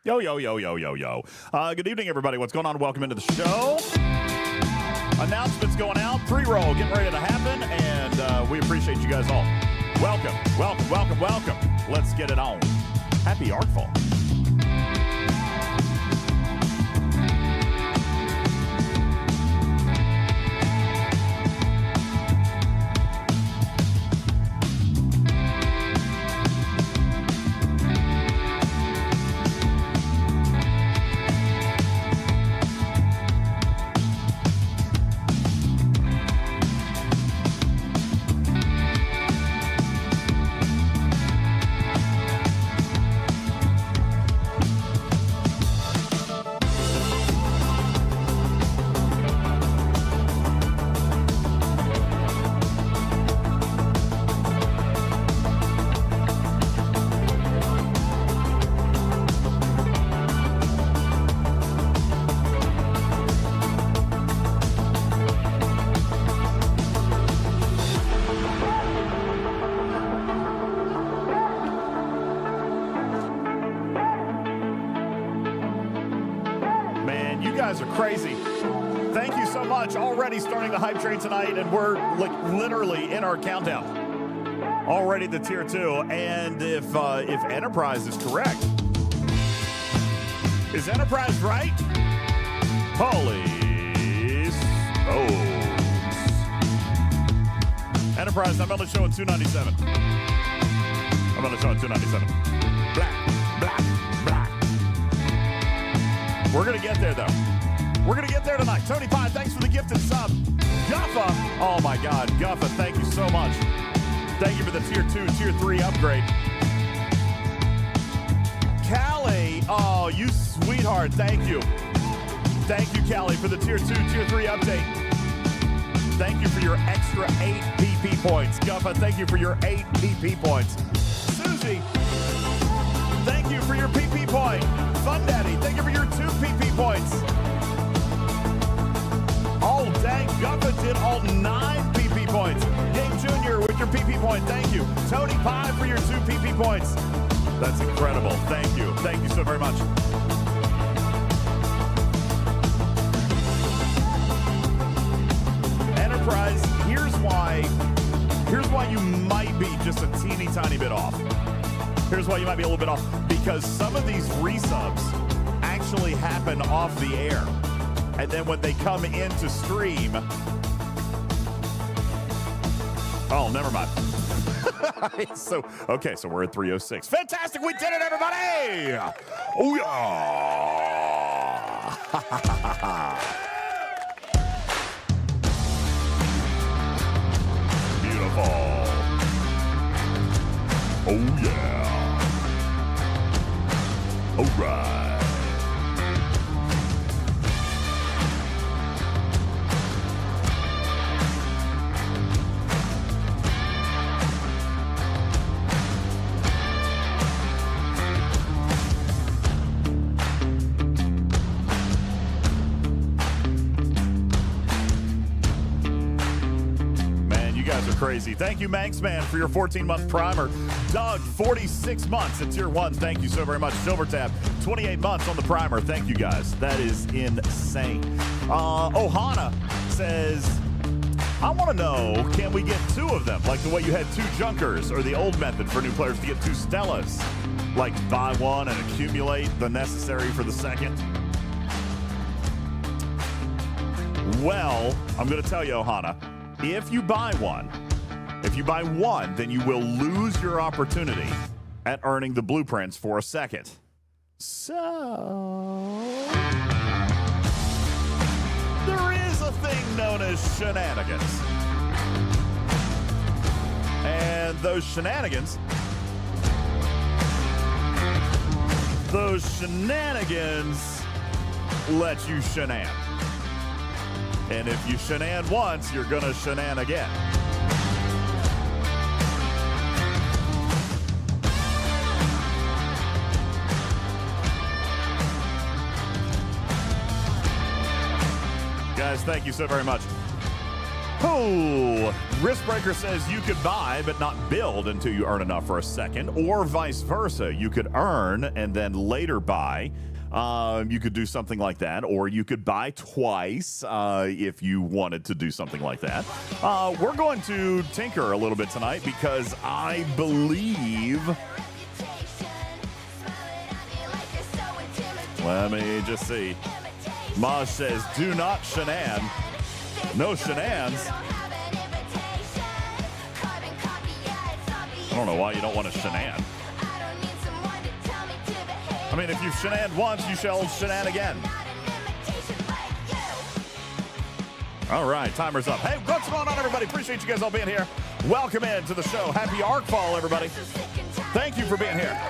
Yo, yo, yo, yo, yo, yo. Good evening, everybody. What's going on? Welcome into the show. Announcements going out. Pre-roll getting ready to happen, and we appreciate you guys all. Welcome, welcome, welcome, welcome. Let's get it on. Happy Arcfall. Crazy. Thank you so much. Already starting the hype train tonight, and we're like literally in our countdown. Already the tier 2, and if Enterprise is correct, is Enterprise right? Holy smokes! Enterprise, I'm only showing 297. I'm only showing 297. Black, black, black. We're gonna get there though. We're going to get there tonight. Tony Pye, thanks for the gifted sub. Guffa, oh my God, Guffa, thank you so much. Thank you for the tier 2, tier 3 upgrade. Callie, oh, you sweetheart, thank you. Thank you, Callie, for the tier 2, tier 3 update. Thank you for your extra 8 PP points. Guffa, thank you for your 8 PP points. Susie, thank you for your PP point. Fun Daddy, thank you for your 2 PP points. Oh, dang, Guffa did all 9 PP points. Game Jr. with your PP point, thank you. Tony Pye for your 2 PP points. That's incredible, thank you. Thank you so very much. Enterprise, here's why you might be just a teeny tiny bit off. Here's why you might be a little bit off. Because some of these resubs actually happen off the air. And then when they come into stream, oh, never mind. So we're at 306. Fantastic, we did it, everybody! Oh, yeah! Beautiful. Oh, yeah. All right. Crazy. Thank you, Manxman, for your 14-month primer. Doug, 46 months at tier 1. Thank you so very much. Silvertab, 28 months on the primer. Thank you, guys. That is insane. Ohana says, I want to know, can we get 2 of them? Like the way you had 2 Junkers, or the old method for new players to get 2 Stellas. Like buy 1 and accumulate the necessary for the second. Well, I'm going to tell you, Ohana, if you buy one, then you will lose your opportunity at earning the blueprints for a second. So, there is a thing known as shenanigans. And those shenanigans let you shenan. And if you shenan once, you're going to shenan again. Guys, thank you so very much. Oh, Riskbreaker says you could buy but not build until you earn enough for a second, or vice versa. You could earn and then later buy. You could do something like that, or you could buy twice if you wanted to do something like that. We're going to tinker a little bit tonight because I believe... Let me just see. Maj says, do not shenan. No shenanigans. I don't know why you don't want to shenan. I mean, if you've shenaned once, you shall shenan again. All right, timer's up. Hey, what's going on, everybody? Appreciate you guys all being here. Welcome in to the show. Happy Arcfall, everybody. Thank you for being here.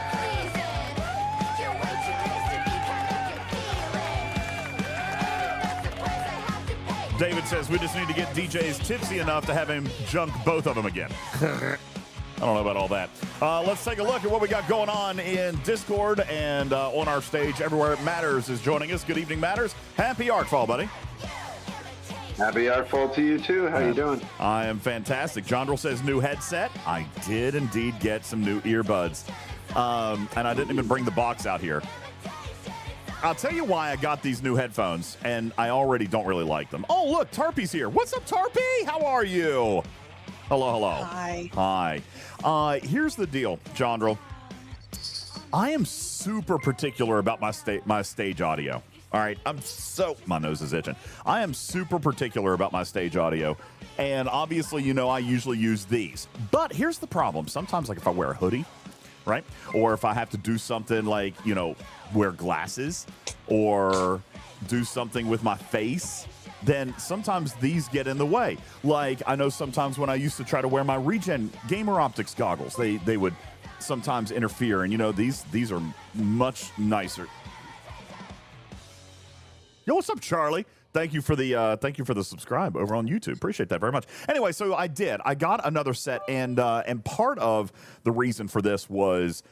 David says we just need to get DJs tipsy enough to have him junk both of them again. I don't know about all that. Let's take a look at what we got going on in Discord and on our stage. Everywhere It Matters is joining us. Good evening, Matters. Happy Arcfall, buddy. Happy Arcfall to you, too. How you doing? I am fantastic. Jondrel says new headset. I did indeed get some new earbuds. And I didn't even bring the box out here. I'll tell you why I got these new headphones, and I already don't really like them. Oh, look, Tarpy's here. What's up, Tarpy? How are you? Hello, hello. Hi. Hi. Here's the deal, Jondrel. I am super particular about my stage audio. All right, my nose is itching. I am super particular about my stage audio, and obviously, you know, I usually use these. But here's the problem. Sometimes, like if I wear a hoodie, right, or if I have to do something like, you know, wear glasses or do something with my face, then sometimes these get in the way. Like, I know sometimes when I used to try to wear my Regen Gamer Optics goggles, they would sometimes interfere, and you know, these are much nicer. Yo, what's up, Charlie? Thank you for the subscribe over on YouTube. Appreciate that very much. Anyway, so I got another set, and part of the reason for this was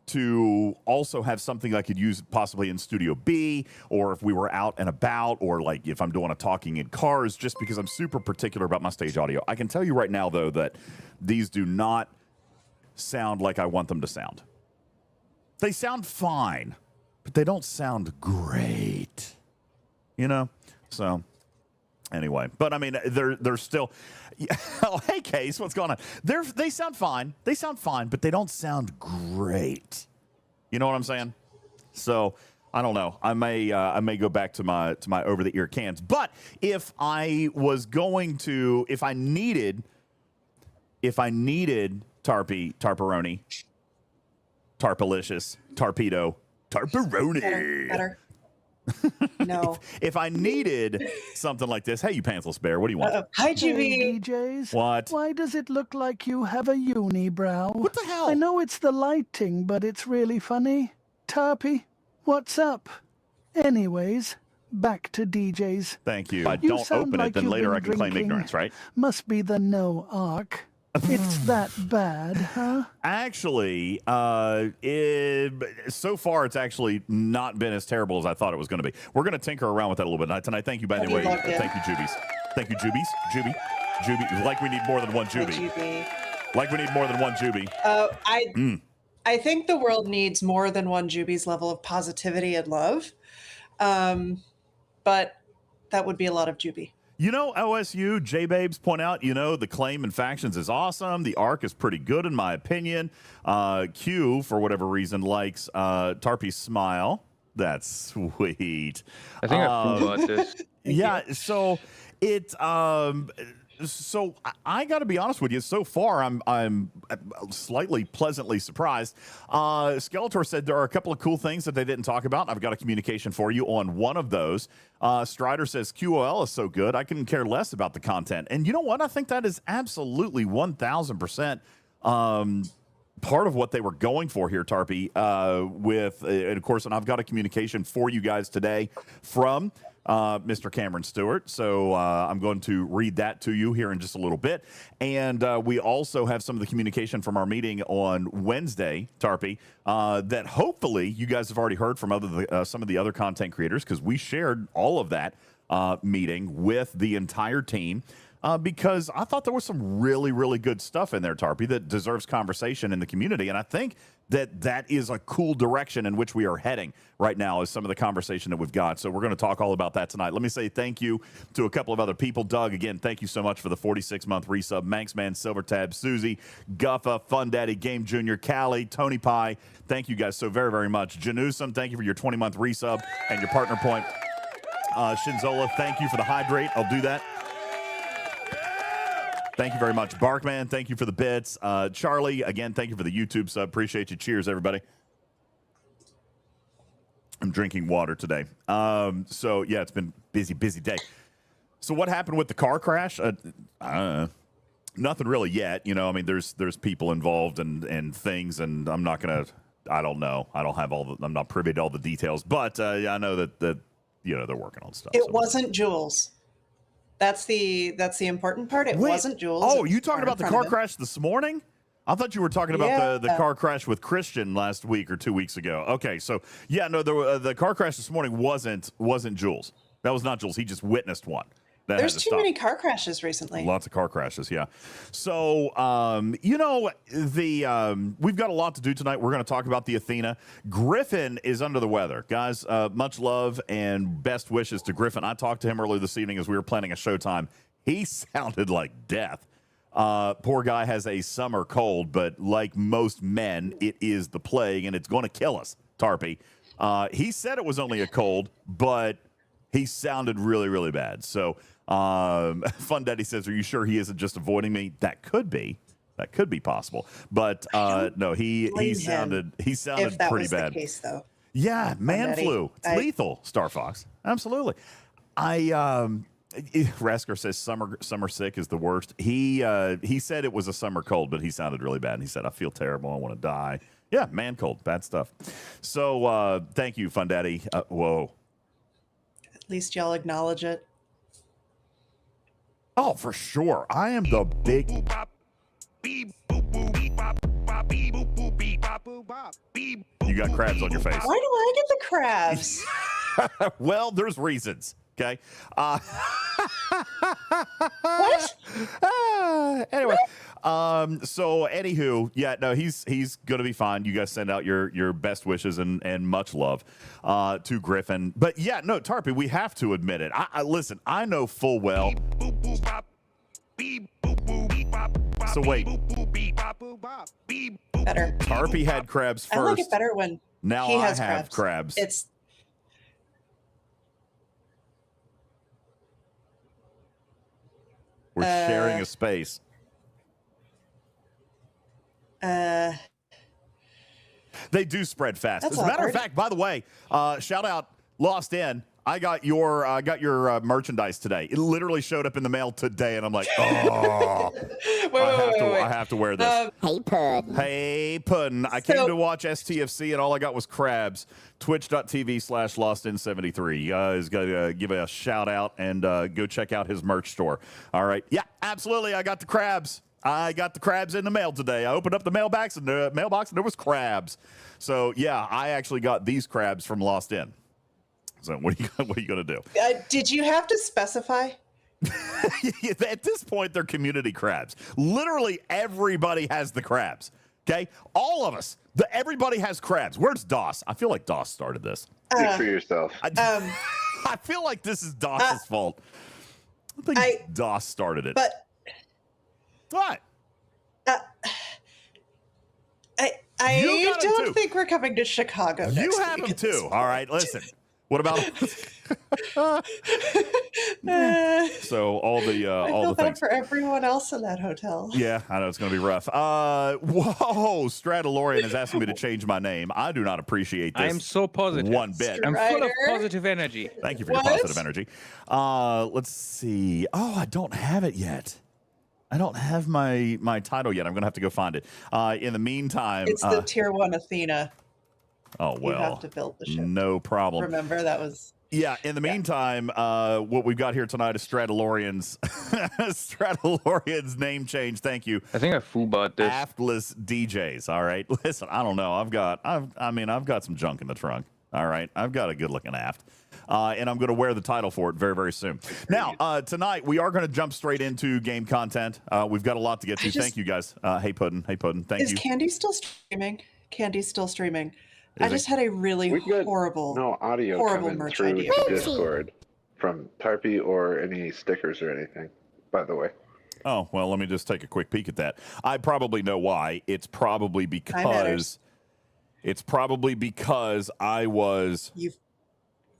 to also have something I could use possibly in Studio B, or if we were out and about, or like if I'm doing a talking in cars, just because I'm super particular about my stage audio. I can tell you right now, though, that these do not sound like I want them to sound. They sound fine, but they don't sound great. You know? So, anyway. But, I mean, they're still... Oh, hey, Case, what's going on? They sound fine. They sound fine, but they don't sound great. You know what I'm saying? So, I don't know. I may go back to my over-the-ear cans. But if I was going to... If I needed Tarparoni, Tarpalicious, Tarpedo, Tarparoni. Better. No. If I needed something like this, hey, you pantsless bear, what do you want? Hi, Hey, GB. DJs. What? Why does it look like you have a unibrow? What the hell? I know it's the lighting, but it's really funny. Tarpy, what's up? Anyways, back to DJs. Thank you. I You don't sound open like it, then you've later been I can claim drinking. ignorance, right? Must be the no arc. It's that bad, huh? Actually, so far it's actually not been as terrible as I thought it was going to be. We're going to tinker around with that a little bit tonight. Thank you, by the way. Thank you, Jubies. Thank you, Jubies. Juby. Like we need more than one Juby. Like we need more than one Juby. I think the world needs more than one Juby's level of positivity and love. But that would be a lot of Juby. You know, OSU, J-Babes point out, you know, the claim and factions is awesome. The arc is pretty good, in my opinion. Q, for whatever reason, likes Tarpy's smile. That's sweet. I think I forgot this. Yeah, so it... So I got to be honest with you. So far, I'm slightly pleasantly surprised. Skeletor said there are a couple of cool things that they didn't talk about. I've got a communication for you on one of those. Strider says QOL is so good, I couldn't care less about the content. And you know what? I think that is absolutely 1,000% part of what they were going for here, Tarpy. And of course, and I've got a communication for you guys today from Mr. Cameron Stewart. So I'm going to read that to you here in just a little bit. And we also have some of the communication from our meeting on Wednesday, Tarpy, that hopefully you guys have already heard from some of the other content creators, because we shared all of that meeting with the entire team. because I thought there was some really, really good stuff in there, Tarpy, that deserves conversation in the community. And I think that is a cool direction in which we are heading right now is some of the conversation that we've got. So we're going to talk all about that tonight. Let me say thank you to a couple of other people. Doug, again, thank you so much for the 46-month resub. Manxman, Silver Tab, Susie, Guffa, Fun Daddy, Game Junior, Callie, Tony Pie. Thank you guys so very, very much. Janusum, thank you for your 20-month resub and your partner point. Shinzola, thank you for the hydrate. I'll do that. Thank you very much. Barkman, thank you for the bits. Charlie, again, thank you for the YouTube sub. Appreciate you. Cheers, everybody. I'm drinking water today. So, yeah, it's been busy day. So what happened with the car crash? Nothing really yet. You know, I mean, there's people involved and things, and I'm not going to, I don't know. I don't have I'm not privy to all the details. But I know that you know, they're working on stuff. It wasn't Jules. That's the important part. It wasn't Jules. Oh, you talking about the car crash this morning? I thought you were talking about the car crash with Christian last week or 2 weeks ago. Okay, so yeah, no, the car crash this morning wasn't Jules. That was not Jules. He just witnessed one. There's too many car crashes recently. Lots of car crashes, yeah. So, you know, we've got a lot to do tonight. We're going to talk about the Athena. Griffin is under the weather. Guys, much love and best wishes to Griffin. I talked to him earlier this evening as we were planning a showtime. He sounded like death. Poor guy has a summer cold, but like most men, it is the plague, and it's going to kill us, Tarpy. He said it was only a cold, but he sounded really, really bad. So, Fun Daddy says, are you sure he isn't just avoiding me? That could be possible. But no, he sounded if that pretty was bad. The case, though. Yeah, man flu. It's lethal, Star Fox. Absolutely. Rasker says summer sick is the worst. He said it was a summer cold, but he sounded really bad. And he said, I feel terrible. I want to die. Yeah, man cold. Bad stuff. So thank you, Fun Daddy. Whoa. At least y'all acknowledge it. Oh, for sure. I am the big. You got crabs on your face. Why do I get the crabs? Well, there's reasons. Okay. What? Anyway. So anywho, yeah, no, he's going to be fine. You guys send out your best wishes and much love to Griffin. But yeah, no, Tarpy, we have to admit it. I listen, I know full well. So wait. Better. Tarpy had crabs first. I like it better when now he has I have crabs. We're sharing a space. They do spread fast. As a matter of fact, by the way, shout out Lost In. I got your merchandise today. It literally showed up in the mail today, and I'm like, oh, I have to wear this. Hey, Puddin'. Hey, Puddin'. I came to watch STFC, and all I got was crabs. Twitch.tv/LostIn73. You guys got to give a shout out and go check out his merch store. All right. Yeah, absolutely. I got the crabs. I got the crabs in the mail today. I opened up the mailbox, and there was crabs. So, yeah, I actually got these crabs from Lost In. So what are you going to do? Did you have to specify? At this point, they're community crabs. Literally everybody has the crabs. Okay? All of us. Everybody has crabs. Where's DOS? I feel like DOS started this. Good for yourself. I feel like this is DOS's fault. I think DOS started it. But what? I don't think we're coming to Chicago next You have them too. All right, listen. What about so all the things for everyone else in that hotel? Yeah, I know it's going to be rough. Whoa, Stradalorian is asking me to change my name. I do not appreciate this. I am so positive. One bit. I'm full of positive energy. Thank you for your positive energy. Let's see. Oh, I don't have it yet. I don't have my title yet. I'm going to have to go find it. In the meantime, it's the Tier 1 Athena. Oh, well, you have to build the ship. No problem. Remember, that was... Yeah, in the meantime, what we've got here totonight is Stradalorian's name change. Thank you. I think I fool-bought this. Aftless DJs, all right? Listen, I don't know. I've got some junk in the trunk. All right. I've got a good-looking aft. And I'm going to wear the title for it very, very soon. Now, tonight, we are going to jump straight into game content. We've got a lot to get to. Thank you, guys. Hey, Puddin'. Hey, Puddin'. Thank you. Is Candy still streaming? Candy's still streaming. I just had a really horrible audio coming merch through idea. Discord from Tarpy or any stickers or anything, by the way. Oh, well, let me just take a quick peek at that. I probably know why. It's probably because I was... You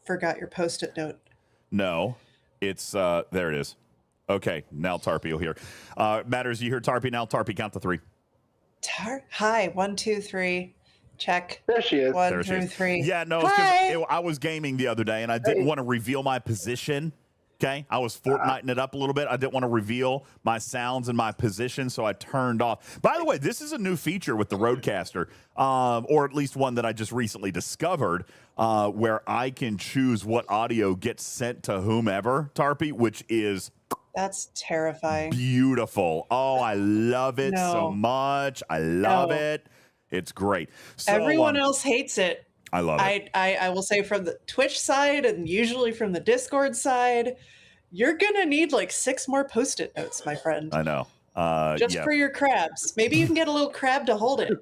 forgot your Post-it note. No, it's there it is. Okay, now Tarpy will hear. Matters, you hear Tarpy now? Tarpy, count to 3. Hi, 1, 2, 3. Check. There she is. 1, 2, 3. Yeah, no, I was gaming the other day and I didn't want to reveal my position. Okay, I was Fortniting it up a little bit. I didn't want to reveal my sounds and my position, so I turned off. By the way, this is a new feature with the Rodecaster, or at least one that I just recently discovered, where I can choose what audio gets sent to whomever, Tarpy, which is... That's terrifying. Beautiful. Oh, I love it so much. I love it. It's great. So, everyone else hates it. I love it. I will say from the Twitch side and usually from the Discord side, you're going to need like 6 more Post-it notes, my friend. I know. Just for your crabs. Maybe you can get a little crab to hold it.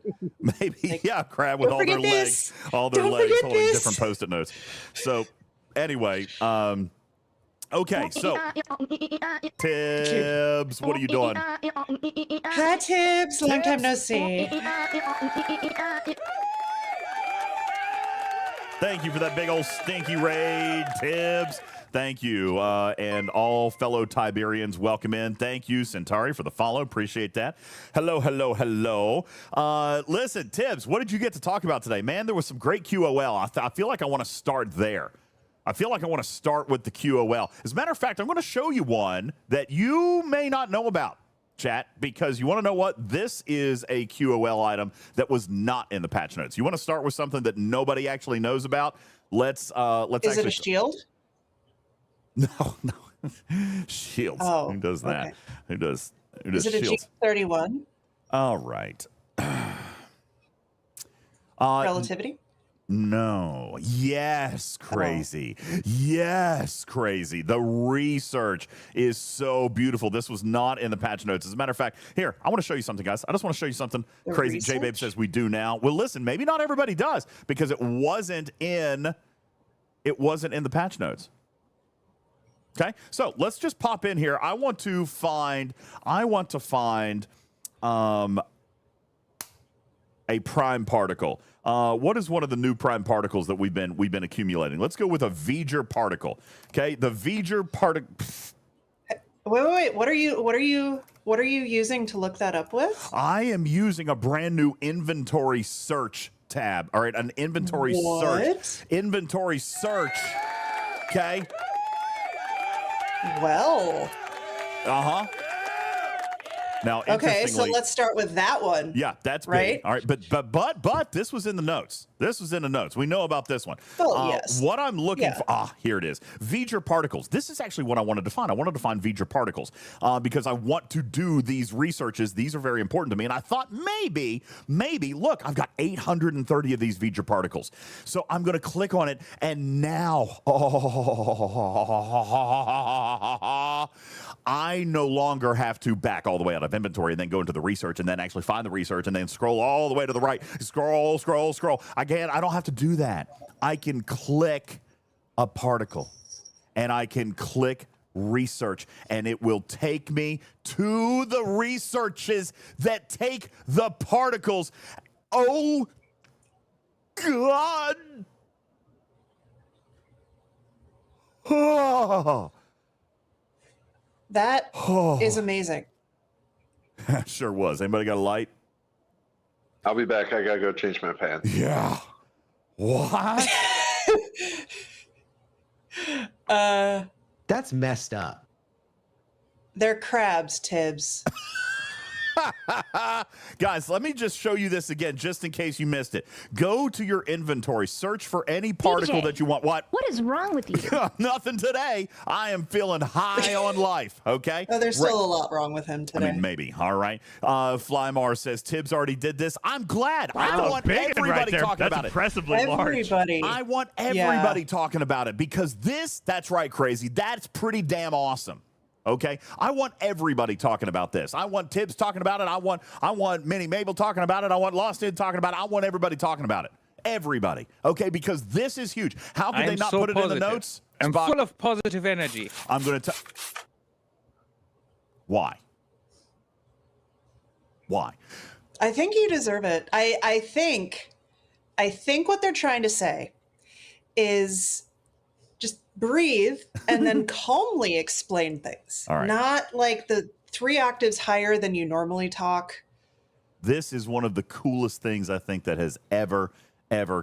Maybe, crab with all their legs. All their legs holding different Post-it notes. So, anyway, okay, so, Tibbs, what are you doing? Hi, Tibbs. Long time no see. Thank you for that big old stinky raid, Tibbs. Thank you. And all fellow Tiberians, welcome in. Thank you, Centauri, for the follow. Appreciate that. Hello, hello, hello. Listen, Tibbs, what did you get to talk about today? Man, there was some great QOL. I feel like I want to start there. I feel like I want to start with the QOL. As a matter of fact, I'm going to show you one that you may not know about, chat, because you want to know what? This is a QOL item that was not in the patch notes. You want to start with something that nobody actually knows about? Let's Is it a shield? No. Shields. Oh, who does that? Okay. Who does Is it shields? a G31? All right. Relativity? No. Yes, crazy. Yes, crazy. The research is so beautiful. This was not in the patch notes. As a matter of fact, here, I want to show you something, guys. I just want to show you something crazy. J-Babe says we do now. Well, listen, maybe not everybody does because it wasn't in the patch notes. Okay? So, let's just pop in here. I want to find a prime particle. What is one of the new prime particles that we've been accumulating? Let's go with a V'ger particle. Okay, the V'ger particle. Wait. What are you using to look that up with? I am using a brand new inventory search tab. All right, an inventory search. Inventory search. Okay. Well. Now, okay, so let's start with that one. Yeah, that's right. Big. All right, but this was in the notes. This was in the notes. We know about this one. Oh, yes. What I'm looking for, here it is. V'ger particles. This is actually what I wanted to find. I wanted to find V'ger particles because I want to do these researches. These are very important to me. And I thought maybe, look, I've got 830 of these V'ger particles. So I'm going to click on it. And now, I no longer have to back all the way out of inventory and then go into the research and then actually find the research and then scroll all the way to the right. Scroll. Again, I don't have to do that. I can click a particle and I can click research and it will take me to the researches that take the particles. Oh, God. Oh. That is amazing. Sure was. Anybody got a light? I'll be back. I gotta go change my pants. Yeah. What? That's messed up. They're crabs, Tibbs. Guys, let me just show you this again, just in case you missed it. Go to your inventory, search for any particle that you want. What is wrong with you? Nothing today. I am feeling high on life, okay? Oh, there's still a lot wrong with him today. I mean, maybe. All right. Flymar says Tibbs already did this. I'm glad. Wow, I want everybody talking about it. Impressively large. I want everybody talking about it because that's right, Crazy. That's pretty damn awesome. Okay, I want everybody talking about this. I want Tibbs talking about it. I want Minnie Mabel talking about it. I want Lost Id talking about it. I want everybody talking about it. Everybody. Okay, because this is huge. How could they not put it in the notes? I'm full of positive energy. I'm going to Why? Why? I think you deserve it. I think what they're trying to say is just breathe and then calmly explain things. All right. Not like the 3 octaves higher than you normally talk. This is one of the coolest things I think that has ever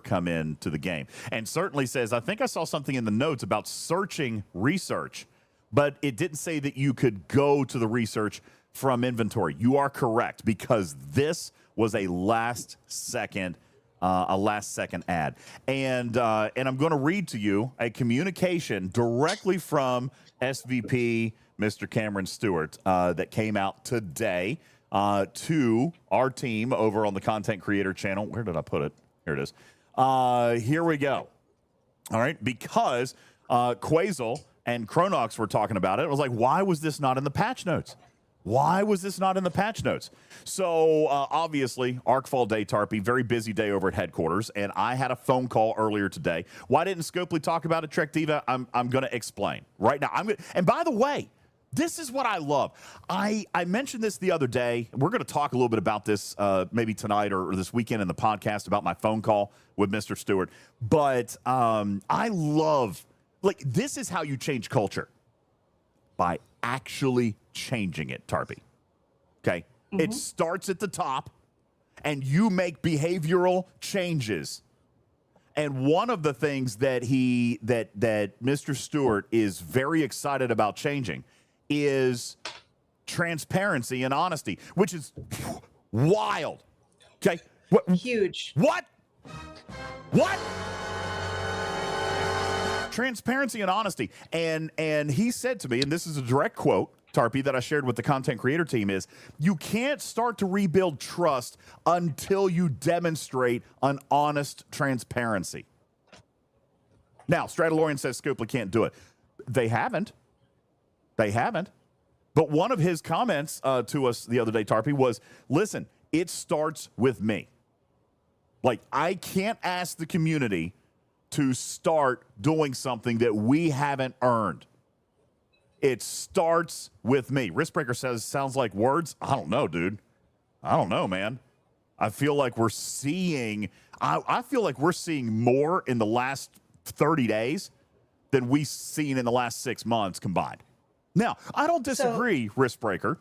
come into the game. And certainly says, I think I saw something in the notes about searching research, but it didn't say that you could go to the research from inventory. You are correct, because this was a last second ad. And I'm going to read to you a communication directly from SVP Mr. Cameron Stewart that came out today to our team over on the Content Creator channel. Where did I put it? Here it is. Here we go. All right. Because Quasel and Chronox were talking about it. I was like, why was this not in the patch notes? Why was this not in the patch notes? So obviously, Arcfall day, Tarpy, very busy day over at headquarters, and I had a phone call earlier today. Why didn't Scopely talk about it, Trek Diva? I'm going to explain right now. And by the way, this is what I love. I mentioned this the other day. We're going to talk a little bit about this maybe tonight or this weekend in the podcast about my phone call with Mr. Stewart. But I love, like, this is how you change culture. By actually changing it, Tarpy. Okay? Mm-hmm. It starts at the top, and you make behavioral changes. And one of the things that that Mr. Stewart is very excited about changing is transparency and honesty, which is wild. Okay? Huge. What? Transparency and honesty. And he said to me, and this is a direct quote, Tarpy, that I shared with the content creator team, is you can't start to rebuild trust until you demonstrate an honest transparency. Now, Stradalorian says Scopely can't do it. They haven't. But one of his comments to us the other day, Tarpy, was, listen, it starts with me. Like, I can't ask the community to start doing something that we haven't earned. It starts with me. Riskbreaker says, sounds like words. I don't know, dude. I don't know, man. I feel like we're seeing, I feel like we're seeing more in the last 30 days than we've seen in the last 6 months combined. Now, I don't disagree, Riskbreaker,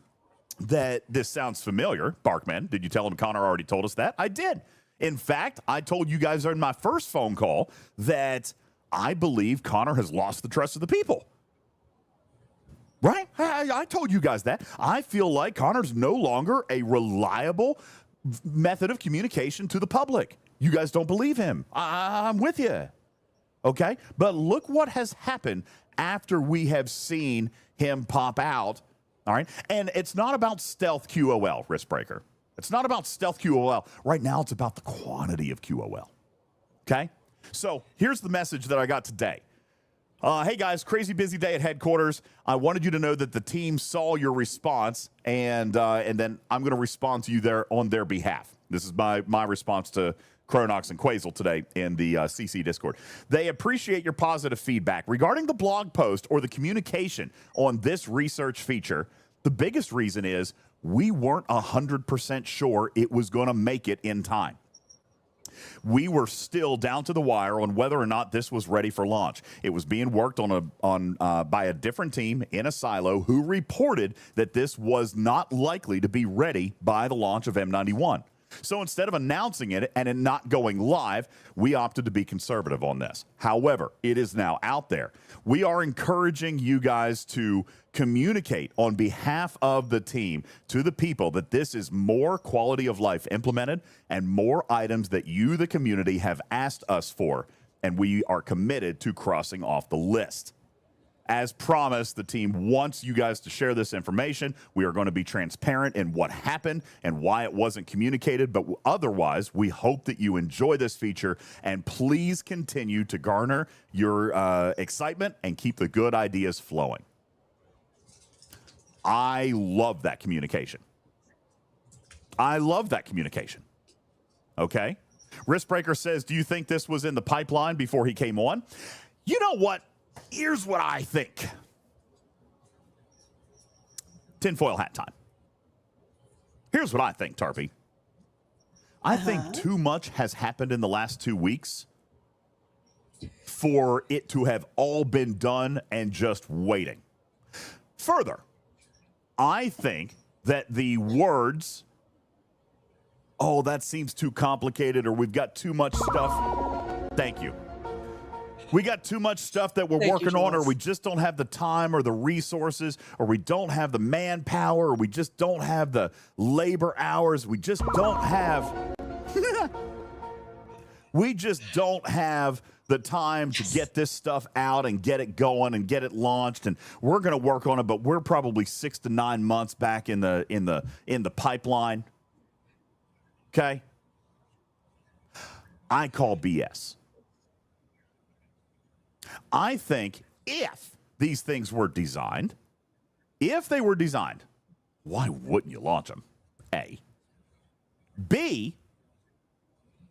that this sounds familiar. Barkman, did you tell him Connor already told us that? I did. In fact, I told you guys in my first phone call that I believe Connor has lost the trust of the people. Right? I told you guys that. I feel like Connor's no longer a reliable method of communication to the public. You guys don't believe him. I'm with you. Okay? But look what has happened after we have seen him pop out. All right? And it's not about stealth QOL, Riskbreaker. It's not about stealth QOL. Right now, it's about the quantity of QOL. Okay? So here's the message that I got today. Hey, guys, crazy busy day at headquarters. I wanted you to know that the team saw your response, and then I'm going to respond to you there on their behalf. This is my response to Chronox and Quasel today in the CC Discord. They appreciate your positive feedback. Regarding the blog post or the communication on this research feature, the biggest reason is we weren't 100% sure it was going to make it in time. We were still down to the wire on whether or not this was ready for launch. It was being worked on by a different team in a silo who reported that this was not likely to be ready by the launch of M91. So instead of announcing it and it not going live, we opted to be conservative on this. However, it is now out there. We are encouraging you guys to communicate on behalf of the team to the people that this is more quality of life implemented and more items that you, the community, have asked us for, and we are committed to crossing off the list. As promised, the team wants you guys to share this information. We are going to be transparent in what happened and why it wasn't communicated. But otherwise, we hope that you enjoy this feature. And please continue to garner your excitement and keep the good ideas flowing. I love that communication. I love that communication. Okay? Riskbreaker says, do you think this was in the pipeline before he came on? You know what? Here's what I think. Tinfoil hat time. Here's what I think, Tarpy. I think too much has happened in the last 2 weeks for it to have all been done and just waiting. Further, I think that the words, oh, that seems too complicated, or we've got too much stuff. Thank you. We got too much stuff that we're working on, or we just don't have the time or the resources, or we don't have the manpower, or we just don't have the labor hours. We just don't have the time to get this stuff out and get it going and get it launched. And we're going to work on it, but we're probably 6 to 9 months back in the pipeline. Okay? I call BS. I think if these things were designed, why wouldn't you launch them? A. B,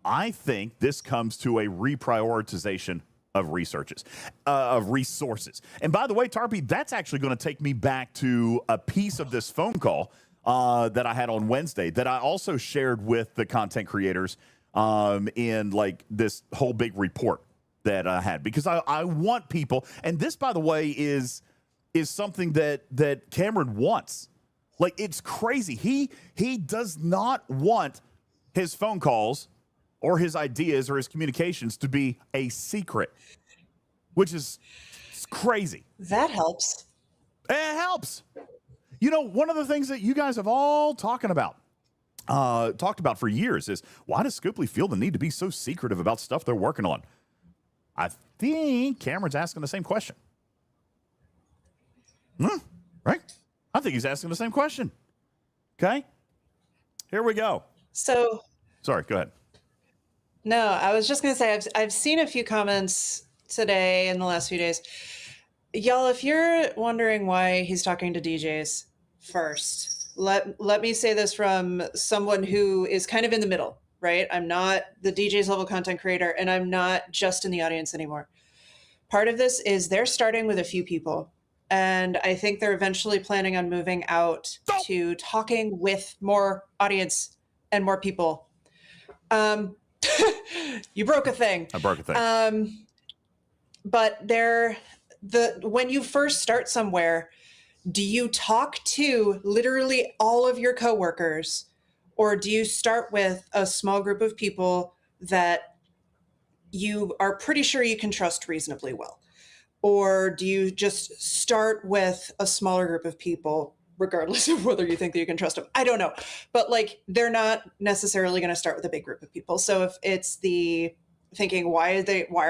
I think this comes to a reprioritization of resources. And by the way, Tarpy, that's actually going to take me back to a piece of this phone call that I had on Wednesday that I also shared with the content creators in like this whole big report that I had, because I want people, and this, by the way, is something that Cameron wants. Like, it's crazy. He does not want his phone calls or his ideas or his communications to be a secret, which is crazy. That helps. It helps. You know, one of the things that you guys have all talked about for years is, why does Scooply feel the need to be so secretive about stuff they're working on? I think Cameron's asking the same question. Right? I think he's asking the same question. Okay? Here we go. So... Sorry, go ahead. No, I was just going to say, I've seen a few comments today in the last few days. Y'all, if you're wondering why he's talking to DJs first, let me say this from someone who is kind of in the middle. Right? I'm not the DJ's level content creator, and I'm not just in the audience anymore. Part of this is they're starting with a few people, and I think they're eventually planning on moving out to talking with more audience and more people. You broke a thing. I broke a thing. But when you first start somewhere, do you talk to literally all of your coworkers? Or do you start with a small group of people that you are pretty sure you can trust reasonably well? Or do you just start with a smaller group of people, regardless of whether you think that you can trust them? I don't know. But like, they're not necessarily going to start with a big group of people. So if it's the thinking, why are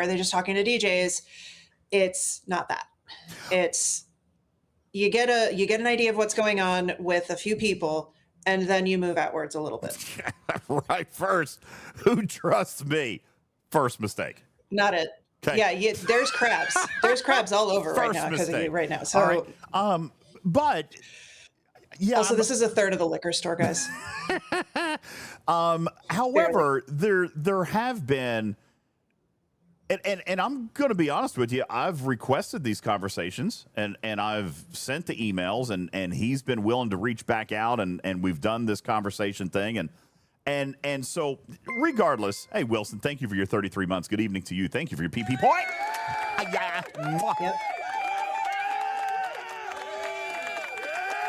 they just talking to DJs? It's not that. It's you get an idea of what's going on with a few people, and then you move outwards a little bit. Right first. Who trusts me? First mistake. Not it. Okay. Yeah, there's crabs. There's crabs all over right now because of you right now. So, all right. But yeah. Also, this is a third of the liquor store, guys. However, there have been, and I'm going to be honest with you, I've requested these conversations and I've sent the emails and he's been willing to reach back out and we've done this conversation thing and so regardless, hey Wilson, thank you for your 33 months. Good evening to you. Thank you for your PP point. Yep.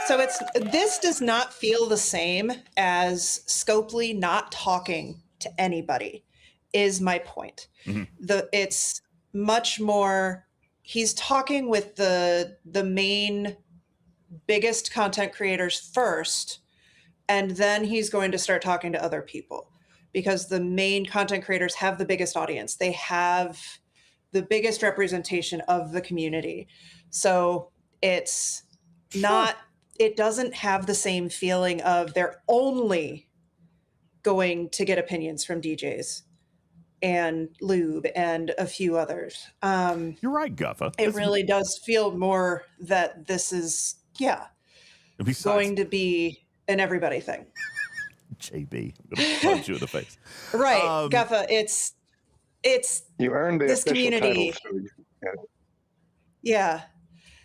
So this does not feel the same as Scopely not talking to anybody, is my point. It's much more, he's talking with the main biggest content creators first, and then he's going to start talking to other people, because the main content creators have the biggest audience. They have the biggest representation of the community. So it's not, it doesn't have the same feeling of they're only going to get opinions from DJs and Lube and a few others. You're right, Guffa. It really does feel more that this is, going to be an everybody thing. JB, I'm going to punch you in the face. Right, Guffa, it's you earned the this official community. title, so you can get it. Yeah,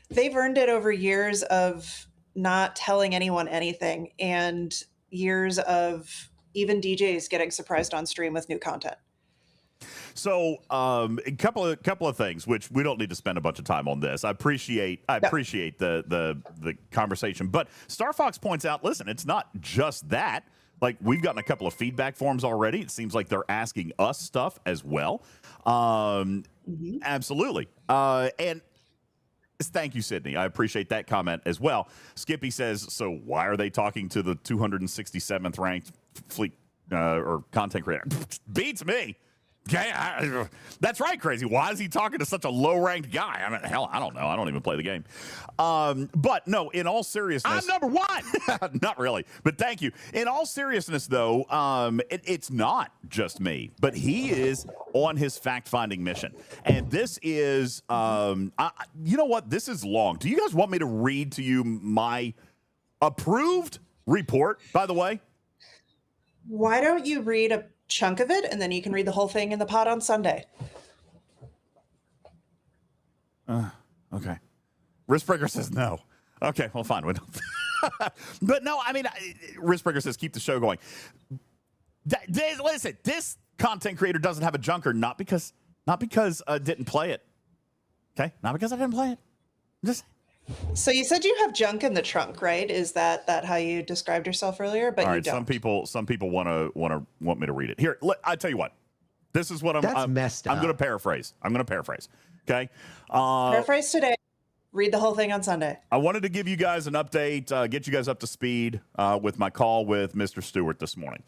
they've earned it over years of not telling anyone anything, and years of even DJs getting surprised on stream with new content. So, a couple of things, which we don't need to spend a bunch of time on this. I appreciate the conversation, but Star Fox points out, listen, it's not just that. Like, we've gotten a couple of feedback forms already. It seems like they're asking us stuff as well. Absolutely. And thank you, Sydney. I appreciate that comment as well. Skippy says, so why are they talking to the 267th ranked fleet or content creator? Beats me. Yeah, that's right, Crazy. Why is he talking to such a low-ranked guy? I mean, hell, I don't know. I don't even play the game. But no, in all seriousness, I'm number one. Not really, but thank you. In all seriousness, though, it's not just me, but he is on his fact-finding mission, and this is, you know what? This is long. Do you guys want me to read to you my approved report? By the way, why don't you read a chunk of it, and then you can read the whole thing in the pod on Sunday. Okay. Riskbreaker says no. Okay, well, fine. We don't. But no, I mean, Riskbreaker says keep the show going. Listen, this content creator doesn't have a junker, not because I didn't play it. Okay, not because I didn't play it. Just. So you said you have junk in the trunk, right? Is that how you described yourself earlier? But all right, you don't. some people want me to read it. Here, I tell you what. This is what I'm messed up. I'm going to paraphrase. Okay. Paraphrase today. Read the whole thing on Sunday. I wanted to give you guys an update, get you guys up to speed with my call with Mr. Stewart this morning.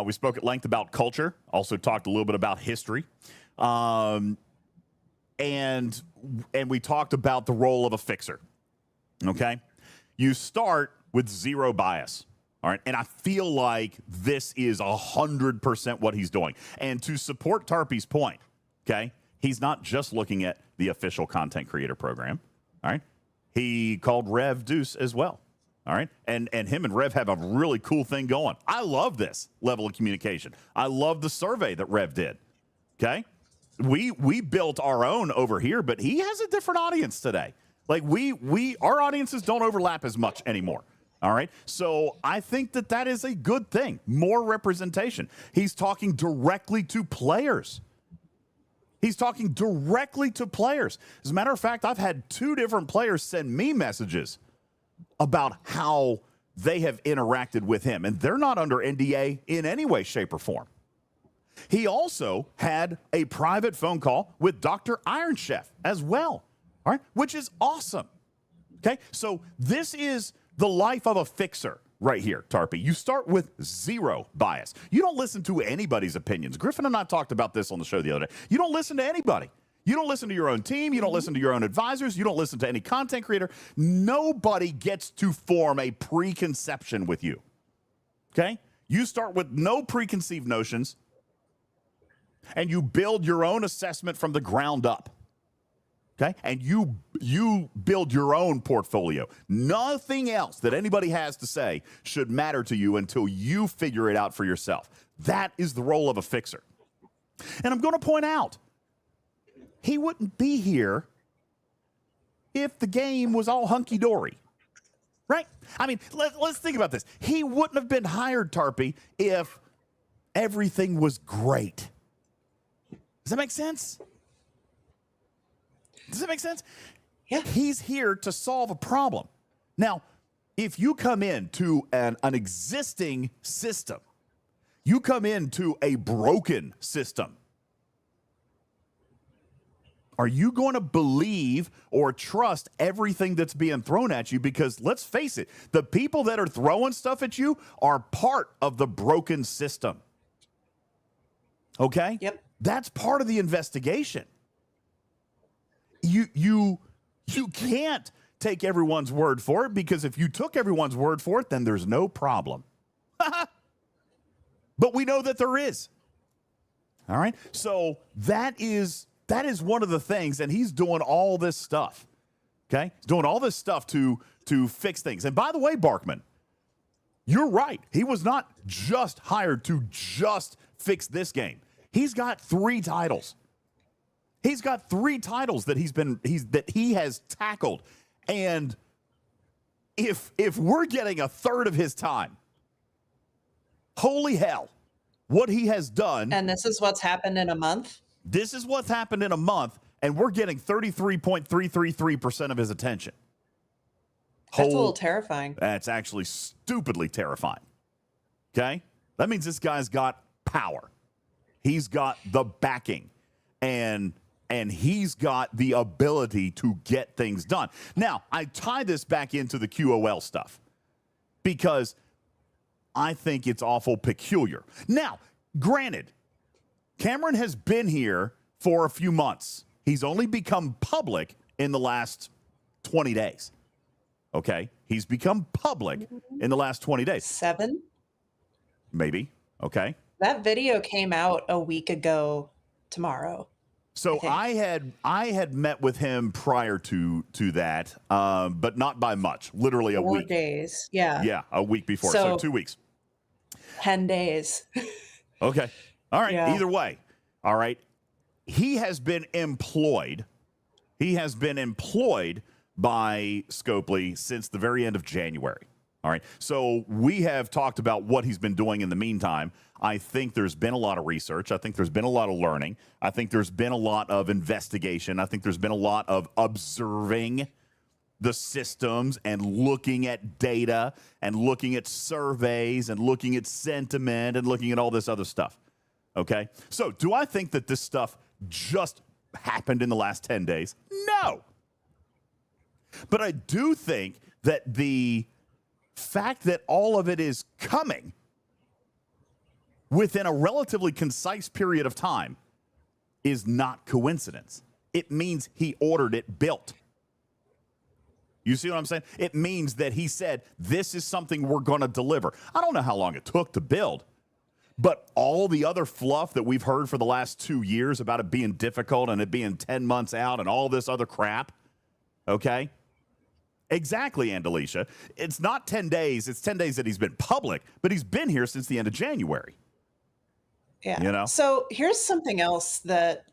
We spoke at length about culture. Also talked a little bit about history. And we talked about the role of a fixer. Okay, you start with zero bias. All right, and I feel like this is 100% what he's doing. And to support Tarpy's point, okay, he's not just looking at the official content creator program. All right, he called Rev Deuce as well. All right, and him and Rev have a really cool thing going. I love this level of communication. I love the survey that Rev did. Okay, we built our own over here, but he has a different audience today. Like our audiences don't overlap as much anymore. All right. So I think that is a good thing. More representation. He's talking directly to players. As a matter of fact, I've had 2 different players send me messages about how they have interacted with him, and they're not under NDA in any way, shape, or form. He also had a private phone call with Dr. Iron Chef as well. All right, which is awesome. Okay, so this is the life of a fixer right here, Tarpy. You start with zero bias. You don't listen to anybody's opinions. Griffin and I talked about this on the show the other day. You don't listen to anybody. You don't listen to your own team. You don't listen to your own advisors. You don't listen to any content creator. Nobody gets to form a preconception with you. Okay, you start with no preconceived notions, and you build your own assessment from the ground up. Okay, and you build your own portfolio. Nothing else that anybody has to say should matter to you until you figure it out for yourself. That is the role of a fixer. And I'm going to point out, he wouldn't be here if the game was all hunky-dory, right? I mean, let's think about this. He wouldn't have been hired, Tarpy, if everything was great. Does that make sense? Does that make sense? Yeah. He's here to solve a problem. Now, if you come into an existing system, you come into a broken system, are you going to believe or trust everything that's being thrown at you? Because let's face it, the people that are throwing stuff at you are part of the broken system. Okay? Yep. That's part of the investigation. You can't take everyone's word for it, because if you took everyone's word for it, then there's no problem. But we know that there is. All right? So that is one of the things, and he's doing all this stuff. Okay? He's doing all this stuff to fix things. And by the way, Barkman, you're right. He was not just hired to just fix this game. He's got 3 titles. He's got 3 titles that he has tackled. And if we're getting a third of his time, holy hell, what he has done. And this is what's happened in a month? This is what's happened in a month, and we're getting 33.333% of his attention. That's a little terrifying. That's actually stupidly terrifying. Okay? That means this guy's got power. He's got the backing, and he's got the ability to get things done. Now, I tie this back into the QOL stuff because I think it's awful peculiar. Now, granted, Cameron has been here for a few months. He's only become public in the last 20 days. Okay? He's become public in the last 20 days. 7? Maybe. Okay. That video came out a week ago tomorrow. So I had met with him prior to that, but not by much. Literally a 4 week. days. Yeah. Yeah, a week before. So 2 weeks. 10 days. Okay. All right. Yeah. Either way. All right. He has been employed. He has been employed by Scopely since the very end of January. All right. So we have talked about what he's been doing in the meantime. I think there's been a lot of research. I think there's been a lot of learning. I think there's been a lot of investigation. I think there's been a lot of observing the systems and looking at data and looking at surveys and looking at sentiment and looking at all this other stuff. Okay? So do I think that this stuff just happened in the last 10 days? No. But I do think that the fact that all of it is coming within a relatively concise period of time is not coincidence. It means he ordered it built. You see what I'm saying? It means that he said, this is something we're going to deliver. I don't know how long it took to build, but all the other fluff that we've heard for the last 2 years about it being difficult and it being 10 months out and all this other crap, okay? Exactly, Andalicia. It's not 10 days. It's 10 days that he's been public, but he's been here since the end of January. Yeah. You know? So here's something else that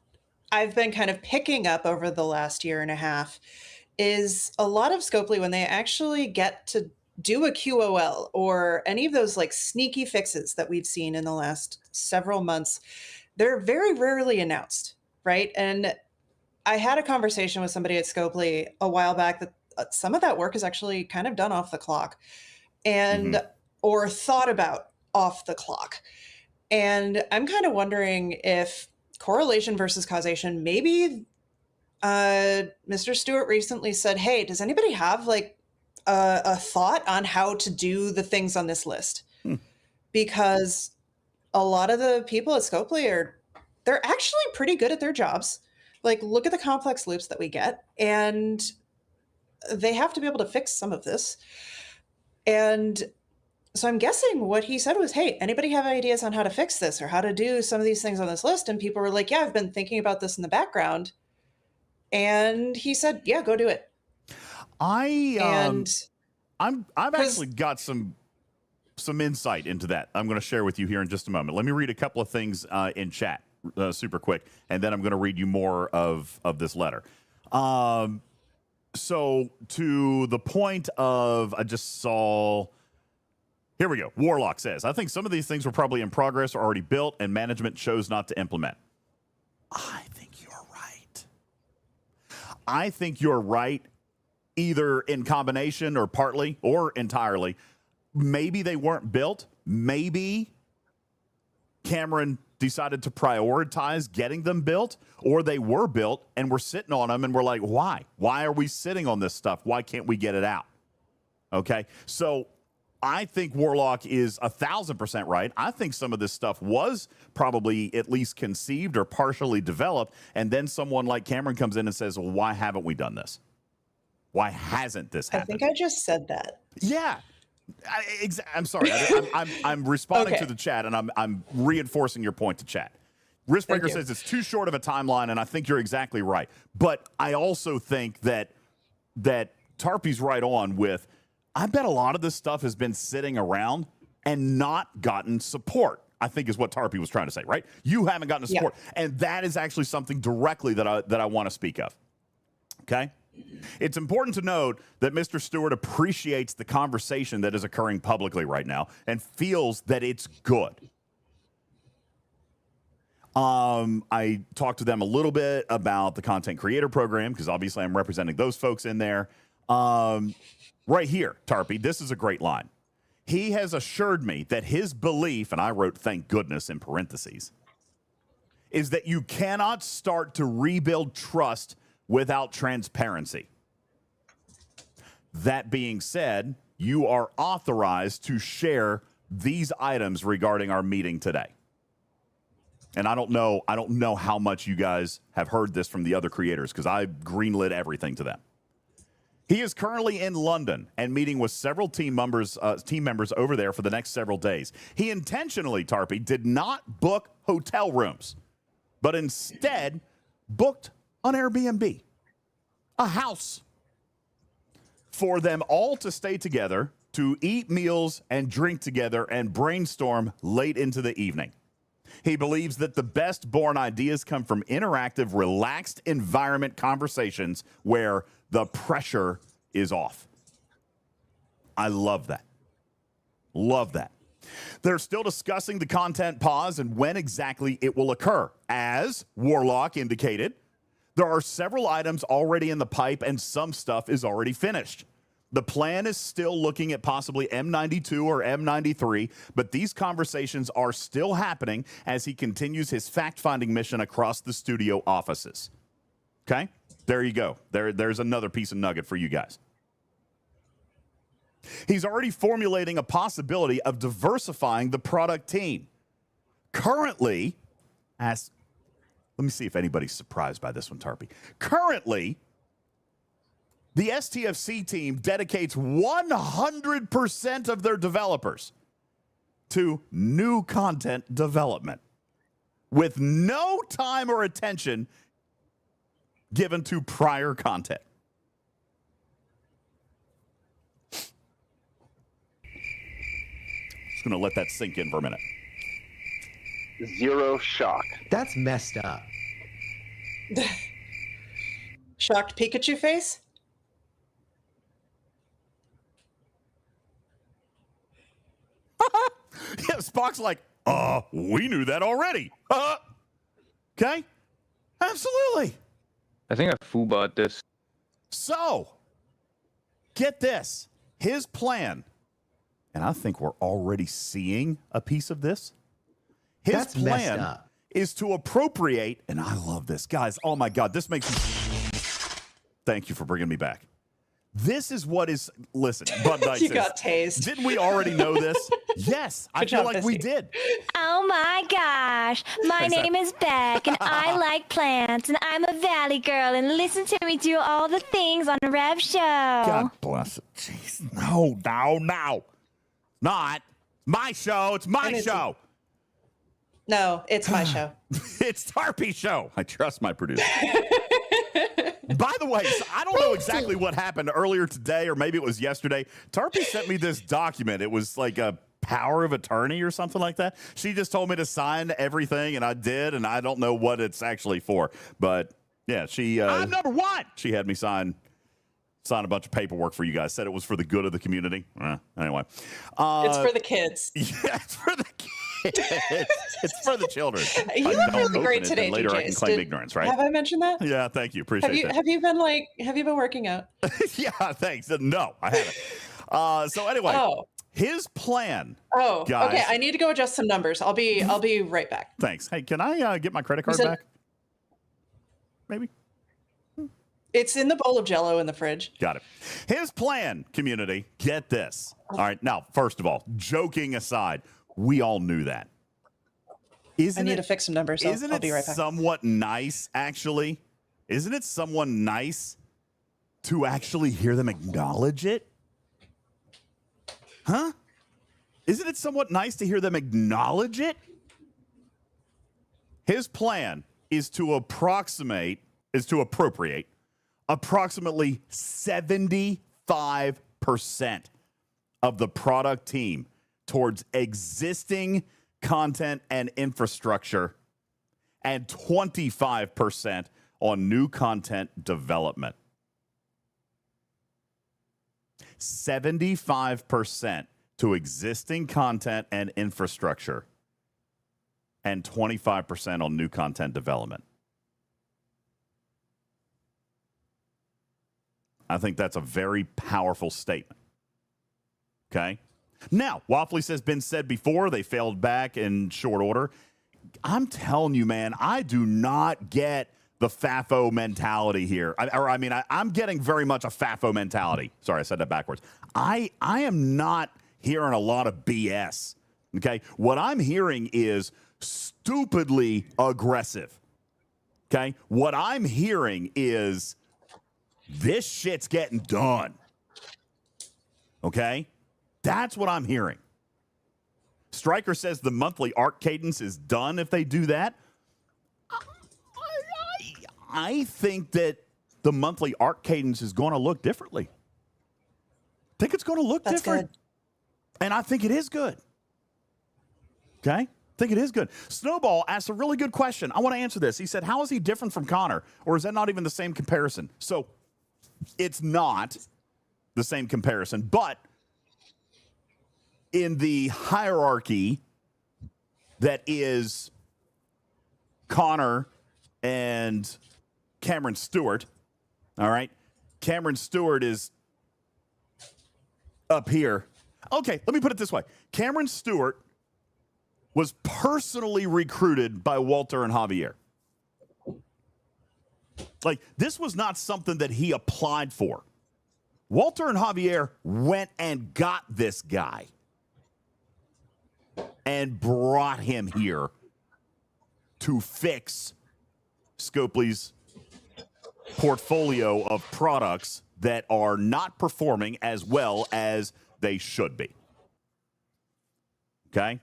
I've been kind of picking up over the last year and a half is a lot of Scopely, when they actually get to do a QOL or any of those like sneaky fixes that we've seen in the last several months, they're very rarely announced, right? And I had a conversation with somebody at Scopely a while back that some of that work is actually kind of done off the clock and or thought about off the clock. And I'm kind of wondering if correlation versus causation, maybe Mr. Stewart recently said, hey, does anybody have like a thought on how to do the things on this list? Because a lot of the people at Scopely they're actually pretty good at their jobs. Like, look at the complex loops that we get, and they have to be able to fix some of this. And so I'm guessing what he said was, hey, anybody have ideas on how to fix this or how to do some of these things on this list? And people were like, yeah, I've been thinking about this in the background. And he said, yeah, go do it. I've actually got some insight into that I'm going to share with you here in just a moment. Let me read a couple of things in chat super quick, and then I'm going to read you more of this letter. So to the point of, I just saw, here we go. Warlock says, I think some of these things were probably in progress or already built and management chose not to implement. I think you're right. I think you're right either in combination or partly or entirely. Maybe they weren't built. Maybe Cameron decided to prioritize getting them built, or they were built and we're sitting on them and we're like, why? Why are we sitting on this stuff? Why can't we get it out? Okay, so I think Warlock is 1,000% right. I think some of this stuff was probably at least conceived or partially developed, and then someone like Cameron comes in and says, well, why haven't we done this? Why hasn't this happened? I think I just said that. Yeah. I'm sorry. I'm responding to the chat, and I'm reinforcing your point to chat. Riskbreaker says it's too short of a timeline, and I think you're exactly right. But I also think that Tarpy's right on with, I bet a lot of this stuff has been sitting around and not gotten support, I think is what Tarpy was trying to say, right? You haven't gotten support. Yeah. And that is actually something directly that I want to speak of. Okay? It's important to note that Mr. Stewart appreciates the conversation that is occurring publicly right now and feels that it's good. I talked to them a little bit about the content creator program because obviously I'm representing those folks in there. Right here, Tarpy, this is a great line. He has assured me that his belief, and I wrote thank goodness in parentheses, is that you cannot start to rebuild trust without transparency. That being said, you are authorized to share these items regarding our meeting today. And I don't know how much you guys have heard this from the other creators because I greenlit everything to them. He is currently in London and meeting with several team members over there for the next several days. He intentionally, Tarpy, did not book hotel rooms, but instead booked on Airbnb, a house for them all to stay together, to eat meals and drink together and brainstorm late into the evening. He believes that the best born ideas come from interactive, relaxed environment conversations where the pressure is off. I love that. Love that. They're still discussing the content pause and when exactly it will occur. As Warlock indicated, there are several items already in the pipe and some stuff is already finished. The plan is still looking at possibly M92 or M93, but these conversations are still happening as he continues his fact-finding mission across the studio offices. Okay? There you go. There's another piece of nugget for you guys. He's already formulating a possibility of diversifying the product team. Currently, let me see if anybody's surprised by this one, Tarpy. Currently, the STFC team dedicates 100% of their developers to new content development with no time or attention given to prior content. Just going to let that sink in for a minute. Zero shock. That's messed up. Shocked Pikachu face? Yeah, Spock's like, we knew that already. Okay? Absolutely. I think I foolbot this. So, get this. His plan, and I think we're already seeing a piece of this. His plan is to appropriate, and I love this. Guys, oh my God, this makes me... Thank you for bringing me back. This is what is... Listen, Bud Knight You got tased. Didn't we already know this? Yes, I feel like we did. Oh my gosh, my name is Beck and I like plants and I'm a valley girl and listen to me do all the things on a Rev show. God bless it. Jeez. No. Not. My show. It's my show. No, it's my show. It's Tarpy's show. I trust my producer. By the way, so I don't know exactly what happened earlier today, or maybe it was yesterday. Tarpy sent me this document. It was like a power of attorney or something like that. She just told me to sign everything, and I did, and I don't know what it's actually for. But, yeah, she... I'm number one! She had me sign a bunch of paperwork for you guys. Said it was for the good of the community. Anyway. It's for the kids. Yeah, it's for the kids. it's for the children. You If were I don't really open great it, today, then later I can DJs. claim ignorance, right? Have I mentioned that? Yeah, thank you. Appreciate that. Have you been working out? Yeah, thanks. No, I haven't. So anyway, his plan. Oh, guys, okay. I need to go adjust some numbers. I'll be right back. Thanks. Hey, can I get my credit card back? Maybe. It's in the bowl of Jell-O in the fridge. Got it. His plan, community. Get this. All right. Now, first of all, joking aside, we all knew that. I need to fix some numbers. I'll be right back. Somewhat nice, actually? Isn't it somewhat nice to actually hear them acknowledge it? Huh? Isn't it somewhat nice to hear them acknowledge it? His plan is to appropriate approximately 75% of the product team towards existing content and infrastructure, and 25% on new content development. 75% to existing content and infrastructure, and 25% on new content development. I think that's a very powerful statement. Okay? Now, Waffly says, been said before, they failed back in short order. I'm telling you, man, I do not get the FAFO mentality here. I'm getting very much a FAFO mentality. Sorry, I said that backwards. I am not hearing a lot of BS. Okay? What I'm hearing is stupidly aggressive. Okay? What I'm hearing is this shit's getting done. Okay? That's what I'm hearing. Stryker says the monthly arc cadence is done if they do that. I think that the monthly arc cadence is going to look differently. I think it's going to look different. Good. And I think it is good. Okay? I think it is good. Snowball asked a really good question. I want to answer this. He said, how is he different from Connor? Or is that not even the same comparison? So it's not the same comparison, but in the hierarchy that is Connor and Cameron Stewart, all right? Cameron Stewart is up here. Okay, let me put it this way. Cameron Stewart was personally recruited by Walter and Javier. Like, this was not something that he applied for. Walter and Javier went and got this guy and brought him here to fix Scopely's portfolio of products that are not performing as well as they should be. Okay?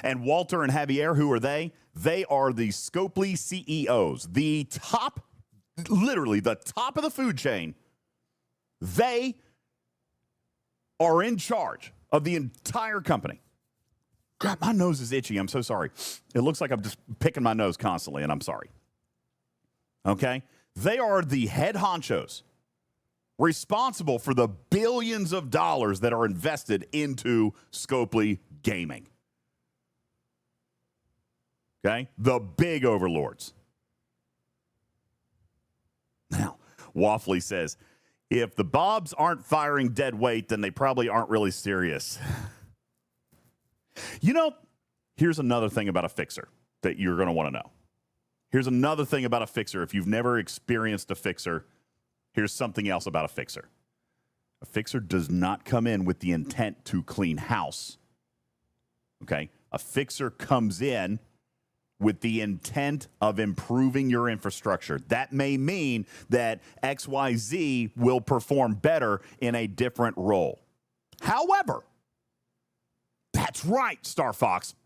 And Walter and Javier, who are they? They are the Scopely CEOs, the top, literally the top of the food chain. They are in charge of the entire company. God, my nose is itchy. I'm so sorry. It looks like I'm just picking my nose constantly, and I'm sorry. Okay? They are the head honchos responsible for the billions of dollars that are invested into Scopely Gaming. Okay? The big overlords. Now, Waffly says, if the Bobs aren't firing dead weight, then they probably aren't really serious. You know, here's another thing about a fixer that you're going to want to know. Here's another thing about a fixer. If you've never experienced a fixer, here's something else about a fixer. A fixer does not come in with the intent to clean house. Okay? A fixer comes in with the intent of improving your infrastructure. That may mean that XYZ will perform better in a different role. However, that's right, Star Fox.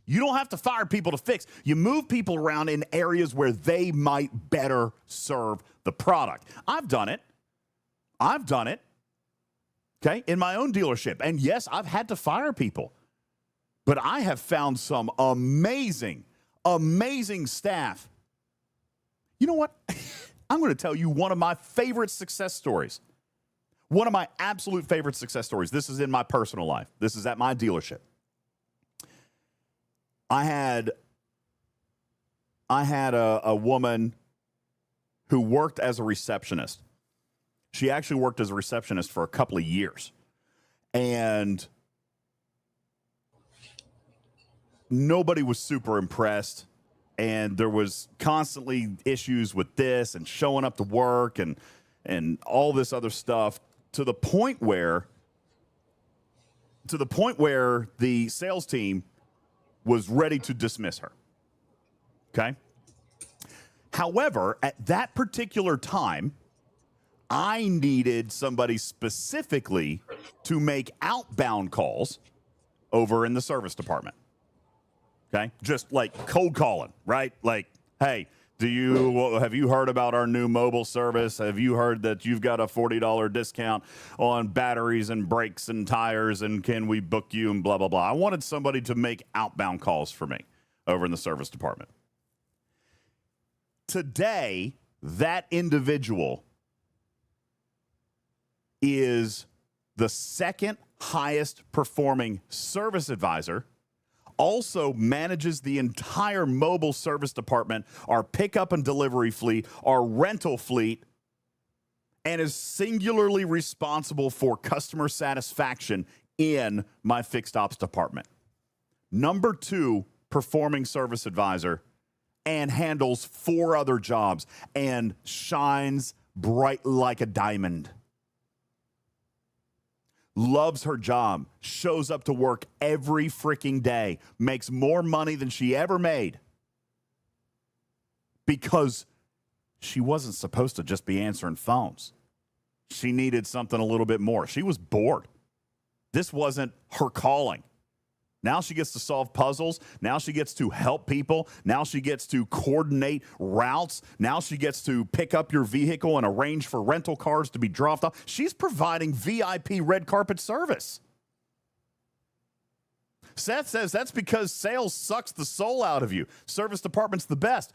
You don't have to fire people to fix. You move people around in areas where they might better serve the product. I've done it. Okay, in my own dealership. And yes, I've had to fire people. But I have found some amazing staff. You know what? I'm going to tell you one of my favorite success stories. One of my absolute favorite success stories. This is in my personal life. This is at my dealership. I had a woman who worked as a receptionist. She actually worked as a receptionist for a couple of years. And nobody was super impressed. And there was constantly issues with this and showing up to work and all this other stuff to the point where the sales team was ready to dismiss her. Okay? However, at that particular time, I needed somebody specifically to make outbound calls over in the service department. Okay? Just like cold calling, right? Like, hey, have you heard about our new mobile service? Have you heard that you've got a $40 discount on batteries and brakes and tires, and can we book you and blah, blah, blah. I wanted somebody to make outbound calls for me over in the service department. Today, that individual is the second highest performing service advisor, also manages the entire mobile service department, our pickup and delivery fleet, our rental fleet, and is singularly responsible for customer satisfaction in my fixed ops department. Number 2 performing service advisor, and handles 4 other jobs and shines bright like a diamond. Loves her job, shows up to work every freaking day, makes more money than she ever made because she wasn't supposed to just be answering phones. She needed something a little bit more. She was bored. This wasn't her calling. Now she gets to solve puzzles. Now she gets to help people. Now she gets to coordinate routes. Now she gets to pick up your vehicle and arrange for rental cars to be dropped off. She's providing VIP red carpet service. Seth says that's because sales sucks the soul out of you. Service department's the best.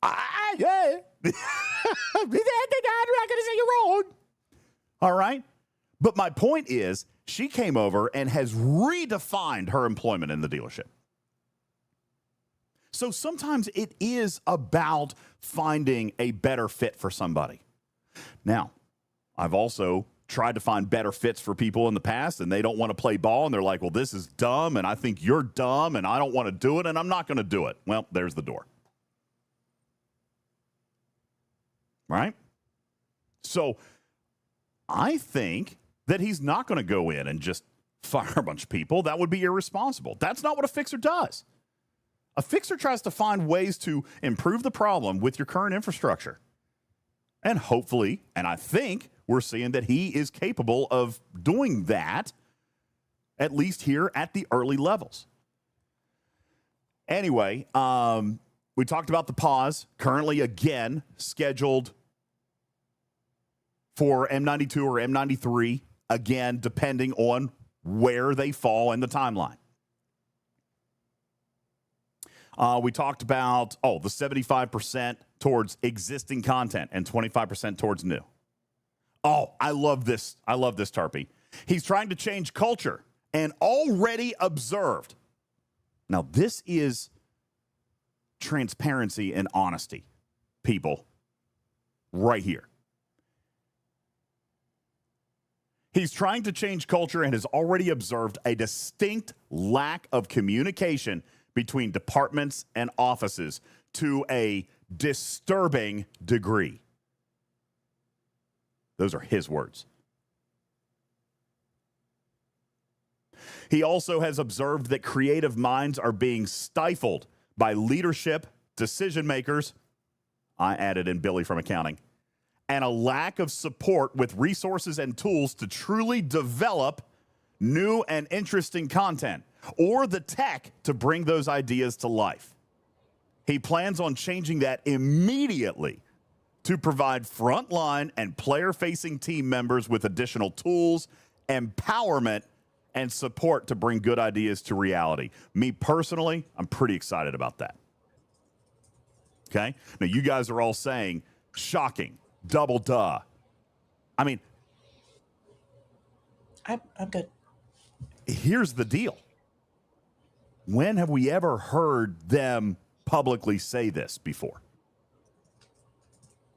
I'm not going to say you're wrong. All right. But my point is, she came over and has redefined her employment in the dealership. So sometimes it is about finding a better fit for somebody. Now, I've also tried to find better fits for people in the past, and they don't want to play ball, and they're like, well, this is dumb, and I think you're dumb, and I don't want to do it, and I'm not going to do it. Well, there's the door. Right? So I think that he's not going to go in and just fire a bunch of people. That would be irresponsible. That's not what a fixer does. A fixer tries to find ways to improve the problem with your current infrastructure. And hopefully, and I think we're seeing that he is capable of doing that, at least here at the early levels. Anyway, we talked about the pause. Currently, again, scheduled for M92 or M93. Again, depending on where they fall in the timeline. We talked about, the 75% towards existing content and 25% towards new. Oh, I love this. I love this, Tarpy. He's trying to change culture and already observed. Now, this is transparency and honesty, people, right here. He's trying to change culture and has already observed a distinct lack of communication between departments and offices to a disturbing degree. Those are his words. He also has observed that creative minds are being stifled by leadership, decision makers, I added in Billy from accounting, and a lack of support with resources and tools to truly develop new and interesting content or the tech to bring those ideas to life. He plans on changing that immediately to provide frontline and player-facing team members with additional tools, empowerment, and support to bring good ideas to reality. Me personally, I'm pretty excited about that. Okay? Now, you guys are all saying, shocking. Double duh. I mean, I'm good. Here's the deal. When have we ever heard them publicly say this before?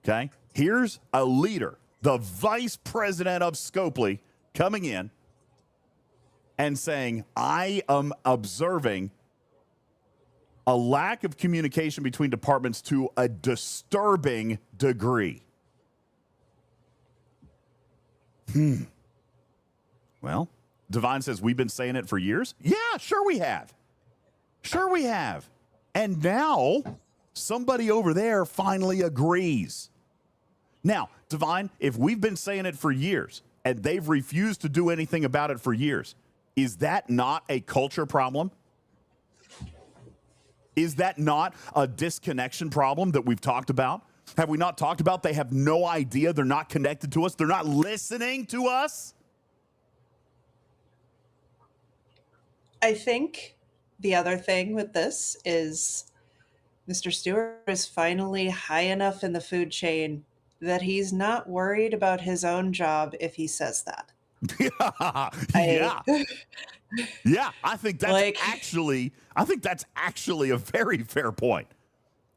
Okay, here's a leader, the vice president of Scopely, coming in and saying, I am observing a lack of communication between departments to a disturbing degree. Well, Divine says, we've been saying it for years. Yeah, sure we have. Sure we have. And now somebody over there finally agrees. Now, Divine, if we've been saying it for years and they've refused to do anything about it for years, is that not a culture problem? Is that not a disconnection problem that we've talked about? Have we not talked about they have no idea, they're not connected to us, they're not listening to us? I think the other thing with this is Mr. Stewart is finally high enough in the food chain that he's not worried about his own job if he says that. Yeah, I think that's actually a very fair point.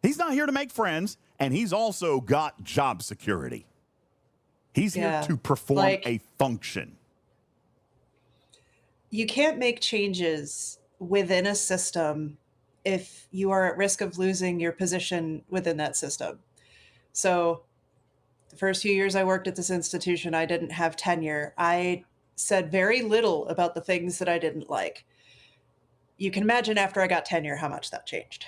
He's not here to make friends, and he's also got job security. He's here to perform a function. You can't make changes within a system if you are at risk of losing your position within that system. So the first few years I worked at this institution, I didn't have tenure. I said very little about the things that I didn't like. You can imagine after I got tenure how much that changed,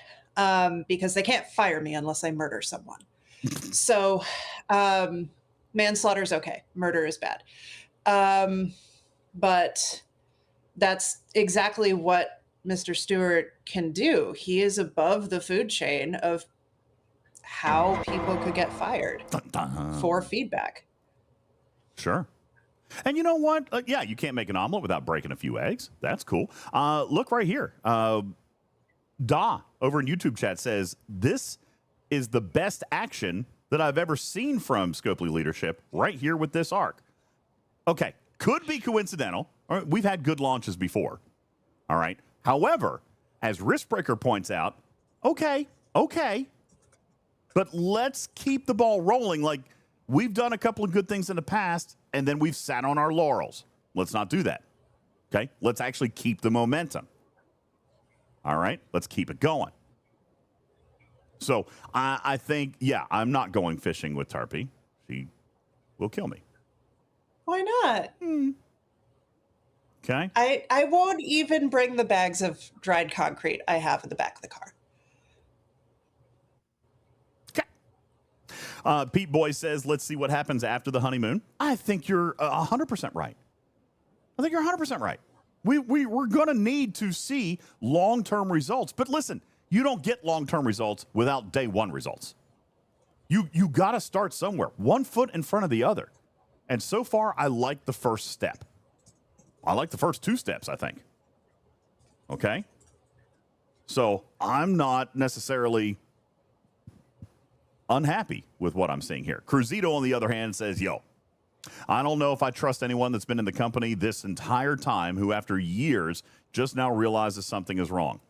because they can't fire me unless I murder someone. So manslaughter is okay. Murder is bad. But that's exactly what Mr. Stewart can do. He is above the food chain of how people could get fired for feedback. Sure. And you know what? You can't make an omelet without breaking a few eggs. That's cool. Look right here. Da over in YouTube chat says, this is the best action that I've ever seen from Scopely leadership right here with this arc. Okay. Could be coincidental. All right, we've had good launches before. All right. However, as Riskbreaker points out, okay. But let's keep the ball rolling. Like, we've done a couple of good things in the past, and then we've sat on our laurels. Let's not do that. Okay? Let's actually keep the momentum. All right? Let's keep it going. So I think, I'm not going fishing with Tarpy. She will kill me. Why not? Okay. I won't even bring the bags of dried concrete I have in the back of the car. Okay. Pete Boy says, let's see what happens after the honeymoon. I think you're 100% right. I think you're 100% right. We're going to need to see long-term results. But listen, you don't get long-term results without day one results. You got to start somewhere, one foot in front of the other. And so far, I like the first step. I like the first two steps, I think. Okay? So I'm not necessarily unhappy with what I'm seeing here. Cruzito, on the other hand, says, I don't know if I trust anyone that's been in the company this entire time who, after years, just now realizes something is wrong.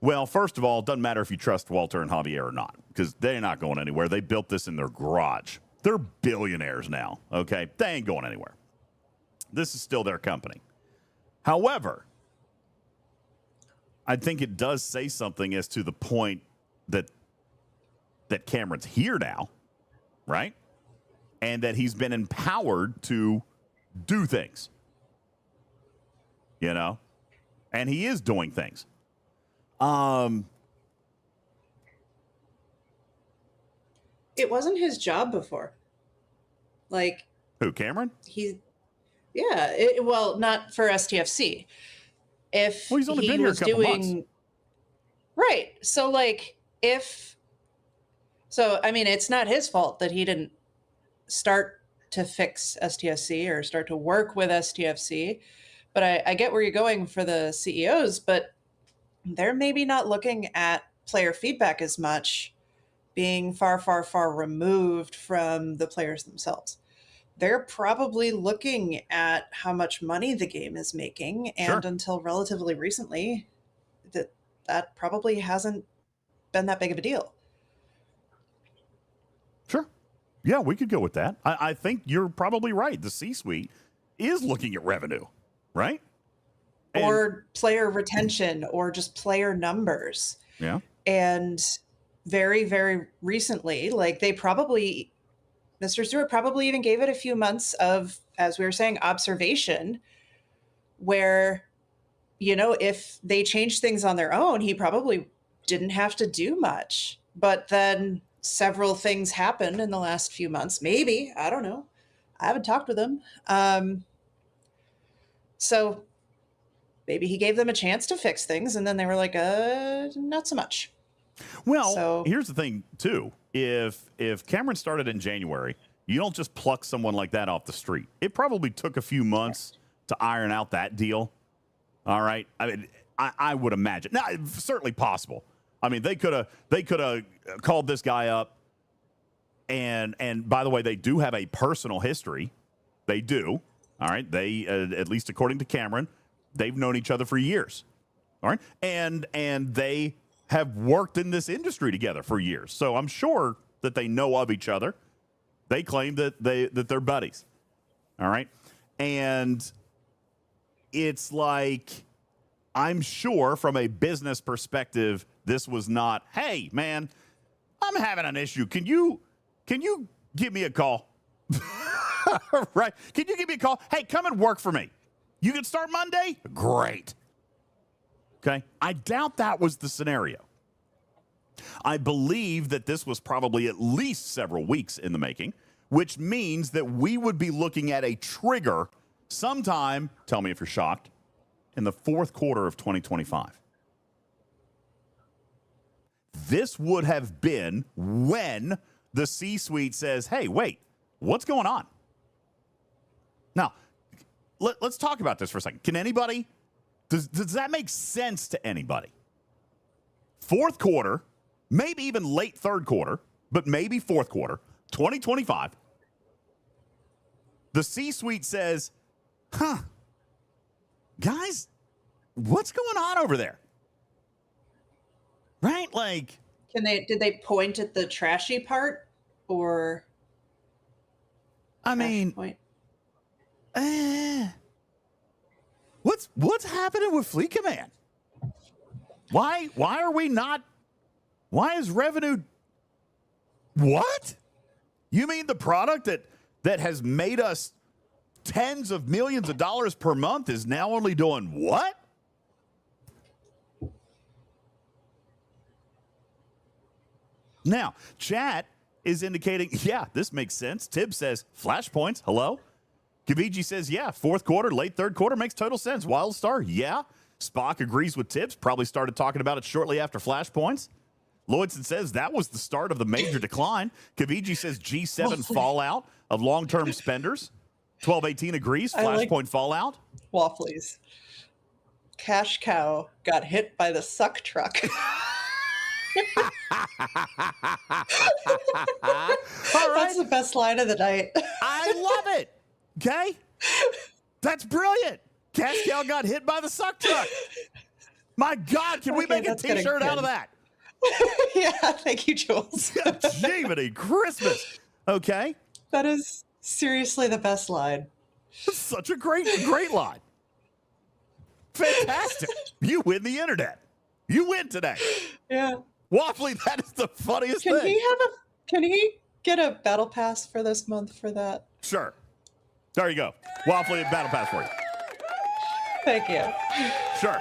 Well, first of all, it doesn't matter if you trust Walter and Javier or not, because they're not going anywhere. They built this in their garage. They're billionaires now, okay? They ain't going anywhere. This is still their company. However, I think it does say something as to the point that Cameron's here now, right? And that he's been empowered to do things, and he is doing things. It wasn't his job before. Like, who, Cameron? Well, not for STFC. If he's only he been here a was couple doing months. Right. So I mean, it's not his fault that he didn't start to fix STFC or start to work with STFC. But I get where you're going for the CEOs, but they're maybe not looking at player feedback as much, being far, far, far removed from the players themselves. they're probably looking at how much money the game is making, and until relatively recently, that probably hasn't been that big of a deal. Sure. Yeah, we could go with that. I think you're probably right. The C-suite is looking at revenue, right? Or player retention, or just player numbers. Yeah. And very, very recently, like Mr. Stewart probably even gave it a few months of, as we were saying, observation, where, if they changed things on their own, he probably didn't have to do much. But then several things happened in the last few months. Maybe, I don't know. I haven't talked with him. So maybe he gave them a chance to fix things, and then they were like, not so much. Well, here's the thing, too. If Cameron started in January, you don't just pluck someone like that off the street. It probably took a few months to iron out that deal. All right. I mean, I would imagine. Now, it's certainly possible. I mean, they could have called this guy up, and by the way, they do have a personal history. They do. All right. They, at least according to Cameron, they've known each other for years. All right. And they have worked in this industry together for years. So I'm sure that they know of each other. They claim that they're buddies. All right. And it's like, I'm sure from a business perspective, this was not, hey, man, I'm having an issue. Can you give me a call? Right? Can you give me a call? Hey, come and work for me. You can start Monday? Great. Okay. I doubt that was the scenario. I believe that this was probably at least several weeks in the making, which means that we would be looking at a trigger sometime, tell me if you're shocked, in the fourth quarter of 2025. This would have been when the C-suite says, hey, wait, what's going on? Now, let's talk about this for a second. Can anybody, does that make sense to anybody? Fourth quarter, maybe even late third quarter, but maybe fourth quarter, 2025, the C-suite says, guys, what's going on over there? Right? Like, did they point at the trashy part, or? I mean, what's happening with Fleet Command? Why are we not? Why is revenue? What? You mean the product that has made us tens of millions of dollars per month is now only doing what? Now, chat is indicating, yeah, this makes sense. Tibbs says, flashpoints, hello? Kaviji says, yeah, fourth quarter, late third quarter makes total sense. Wildstar, yeah. Spock agrees with Tibbs, probably started talking about it shortly after flashpoints. Lloydson says that was the start of the major decline. Kaviji says G7 fallout of long-term spenders. 1218 agrees, flashpoint fallout. Wafflies. Cash cow got hit by the suck truck. All right. That's the best line of the night. I love it. Okay? That's brilliant. Cash cow got hit by the suck truck. My God, can we make a t-shirt out of that? Yeah, thank you, Jules. Jiminy Christmas. Okay. That is seriously the best line. Such a great line. Fantastic. You win the internet. You win today. Yeah. Waffly, that is the funniest thing. Can he get a battle pass for this month for that? Sure. There you go. Waffly, battle pass for you. Thank you. Sure.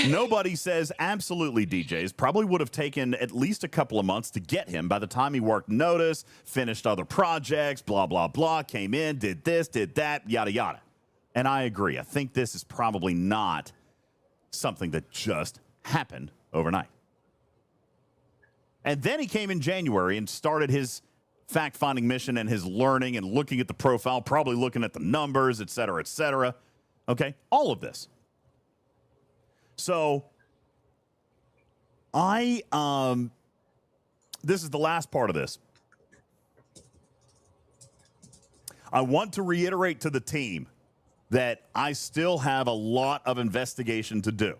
Nobody says absolutely DJs. Probably would have taken at least a couple of months to get him by the time he worked notice, finished other projects, blah, blah, blah, came in, did this, did that, yada, yada. And I agree. I think this is probably not something that just happened overnight. And then he came in January and started his fact-finding mission and his learning and looking at the profile, probably looking at the numbers, et cetera, et cetera. Okay, all of this. So this is the last part of this. I want to reiterate to the team that I still have a lot of investigation to do.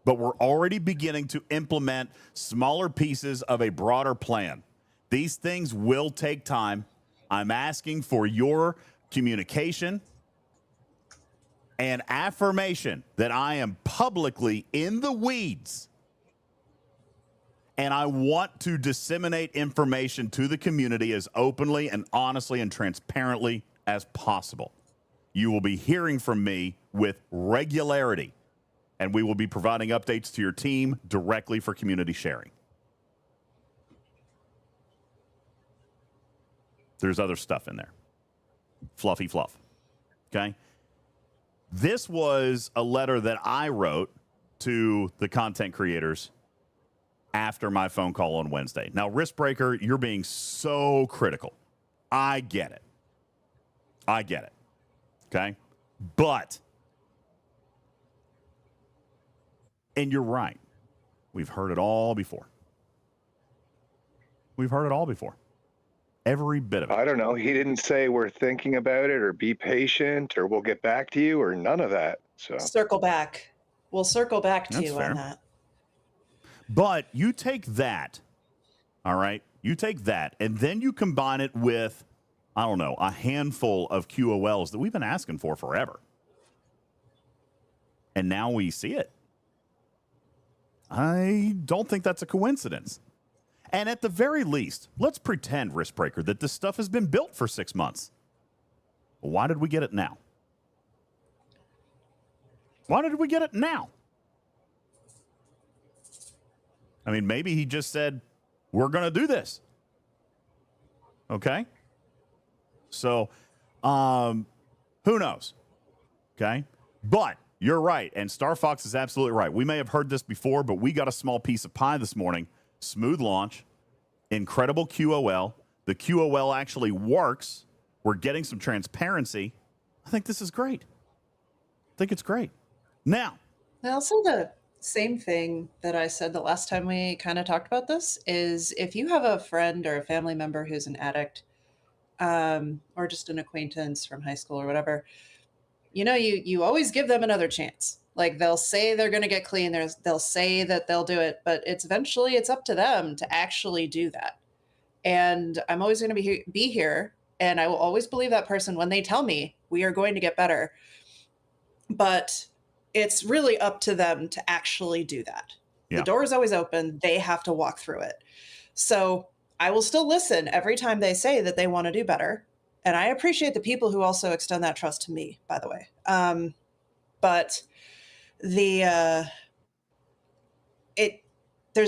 But we're already beginning to implement smaller pieces of a broader plan. These things will take time. I'm asking for your communication and affirmation that I am publicly in the weeds. And I want to disseminate information to the community as openly and honestly and transparently as possible. You will be hearing from me with regularity, and we will be providing updates to your team directly for community sharing. There's other stuff in there. Fluffy fluff. Okay? This was a letter that I wrote to the content creators after my phone call on Wednesday. Now, Riskbreaker, you're being so critical. I get it. I get it. Okay? But, and you're right. We've heard it all before. We've heard it all before. Every bit of it. I don't know. He didn't say we're thinking about it or be patient or we'll get back to you or none of that. So Circle back. We'll circle back to That's you fair. on that. But you take that, all right? You take that, and then you combine it with, I don't know, a handful of QOLs that we've been asking for forever. And now we see it. I don't think that's a coincidence. And at the very least, let's pretend, Riskbreaker, that this stuff has been built for 6 months. Why did we get it now? Why did we get it now? I mean, maybe he just said, we're going to do this. Okay? So, who knows? Okay? But you're right, and Star Fox is absolutely right. We may have heard this before, but we got a small piece of pie this morning. Smooth launch, incredible QOL. The QOL actually works. We're getting some transparency. I think this is great. I think it's great. Now, I'll say the same thing that I said the last time we kind of talked about this is if you have a friend or a family member who's an addict, or just an acquaintance from high school or whatever, you always give them another chance. Like they'll say they're going to get clean. They'll say that they'll do it, but eventually it's up to them to actually do that. And I'm always going to be here. And I will always believe that person when they tell me we are going to get better. But it's really up to them to actually do that. Yeah. The door is always open. They have to walk through it. So I will still listen every time they say that they want to do better. And I appreciate the people who also extend that trust to me, by the way. But there's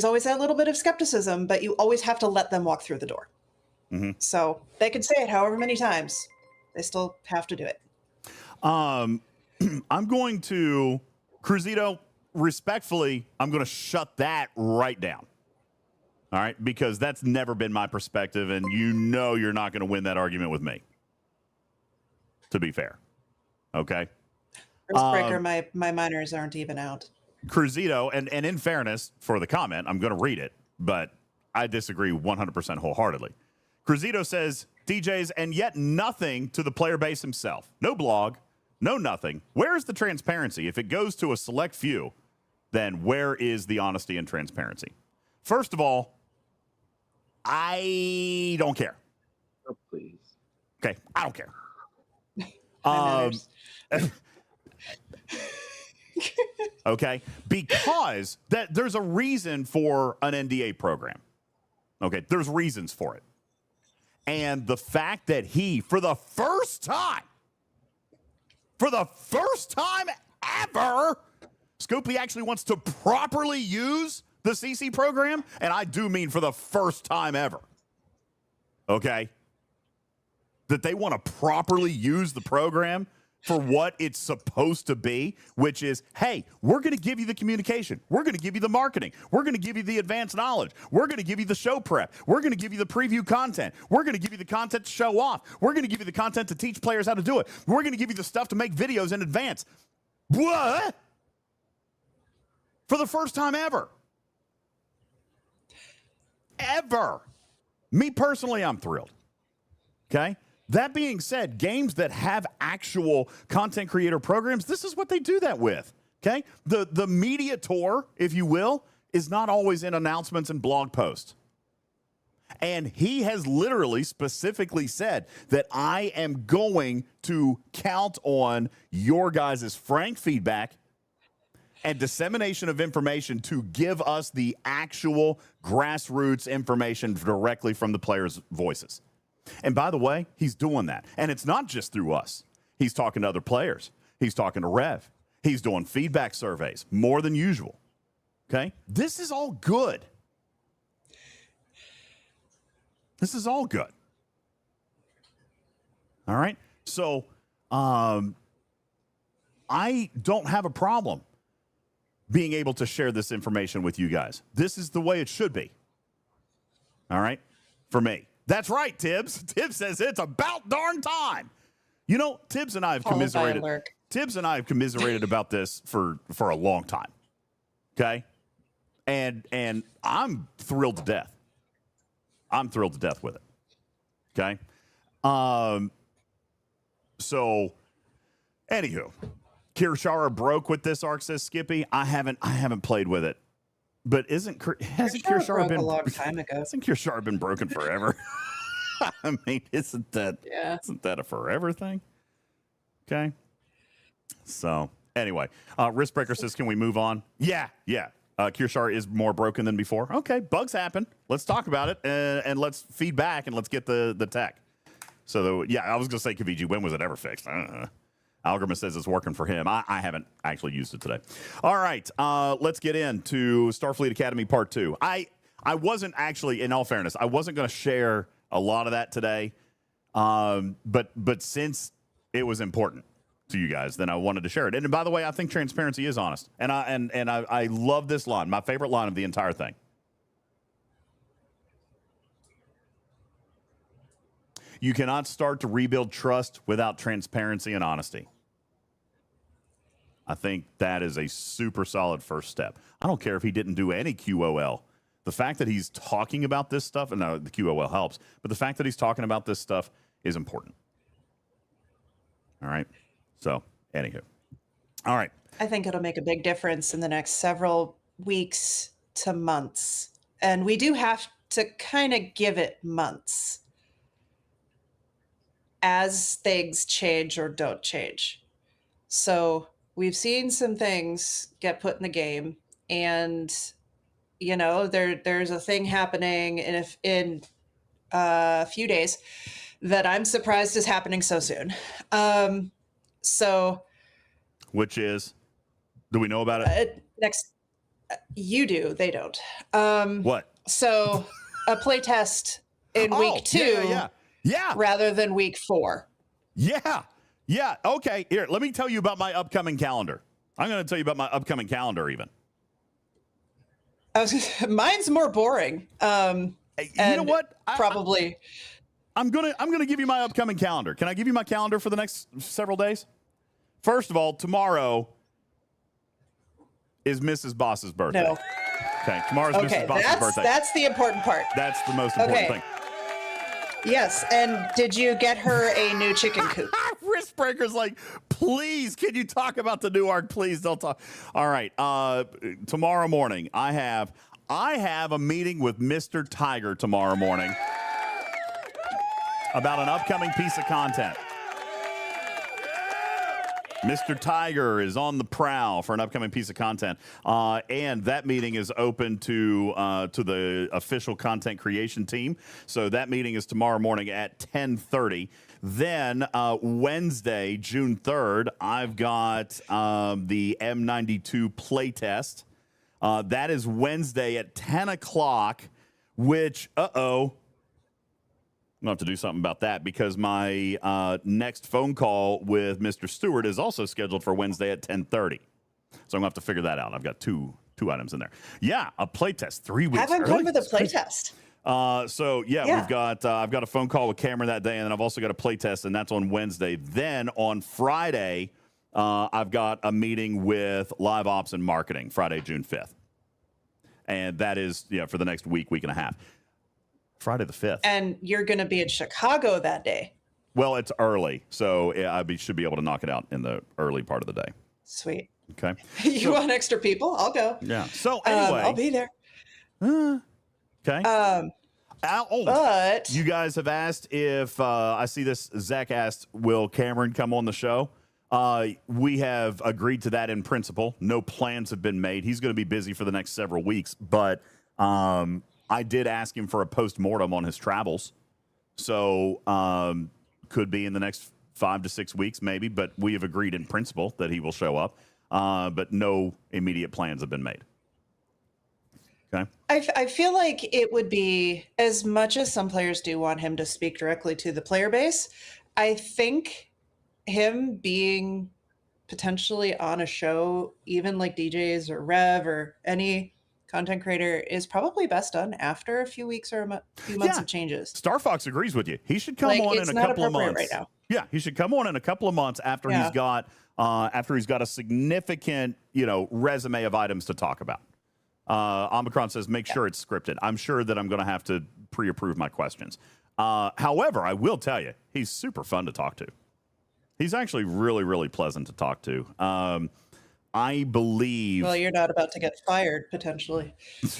always that little bit of skepticism, but you always have to let them walk through the door. Mm-hmm. So they could say it however many times, they still have to do it. I'm going to, Cruzito, respectfully, I'm going to shut that right down. All right? Because that's never been my perspective, and you're not going to win that argument with me. To be fair. Okay? Riskbreaker, my minors aren't even out. Cruzito, and in fairness for the comment, I'm going to read it, but I disagree 100% wholeheartedly. Cruzito says, DJs, and yet nothing to the player base himself. No blog, no nothing. Where is the transparency? If it goes to a select few, then where is the honesty and transparency? First of all, I don't care. Oh, please. Okay, I don't care. Okay, because there's a reason for an NDA program. Okay, there's reasons for it. And the fact that he, for the first time ever, Scopely actually wants to properly use the CC program, and I do mean for the first time ever. Okay? That they want to properly use the program for what it's supposed to be, which is, hey, we're going to give you the communication. We're going to give you the marketing. We're going to give you the advanced knowledge. We're going to give you the show prep. We're going to give you the preview content. We're going to give you the content to show off. We're going to give you the content to teach players how to do it. We're going to give you the stuff to make videos in advance. What? For the first time ever. Ever. Me personally, I'm thrilled. Okay? That being said, games that have actual content creator programs, this is what they do that with. Okay? The media tour, if you will, is not always in announcements and blog posts. And he has literally specifically said that I am going to count on your guys' frank feedback and dissemination of information to give us the actual grassroots information directly from the players' voices. And by the way, he's doing that. And it's not just through us. He's talking to other players. He's talking to Rev. He's doing feedback surveys more than usual. Okay? This is all good. This is all good. All right? So, I don't have a problem being able to share this information with you guys. This is the way it should be. All right? For me. That's right, Tibbs. Tibbs says it's about darn time. You know, Tibbs and I have commiserated. Tibbs and I have commiserated about this for a long time. Okay? And I'm thrilled to death. I'm thrilled to death with it. Okay? So, anywho, Kirshara broke with this arc, says Skippy. I haven't played with it. But hasn't Kirshara been a long time ago? Hasn't Kirshara been broken forever? I mean, isn't that a forever thing? Okay. So anyway, Riskbreaker says, can we move on? Yeah. Kirshara is more broken than before. Okay, bugs happen. Let's talk about it and let's feed back and let's get the tech. So I was gonna say, Kaviji, when was it ever fixed? Algorithmus says it's working for him. I haven't actually used it today. All right, let's get into Starfleet Academy Part 2. I wasn't actually, in all fairness, I wasn't going to share a lot of that today, but since it was important to you guys, then I wanted to share it. And by the way, I think transparency is honest, and I love this line, my favorite line of the entire thing. You cannot start to rebuild trust without transparency and honesty. I think that is a super solid first step. I don't care if he didn't do any QOL. The fact that he's talking about this stuff, and no, the QOL helps, but the fact that he's talking about this stuff is important. All right. So, anywho. All right. I think it'll make a big difference in the next several weeks to months. And we do have to kind of give it months as things change or don't change. So we've seen some things get put in the game, and you know, there's a thing happening in a few days that I'm surprised is happening so soon. Which is, do we know about it? You do, they don't. What? So a playtest in week 2. Yeah. Rather than week 4. Yeah. Okay. Here, let me tell you about my upcoming calendar. I'm going to tell you about my upcoming calendar even. Mine's more boring. You know what? Probably. I'm gonna give you my upcoming calendar. Can I give you my calendar for the next several days? First of all, tomorrow is Mrs. Boss's birthday. No. Okay, tomorrow's Mrs. Boss's birthday. That's the important part. That's the most important thing. Yes, and did you get her a new chicken coop? Riskbreaker's like, please, can you talk about the new arc? Please don't talk. All right, tomorrow morning, I have a meeting with Mr. Tiger tomorrow morning about an upcoming piece of content. Mr. Tiger is on the prowl for an upcoming piece of content, and that meeting is open to the official content creation team. So that meeting is tomorrow morning at 10:30. Then Wednesday, June 3rd, I've got the M92 playtest. That is Wednesday at 10 o'clock, which, I'm going to have to do something about that because my next phone call with Mr. Stewart is also scheduled for Wednesday at 10:30. So I'm going to have to figure that out. I've got two items in there. Yeah, a playtest 3 weeks Have him early. come with a playtest. We've got I've got a phone call with Cameron that day, and then I've also got a playtest, and that's on Wednesday. Then on Friday, I've got a meeting with Live Ops and Marketing, Friday, June 5th. And that is for the next week and a half. Friday the 5th. And you're going to be in Chicago that day. Well, it's early, so should be able to knock it out in the early part of the day. Sweet. Okay. You want extra people? I'll go. Yeah. So anyway, I'll be there. Okay. But you guys have asked if I see this. Zach asked, "Will Cameron come on the show?" We have agreed to that in principle. No plans have been made. He's going to be busy for the next several weeks, but I did ask him for a post-mortem on his travels, so could be in the next 5 to 6 weeks, maybe. But we have agreed in principle that he will show up, but no immediate plans have been made. Okay. I feel like it would be, as much as some players do want him to speak directly to the player base, I think him being potentially on a show, even like DJs or Rev or any content creator, is probably best done after a few weeks or a few months of changes. Star Fox agrees with you. He should come on in a couple of months. Right now. Yeah, he should come on in a couple of months after he's got a significant, resume of items to talk about. Omicron says, make sure it's scripted. I'm sure that I'm going to have to pre-approve my questions. However, I will tell you, he's super fun to talk to. He's actually really, really pleasant to talk to. I believe... Well, you're not about to get fired, potentially. It's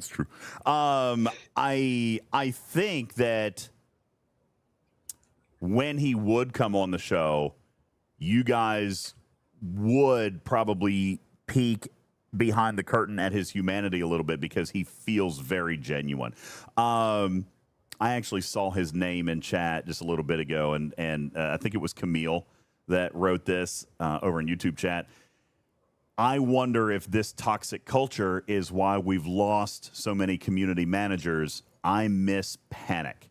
true. I think that when he would come on the show, you guys would probably peek behind the curtain at his humanity a little bit, because he feels very genuine. I actually saw his name in chat just a little bit ago, and I think it was Camille that wrote this over in YouTube chat. I wonder if this toxic culture is why we've lost so many community managers. I miss Panic.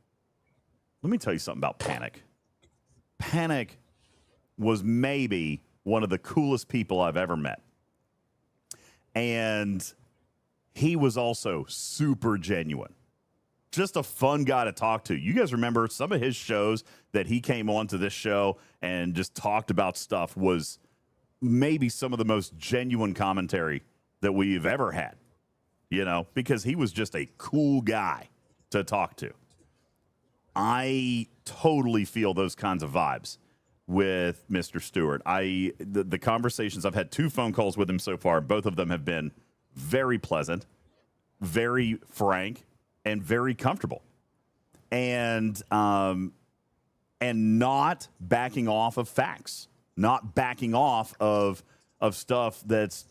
Let me tell you something about Panic. Panic was maybe one of the coolest people I've ever met. And he was also super genuine. Just a fun guy to talk to. You guys remember some of his shows that he came on to this show and just talked about stuff was maybe some of the most genuine commentary that we've ever had, because he was just a cool guy to talk to. I totally feel those kinds of vibes with Mr. Stewart. The conversations, I've had 2 phone calls with him so far. Both of them have been very pleasant, very frank, and very comfortable. And not backing off of facts, not backing off of stuff that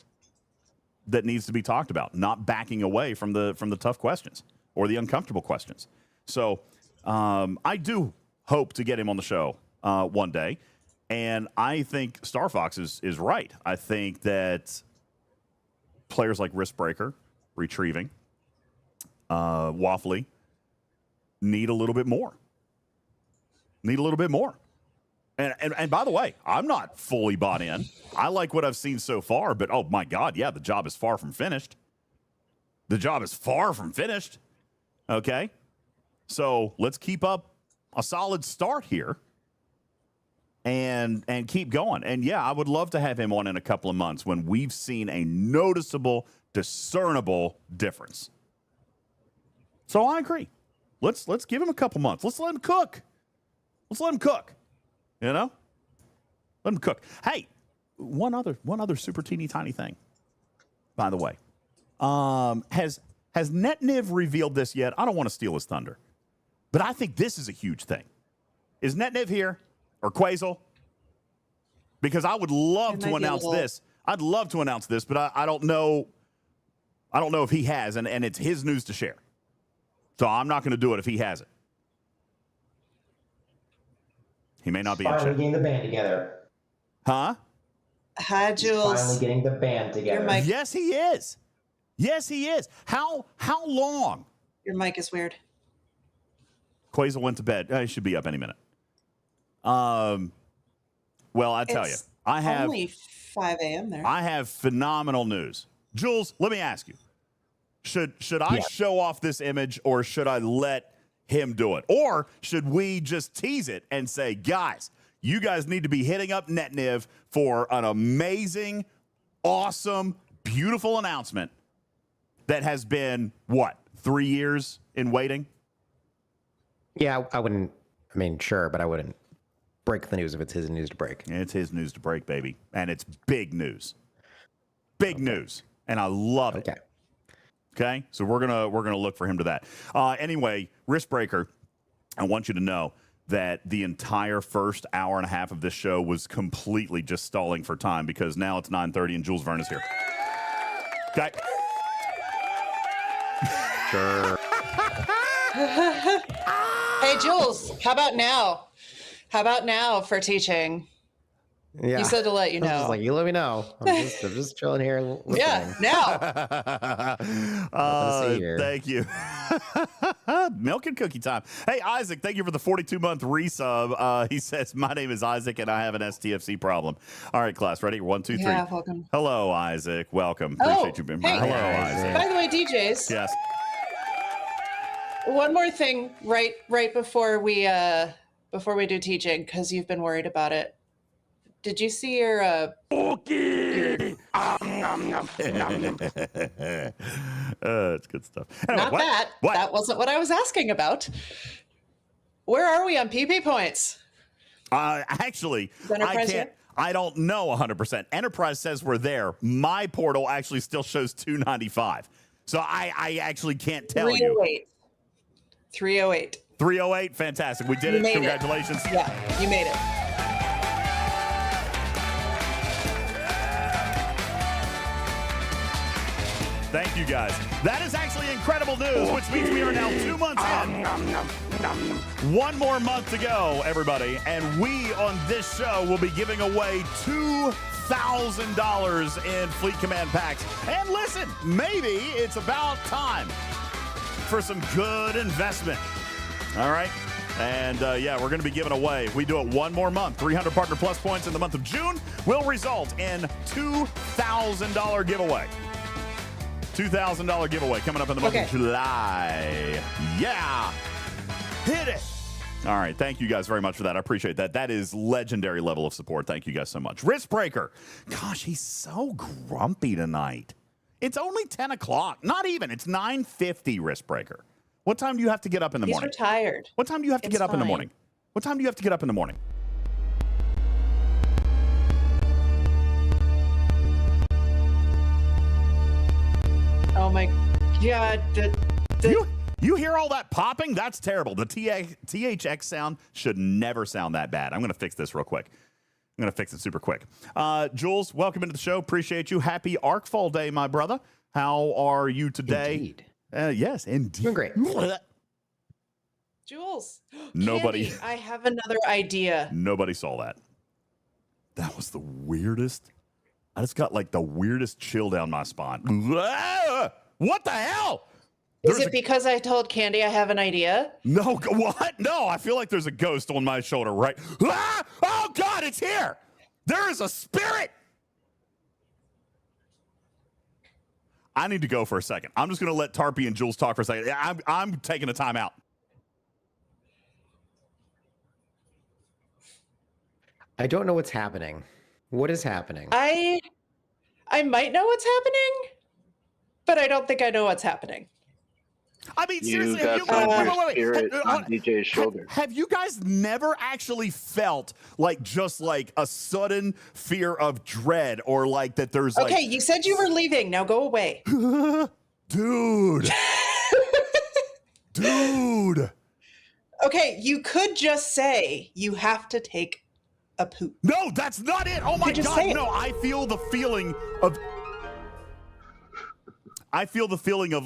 needs to be talked about, not backing away from the tough questions or the uncomfortable questions. So I do hope to get him on the show one day. And I think Star Fox is right. I think that players like Riskbreaker, Retrieving, Waffly need a little bit more. And by the way, I'm not fully bought in. I like what I've seen so far, but oh my God, yeah, the job is far from finished. Okay? So let's keep up a solid start here and keep going. And yeah, I would love to have him on in a couple of months when we've seen a noticeable, discernible difference. So I agree. Let's give him a couple months. Let's let him cook. Let him cook. Hey, one other super teeny tiny thing, by the way. Has NetNiv revealed this yet? I don't want to steal his thunder, but I think this is a huge thing. Is NetNiv here or Quasel? Because I would love to announce this. I'd love to announce this, but I don't know. I don't know if he has, and it's his news to share. So I'm not going to do it if he has it. He may not be in chat. Finally getting the band together. Huh? Hi, Jules. Finally getting the band together. Yes, he is. How long? Your mic is weird. Quasel went to bed. He should be up any minute. Well, I tell you, I have only 5 a.m. there. I have phenomenal news. Jules, let me ask you. Should I show off this image, or should I let him do it? Or should we just tease it and say, guys, you guys need to be hitting up NetNiv for an amazing, awesome, beautiful announcement that has been, 3 years in waiting? Yeah, I wouldn't I mean, sure, but I wouldn't break the news if it's his news to break. It's his news to break, baby. And it's big news. Big news. And I love it. Okay? So we're gonna look for him to that. Anyway, Risk Breaker, I want you to know that the entire first hour and a half of this show was completely just stalling for time because now it's 9:30 and Jules Verne is here. Okay? Sure. Hey, Jules, how about now? How about now for teaching? Yeah. You said to let you I was know. just like, you let me know. I'm just chilling here. Listening. Yeah, now. Thank you. Milk and cookie time. Hey, Isaac, thank you for the 42-month resub. He says, my name is Isaac, and I have an STFC problem. All right, class, ready? 1, 2, 3. Yeah, welcome. Hello, Isaac. Welcome. Appreciate you being here. Hey. Hello, Isaac. By the way, DJs. Yes. One more thing, right before we do teaching, because you've been worried about it. Did you see your it's good stuff. Anyway, Not that. What? That wasn't what I was asking about. Where are we on PP points? Actually, Enterprise I can't. yet? I don't know 100%. Enterprise says we're there. My portal actually still shows 295. So I actually can't tell you. 308. 308. Fantastic. We did You it. made Congratulations. it. Yeah, you made it. Thank you, guys. That is actually incredible news, which means we are now 2 months in. One more month to go, everybody. And we, on this show, will be giving away $2,000 in Fleet Command packs. And listen, maybe it's about time for some good investment. All right? And, yeah, we're going to be giving away, if we do it one more month, 300 Partner Plus points in the month of June will result in $2,000 giveaway. $2,000 giveaway coming up in the month of July. Yeah. Hit it. All right. Thank you guys very much for that. I appreciate that. That is legendary level of support. Thank you guys so much. Risk Breaker. Gosh, he's so grumpy tonight. It's only 10 o'clock. Not even. It's 9:50, Risk Breaker. What time do you have to get up in the morning? He's retired. What time do you have to get up in the morning? What time do you have to get up in the morning? Oh my God. You hear all that popping? That's terrible. The THX sound should never sound that bad. I'm going to fix this real quick. I'm going to fix it super quick. Jules, welcome into the show. Appreciate you. Happy Arcfall Day, my brother. How are you today? Indeed. Yes, indeed. Doing great. Jules. Nobody. Candy, I have another idea. Nobody saw that. That was the weirdest. I just got like the weirdest chill down my spine. What the hell? Is it because I told Candy I have an idea? No, what? No, I feel like there's a ghost on my shoulder, right? Ah! Oh, God, it's here. There is a spirit. I need to go for a second. I'm just going to let Tarpy and Jules talk for a second. I'm taking a time out. I don't know what's happening. What is happening? I might know what's happening, but I don't think I know what's happening. I mean, You seriously, got your spirit on DJ's shoulder. Have you guys never actually felt like just like a sudden fear of dread or like that there's like... Okay, you said you were leaving. Now go away. Dude. Dude. Okay, you could just say you have to take a poop. No, that's not it. Oh my God. No, I feel the feeling of...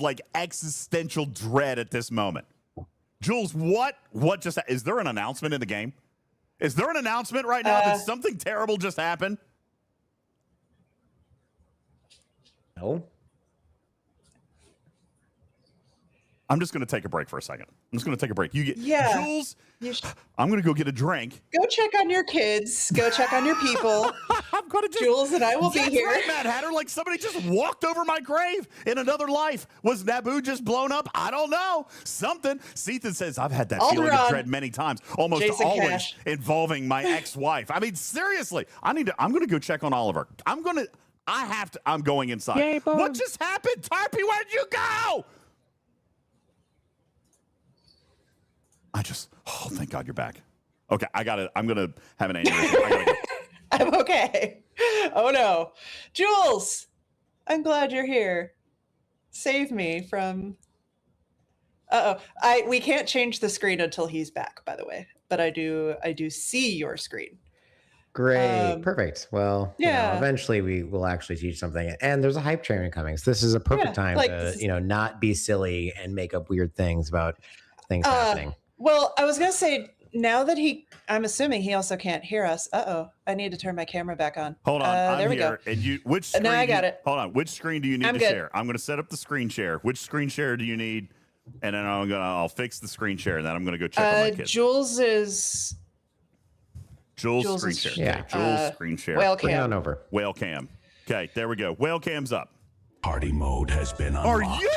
like existential dread at this moment. Jules, what just, is there an announcement in the game? Is there an announcement right now that something terrible just happened? No. I'm just going to take a break for a second. I'm just going to take a break. Jules, I'm going to go get a drink. Go check on your kids. Go check on your people. I'm going to Jules and I will be here. Right, Mad Hatter. Like somebody just walked over my grave in another life. Was Naboo just blown up? I don't know. Something. Sethan says, I've had that feeling of dread many times, almost Jason always Cash. involving my ex-wife. I mean, seriously, I'm going to go check on Oliver. I'm going inside. Yay, what just happened? Tarpy, where'd you go? I just, Oh, thank God you're back. Okay, I'm gonna have an aneurysm. I gotta go. I'm okay. Oh no. Jules, I'm glad you're here. Save me from... we can't change the screen until he's back, by the way. But I do see your screen. Great. Perfect. Well, yeah. Eventually we will actually teach something. And there's a hype train coming. So this is a perfect time to, not be silly and make up weird things about things happening. Well, I was going to say, now that I'm assuming he also can't hear us. I need to turn my camera back on. Hold on. There we go. And which screen? Now I got it. Hold on. Which screen do you need to share? I'm going to set up the screen share. Which screen share do you need? And then I'll fix the screen share, and then I'm going to go check on my kids. Jules screen share. Yeah. Jules screen share. Whale cam. Bring it on over. Whale cam. Okay, there we go. Whale cam's up. Party mode has been unlocked. Are you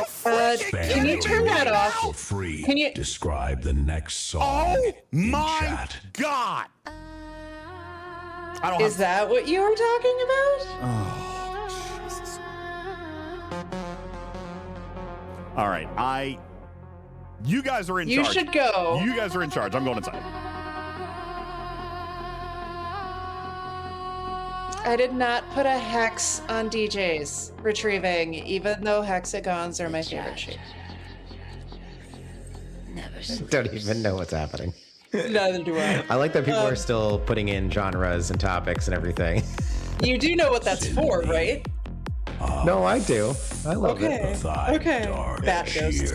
can you turn that off? For free. Can you describe the next song? Oh in my chat. God! Is that what you were talking about? Oh, Jesus. All right, you guys are in charge. You should go. You guys are in charge. I'm going inside. I did not put a hex on DJs retrieving, even though hexagons are my favorite shape. Don't even know what's happening. Neither do I. I like that people are still putting in genres and topics and everything. You do know what that's for, right? No, I do. I love it. Okay. Bat ghost.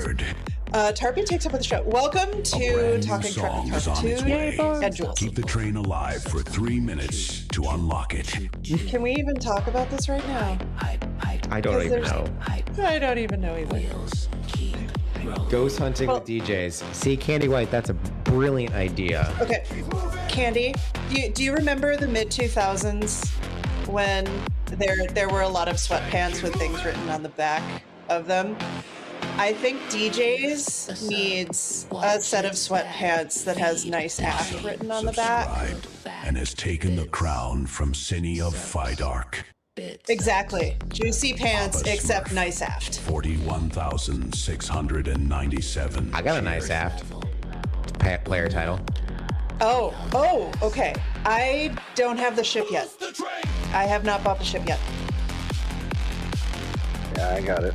Tarpy takes up with the show. Welcome to Talking Truck with Tarpy 2 and Jules. Keep the train alive for 3 minutes to unlock it. Can we even talk about this right now? I don't even know. I don't even know either. Ghost hunting with DJs. See, Candy White, that's a brilliant idea. Okay. Candy, do you remember the mid-2000s when there were a lot of sweatpants with things written on the back of them? I think DJs needs a set of sweatpants that has nice app written on the back. And has taken the crown from Cine of Phydark. Exactly. Juicy pants, except nice aft. 41,697. I got a nice aft. Player title. Oh, okay. I don't have the ship yet. I have not bought the ship yet. Yeah, I got it.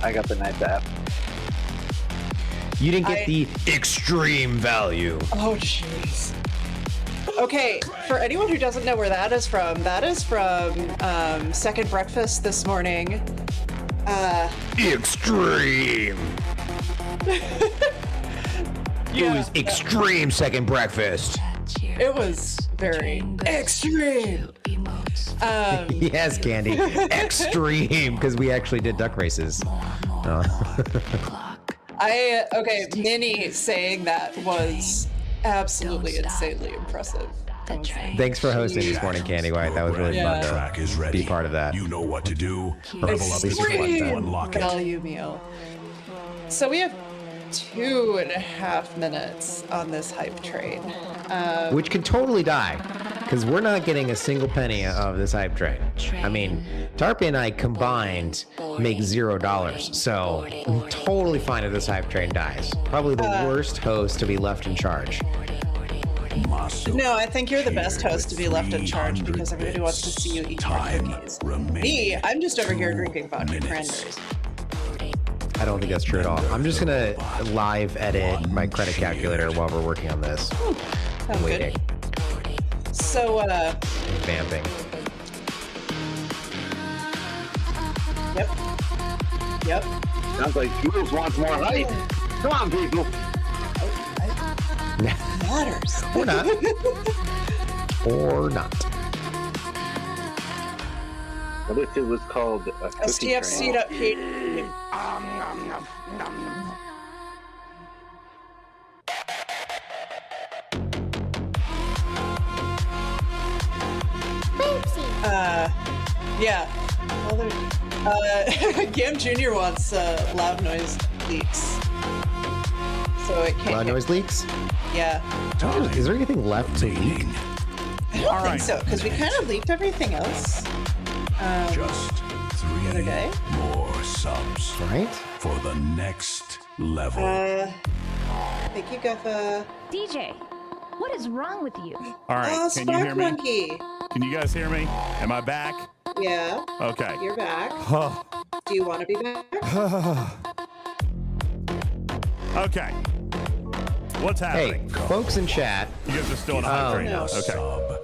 I got the nice app. You didn't get the extreme value. Oh, jeez. Okay, for anyone who doesn't know where that is from Second Breakfast this morning. Extreme. It was extreme Second Breakfast. It was very extreme. Yes, Candy. Extreme, because we actually did duck races. Minnie saying that was absolutely insanely impressive. Thanks for hosting this morning, Candy White. That was really fun to be part of that. You know what to do. Level up Extreme unlock it. value meal. So we have 2.5 minutes on this hype train. Which could totally die, because we're not getting a single penny of this hype train. I mean, Tarpy and I combined make $0, so I'm totally fine if this hype train dies. Probably the worst host to be left in charge. No, I think you're the best host to be left in charge because everybody wants to see you eat your cookies. Me, I'm just over here drinking vodka cranberries. I don't think that's true at all. I'm just gonna live edit my credit calculator while we're working on this. I'm waiting. So, vamping. Yep. Sounds like Jules wants more hype. Come on, people. Matters. Or not. Or not. What if it was called a cookie STFC train? Yeah. Well, Gam Jr. wants loud noise leaks. So it can't. Loud noise leaks? Yeah. Is there anything left to leak? I don't think so, because we kind of leaked everything else. Just 3 more subs. Right? For the next level. Thank you, Guffa. DJ, what is wrong with you? All right, Oh, can you hear Spark me? Monkey. Can you guys hear me? Am I back? Yeah. Okay. You're back. Do you want to be back? Okay. What's happening? Hey, folks in chat. You guys are still in a hype train. no. Okay.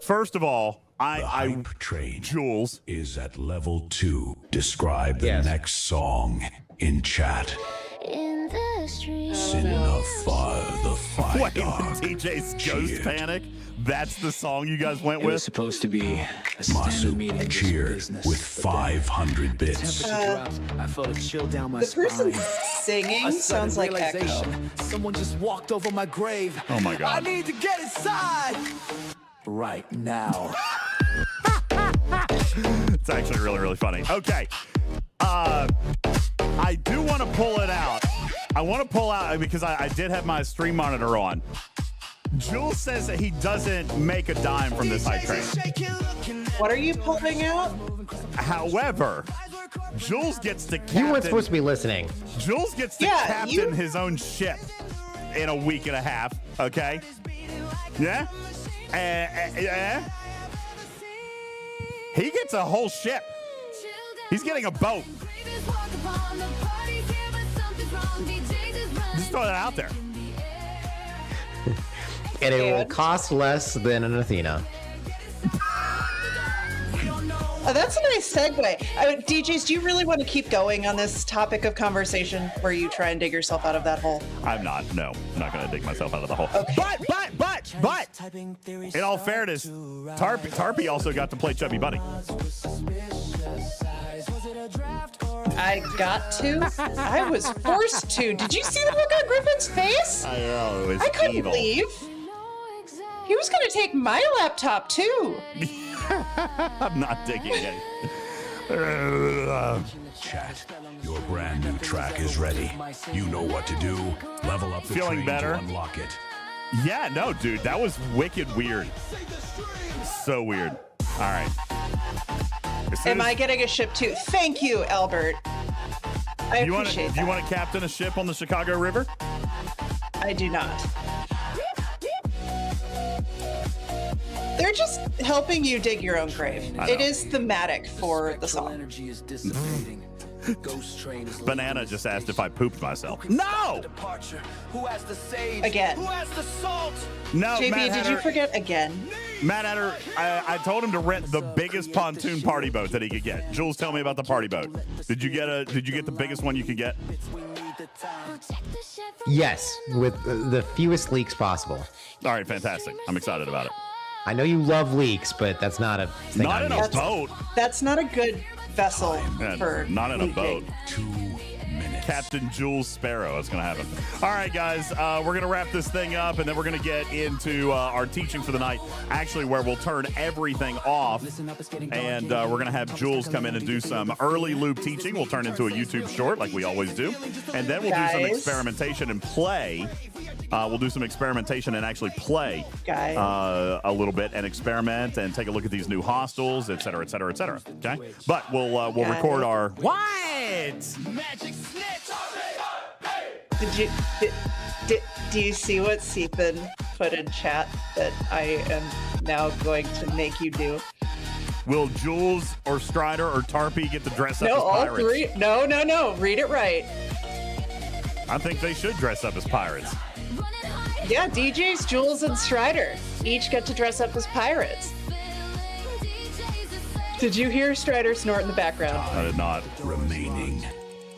First of all, Hype train Jules is at level 2. Describe the Yes. next song in chat. In the street. Signify the fire. Wait, DJ's Ghost Panic? That's the song you guys went It was with? supposed to be a standard meeting Masu of cheered business, with but then 500 bits. temperature dropped. I felt a chill down my The spine. person singing A sounds sudden like Echo. realization, someone just walked over my grave. Oh my God. I need to get inside right now. It's actually really, really funny. Okay. I do want to pull it out. I want to pull out because I did have my stream monitor on. Jules says that he doesn't make a dime from this hype train. What are you pulling out? However, Jules gets to captain. You weren't supposed to be listening. Jules gets to Yeah, captain his own ship in a week and a half. Okay. Yeah. Yeah. He gets a whole ship. He's getting a boat. Just throw that out there. And it will cost less than an Athena. Oh, that's a nice segue. DJs, do you really want to keep going on this topic of conversation where you try and dig yourself out of that hole? I'm not. No, I'm not going to dig myself out of the hole. Okay. But, in all fairness, Tarpy also got to play Chubby Bunny. I got to. I was forced to. Did you see the look on Griffin's face? I know, it was I couldn't evil. leave. He was going to take my laptop too. I'm not digging it. Chat, your brand new track is ready. You know what to do. Level up the Feeling train better? to unlock it. Yeah, no, dude, that was wicked weird. So weird. All right. Am I getting a ship too? Thank you, Albert. I appreciate that. Do you want to captain a ship on the Chicago River? I do not. They're just helping you dig your own grave. It is thematic for the song. Energy is dissipating. Ghost train is Banana just asked if I pooped myself. No! departure. Who has the sage? Again. Who has the salt? No, JB, Matt did Hatter, you forget again? Matt Hatter, I told him to rent the biggest pontoon party boat that he could get. Jules, tell me about the party boat. Did you get the biggest one you could get? Yes, with the fewest leaks possible. All right, fantastic. I'm excited about it. I know you love leaks, but that's not a thing. Not in a boat. That's not a good vessel Yeah, for not in a boat. leaking. 2 minutes. Captain Jules Sparrow. That's going to happen. All right, guys, we're going to wrap this thing up, and then we're going to get into our teaching for the night, actually, where we'll turn everything off, and we're going to have Jules come in and do some early loop teaching. We'll turn into a YouTube short like we always do, and then we'll do some Guys. experimentation and play. We'll do some experimentation and actually play Guys. a little bit and experiment and take a look at these new hostels, et cetera, et cetera, et cetera. Okay, but we'll Guys. record our what? Do you see what Seepin put in chat that I am now going to make you do? Will Jules or Strider or Tarpy get to dress up No, as all pirates? three. No. Read it right. I think they should dress up as pirates. Yeah, DJs, Jules, and Strider each get to dress up as pirates. Did you hear Strider snort in the background? I did not. Remaining.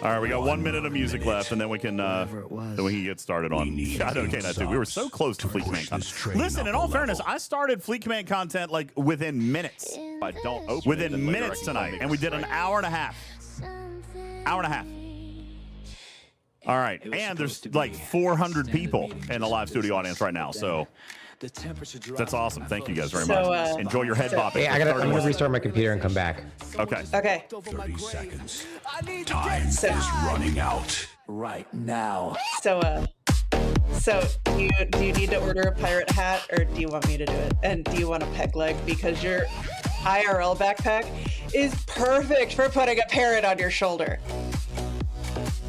All right, we got 1 minute of music left, and then we can get started on Shadow K92. We were so close to Fleet Command content. Listen, in all fairness, I started Fleet Command content like within minutes. I don't open it, Within then later I minutes can tonight, come and we did an hour and a half. Hour and a half. All right, and there's like 400 people in the live studio audience right now, so The temperature dropped. that's awesome. Thank you guys very So, much. Enjoy your head bopping. Hey, I'm gonna restart my computer and come back. Okay. Okay. 30 seconds. I need to Time get is running out. right now. So do you need to order a pirate hat, or do you want me to do it? And do you want a peg leg? Because your IRL backpack is perfect for putting a parrot on your shoulder.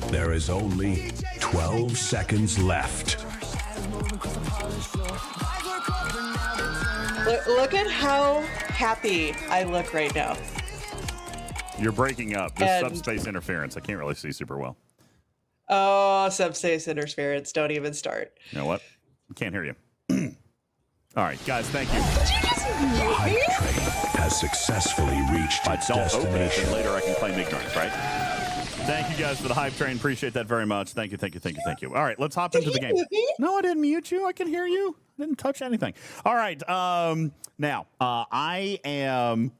There is only 12 seconds left. Look at how happy I look right now. You're breaking up. There's subspace interference. I can't really see super well. Oh, subspace interference. Don't even start. You know what? I can't hear you. All right, guys, thank you. Did you just mute Hype me? train has successfully reached its Don't open it, destination. and later I can claim ignorance, right? Thank you guys for the hype train. Appreciate that very much. Thank you, thank you, thank you, thank you. All right, let's hop into the game. No, I didn't mute you. I can hear you. I didn't touch anything. All right, now I am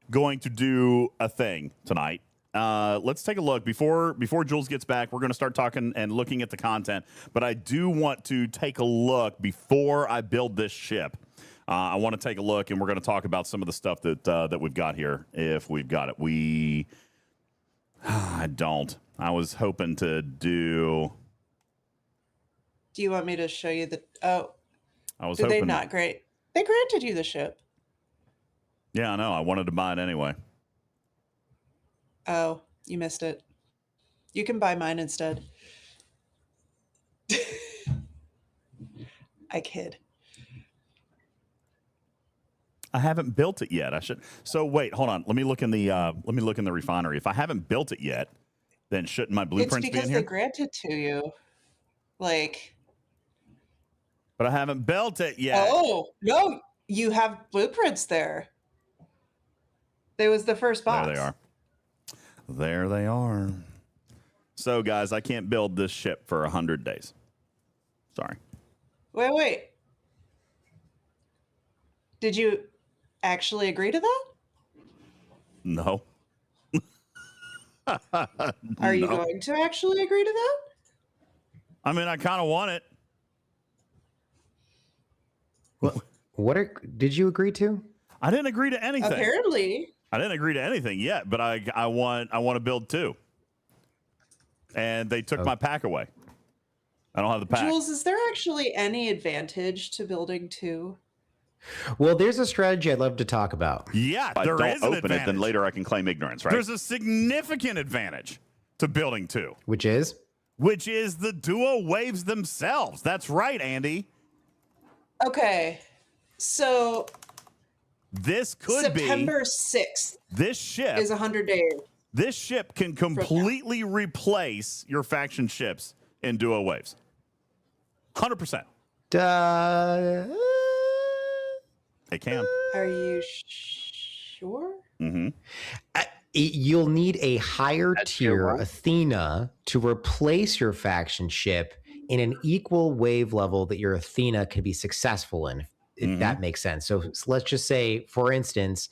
going to do a thing tonight. Let's take a look before Jules gets back. We're going to start talking and looking at the content, but I do want to take a look before I build this ship. I want to take a look, and we're going to talk about some of the stuff that we've got here, if we've got it. I don't. I was hoping to do. Do you want me to show you the? Oh, I was did hoping. they not? Great. They granted you the ship. Yeah, I know. I wanted to buy it anyway. Oh, you missed it. You can buy mine instead. I kid. I haven't built it yet. I should. So wait, hold on. Let me look in the refinery. If I haven't built it yet, then shouldn't my blueprints It's be in because here? they granted to you. Like. But I haven't built it yet. Oh no, you have blueprints there. There was the first box. There they are. There they are. So guys, I can't build this ship for 100 days. Sorry. Wait. Did you actually agree to that? No. Are you going to actually agree to that? I mean, I kind of want it. Did you agree to? I didn't agree to anything. Apparently. I didn't agree to anything yet, but I want to build 2. And they took my pack away. I don't have the pack. Jules, is there actually any advantage to building 2? Well, there's a strategy I'd love to talk about. Yeah, If I there don't is an open it, then advantage. later I can claim ignorance, right? There's a significant advantage to building 2. Which is? Which is the duo waves themselves. That's right, Andy. Okay. So This could September be 6th this ship is 100 days. This ship can completely replace your faction ships in duo waves. 100%. It can. Are you sure? Mm-hmm. You'll need a higher tier QOL. Athena to replace your faction ship in an equal wave level that your Athena can be successful in, if that makes sense. So let's just say, for instance,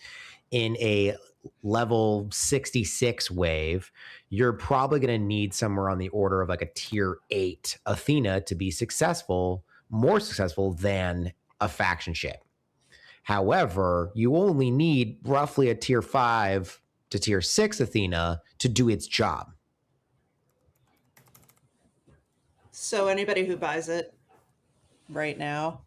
in a level 66 wave, you're probably going to need somewhere on the order of like a tier 8 Athena to be successful, more successful than a faction ship. However, you only need roughly a tier 5 to tier 6 Athena to do its job. So anybody who buys it right now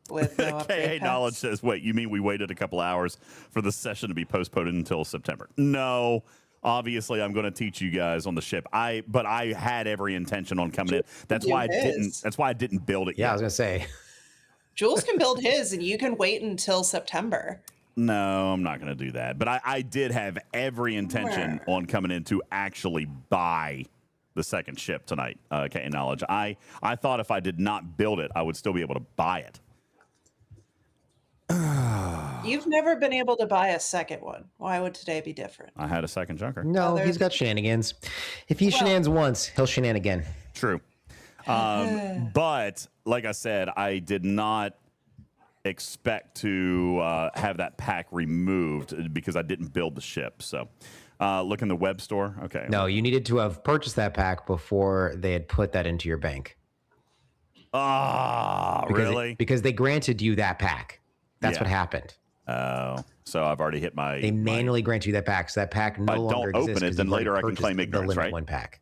with no upgrade KA packs? Knowledge says, wait, you mean we waited a couple hours for the session to be postponed until September? No. Obviously, I'm going to teach you guys on the ship. But I had every intention on coming in. That's why I didn't build it yet. Yeah, I was going to say. Jules can build his and you can wait until September. No, I'm not going to do that. But I did have every intention on coming in to actually buy the second ship tonight, KA Knowledge. I thought if I did not build it, I would still be able to buy it. You've never been able to buy a second one. Why would today be different? I had a second junker. No, he's got shenanigans. If he shenanigans once, he'll shenan again. True. But like I said, I did not expect to have that pack removed because I didn't build the ship. So look in the web store. Okay. No, you needed to have purchased that pack before they had put that into your bank. Really? Because they granted you that pack. That's what happened. Oh, so I've already hit my. They manually grant you that pack, so that pack no longer exists. Don't open it, then later I can claim ignorance, right? One pack.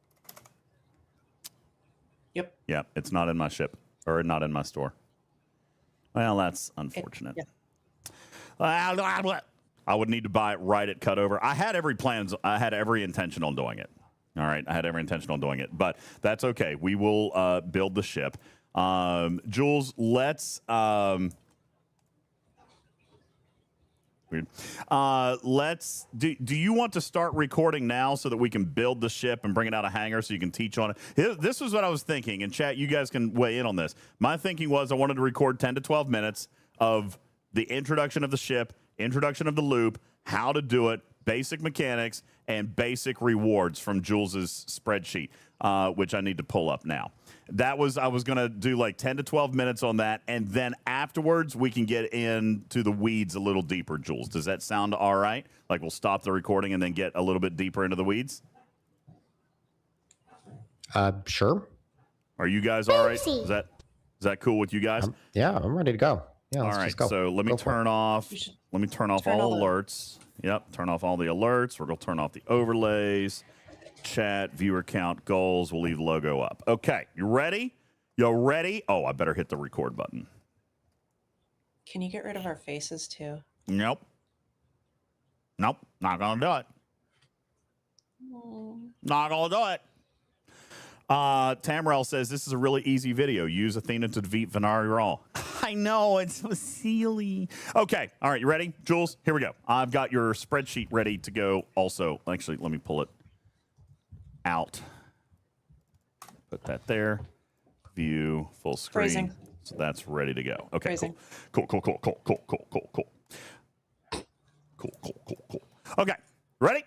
Yep. Yeah, it's not in my ship or not in my store. Well, that's unfortunate. I would need to buy it right at cutover. I had every intention on doing it. All right, I had every intention on doing it, but that's okay. We will build the ship. Jules, let's weird. Do you want to start recording now so that we can build the ship and bring it out of hangar so you can teach on it? This was what I was thinking, and chat, you guys can weigh in on this. My thinking was I wanted to record 10 to 12 minutes of the introduction of the ship, introduction of the loop, how to do it, basic mechanics, and basic rewards from Jules's spreadsheet, which I need to pull up now. I was going to do like 10 to 12 minutes on that, and then afterwards we can get into the weeds a little deeper, Jules. Does that sound all right? Like we'll stop the recording and then get a little bit deeper into the weeds? Sure. Are you guys all right? Is that cool with you guys? Yeah, I'm ready to go. Yeah, all let's right, just go. so let me turn off all alerts. Yep, turn off all the alerts. We're going to turn off the overlays. Chat, viewer count, goals. We'll leave the logo up. Okay, you ready? You ready? Oh, I better hit the record button. Can you get rid of our faces too? Nope. Not gonna do it. Not gonna do it. Tamrel says this is a really easy video. Use Athena to defeat Venari Raw. I know, it's so silly. Okay, all right, you ready? Jules, here we go. I've got your spreadsheet ready to go also. Actually, let me pull it out. Put that there. View full screen. Phrasing. So that's ready to go. Okay, Phrasing. cool. Okay, ready?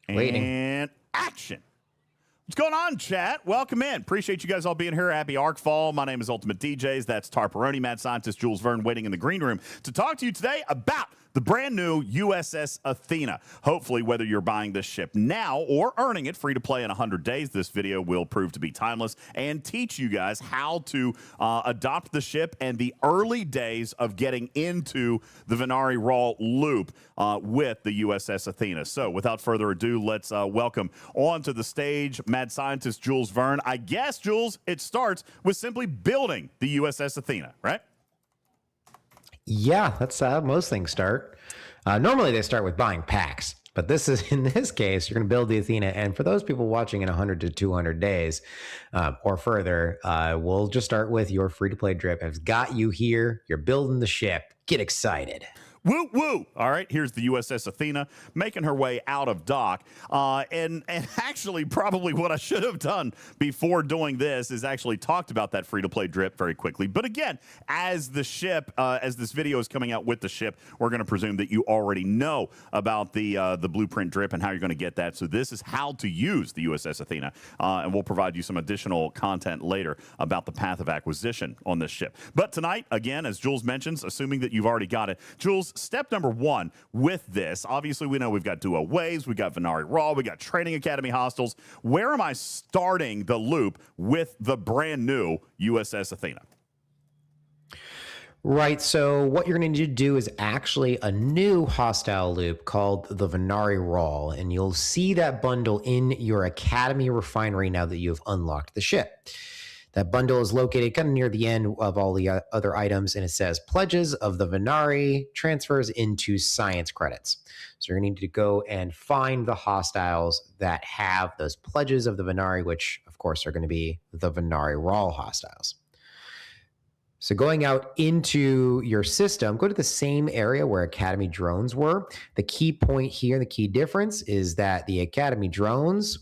Waiting. And action. What's going on, chat? Welcome in. Appreciate you guys all being here. Happy Arcfall. My name is UltimatDJz. That's Tarparoni, mad scientist Jules Verne, waiting in the green room to talk to you today about the brand new USS Athena. Hopefully, whether you're buying this ship now or earning it free to play in 100 days, this video will prove to be timeless and teach you guys how to adopt the ship and the early days of getting into the Venari Raw loop with the USS Athena. So without further ado, let's welcome onto the stage mad scientist Jules Verne. I guess, Jules, it starts with simply building the USS Athena, right? Yeah, that's how most things start. Normally they start with buying packs, but in this case, you're going to build the Athena. And for those people watching in 100 to 200 days or further, we'll just start with your free-to-play drip. I've got you here. You're building the ship. Get excited. Woo, woo. All right, here's the USS Athena making her way out of dock. And actually, probably what I should have done before doing this is actually talked about that free-to-play drip very quickly. But again, as the ship, as this video is coming out with the ship, we're going to presume that you already know about the blueprint drip and how you're going to get that. So this is how to use the USS Athena. And we'll provide you some additional content later about the path of acquisition on this ship. But tonight, again, as Jules mentions, assuming that you've already got it, Jules, step number one with this, obviously we know we've got duo waves, we got Venari Raw, we got Training Academy hostels. Where am I starting the loop with the brand new USS Athena? Right, so what you're going to need to do is actually a new hostile loop called the Venari Raw, and you'll see that bundle in your Academy refinery now that you've unlocked the ship. That bundle is located kind of near the end of all the other items, and it says pledges of the Venari transfers into science credits. So you're going to need to go and find the hostiles that have those pledges of the Venari, which of course are going to be the Venari Raw hostiles. So going out into your system, go to the same area where Academy drones were. The key point here, the key difference is that the Academy drones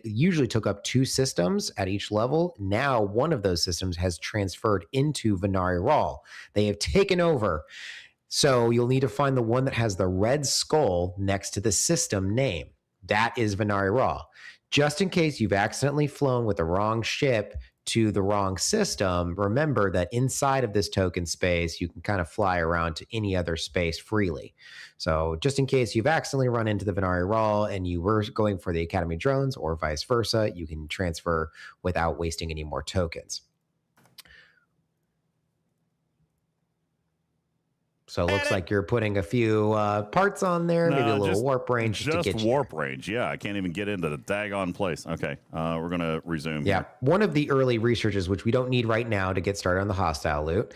usually took up 2 systems at each level. Now one of those systems has transferred into Venari Raw. They have taken over. So you'll need to find the one that has the red skull next to the system name. That is Venari Raw. Just in case you've accidentally flown with the wrong ship to the wrong system, remember that inside of this token space, you can kind of fly around to any other space freely. So just in case you've accidentally run into the Venari Raw and you were going for the Academy drones or vice versa, you can transfer without wasting any more tokens. So it looks like you're putting a few parts on there, maybe a little warp range. Just warp range, yeah. I can't even get into the daggone place. Okay, we're going to resume. Yeah, here. One of the early researches, which we don't need right now to get started on the hostile loot,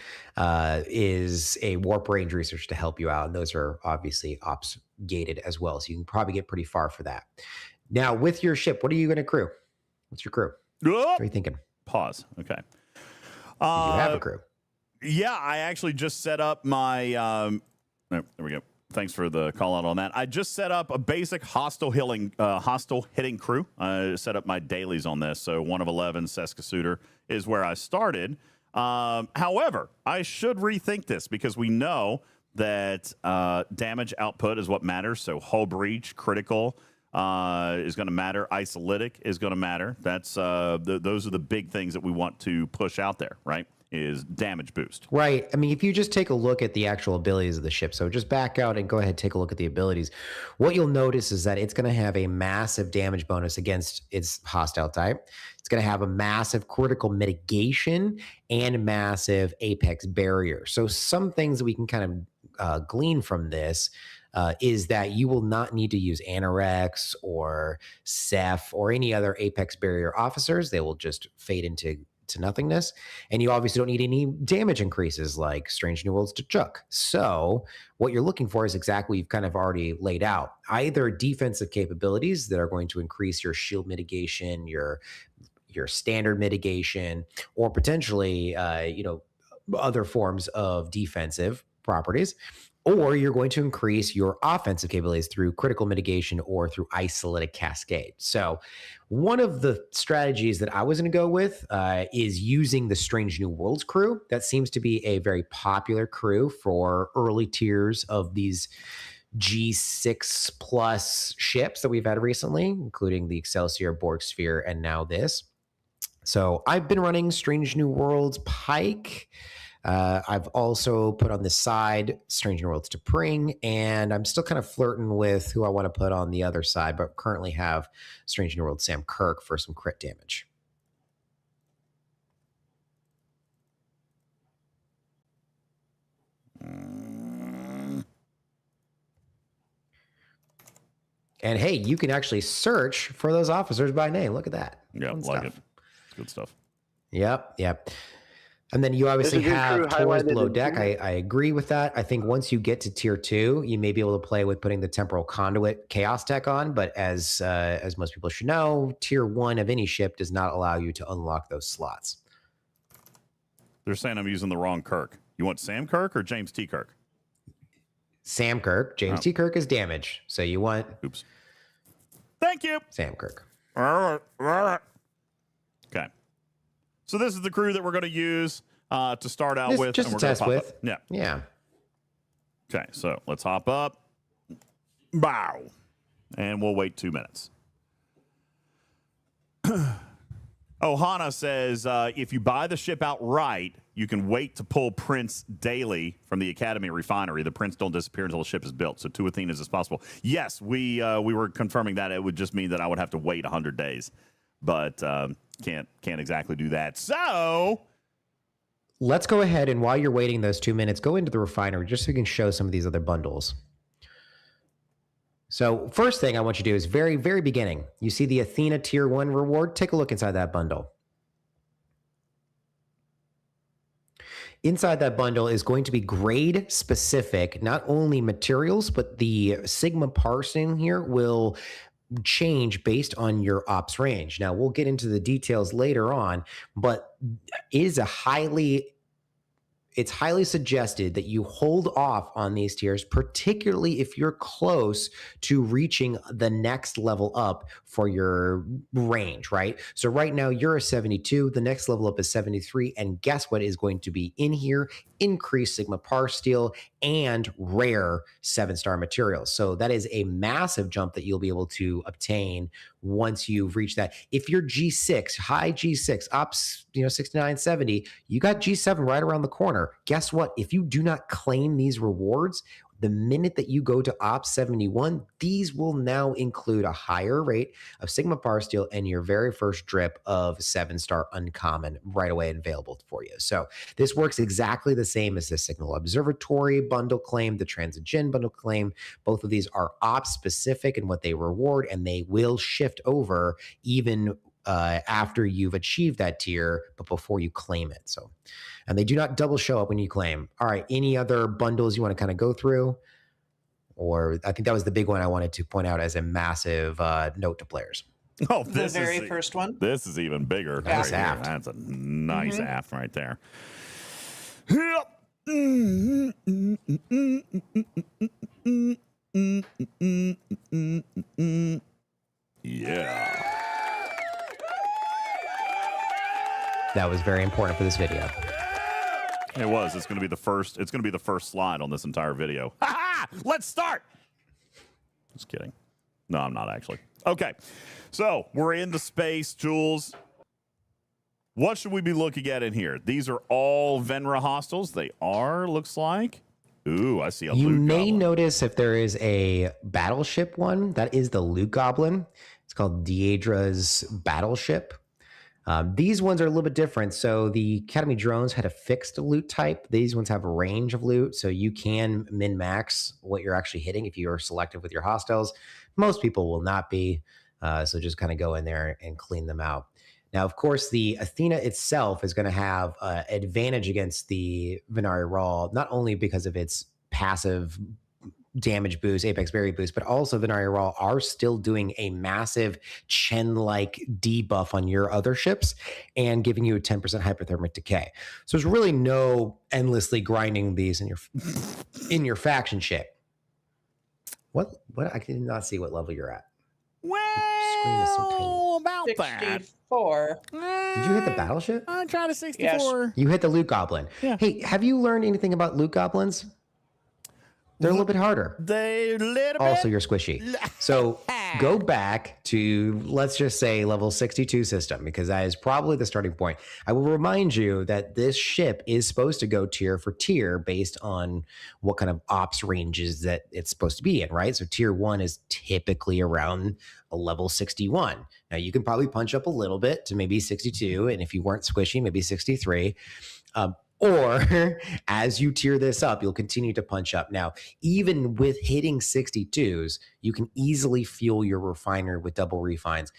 is a warp range research to help you out. And those are obviously gated as well. So you can probably get pretty far for that. Now, with your ship, what are you going to crew? What's your crew? What are you thinking? Pause. Okay. Do you have a crew? Yeah, I actually just set up my. There we go. Thanks for the call out on that. I just set up a basic hostile hitting crew. I set up my dailies on this. So 1 of 11 Seskasuter is where I started. However, I should rethink this because we know that damage output is what matters. So hull breach, critical is going to matter. Isolytic is going to matter. That's those are the big things that we want to push out there, right? Is damage boost. Right. I mean, if you just take a look at the actual abilities of the ship, so just back out and go ahead and take a look at the abilities, what you'll notice is that it's going to have a massive damage bonus against its hostile type. It's going to have a massive critical mitigation and massive apex barrier. So some things that we can kind of glean from this is that you will not need to use Anorex or Ceph or any other apex barrier officers. They will just fade into nothingness. And you obviously don't need any damage increases like Strange New Worlds to Chuck. So what you're looking for is exactly what you've kind of already laid out. Either defensive capabilities that are going to increase your shield mitigation, your standard mitigation, or potentially other forms of defensive properties. Or you're going to increase your offensive capabilities through critical mitigation or through isolytic cascade. So one of the strategies that I was going to go with is using the Strange New Worlds crew. That seems to be a very popular crew for early tiers of these G6 plus ships that we've had recently, including the Excelsior, Borg Sphere, and now this. So I've been running Strange New Worlds Pike. I've also put on the side Strange New Worlds to Pring, and I'm still kind of flirting with who I want to put on the other side, but currently have Strange New Worlds Sam Kirk for some crit damage. And hey, you can actually search for those officers by name. Look at that. Yeah, like it. It's good stuff. Yep. And then you obviously have tours below deck. I agree with that. I think once you get to tier 2, you may be able to play with putting the temporal conduit chaos tech on. But as most people should know, tier 1 of any ship does not allow you to unlock those slots. They're saying I'm using the wrong Kirk. You want Sam Kirk or James T. Kirk? Sam Kirk. James T. Kirk is damage. So you want... Oops. Thank you. Sam Kirk. Okay. So this is the crew that we're going to use to start out with. Just and we're to test with. Up. Yeah. Okay, so let's hop up. Bow. And we'll wait 2 minutes. Ohana says, if you buy the ship outright, you can wait to pull Prince daily from the Academy refinery. The Prince don't disappear until the ship is built. So 2 Athenas is possible. Yes, we were confirming that. It would just mean that I would have to wait 100 days. But can't exactly do that. So let's go ahead and while you're waiting those 2 minutes, go into the refinery just so you can show some of these other bundles. So first thing I want you to do is very, very beginning. You see the Athena tier 1 reward. Take a look inside that bundle. Inside that bundle is going to be grade specific, not only materials, but the Sigma parsing here will change based on your ops range. Now we'll get into the details later on, but it's highly suggested that you hold off on these tiers, particularly if you're close to reaching the next level up for your range, right? So right now you're a 72, the next level up is 73, and guess what is going to be in here? Increased Sigma Par Steel and rare 7-star materials. So that is a massive jump that you'll be able to obtain once you've reached that. If you're G6, high G6, ops, 69, 70, you got G7 right around the corner. Guess what? If you do not claim these rewards, the minute that you go to Ops 71, these will now include a higher rate of Sigma Par Steel and your very first drip of 7-star uncommon right away available for you. So this works exactly the same as the Signal Observatory bundle claim, the Transit bundle claim. Both of these are ops specific in what they reward, and they will shift over even after you've achieved that tier, but before you claim it. So, and they do not double show up when you claim. All right, any other bundles you want to kind of go through? or I think that was the big one I wanted to point out as a massive note to players. Oh, The very first one. This is even bigger. Nice right here. aft. That's a nice aft right there. Yeah. That was very important for this video. It was. It's going to be the first. It's going to be the first slide on this entire video. Ha! Let's start. Just kidding. No, I'm not actually. Okay, so we're in the space, Jules. What should we be looking at in here? These are all Venra hostiles. They are. Looks like. Ooh, I see a. You loot may goblin. notice if there is a battleship one. That is the loot goblin. It's called Deidre's battleship. These ones are a little bit different. So the Academy drones had a fixed loot type. These ones have a range of loot, so you can min-max what you're actually hitting if you are selective with your hostiles. Most people will not be, so just kind of go in there and clean them out. Now, of course, the Athena itself is going to have advantage against the Venari Raw, not only because of its passive damage boost, apex berry boost, but also Venari Raw are still doing a massive Chen-like debuff on your other ships and giving you a 10% hypothermic decay. So there's really no endlessly grinding these in your faction ship. What I did not see what level you're at. Screen is so tiny. About that. 64. Did you hit the battleship? I tried a 64. Yes. You hit the loot goblin. Yeah. Hey, have you learned anything about loot goblins? They're a little bit harder. They little Also, bit. you're squishy. So go back to, let's just say, level 62 system, because that is probably the starting point. I will remind you that this ship is supposed to go tier for tier based on what kind of ops ranges that it's supposed to be in, right? So tier 1 is typically around a level 61. Now, you can probably punch up a little bit to maybe 62, and if you weren't squishy, maybe 63. Or as you tier this up, you'll continue to punch up. Now, even with hitting 62s, you can easily fuel your refinery with double refines.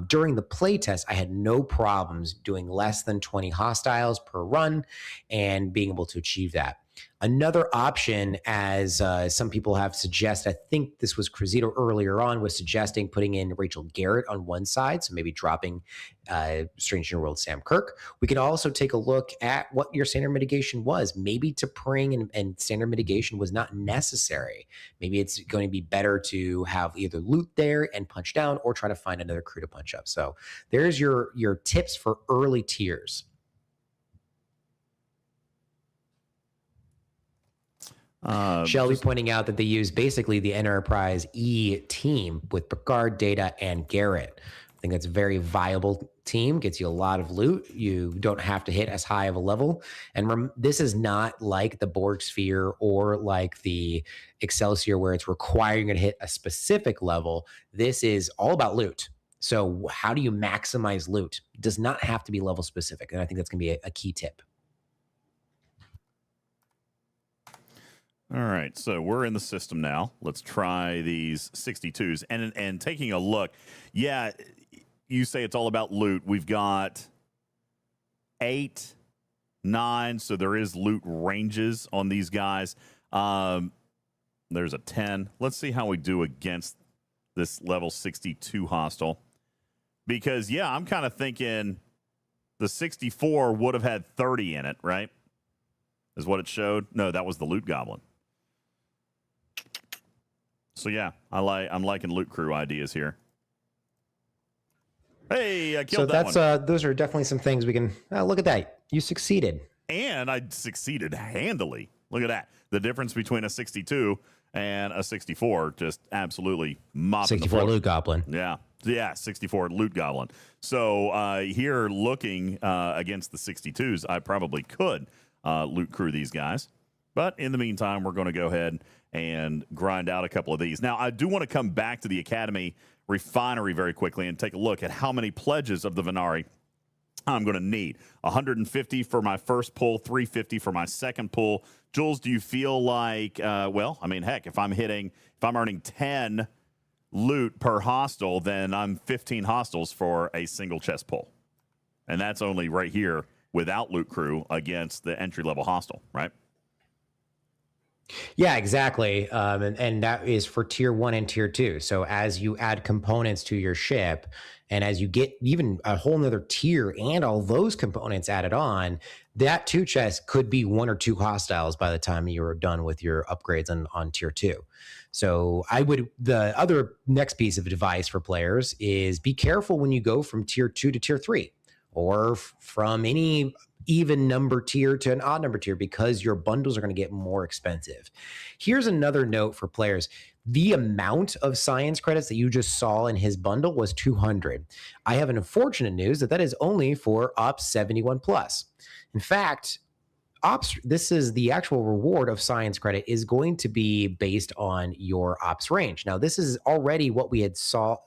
During the playtest, I had no problems doing less than 20 hostiles per run and being able to achieve that. Another option, as some people have suggested, I think this was Cruzito earlier on, was suggesting putting in Rachel Garrett on one side, so maybe dropping Strange New World Sam Kirk. We can also take a look at what your standard mitigation was. Maybe T'Pring and standard mitigation was not necessary. Maybe it's going to be better to have either loot there and punch down, or try to find another crew to punch up. So there's your tips for early tiers. Shelby pointing out that they use basically the Enterprise E team with Picard, Data, and Garrett. I think that's a very viable team, gets you a lot of loot. You don't have to hit as high of a level. And this is not like the Borg Sphere or like the Excelsior where it's requiring you to hit a specific level. This is all about loot. So how do you maximize loot? It does not have to be level specific. And I think that's going to be a key tip. All right, so we're in the system now. Let's try these 62s. And taking a look, yeah, you say it's all about loot. We've got 8, 9, so there is loot ranges on these guys. There's a 10. Let's see how we do against this level 62 hostile. Because, yeah, I'm kind of thinking the 64 would have had 30 in it, right? Is what it showed. No, that was the loot goblin. So yeah, I'm liking loot crew ideas here. Hey, I killed that one. Those are definitely some things we can look at that. You succeeded. And I succeeded handily. Look at that. The difference between a 62 and a 64, just absolutely mopping 64 the floor. loot goblin. Yeah, 64 loot goblin. So here looking against the 62s, I probably could loot crew these guys. But in the meantime, we're going to go ahead and grind out a couple of these. Now, I do want to come back to the Academy refinery very quickly and take a look at how many pledges of the Venari I'm going to need. 150 for my first pull, 350 for my second pull. Jules, do you feel like, well, I mean, heck, if I'm earning 10 loot per hostile, then I'm 15 hostiles for a single chest pull. And that's only right here without loot crew against the entry-level hostile, right? Yeah, exactly. And that is for tier 1 and tier 2. So as you add components to your ship, and as you get even a whole nother tier and all those components added on, that 2 chest could be 1 or 2 hostiles by the time you're done with your upgrades on tier 2. So the other next piece of advice for players is be careful when you go from tier 2 to tier 3, or from any even number tier to an odd number tier, because your bundles are going to get more expensive. Here's another note for players. The amount of science credits that you just saw in his bundle was 200. I have an unfortunate news that is only for Ops 71 plus. In fact, this is the actual reward of science credit is going to be based on your ops range. Now, this is already what we had saw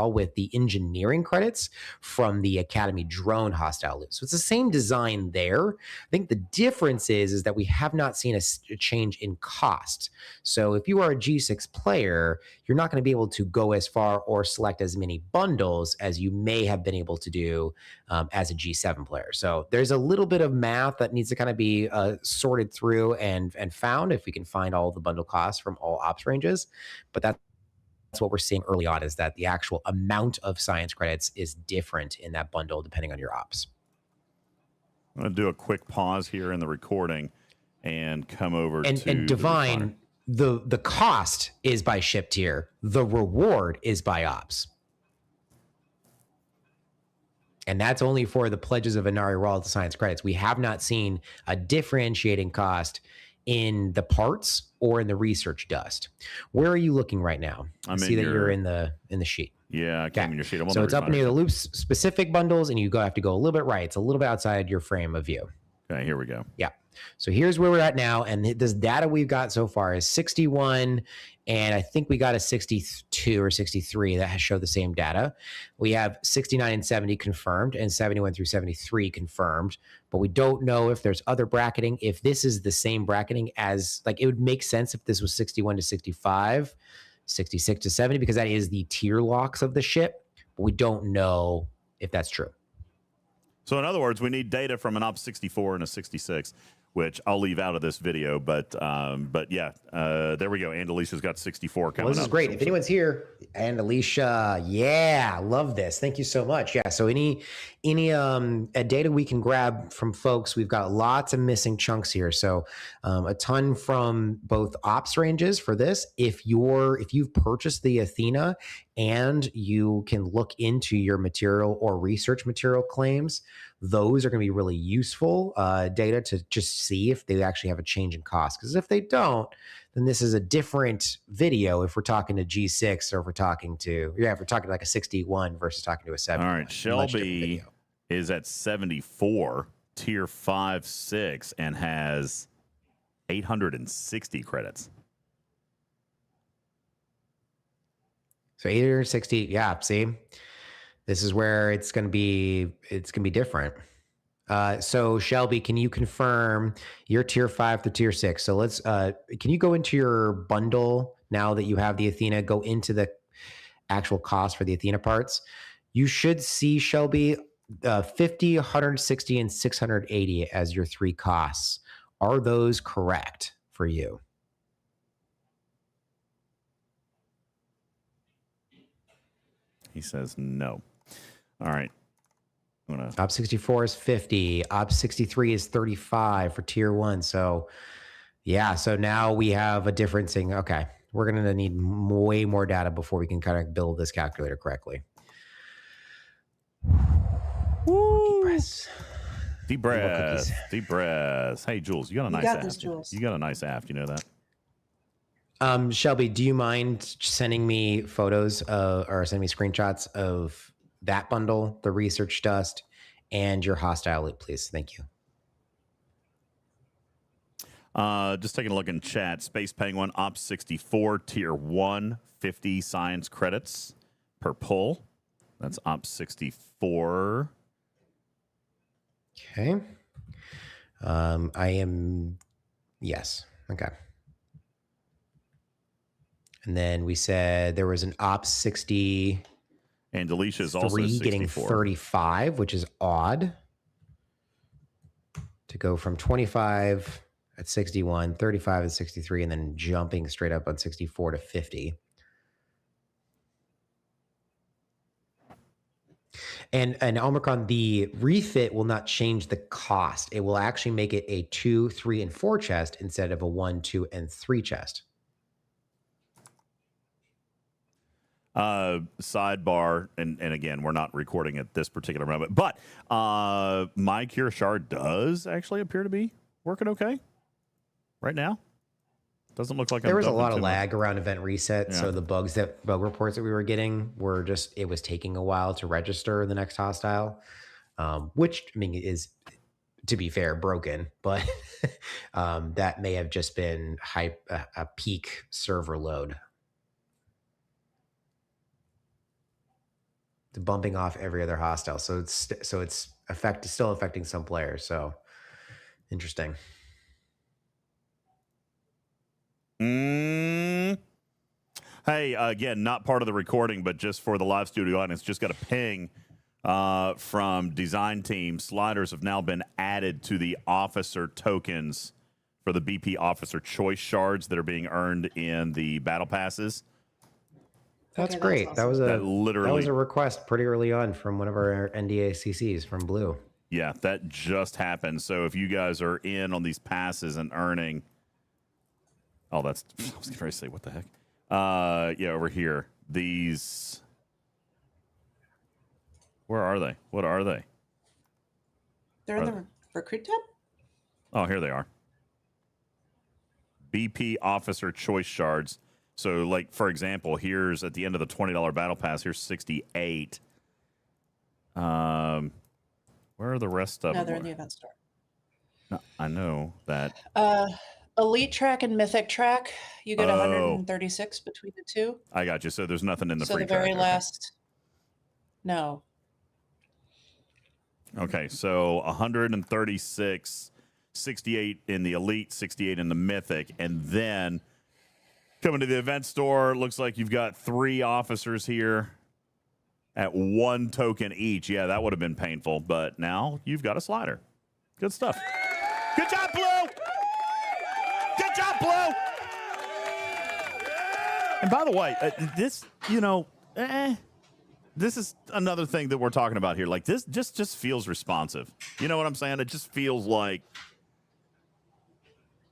with the engineering credits from the Academy drone hostile loot. So it's the same design there. I think the difference is that we have not seen a change in cost. So if you are a G6 player, you're not going to be able to go as far or select as many bundles as you may have been able to do as a G7 player. So there's a little bit of math that needs to kind of be sorted through and found, if we can find all the bundle costs from all ops ranges. But that's what we're seeing early on, is that the actual amount of science credits is different in that bundle depending on your ops. I'm going to do a quick pause here in the recording and come over to and Divine. The cost is by ship tier. The reward is by ops. And that's only for the pledges of Venari Raw to science credits. We have not seen a differentiating cost in the parts or in the research dust. Where are you looking right now? I see that you're in the sheet. Yeah, I came in your sheet. So it's up near the loops specific bundles, and you have to go a little bit right. It's a little bit outside your frame of view. Okay, here we go. Yeah. So here's where we're at now, and this data we've got so far is 61, and I think we got a 62 or 63 that has showed the same data. We have 69 and 70 confirmed, and 71 through 73 confirmed, but we don't know if there's other bracketing. If this is the same bracketing as, like, it would make sense if this was 61 to 65, 66 to 70, because that is the tier locks of the ship, but we don't know if that's true. So in other words, we need data from an Ops 64 and a 66, which I'll leave out of this video. But yeah, there we go. And Alicia's got 64 coming up. This is great. If anyone's here, and Alicia, yeah, love this. Thank you so much. Yeah. So any data we can grab from folks, we've got lots of missing chunks here. So a ton from both ops ranges for this. If you've purchased the Athena and you can look into your material or research material claims, those are going to be really useful data to just see if they actually have a change in cost. Because if they don't, then this is a different video if we're talking to G6 or if we're talking like a 61 versus talking to a 7. All right, Shelby is at 74, tier 5, 6, and has 860 credits. So 860, yeah, see? This is where it's going to be different. So Shelby, can you confirm your tier 5 to tier 6? So let's can you go into your bundle now that you have the Athena, go into the actual cost for the Athena parts? You should see, Shelby, 50, 160, and 680 as your 3 costs. Are those correct for you? He says no. All right. Op 64 is 50. Op 63 is 35 for tier 1. So, yeah. So now we have a difference in, okay, we're going to need way more data before we can kind of build this calculator correctly. Woo. Deep breaths. Deep breaths. Hey, Jules, you got a nice aft. You got a nice aft. You know that? Shelby, do you mind sending me photos or send me screenshots of that bundle, the research dust, and your hostile loot, please? Thank you. Just taking a look in chat. Space Penguin, Ops 64, tier 1, 50 science credits per pull. That's Ops 64. Okay. Yes. Okay. And then we said there was an Ops 60. And Alicia is also 64. Getting 35, which is odd. To go from 25 at 61, 35 at 63, and then jumping straight up on 64 to 50. And Omicron, the refit will not change the cost. It will actually make it a 2, 3, and 4 chest instead of a 1, 2, and 3 chest. Sidebar, and again, we're not recording at this particular moment, but my Cure Shard does actually appear to be working okay right now. Doesn't look like there was a dumping lot of too lag much. around event reset, Yeah. so the bug reports that we were getting were just, it was taking a while to register the next hostile, which I mean is, to be fair, broken, but that may have just been a peak server load. The bumping off every other hostile, so it's still affecting some players. So interesting. Hey, again, not part of the recording, but just for the live studio audience, just got a ping from design team. Sliders have now been added to the officer tokens for the BP officer choice shards that are being earned in the battle passes. That's great. That's That was That literally- a request pretty early on from one of our NDA CCs from Blue. Yeah, that just happened. So if you guys are in on these passes and earning, I was going to say, what the heck? Yeah, over here. These, where are they? What are they? They're in the recruit tab? Oh, here they are. BP officer choice shards. So, like, for example, here's at the end of the $20 battle pass, here's 68. Where are the rest of them? No, they're in the event store. No, I know that. Elite track and mythic track, you get 136 between the two. I got you. So there's nothing in the so free the very track. last. No. Okay, so 136, 68 in the elite, 68 in the mythic, and then coming to the event store, looks like you've got 3 officers here at 1 token each. Yeah, that would have been painful, but now you've got a slider. Good stuff. Good job, Blue! Good job, Blue! And by the way, this, this is another thing that we're talking about here. Like, this just feels responsive. You know what I'm saying? It just feels like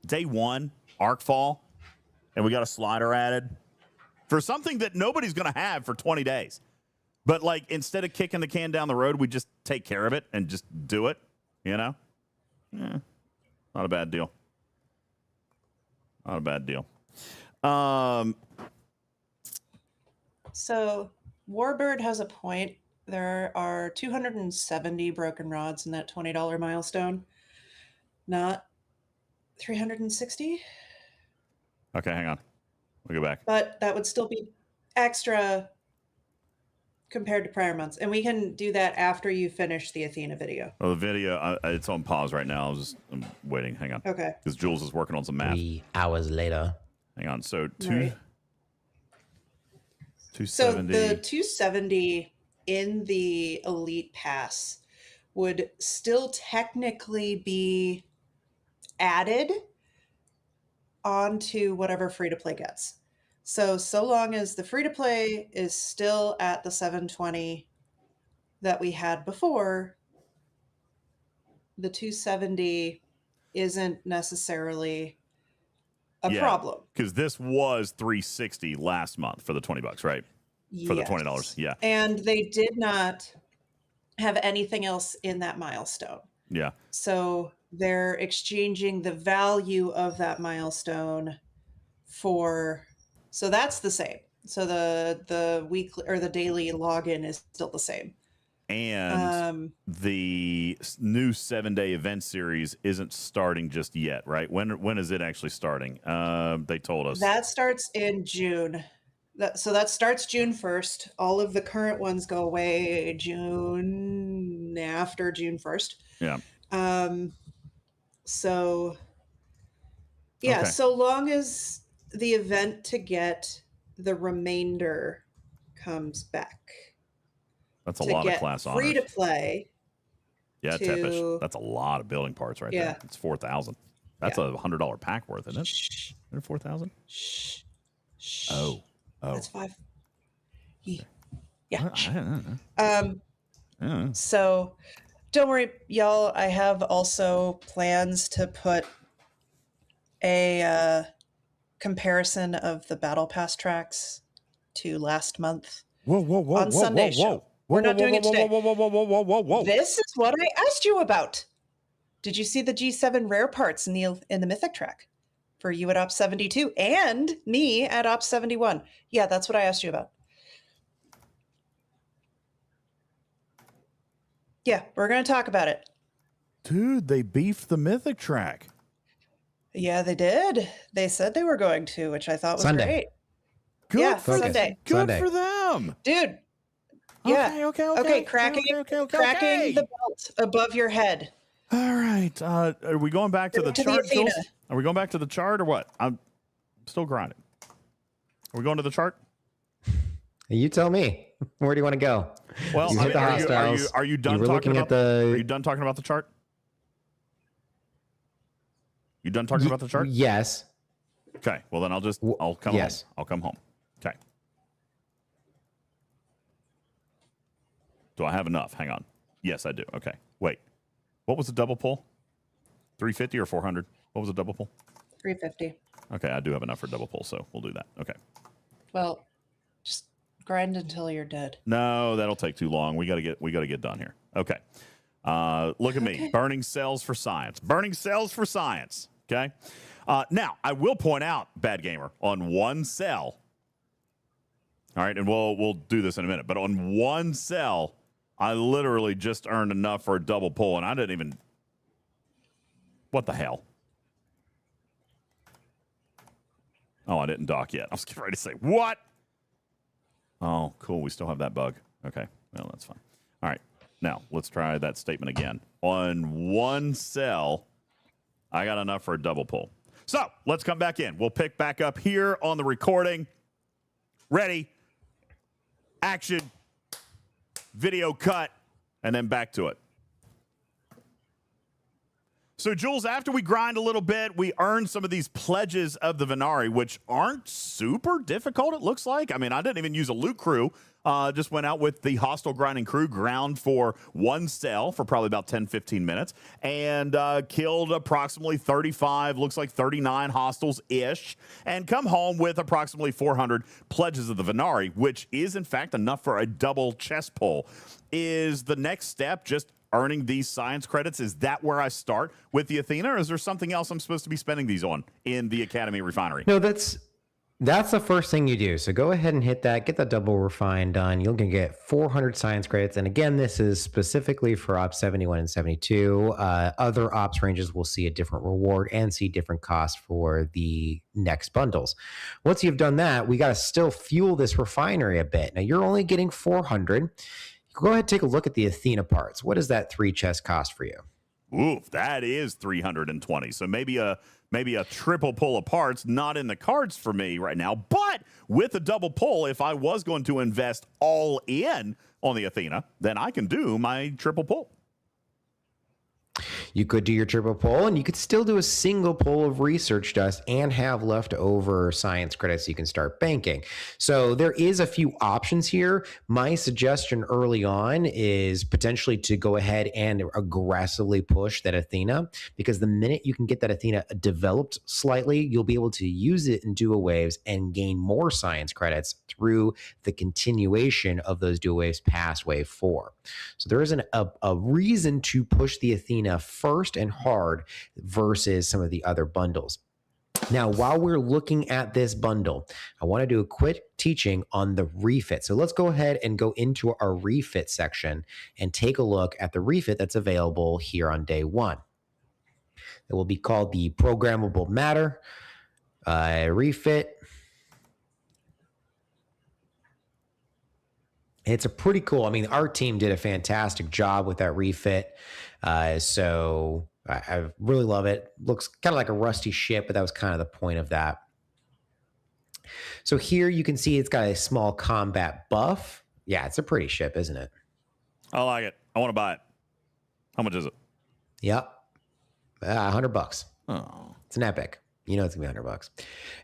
day 1, Arcfall, and we got a slider added for something that nobody's going to have for 20 days. But, like, instead of kicking the can down the road, we just take care of it and just do it, Yeah, not a bad deal. Not a bad deal. So Warbird has a point. There are 270 broken rods in that $20 milestone, not 360. Okay, hang on. We'll go back. But that would still be extra compared to prior months. And we can do that after you finish the Athena video. Well, the video, it's on pause right now. I'm waiting. Hang on. Okay. Because Jules is working on some math. 3 hours later. Hang on. So, Right. 270. So the 270 in the Elite Pass would still technically be added onto whatever free-to-play gets. So long as the free-to-play is still at the 720 that we had before, the 270 isn't necessarily a problem. Because this was 360 last month for the $20, right? For the $20. Yeah. And they did not have anything else in that milestone. Yeah. So they're exchanging the value of that milestone for, so that's the same. So the weekly or the daily login is still the same. And the new 7-day event series isn't starting just yet, right? When is it actually starting? They told us. That starts in June. So that starts June 1st. All of the current ones go away June after June 1st. Yeah. So yeah, Okay. so long as the event to get the remainder comes back. That's a to lot of get class free honors. to play. Yeah, to- Tepish. That's a lot of building parts right Yeah. there. It's 4,000. That's a $100 pack worth, isn't it? 4,000. Oh. That's 5. Yeah. I don't know. So don't worry, y'all. I have also plans to put a comparison of the Battle Pass tracks to last month. On Sunday's show. We're not doing it today. Whoa. This is what I asked you about. Did you see the G7 rare parts in the Mythic track for you at Op 72 and me at Op 71? Yeah, that's what I asked you about. Yeah, we're going to talk about it. Dude, they beefed the Mythic track. Yeah, they did. They said they were going to, which I thought was Sunday. great. Good Yeah, for Sunday. Good Sunday. for them. Dude. Yeah. Okay. Cracking the belt above your head. All right. Are we going back to the chart, Jules? Are we going back to the chart or what? I'm still grinding. Are we going to the chart? You tell me. Where do you want to go? Well, you hit the hostiles. Are you done talking about Are you done talking about the chart? You done talking about the chart? Yes. Okay. Well, then I'll come home. I'll come home. Okay. Do I have enough? Hang on. Yes, I do. Okay. Wait. What was the double pull? 350 or 400? What was the double pull? 350. Okay, I do have enough for double pull, so we'll do that. Okay. Well, just grind until you're dead. No, that'll take too long. We gotta get done here. Okay. Look at me. Burning cells for science. Burning cells for science. Okay. Now, I will point out, Bad Gamer, on one cell. All right, and we'll do this in a minute. But on one cell, I literally just earned enough for a double pull, and I didn't even. What the hell? Oh, I didn't dock yet. I was getting ready to say, what? Oh, cool. We still have that bug. Okay. Well, that's fine. All right. Now, let's try that statement again. On one cell, I got enough for a double pull. So, let's come back in. We'll pick back up here on the recording. Ready. Action. Video cut. And then back to it. So, Jules, after we grind a little bit, we earn some of these pledges of the Venari, which aren't super difficult, it looks like. I mean, I didn't even use a loot crew. Just went out with the hostile grinding crew, ground for one cell for probably about 10, 15 minutes, and killed approximately 35, looks like 39 hostiles-ish, and come home with approximately 400 pledges of the Venari, which is, in fact, enough for a double chest pull. Is the next step just earning these science credits? Is that where I start with the Athena, or is there something else I'm supposed to be spending these on in the Academy Refinery? No, that's the first thing you do. So go ahead and hit that, get that double refine done. You're going to get 400 science credits. And again, this is specifically for Ops 71 and 72. Other Ops ranges will see a different reward and see different costs for the next bundles. Once you've done that, we got to still fuel this refinery a bit. Now, you're only getting 400. Go ahead and take a look at the Athena parts. What does that 3 chest cost for you? Oof, that is 320. So maybe a triple pull of parts, not in the cards for me right now. But with a double pull, if I was going to invest all in on the Athena, then I can do my triple pull. You could do your triple pull, and you could still do a single pull of research dust and have leftover science credits you can start banking. So there is a few options here. My suggestion early on is potentially to go ahead and aggressively push that Athena, because the minute you can get that Athena developed slightly, you'll be able to use it in dual waves and gain more science credits through the continuation of those dual waves past wave 4. So there isn't a reason to push the Athena first and hard versus some of the other bundles. Now, while we're looking at this bundle, I want to do a quick teaching on the refit. So let's go ahead and go into our refit section and take a look at the refit that's available here on day 1. It will be called the Programmable Matter refit. It's a pretty cool. I mean, our team did a fantastic job with that refit. So I really love it. Looks kind of like a rusty ship, but that was kind of the point of that. So here you can see it's got a small combat buff. Yeah, it's a pretty ship, isn't it? I like it. I want to buy it. How much is it? Yep. $100. Oh. It's an epic. You know it's gonna be $100.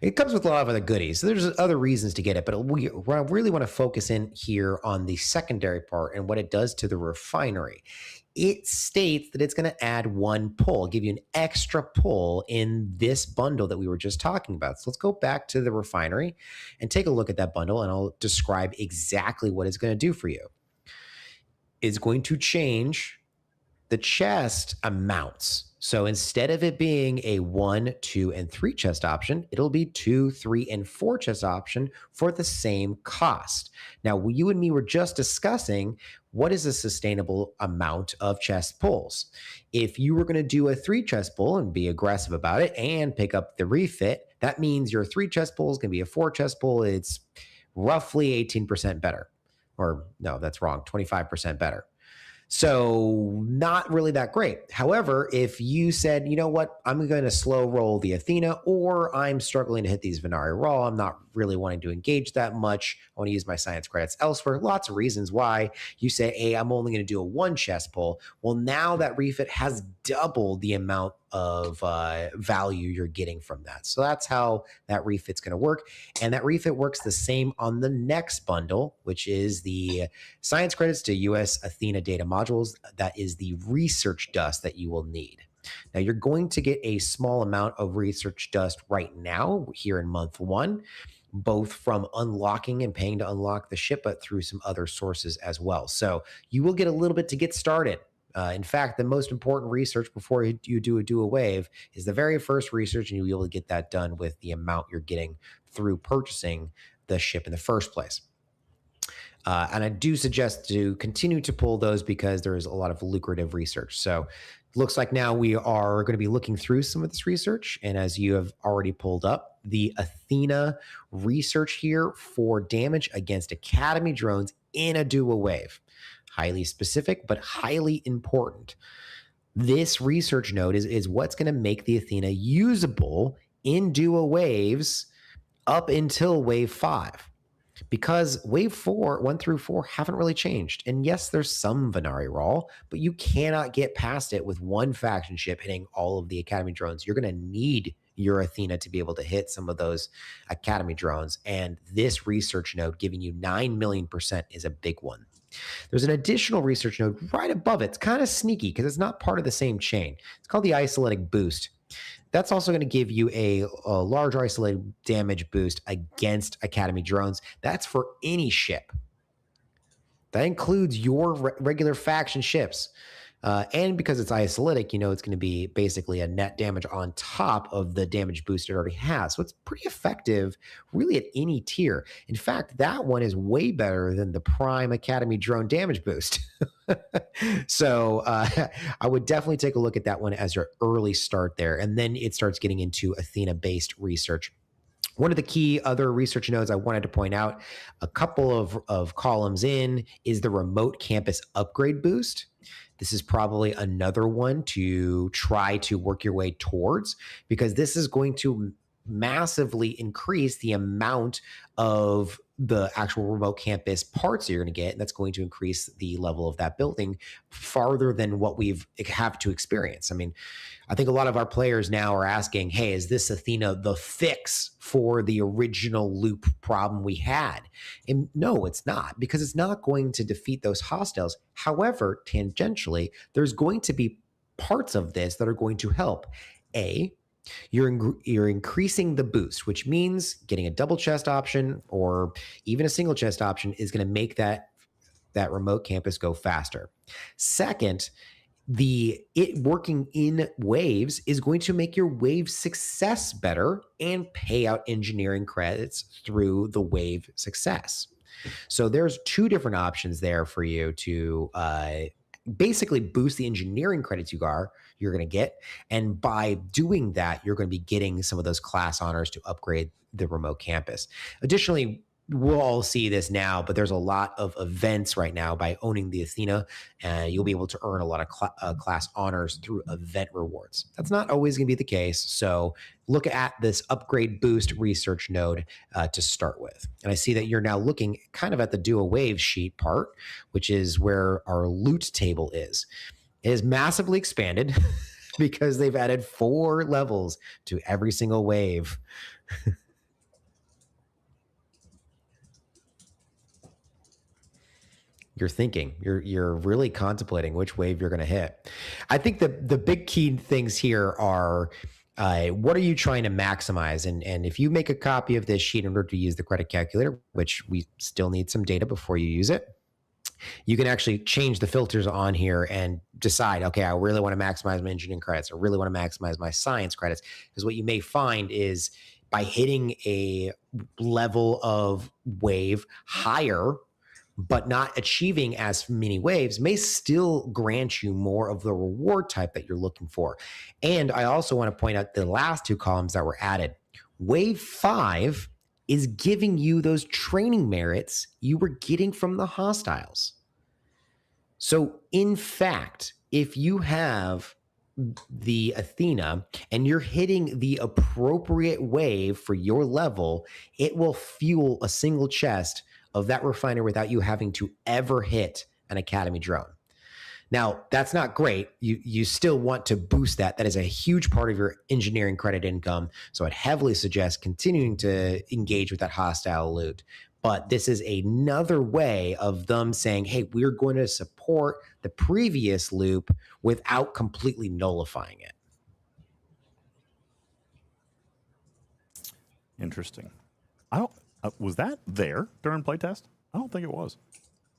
It comes with a lot of other goodies. So there's other reasons to get it, but we really want to focus in here on the secondary part and what it does to the refinery. It states that it's going to add 1 pull, give you an extra pull in this bundle that we were just talking about. So let's go back to the refinery and take a look at that bundle, and I'll describe exactly what it's going to do for you. It's going to change the chest amounts. So instead of it being a 1, 2, and 3 chest option, it'll be 2, 3, and 4 chest option for the same cost. Now, you and me were just discussing what is a sustainable amount of chest pulls. If you were going to do a 3 chest pull and be aggressive about it and pick up the refit, that means your 3 chest pull is going to be a 4 chest pull. It's roughly 18% better. Or no, that's wrong, 25% better. So not really that great. However, if you said, you know what, I'm going to slow roll the Athena, or I'm struggling to hit these Venari Raw, I'm not really wanting to engage that much, I want to use my science credits elsewhere, lots of reasons why you say, hey, I'm only going to do a 1 chest pull. Well, now that refit has doubled the amount of value you're getting from that. So that's how that refit's going to work. And that refit works the same on the next bundle, which is the science credits to US Athena data modules. That is the research dust that you will need. Now, you're going to get a small amount of research dust right now here in month 1, both from unlocking and paying to unlock the ship, but through some other sources as well. So you will get a little bit to get started. In fact, the most important research before you do a wave is the very first research, and you'll be able to get that done with the amount you're getting through purchasing the ship in the first place. And I do suggest to continue to pull those because there is a lot of lucrative research. So looks like now we are going to be looking through some of this research. And as you have already pulled up, the Athena research here for damage against Academy drones in a dual wave. Highly specific, but highly important. This research node is what's going to make the Athena usable in dual waves up until wave 5. Because wave 4, 1 through 4 haven't really changed. And yes, there's some Venari Raw, but you cannot get past it with 1 faction ship hitting all of the Academy drones. You're going to need your Athena to be able to hit some of those Academy drones. And this research node giving you 9,000,000% is a big one. There's an additional research node right above it. It's kind of sneaky because it's not part of the same chain. It's called the isolated boost. That's also going to give you a large isolated damage boost against Academy drones. That's for any ship. That includes your regular faction ships. And because it's isolatic, you know it's going to be basically a net damage on top of the damage boost it already has. So it's pretty effective really at any tier. In fact, that one is way better than the Prime Academy drone damage boost. So I would definitely take a look at that one as your early start there. And then it starts getting into Athena-based research. One of the key other research nodes I wanted to point out, a couple of columns in, is the remote campus upgrade boost. This is probably another one to try to work your way towards, because this is going to massively increase the amount of the actual remote campus parts you're going to get. And that's going to increase the level of that building farther than what we've have to experience. I mean, I think a lot of our players now are asking, hey, is this Athena the fix for the original loop problem we had? And no, it's not, because it's not going to defeat those hostiles. However, tangentially, there's going to be parts of this that are going to help. You're increasing the boost, which means getting a double chest option or even a single chest option is going to make that remote campus go faster. Second, it working in waves is going to make your wave success better and pay out engineering credits through the wave success. So there's 2 different options there for you to basically boost the engineering credits you're going to get. And by doing that, you're going to be getting some of those class honors to upgrade the remote campus. Additionally, we'll all see this now, but there's a lot of events right now. By owning the Athena, you'll be able to earn a lot of class honors through event rewards. That's not always going to be the case. So look at this upgrade boost research node to start with. And I see that you're now looking kind of at the do a wave sheet part, which is where our loot table is. It is massively expanded. because they've added 4 levels to every single wave. You're thinking, you're really contemplating which wave you're going to hit. I think the big key things here are, what are you trying to maximize? And if you make a copy of this sheet in order to use the credit calculator, which we still need some data before you use it, you can actually change the filters on here and decide, okay, I really want to maximize my engineering credits. I really want to maximize my science credits. Because what you may find is by hitting a level of wave higher, but not achieving as many waves may still grant you more of the reward type that you're looking for. And I also want to point out the last 2 columns that were added. Wave 5 is giving you those training merits you were getting from the hostiles. So in fact, if you have the Athena and you're hitting the appropriate wave for your level, it will fuel a single chest of that refinery without you having to ever hit an Academy drone. Now, that's not great. You still want to boost that. That is a huge part of your engineering credit income. So I'd heavily suggest continuing to engage with that hostile loot. But this is another way of them saying, hey, we're going to support the previous loop without completely nullifying it. Interesting. I don't. Was that there during playtest? I don't think it was.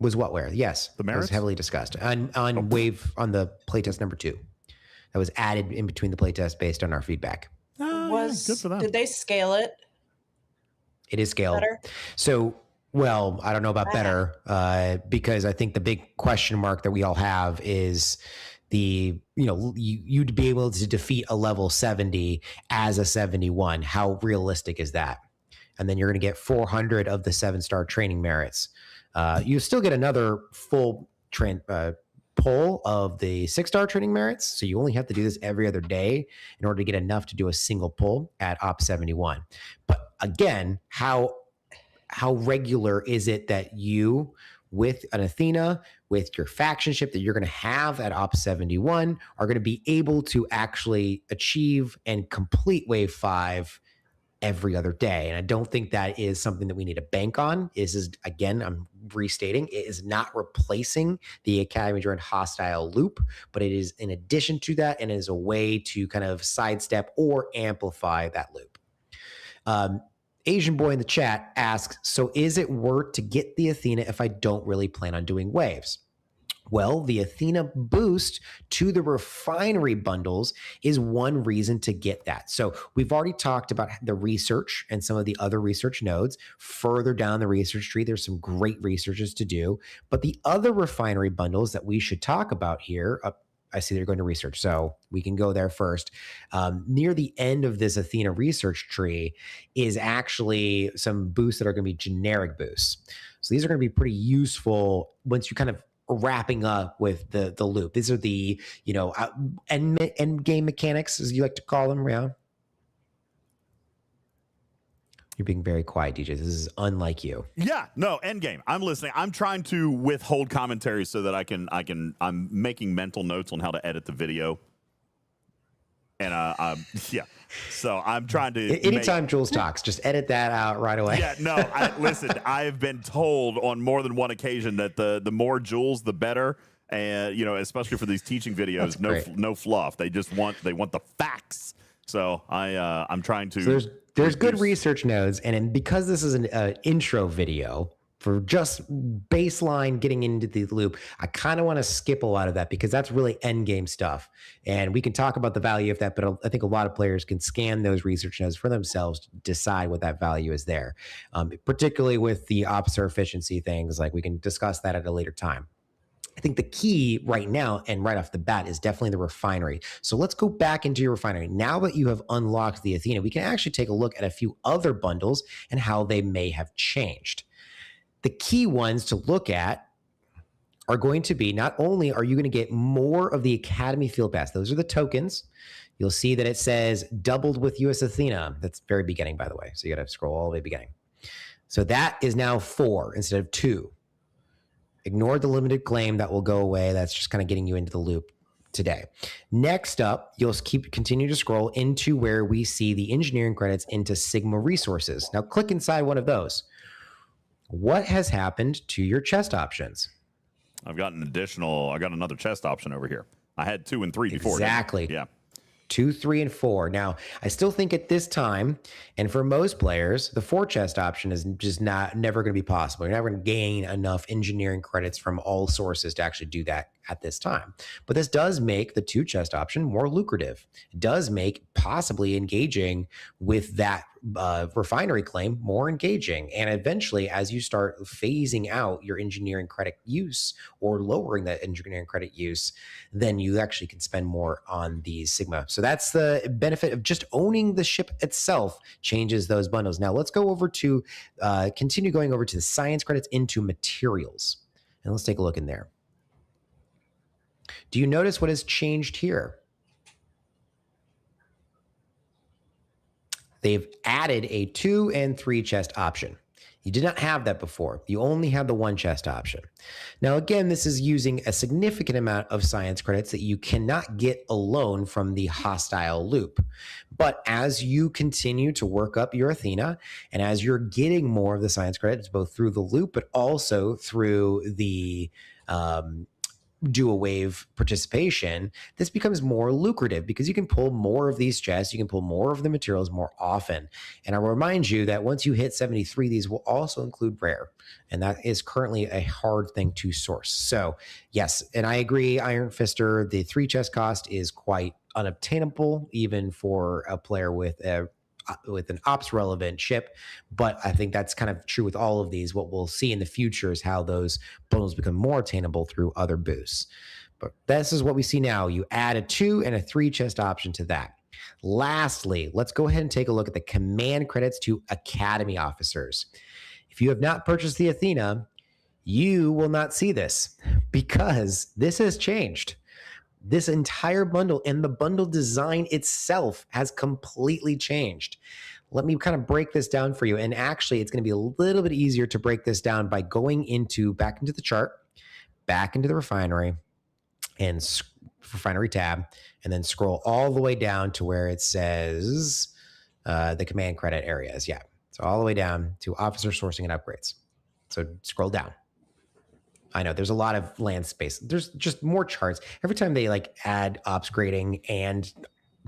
Was what where? Yes. The merits? It was heavily discussed on wave on the playtest number 2. That was added in between the playtest based on our feedback. Good for them. Did they scale it? It is scaled. Better? So, well, I don't know about better because I think the big question mark that we all have is you'd be able to defeat a level 70 as a 71. How realistic is that? And then you're going to get 400 of the 7-star training merits. You still get another full pull of the 6-star training merits. So you only have to do this every other day in order to get enough to do a single pull at Op 71. But again, how regular is it that you, with an Athena, with your faction ship that you're going to have at Op 71, are going to be able to actually achieve and complete Wave 5 every other day? And I don't think that is something that we need to bank on. Again, I'm restating, it is not replacing the Academy Drone hostile loop, but it is in addition to that, and it is a way to kind of sidestep or amplify that loop. Asian Boy in the chat asks, so is it worth to get the Athena if I don't really plan on doing waves? Well, the Athena boost to the refinery bundles is one reason to get that. So we've already talked about the research and some of the other research nodes. Further down the research tree, there's some great researches to do. But the other refinery bundles that we should talk about here, I see they're going to research, so we can go there first. Near the end of this Athena research tree is actually some boosts that are going to be generic boosts. So these are going to be pretty useful once you kind of wrapping up with the loop. These are the, end game mechanics, as you like to call them, yeah. You're being very quiet, DJ. This is unlike you. Yeah, no, end game. I'm listening. I'm trying to withhold commentary so that I'm making mental notes on how to edit the video. And yeah. So I'm trying to anytime Jules talks, just edit that out right away. Yeah, no, listen, I have been told on more than one occasion that the more Jules, the better. And especially for these teaching videos, no fluff. They want the facts. So I'm trying to. So there's good research nodes, and because this is an intro video for just baseline getting into the loop, I kind of want to skip a lot of that because that's really end game stuff, and we can talk about the value of that. But I think a lot of players can scan those research nodes for themselves to decide what that value is there, particularly with the officer efficiency things. Like we can discuss that at a later time. I think the key right now and right off the bat is definitely the refinery. So let's go back into your refinery. Now that you have unlocked the Athena, we can actually take a look at a few other bundles and how they may have changed. The key ones to look at are going to be, not only are you going to get more of the Academy Field Pass, those are the tokens. You'll see that it says doubled with US Athena. That's very beginning, by the way. So you got to scroll all the way beginning. So that is now 4 instead of 2. Ignore the limited claim, that will go away. That's just kind of getting you into the loop today. Next up, you'll continue to scroll into where we see the engineering credits into Sigma resources. Now click inside one of those. What has happened to your chest options? I got another chest option over here. I had 2 and 3 before. Exactly. Yeah. 2, 3, and 4. Now, I still think at this time, and for most players, the 4 chest option is just never going to be possible. You're never going to gain enough engineering credits from all sources to actually do that at this time. But this does make the 2 chest option more lucrative. It does make possibly engaging with that refinery claim more engaging. And eventually, as you start phasing out your engineering credit use or lowering that engineering credit use, then you actually can spend more on these Sigma. So that's the benefit of just owning the ship itself, changes those bundles. Now let's go over to continue going over to the science credits into materials. And let's take a look in there. Do you notice what has changed here? They've added a 2 and 3 chest option. You did not have that before. You only had the 1 chest option. Now, again, this is using a significant amount of science credits that you cannot get alone from the hostile loop. But as you continue to work up your Athena, and as you're getting more of the science credits, both through the loop, but also through the dual wave participation, this becomes more lucrative because you can pull more of these chests, you can pull more of the materials more often. And I'll remind you that once you hit 73, these will also include rare. And that is currently a hard thing to source. So yes, and I agree, Iron Fister, the 3 chest cost is quite unobtainable, even for a player with an ops relevant ship. But I think that's kind of true with all of these. What we'll see in the future is how those bundles become more attainable through other boosts. But this is what we see now. You add a 2 and a 3 chest option to that. Lastly, let's go ahead and take a look at the command credits to Academy officers. If you have not purchased the Athena, you will not see this because this has changed. This entire bundle and the bundle design itself has completely changed. Let me kind of break this down for you. And actually, it's going to be a little bit easier to break this down by going back into the chart, back into the refinery, and refinery tab, and then scroll all the way down to where it says the command credit areas. Yeah. So all the way down to officer sourcing and upgrades. So scroll down. I know there's a lot of land space. There's just more charts. Every time they add ops grading and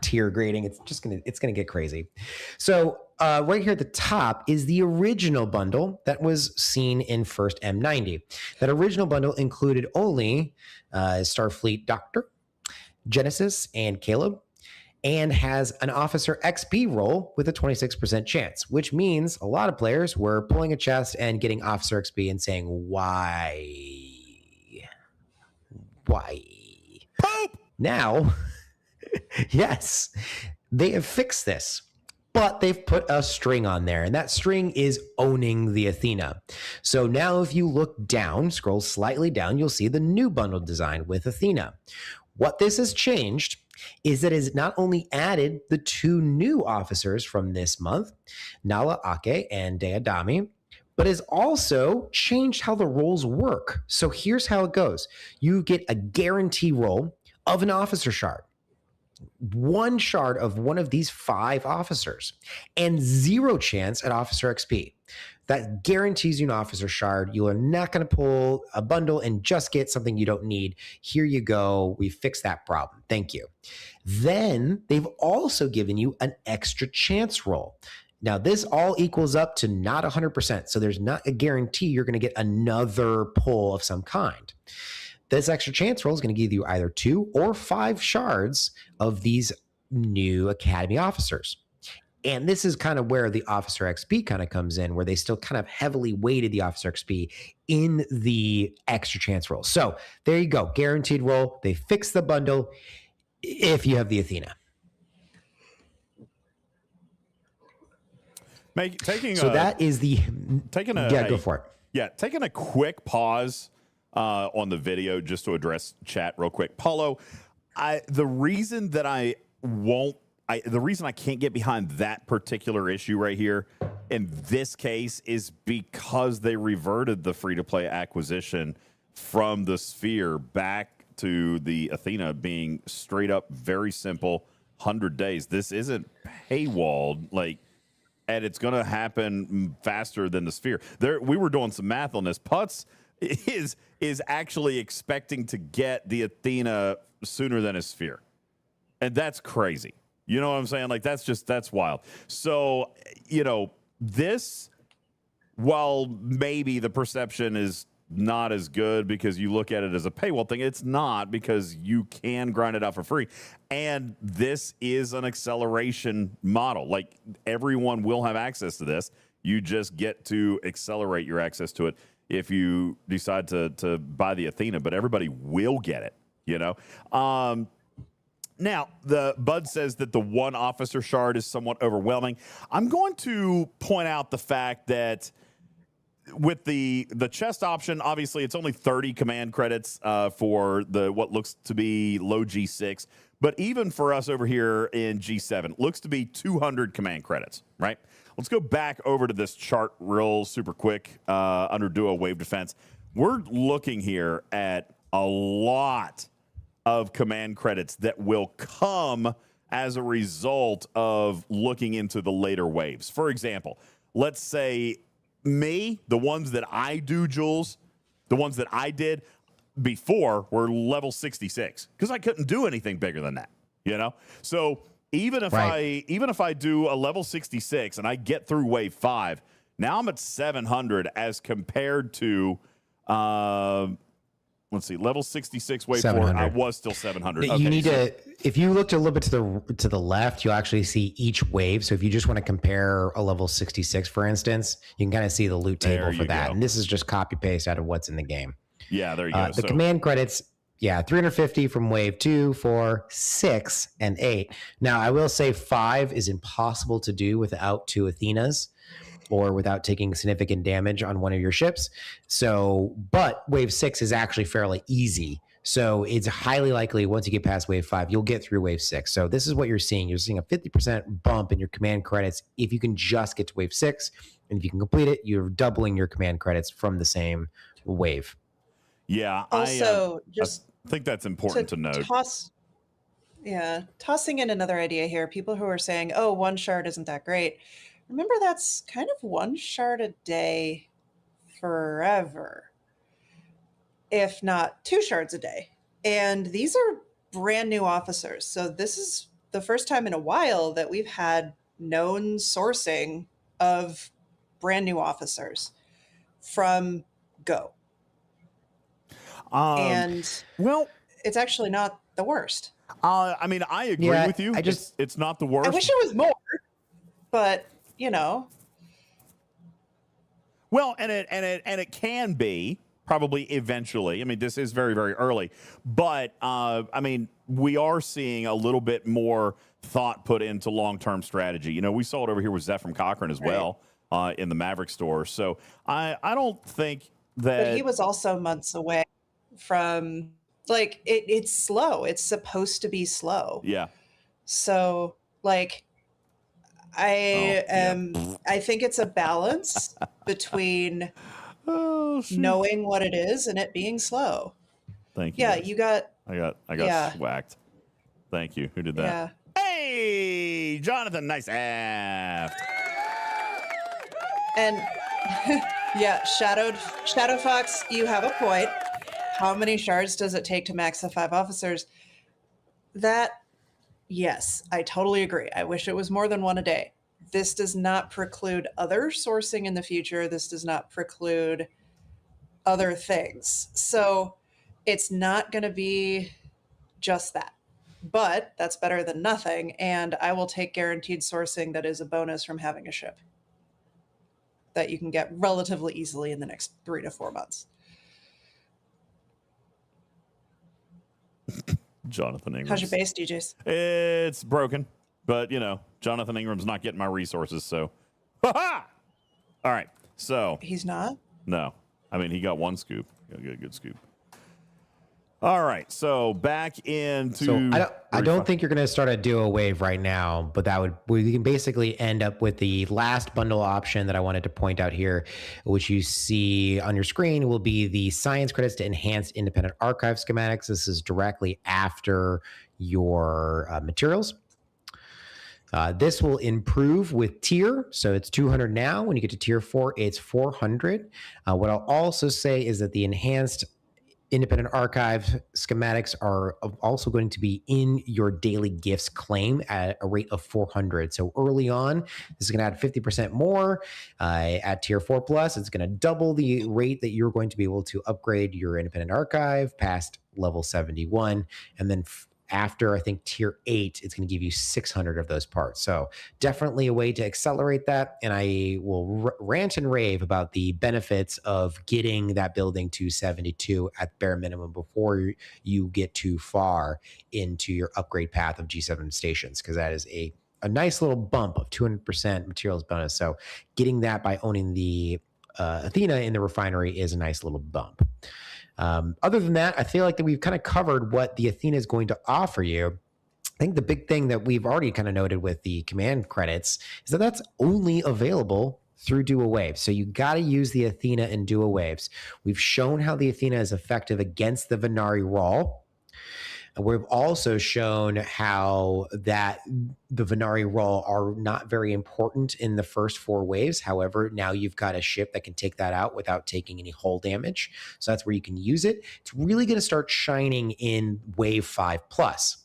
tier grading, it's gonna get crazy. So right here at the top is the original bundle that was seen in first M90. That original bundle included only Starfleet Doctor, Genesis, and Caleb, and has an officer XP roll with a 26% chance, which means a lot of players were pulling a chest and getting officer XP and saying, why? Poop! Now, yes, they have fixed this, but they've put a string on there, and that string is owning the Athena. So now if you look down, scroll slightly down, you'll see the new bundle design with Athena. What this has changed is that it has not only added the 2 new officers from this month, Nala Ake and Deadami, but has also changed how the rolls work. So here's how it goes. You get a guarantee roll of an officer shard. 1 shard of one of these 5 officers and 0 chance at officer XP. That guarantees you an officer shard. You are not going to pull a bundle and just get something you don't need. Here you go. We fixed that problem. Thank you. Then they've also given you an extra chance roll. Now, this all equals up to not 100%. So there's not a guarantee you're going to get another pull of some kind. This extra chance roll is going to give you either 2 or 5 shards of these new Academy officers. And this is kind of where the officer XP kind of comes in, where they still kind of heavily weighted the officer XP in the extra chance roll. So there you go. Guaranteed roll. They fixed the bundle if you have the Athena. That is the... go for it. Yeah, taking a quick pause on the video just to address chat real quick. Paulo, the reason I can't get behind that particular issue right here in this case is because they reverted the free-to-play acquisition from the Sphere back to the Athena being straight up very simple, 100 days. This isn't paywalled, like, and it's going to happen faster than the Sphere. We were doing some math on this. Putz is actually expecting to get the Athena sooner than a Sphere, and that's crazy. You know what I'm saying? Like, that's wild. So, you know, this, while maybe the perception is not as good because you look at it as a paywall thing, it's not, because you can grind it out for free. And this is an acceleration model. Like, everyone will have access to this. You just get to accelerate your access to it if you decide to buy the Athena, but everybody will get it, you know? Now, the Bud says that the one officer shard is somewhat overwhelming. I'm going to point out the fact that with the chest option, obviously it's only 30 command credits for the what looks to be low G6. But even for us over here in G7, looks to be 200 command credits, right? Let's go back over to this chart real super quick under Duo Wave Defense. We're looking here at a lot of command credits that will come as a result of looking into the later waves. For example, let's say the ones that I do, Jules, the ones that I did before were level 66 because I couldn't do anything bigger than that, you know? So even if I do a level 66 and I get through wave 5, now I'm at 700 as compared to let's see, level 66, wave 4, I was still 700. You Okay, need to, if you looked a little bit to the left, you'll actually see each wave. So if you just want to compare a level 66, for instance, you can kind of see the loot table for that. And this is just copy paste out of what's in the game. Yeah, there you go. The command credits, 350 from wave 2, 4, 6, and 8. Now, I will say 5 is impossible to do without 2 Athenas, or without taking significant damage on one of your ships. So, but wave 6 is actually fairly easy. So it's highly likely once you get past wave 5, you'll get through wave 6. So this is what you're seeing. You're seeing a 50% bump in your command credits if you can just get to wave 6. And if you can complete it, you're doubling your command credits from the same wave. Yeah. Also, I think that's important to note. Tossing in another idea here. People who are saying, oh, one shard isn't that great. Remember, that's kind of one shard a day forever, if not 2 shards a day. And these are brand new officers. So this is the first time in a while that we've had known sourcing of brand new officers from Go. And well, it's actually not the worst. I mean, I agree with you. It's not the worst. I wish it was more, but you know. Well, and it can be probably eventually. I mean, this is very, very early, but I mean, we are seeing a little bit more thought put into long-term strategy. You know, we saw it over here with Zeph from Cochran as well in the Maverick store. So I don't think that. But he was also months away from, like, it's slow. It's supposed to be slow. Yeah. So, like, I think it's a balance between knowing what it is and it being slow. Thank you. Yeah, guys. you got. I got whacked. Thank you. Who did that? Yeah. Hey, Jonathan, nice aft. And yeah, Shadow Fox, you have a point. How many shards does it take to max the 5 officers? Yes, I totally agree. I wish it was more than 1 a day. This does not preclude other sourcing in the future. This does not preclude other things. So it's not going to be just that. But that's better than nothing. And I will take guaranteed sourcing that is a bonus from having a ship that you can get relatively easily in the next 3 to 4 months. Jonathan Ingram. How's your base, DJs? It's broken, but you know, Jonathan Ingram's not getting my resources, so. Ha-ha! All right, so. He's not? No. I mean, he got 1 scoop. He got a good scoop. All right, so back into. So I don't think you're going to start a duo wave right now, but we can basically end up with the last bundle option that I wanted to point out here, which you see on your screen will be the science credits to enhanced independent archive schematics. This is directly after your materials. This will improve with tier. So it's 200 now. When you get to tier 4, it's 400. What I'll also say is that the enhanced independent archive schematics are also going to be in your daily gifts claim at a rate of 400. So early on, this is going to add 50% more. At tier 4 plus, it's going to double the rate that you're going to be able to upgrade your independent archive past level 71. And then after, I think, tier 8, it's going to give you 600 of those parts. So definitely a way to accelerate that. And I will rant and rave about the benefits of getting that building to 72 at bare minimum before you get too far into your upgrade path of G7 stations, because that is a nice little bump of 200% materials bonus. So getting that by owning the Athena in the refinery is a nice little bump. Other than that, I feel like that we've kind of covered what the Athena is going to offer you. I think the big thing that we've already kind of noted with the command credits is that that's only available through dual waves. So you got to use the Athena in dual waves. We've shown how the Athena is effective against the Venari Raw. We've also shown how that the Venari Raw are not very important in the first 4 waves. However, now you've got a ship that can take that out without taking any hull damage. So that's where you can use it. It's really going to start shining in wave 5 plus.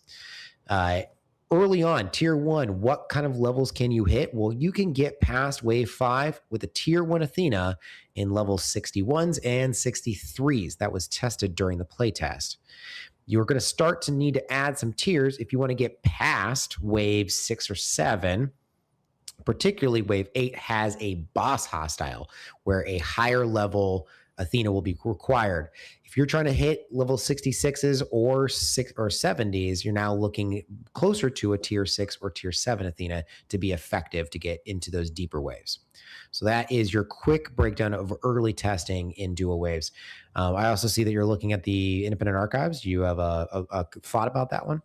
Early on, tier 1, what kind of levels can you hit? Well, you can get past wave 5 with a tier 1 Athena in level 61s and 63s. That was tested during the playtest. You're going to start to need to add some tiers if you want to get past wave 6 or 7. Particularly wave 8 has a boss hostile where a higher level Athena will be required. If you're trying to hit level 66s or 70s, you're now looking closer to a tier 6 or tier 7 Athena to be effective to get into those deeper waves. So that is your quick breakdown of early testing in dual waves. I also see that you're looking at the independent archives. Do you have a thought about that one?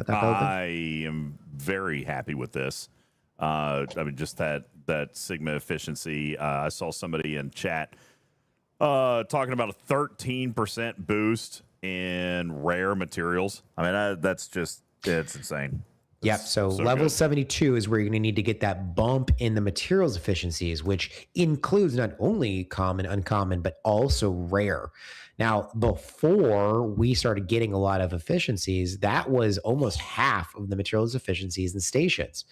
I am very happy with this. I mean, just that Sigma efficiency. I saw somebody in chat talking about a 13% boost in rare materials. I mean, it's insane. Yep. So level 72 is where you're going to need to get that bump in the materials efficiencies, which includes not only common, uncommon, but also rare. Now, before we started getting a lot of efficiencies, that was almost half of the materials efficiencies and stations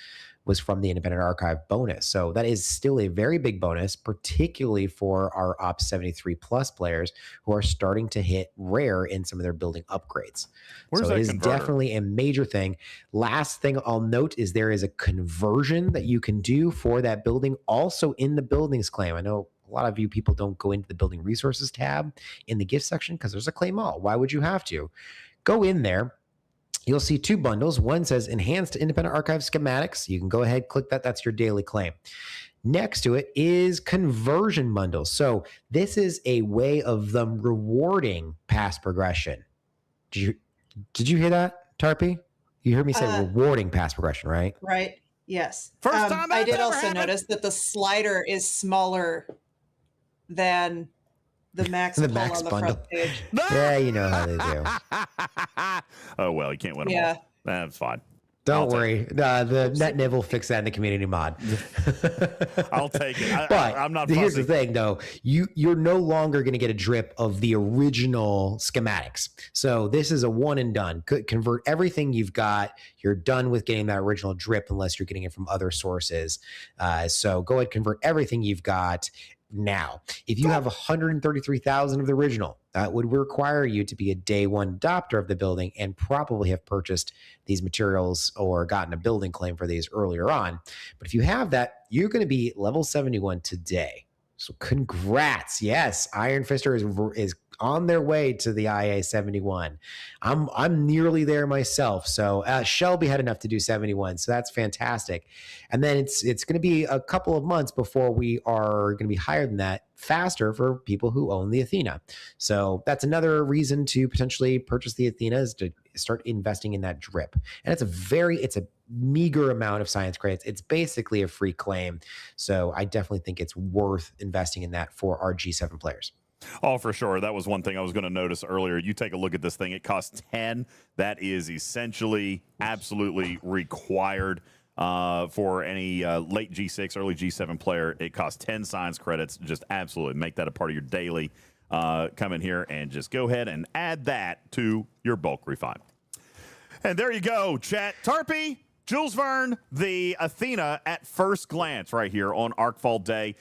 was from the independent archive bonus. So that is still a very big bonus, particularly for our Ops 73 plus players who are starting to hit rare in some of their building upgrades. So it is definitely a major thing. Last thing I'll note is there is a conversion that you can do for that building also in the buildings claim. I know a lot of you people don't go into the building resources tab in the gift section because there's a claim all. Why would you have to? Go in there. You'll see 2 bundles. One says Enhanced Independent Archive Schematics. You can go ahead, click that. That's your daily claim. Next to it is conversion bundles. So this is a way of them rewarding past progression. Did you hear that, Tarpy? You heard me say rewarding past progression, right? Right. Yes. First time I did also notice that the slider is smaller than the max pull on the bundle. front page. Yeah, you know how they do. Oh, well, you can't win them all. That's fine. Don't worry. The NetNiv will fix that in the community mod. I'll take it. But I'm not here's fussy. the thing, though. You're no longer going to get a drip of the original schematics. So this is a one and done. Convert everything you've got. You're done with getting that original drip unless you're getting it from other sources. So go ahead, convert everything you've got now. If you have 133,000 of the original, that would require you to be a day 1 adopter of the building and probably have purchased these materials or gotten a building claim for these earlier on. But if you have that, you're going to be level 71 today. So congrats. Yes, Iron Fister is on their way to the IA-71. I'm nearly there myself. So Shelby had enough to do 71, so that's fantastic. And then it's going to be a couple of months before we are going to be higher than that, faster for people who own the Athena. So that's another reason to potentially purchase the Athena, is to start investing in that drip. And it's a meager amount of science credits. It's basically a free claim. So I definitely think it's worth investing in that for our G7 players. Oh, for sure. That was one thing I was going to notice earlier. You take a look at this thing. It costs 10. That is essentially absolutely required for any late G6, early G7 player. It costs 10 science credits. Just absolutely make that a part of your daily. Come in here and just go ahead and add that to your bulk refine. And there you go, chat. Tarpy, Jules Verne, the Athena at first glance right here on Arcfall Day.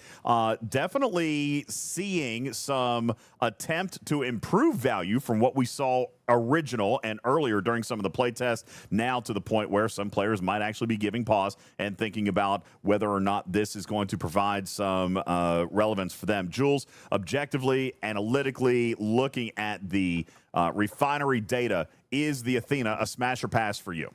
Definitely seeing some attempt to improve value from what we saw original and earlier during some of the playtests, now to the point where some players might actually be giving pause and thinking about whether or not this is going to provide some relevance for them. Jules, objectively, analytically, looking at the refinery data, is the Athena a smash or pass for you?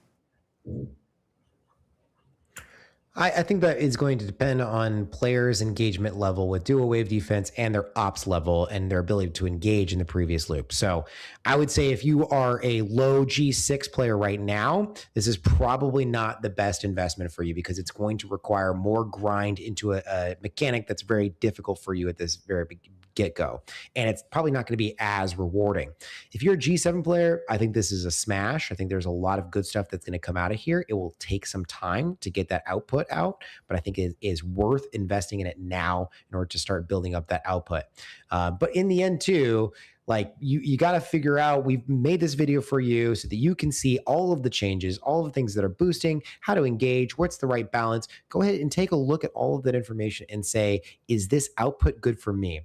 I think that is going to depend on players' engagement level with dual wave defense and their ops level and their ability to engage in the previous loop. So I would say if you are a low G6 player right now, this is probably not the best investment for you, because it's going to require more grind into a mechanic that's very difficult for you at this very get-go. And it's probably not going to be as rewarding. If you're a G7 player, I think this is a smash. I think there's a lot of good stuff that's going to come out of here. It will take some time to get that output out, but I think it is worth investing in it now in order to start building up that output. But in the end too, like you got to figure out, we've made this video for you so that you can see all of the changes, all of the things that are boosting, how to engage, what's the right balance. Go ahead and take a look at all of that information and say, is this output good for me?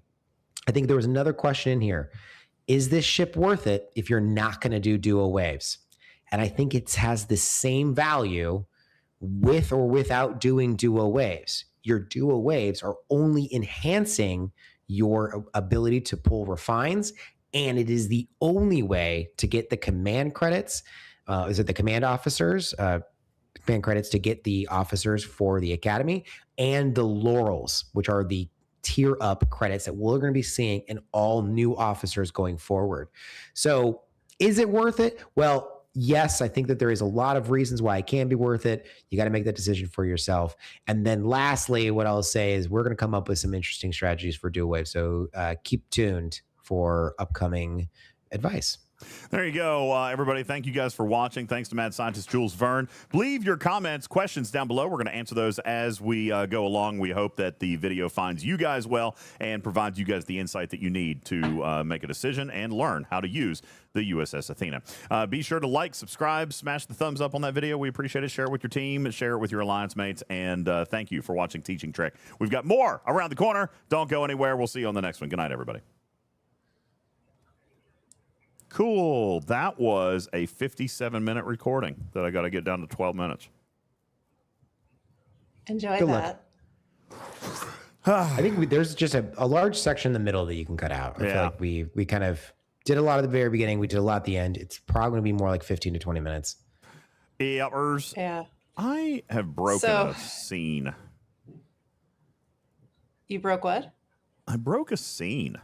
I think there was another question in here. Is this ship worth it if you're not going to do dual waves? And I think it has the same value with or without doing dual waves. Your dual waves are only enhancing your ability to pull refines, and it is the only way to get the command credits. Is it the command officers? Command credits to get the officers for the academy, and the laurels, which are the tier up credits that we're going to be seeing in all new officers going forward. So is it worth it? Well, yes, I think that there is a lot of reasons why it can be worth it. You got to make that decision for yourself. And then lastly, what I'll say is we're going to come up with some interesting strategies for dual wave. So keep tuned for upcoming advice. There you go, everybody. Thank you guys for watching. Thanks to mad scientist Jules Verne. Leave your comments, questions down below. We're going to answer those as we go along. We hope that the video finds you guys well and provides you guys the insight that you need to make a decision and learn how to use the USS Athena. Be sure to like, subscribe, smash the thumbs up on that video. We appreciate it. Share it with your team, share it with your alliance mates, and thank you for watching Teaching Trek. We've got more around the corner. Don't go anywhere. We'll see you on the next one. Good night, everybody. Cool. That was a 57-minute recording that I got to get down to 12 minutes. Enjoy Good that. I think there's just a large section in the middle that you can cut out. I feel like we kind of did a lot at the very beginning. We did a lot at the end. It's probably going to be more like 15 to 20 minutes. Yeah. I have broken a scene. You broke what? I broke a scene.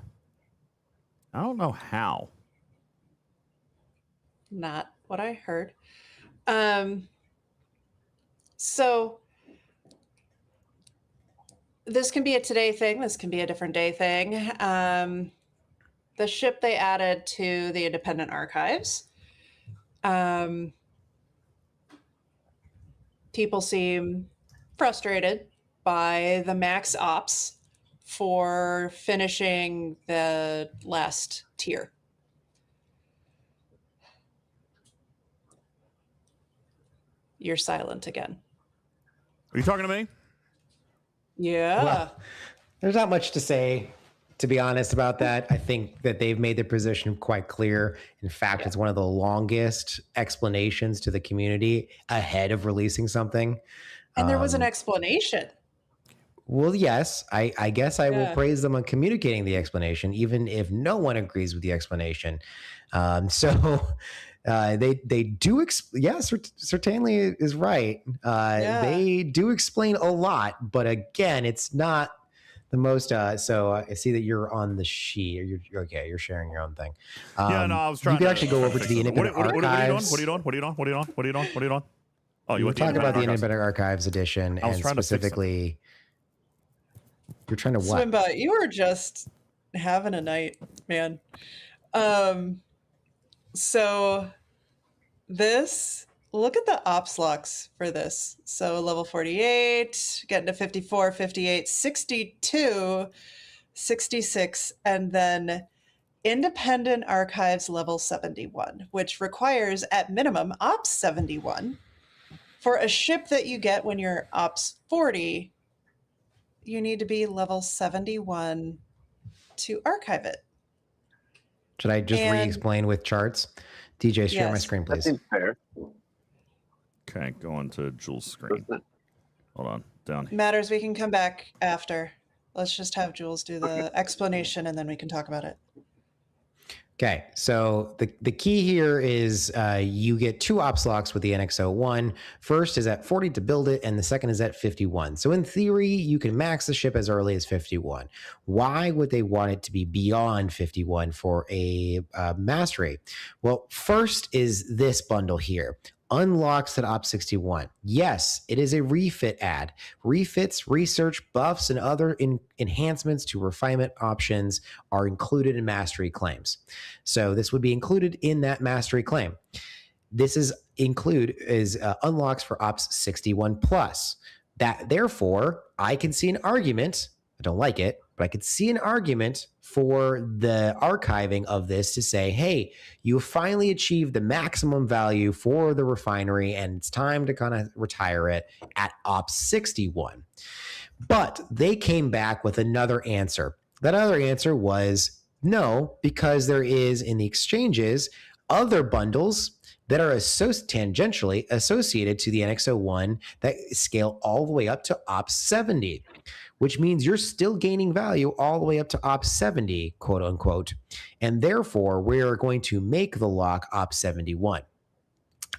I don't know how. Not what I heard. So this can be a today thing. This can be a different day thing. The ship they added to the independent archives. People seem frustrated by the max ops for finishing the last tier. You're silent again. Are you talking to me? Yeah. Well, there's not much to say, to be honest, about that. I think that they've made their position quite clear. In fact, it's one of the longest explanations to the community ahead of releasing something. And there was an explanation. Well, yes, I guess I will Yeah. praise them on communicating the explanation, even if no one agrees with the explanation. So they do. Yes, certainly is right. Yeah. They do explain a lot, but again, it's not the most. So I see that you're on the sheet. You're okay. You're sharing your own thing. Yeah, no, I was trying. You can actually go over to the independent archives. What are you doing? Oh, you were talking about the independent archives edition, and specifically, you're trying to what? Swimba, you are just having a night, man. So this, look at the ops locks for this. So level 48, getting to 54, 58, 62, 66, and then independent archives level 71, which requires at minimum ops 71. For a ship that you get when you're ops 40, you need to be level 71 to archive it. Should I just re-explain with charts? DJ, share my screen, please. That seems fair. Okay, going to Jules' screen. Hold on, down here. Matters, we can come back after. Let's just have Jules do the explanation and then we can talk about it. Okay, so the key here is you get 2 ops locks with the NX-01. First is at 40 to build it, and the second is at 51. So in theory, you can max the ship as early as 51. Why would they want it to be beyond 51 for a mastery? Well, first is this bundle here. Unlocks at Ops 61. Yes, it is a refit ad. Refits, research, buffs, and other enhancements to refinement options are included in mastery claims. So this would be included in that mastery claim. This is unlocks for Ops 61 plus. That therefore, I can see an argument. I don't like it, but I could see an argument for the archiving of this to say, hey, you finally achieved the maximum value for the refinery and it's time to kind of retire it at Ops 61. But they came back with another answer. That other answer was no, because there is in the exchanges other bundles that are tangentially associated to the NX-01 that scale all the way up to Ops 70. Which means you're still gaining value all the way up to Ops 70, quote unquote. And therefore, we're going to make the lock Ops 71.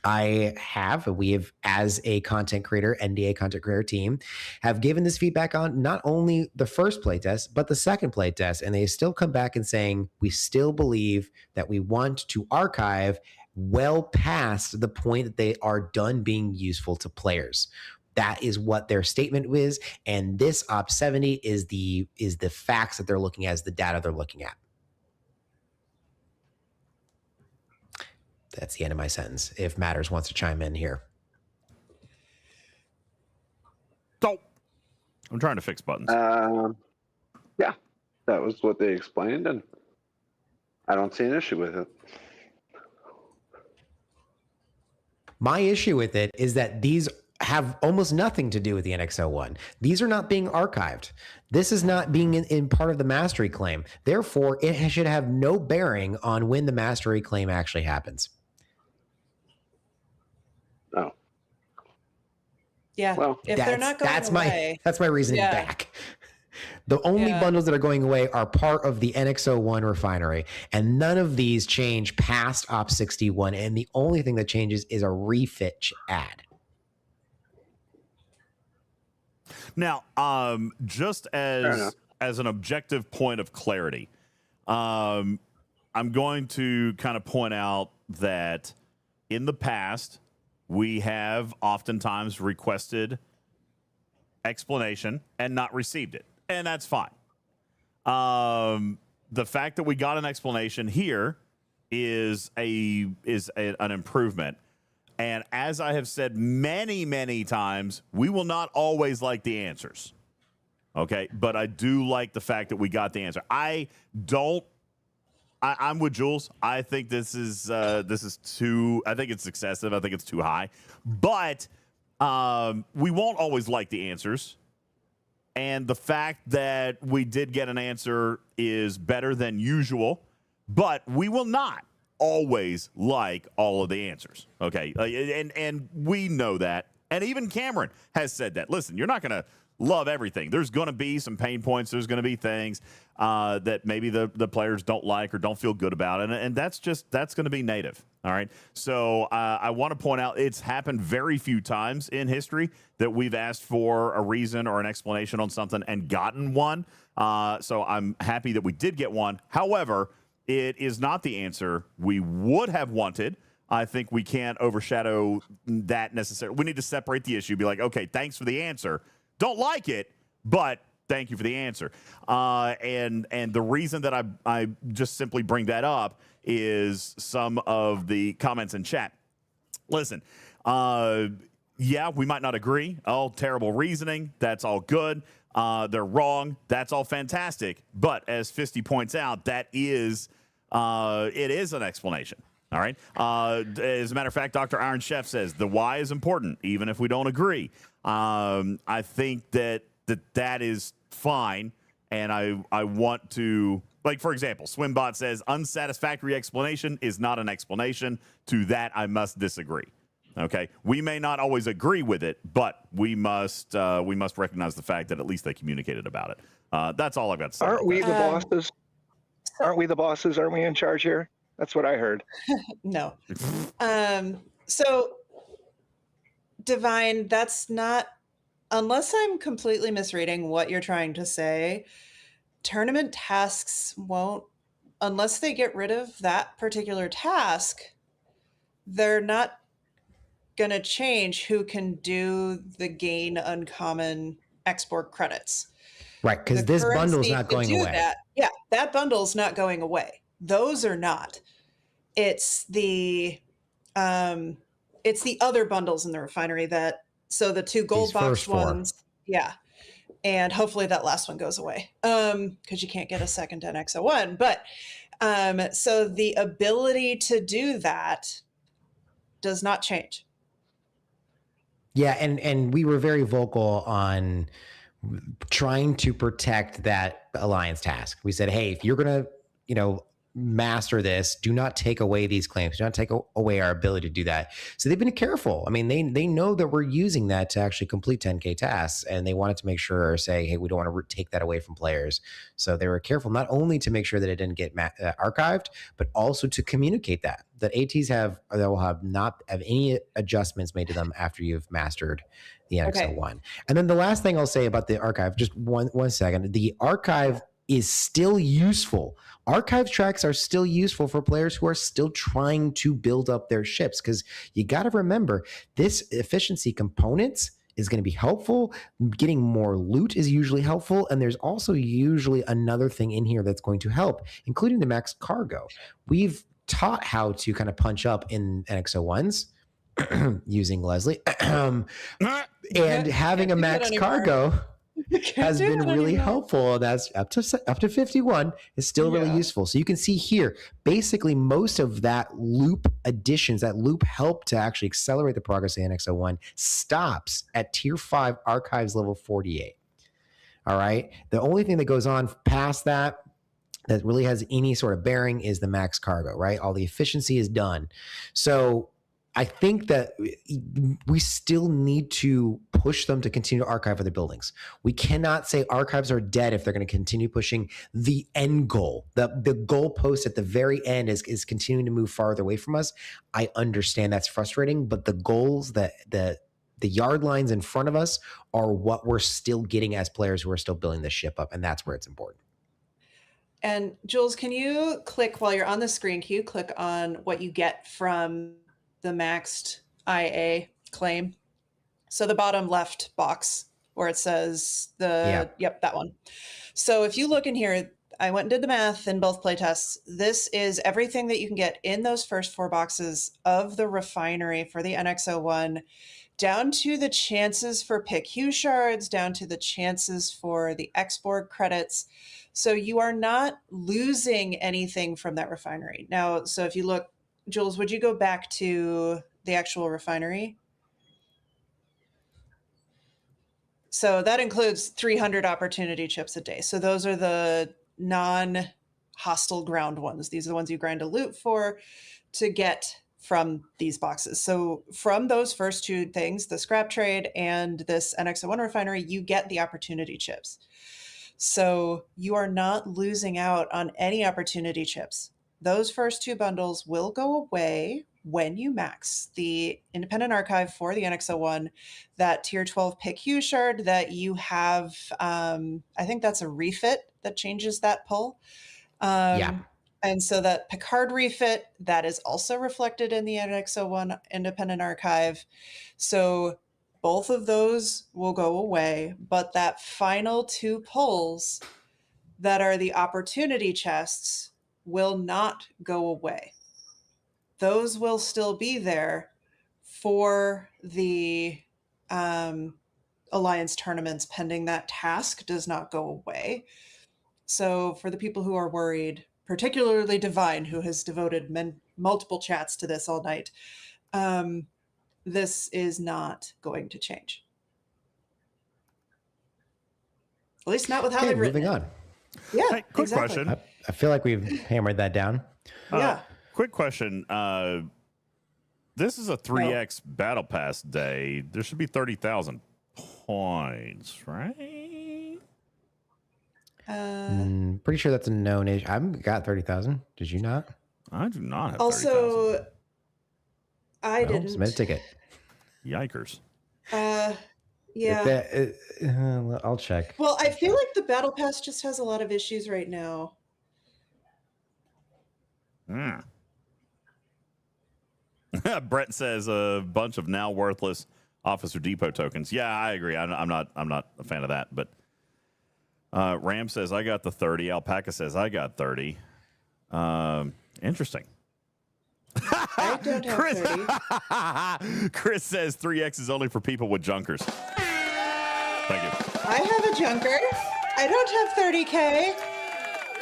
We have, as a content creator, NDA content creator team, have given this feedback on not only the first playtest, but the second playtest. And they still come back and saying, we still believe that we want to archive well past the point that they are done being useful to players. That is what their statement is, and this Ops 70 is the facts that they're looking at, as the data they're looking at. That's the end of my sentence. If Matters wants to chime in here. So, I'm trying to fix buttons. Yeah, that was what they explained, and I don't see an issue with it. My issue with it is that these have almost nothing to do with the NX-01. These are not being archived. This is not being in part of the mastery claim. Therefore, it should have no bearing on when the mastery claim actually happens. Oh. Yeah. Well, if they're not going away. That's my reasoning back. The only bundles that are going away are part of the NX-01 refinery, and none of these change past Ops 61, and the only thing that changes is a refit ad. Now, just as an objective point of clarity, I'm going to kind of point out that in the past, we have oftentimes requested explanation and not received it, and that's fine. The fact that we got an explanation here is an improvement. And as I have said many, many times, we will not always like the answers. Okay, but I do like the fact that we got the answer. I'm with Jules. I think this is too. I think it's excessive. I think it's too high. But we won't always like the answers. And the fact that we did get an answer is better than usual. But we will not always like all of the answers. Okay, and we know that. And even Cameron has said that. Listen, you're not going to love everything. There's going to be some pain points. There's going to be things that maybe the players don't like or don't feel good about. And that's going to be native. All right. So I want to point out it's happened very few times in history that we've asked for a reason or an explanation on something and gotten one. So I'm happy that we did get one. However, it is not the answer we would have wanted. I think we can't overshadow that necessarily. We need to separate the issue, be like, okay, thanks for the answer. Don't like it, but thank you for the answer. And the reason that I just simply bring that up is some of the comments in chat. Listen, yeah, we might not agree. Oh, terrible reasoning. That's all good. They're wrong. That's all fantastic. But as Fisty points out, that is it is an explanation. All right. As a matter of fact, Dr. Iron Chef says the why is important, even if we don't agree. I think that is fine. And I want to, like, for example, Swimbot says unsatisfactory explanation is not an explanation. To that, I must disagree. Okay. We may not always agree with it, but we must recognize the fact that at least they communicated about it. That's all I've got to say. Aren't we the bosses? Aren't we the bosses? Aren't we in charge here? That's what I heard. No. So, Divine, that's not, unless I'm completely misreading what you're trying to say, tournament tasks won't, unless they get rid of that particular task, they're not going to change who can do the gain uncommon export credits. Right, because this bundle's not going away. That bundle's not going away. Those are not. It's the other bundles in the refinery so the 2 gold box ones. Yeah. And hopefully that last one goes away. Because you can't get a second NX01. But so the ability to do that does not change. Yeah, and we were very vocal on trying to protect that alliance task. We said, hey, if you're gonna, master this, do not take away these claims, do not take away our ability to do that. So they've been careful. I mean, they know that we're using that to actually complete 10K tasks, and they wanted to make sure, say, hey, we don't want to take that away from players. So they were careful not only to make sure that it didn't get archived, but also to communicate that ATs will not have any adjustments made to them after you've mastered the NX01. Okay. And then the last thing I'll say about the archive, just one second, the archive is still useful. Archive tracks are still useful for players who are still trying to build up their ships, because you got to remember, this efficiency components is going to be helpful. Getting more loot is usually helpful. And there's also usually another thing in here that's going to help, including the max cargo. We've taught how to kind of punch up in NX01s using Leslie. And having a max cargo has been really helpful. That's up to 51 is still really useful. So you can see here, basically most of that loop additions, that loop help to actually accelerate the progress of the NX01 stops at tier 5 archives level 48. All right. The only thing that goes on past that really has any sort of bearing is the max cargo, right? All the efficiency is done. So I think that we still need to push them to continue to archive other buildings. We cannot say archives are dead if they're going to continue pushing the end goal. The goal post at the very end is continuing to move farther away from us. I understand that's frustrating, but the goals, the yard lines in front of us are what we're still getting as players who are still building this ship up, and that's where it's important. And Jules, can you click, while you're on the screen, can you click on what you get from the maxed IA claim? So the bottom left box where it says that one. So if you look in here, I went and did the math in both playtests. This is everything that you can get in those first 4 boxes of the refinery for the NX01, down to the chances for pick Q shards, down to the chances for the export credits. So you are not losing anything from that refinery. Now, so if you look, Jules, would you go back to the actual refinery? So that includes 300 opportunity chips a day. So those are the non-hostile ground ones. These are the ones you grind a loot for to get from these boxes. So from those first two things, the scrap trade and this NX01 refinery, you get the opportunity chips. So you are not losing out on any opportunity chips. Those first two bundles will go away when you max the independent archive for the NX01, that tier 12 pick Hue shard that you have. I think that's a refit that changes that pull. And so that Picard refit, that is also reflected in the NX01 independent archive. So both of those will go away, but that final two pulls that are the opportunity chests will not go away. Those will still be there for the Alliance tournaments, pending that task does not go away. So for the people who are worried, particularly Divine, who has devoted multiple chats to this all night, this is not going to change. At least not with how they've written moving it. on. Yeah, Hey, quick exactly. question. I feel like we've hammered that down. Yeah. Quick question. This is a 3X battle pass day. There should be 30,000 points, right? Pretty sure that's a known issue. I've got 30,000. Did you not? I do not have 30,000. Also, I didn't. Submit a ticket. Yikers. Yeah. I'll check. Well, I feel like the battle pass just has a lot of issues right now. Brett says a bunch of now worthless Officer Depot tokens. Yeah, I agree. I'm not a fan of that. But Ram says I got the 30. Alpaca says I got 30. Interesting. I don't have 30. Chris says 3X is only for people with junkers. Thank you. I have a junker. I don't have 30K.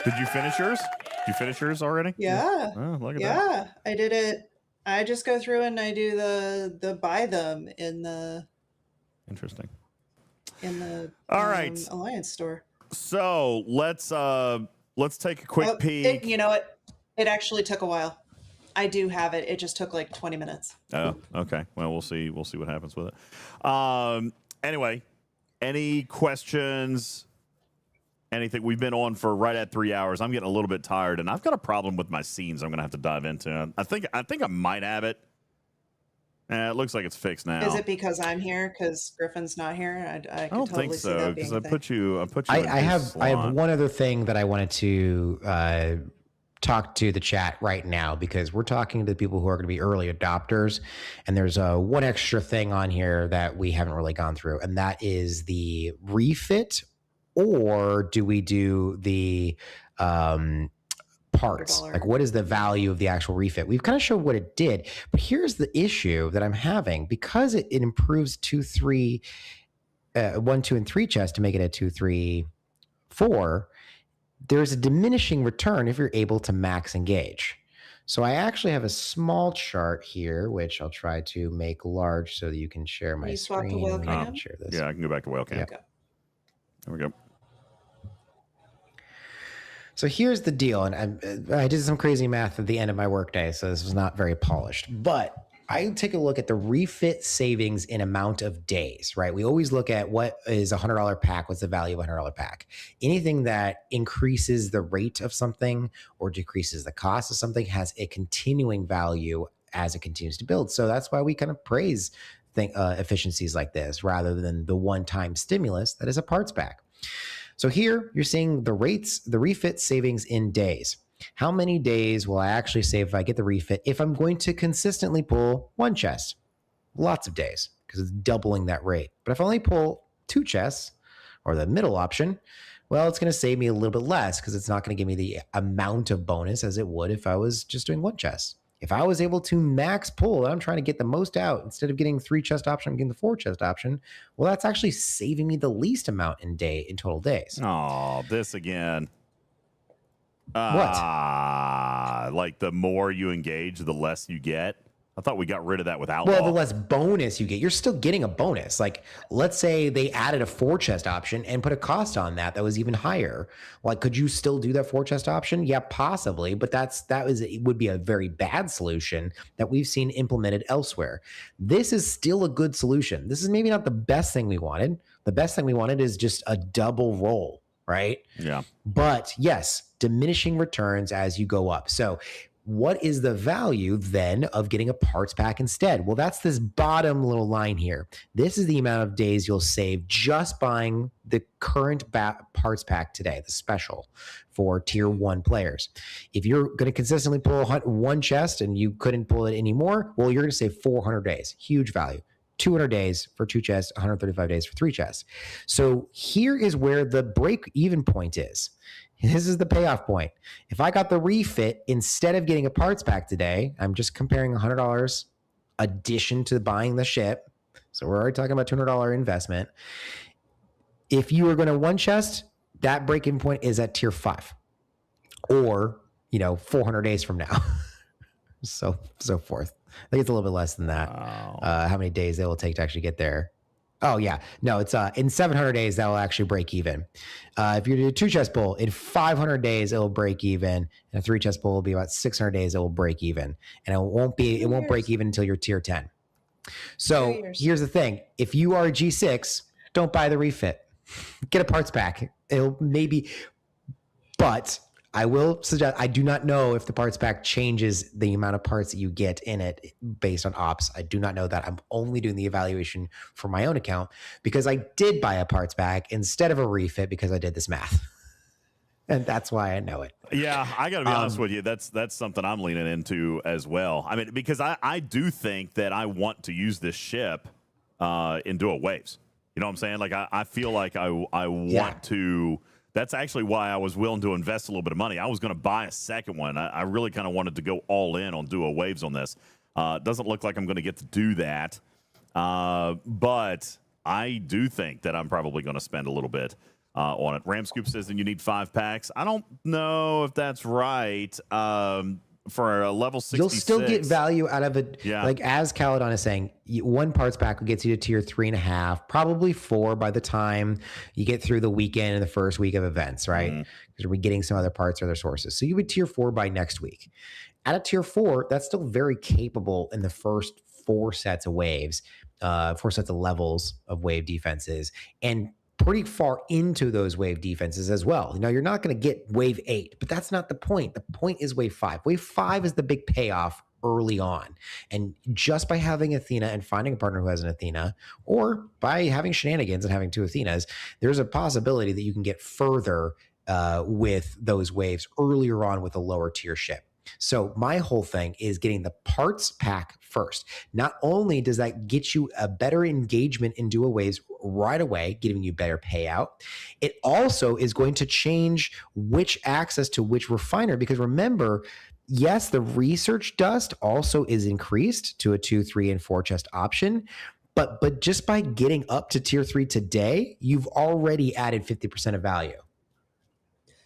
Did you finish yours? Did you finish yours already? Yeah. Oh, look at that. Yeah, I did it. I just go through and I do the buy them in the Interesting. All right, Alliance store. So let's take a quick peek. You know what? It actually took a while. I do have it. It just took like 20 minutes. Oh, okay. Well, we'll see. We'll see what happens with it. Anyway, any questions? Anything? We've been on for right at 3 hours. I'm getting a little bit tired, and I've got a problem with my scenes. I'm going to have to dive into. I think I might have it. It looks like it's fixed now. Is it because I'm here? Because Griffin's not here? I don't totally think see so. that being Because a I thing. put you. I have one other thing that I wanted to talk to the chat right now, because we're talking to the people who are going to be early adopters, and there's one extra thing on here that we haven't really gone through, and that is the refit, or do we do the parts? Like, what is the value of the actual refit? We've kind of showed what it did, but here's the issue that I'm having, because it improves 2, 3, 1, 2, and 3 chests to make it a 2, 3, 4. There's a diminishing return if you're able to max engage. So I actually have a small chart here, which I'll try to make large so that you can share my screen. And I can share this. Yeah, I can go back to Wellcam. Yeah. There we go. So here's the deal, and I did some crazy math at the end of my workday, so this was not very polished. But I take a look at the refit savings in amount of days, right? We always look at what is a $100 pack, what's the value of a $100 pack. Anything that increases the rate of something or decreases the cost of something has a continuing value as it continues to build. So that's why we kind of praise efficiencies like this rather than the one-time stimulus that is a parts pack. So here you're seeing the rates, the refit savings in days. How many days will I actually save if I get the refit if I'm going to consistently pull one chest? Lots of days, because it's doubling that rate. But if I only pull 2 chests, or the middle option, well, it's going to save me a little bit less, because it's not going to give me the amount of bonus as it would if I was just doing 1 chest. If I was able to max pull, and I'm trying to get the most out, instead of getting 3 chest option, I'm getting the 4 chest option. Well, that's actually saving me the least amount in total days. Oh, this again. What? Like the more you engage, the less you get. I thought we got rid of that with outlaw. Well, the less bonus you get, you're still getting a bonus. Like, let's say they added a 4-chest option and put a cost on that was even higher. Like, could you still do that 4-chest option? Yeah, possibly, but it would be a very bad solution that we've seen implemented elsewhere. This is still a good solution. This is maybe not the best thing we wanted. The best thing we wanted is just a double roll, right? Yeah. But yes, diminishing returns as you go up. So what is the value then of getting a parts pack instead? Well, that's this bottom little line here. This is the amount of days you'll save just buying the current parts pack today, the special for tier 1 players. If you're going to consistently pull one chest and you couldn't pull it anymore, well, you're going to save 400 days. Huge value. 200 days for 2 chests, 135 days for 3 chests. So here is where the break-even point is. This is the payoff point. If I got the refit instead of getting a parts pack today, I'm just comparing $100 addition to buying the ship. So we're already talking about $200 investment. If you were going to 1 chest, that break-even point is at tier 5 or, 400 days from now. so forth. I think it's a little bit less than that. Wow. How many days it will take to actually get there. Oh, yeah. No, it's in 700 days, that will actually break even. If you do a 2-chest pull, in 500 days, it will break even. And a 3-chest pull will be about 600 days, it will break even. And it won't break even until you're tier 10. So here's the thing. If you are a G6, don't buy the refit. Get a parts pack. It'll maybe, but I will suggest, I do not know if the parts pack changes the amount of parts that you get in it based on ops. I do not know that. I'm only doing the evaluation for my own account because I did buy a parts pack instead of a refit because I did this math. And that's why I know it. Yeah, I got to be honest with you. That's something I'm leaning into as well. I mean, because I do think that I want to use this ship in dual waves. You know what I'm saying? Like, I feel like I want to. That's actually why I was willing to invest a little bit of money. I was going to buy a second one. I really kind of wanted to go all in on dual waves on this. Doesn't look like I'm going to get to do that. But I do think that I'm probably going to spend a little bit on it. Ramscoop says that you need 5 packs. I don't know if that's right. For a level 66. You'll still get value out of it. Yeah. Like as Caledon is saying, 1 parts pack gets you to tier 3.5, probably 4 by the time you get through the weekend and the first week of events, right? Because we're getting some other parts or other sources. So you would tier 4 by next week. At a tier 4, that's still very capable in the first 4 sets of waves, 4 sets of levels of wave defenses, and pretty far into those wave defenses as well. Now, you're not going to get wave 8, but that's not the point. The point is wave 5. Wave 5 is the big payoff early on. And just by having Athena and finding a partner who has an Athena, or by having shenanigans and having 2 Athenas, there's a possibility that you can get further with those waves earlier on with a lower tier ship. So my whole thing is getting the parts pack first. Not only does that get you a better engagement in dual waves right away, giving you better payout, it also is going to change which access to which refiner. Because remember, yes, the research dust also is increased to a 2, 3, and 4 chest option. But just by getting up to tier 3 today, you've already added 50% of value.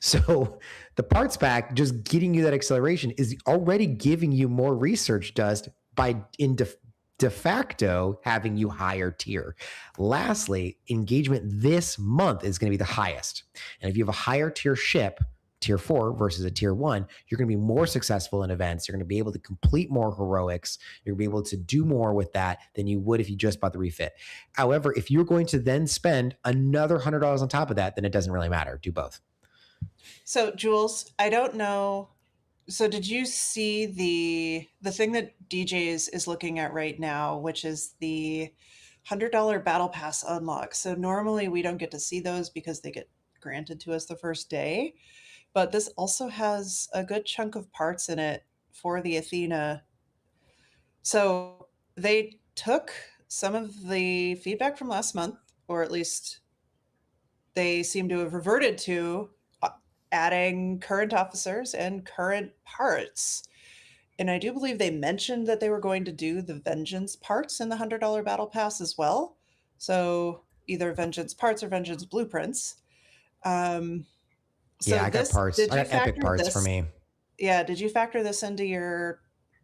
So the parts pack, just getting you that acceleration, is already giving you more research dust by de facto having you higher tier. Lastly, engagement this month is going to be the highest. And if you have a higher tier ship, tier 4 versus a tier 1, you're going to be more successful in events. You're going to be able to complete more heroics. You're going to be able to do more with that than you would if you just bought the refit. However, if you're going to then spend another $100 on top of that, then it doesn't really matter. Do both. So, Jules, I don't know. So did you see the thing that DJz is looking at right now, which is the $100 battle pass unlock? So normally we don't get to see those because they get granted to us the first day. But this also has a good chunk of parts in it for the Athena. So they took some of the feedback from last month, or at least they seem to have reverted to adding current officers and current parts. And I do believe they mentioned that they were going to do the Vengeance parts in the $100 battle pass as well. So either Vengeance parts or Vengeance blueprints. So yeah, I got parts. I got epic parts for me. Yeah, did you factor this into your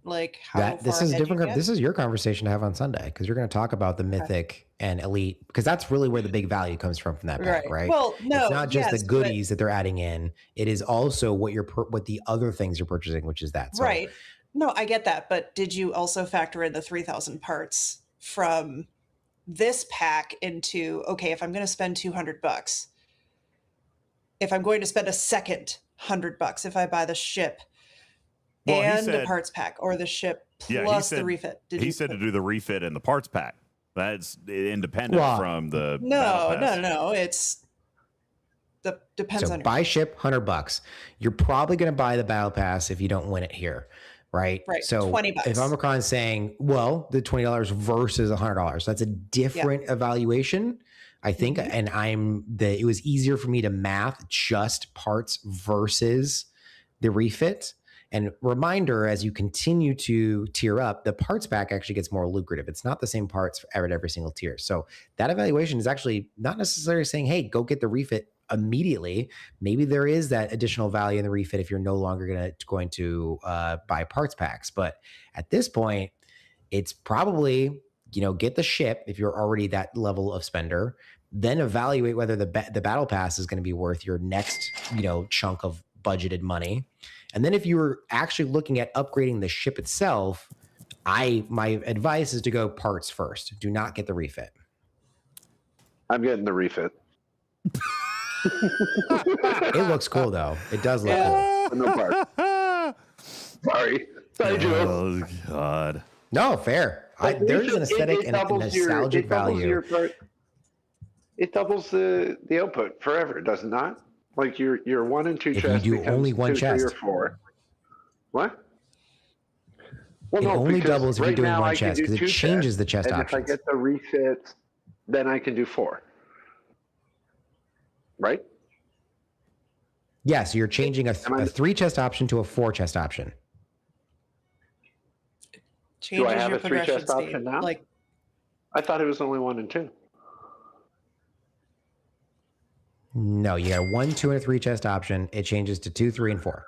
Like how This far is ahead you different. get? This is your conversation to have on Sunday because you're going to talk about the mythic and elite because that's really where the big value comes from that pack, right? Well, no, it's not just yes, the goodies that they're adding in; it is also what the other things you're purchasing, which is that. So, right. No, I get that, but did you also factor in the 3,000 parts from this pack into okay? If I'm going to spend $200, if I'm going to spend a second $100, if I buy the ship and the parts pack or the ship plus the refit, he said to do the refit and the parts pack. That's independent from the no. It's depends on buy ship $100. You're probably going to buy the battle pass if you don't win it here, right? Right. So $20. if Omicron's saying, well, the $20 versus $100, that's a different evaluation, I think. And it was easier for me to math just parts versus the refit. And reminder, as you continue to tier up, the parts pack actually gets more lucrative. It's not the same parts for every single tier. So that evaluation is actually not necessarily saying, hey, go get the refit immediately. Maybe there is that additional value in the refit if you're no longer going to buy parts packs. But at this point, it's probably, get the ship if you're already that level of spender, then evaluate whether the battle pass is going to be worth your next, chunk of budgeted money. And then if you were actually looking at upgrading the ship itself, my advice is to go parts first. Do not get the refit. I'm getting the refit. It looks cool though. It does look cool. No parts. Sorry, Jules. Oh God. No, fair. There's an aesthetic and a nostalgic value. It doubles the output forever, does it not? Like your 1 and 2 if chests. You do only one 2, chest. 3, or 4. What? Well, it no, only doubles if right you're doing now one I can chest do because it 2 changes chests, the chest and options. If I get the refit, then I can do 4. Right? Yeah, so you're changing a 3 chest option to a 4 chest option. Changes do I have your a 3 progression chest speed. option now? Like, I thought it was only 1 and 2. No, you got a 1, 2, and a 3 chest option. It changes to 2, 3, and 4.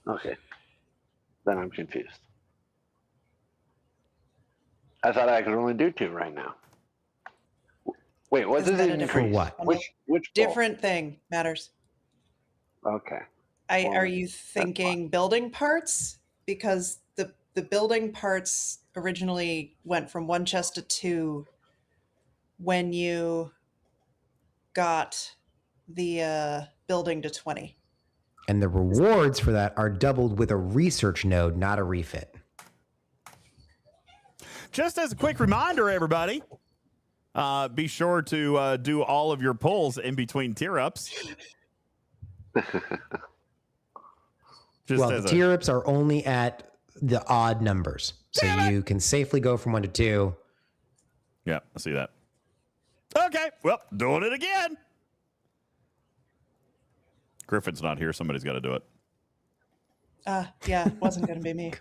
Okay. Then I'm confused. I thought I could only do 2 right now. Wait, what does it For what? Which different thing matters. Okay. Are you thinking building parts? Because the building parts originally went from 1 chest to 2 when you got the building to 20. And the rewards for that are doubled with a research node, not a refit. Just as a quick reminder, everybody, be sure to do all of your pulls in between tier ups. The tier ups are only at the odd numbers. So you can safely go from 1 to 2. Yeah, I see that. Okay, well, doing it again. Griffin's not here. Somebody's got to do it. Yeah, it wasn't going to be me.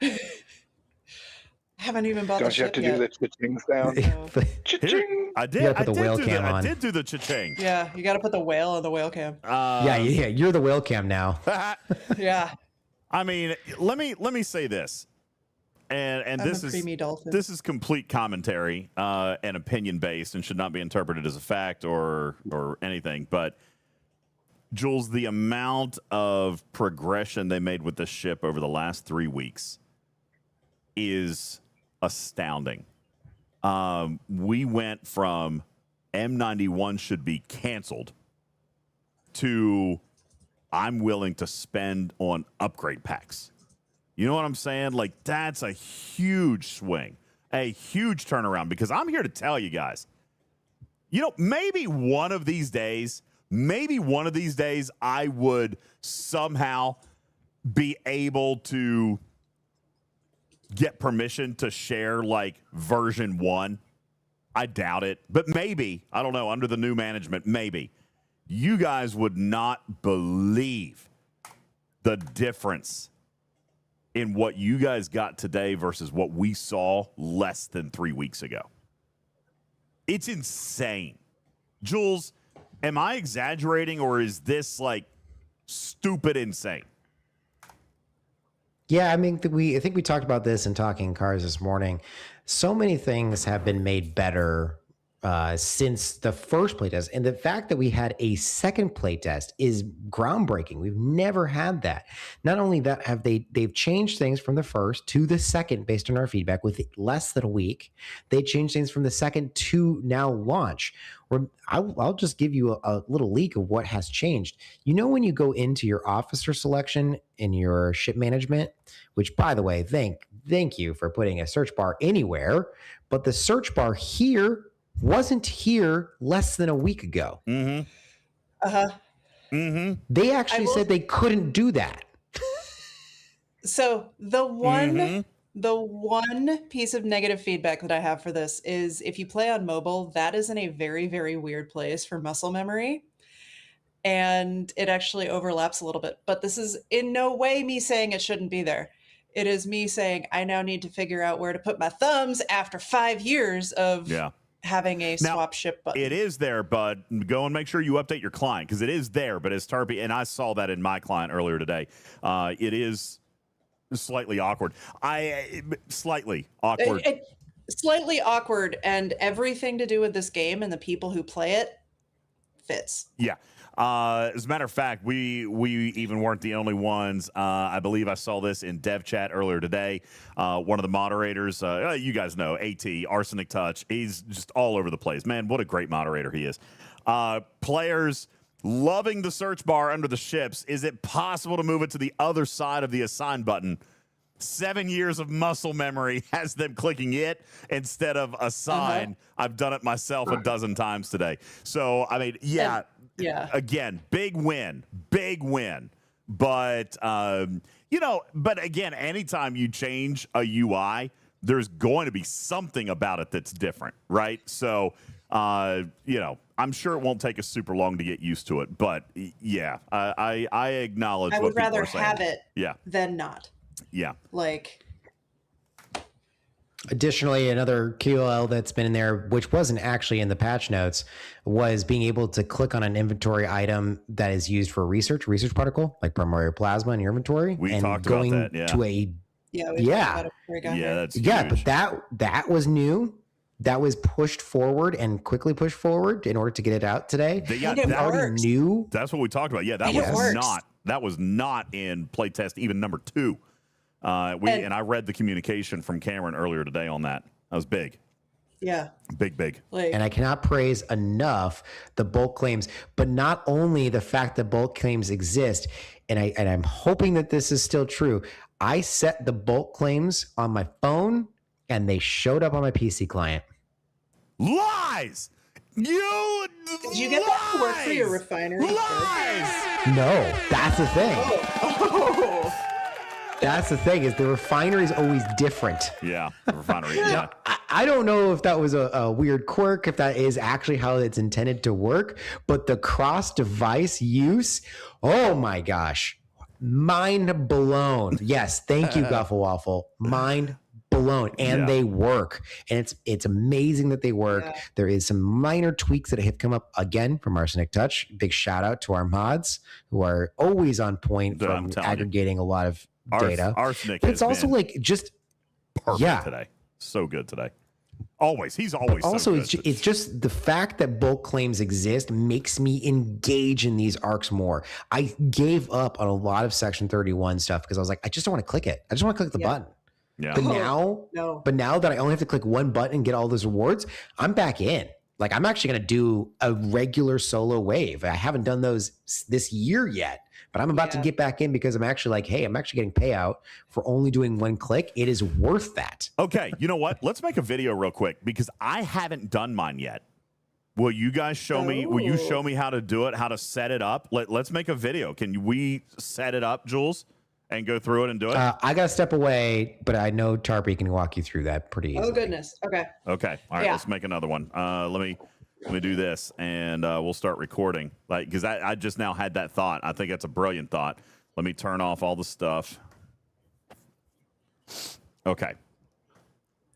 I haven't even bought the ship yet. Don't you have to do the cha-ching sound? Cha-ching! I did. You gotta put the whale cam on. I did do the cha-ching. Yeah, you got to put the whale on the whale cam. Yeah, you're the whale cam now. Yeah. I mean, let me say this, and this is complete commentary and opinion based, and should not be interpreted as a fact or anything. But Jules, the amount of progression they made with this ship over the last 3 weeks is astounding. We went from M91 should be canceled to I'm willing to spend on upgrade packs. You know what I'm saying? Like, that's a huge swing, a huge turnaround, because I'm here to tell you guys, maybe one of these days, I would somehow be able to get permission to share like version 1. I doubt it, but maybe, I don't know, under the new management, maybe. You guys would not believe the difference in what you guys got today versus what we saw less than 3 weeks ago. It's insane. Jules, am I exaggerating, or is this like stupid insane? Yeah, I mean, I think we talked about this in Talking Cars this morning. So many things have been made better since the first playtest, and the fact that we had a second playtest is groundbreaking. We've never had that. Not only that, they've changed things from the first to the second based on our feedback with less than a week. They changed things from the second to now launch. I'll just give you a little leak of what has changed. You know, when you go into your officer selection in your ship management, which, by the way, thank you for putting a search bar anywhere, but the search bar here wasn't here less than a week ago. Mm-hmm. Uh-huh. Mm-hmm. They actually said they couldn't do that. So the one piece of negative feedback that I have for this is if you play on mobile, that is in a very, very weird place for muscle memory. And it actually overlaps a little bit. But this is in no way me saying it shouldn't be there. It is me saying I now need to figure out where to put my thumbs after 5 years of having a swap ship button. It is there, but go and make sure you update your client because it is there. But as Tarpy, and I saw that in my client earlier today, it is slightly awkward. Slightly awkward. Slightly awkward, and everything to do with this game and the people who play it fits. Yeah. As a matter of fact, we even weren't the only ones. I believe I saw this in dev chat earlier today. One of the moderators, you guys know, AT, Arsenic Touch. He's just all over the place. Man, what a great moderator he is. Players loving the search bar under the ships. Is it possible to move it to the other side of the assign button? 7 years of muscle memory has them clicking it instead of assign. I've done it myself a dozen times today. So, I mean, yeah. Again, big win. But, but again, anytime you change a UI, there's going to be something about it that's different, right? So, I'm sure it won't take us super long to get used to it. But, yeah, I acknowledge what people are saying. I would rather have it than not. Yeah. Additionally, another QOL that's been in there, which wasn't actually in the patch notes, was being able to click on an inventory item that is used for research particle, like primary plasma in your inventory. We talked about that, but that was new. That was pushed forward and quickly pushed forward in order to get it out today. That already knew. That's what we talked about. Yeah, that was not in playtest even number 2. And I read the communication from Cameron earlier today on that. That was big. Yeah. Big. And I cannot praise enough the bulk claims, but not only the fact that bulk claims exist, and I'm hoping that this is still true. I set the bulk claims on my phone and they showed up on my PC client. Lies! Did you get that to work for your refinery? Lies! No, that's the thing. That's the thing, is the refinery is always different. Yeah, the refinery. I don't know if that was a weird quirk, if that is actually how it's intended to work, but the cross-device use, oh my gosh, mind blown. Yes, thank you, Guffle Waffle. Mind blown. And they work. And it's amazing that they work. Yeah. There is some minor tweaks that have come up again from Arsenic Touch. Big shout out to our mods who are always on point from aggregating a lot of data. Arsenic, but it's also like just perfect today. So good today. Always. He's always also so good. It's just the fact that bulk claims exist makes me engage in these arcs more. I gave up on a lot of Section 31 stuff because I was like, I just don't want to click it. I just want to click the button. Yeah. But now that I only have to click one button and get all those rewards, I'm back in. Like, I'm actually going to do a regular solo wave. I haven't done those this year yet, but I'm about to get back in because I'm actually like, hey, I'm actually getting payout for only doing one click. It is worth that. Okay, you know what? Let's make a video real quick because I haven't done mine yet. Will you guys show me? Will you show me how to do it, how to set it up? Let's make a video. Can we set it up, Jules, and go through it and do it? I got to step away, but I know Tarpy can walk you through that pretty easily. Oh, goodness. Okay. Okay. All right, let's make another one. Let me do this, and we'll start recording. Like, because I just now had that thought. I think that's a brilliant thought. Let me turn off all the stuff. Okay.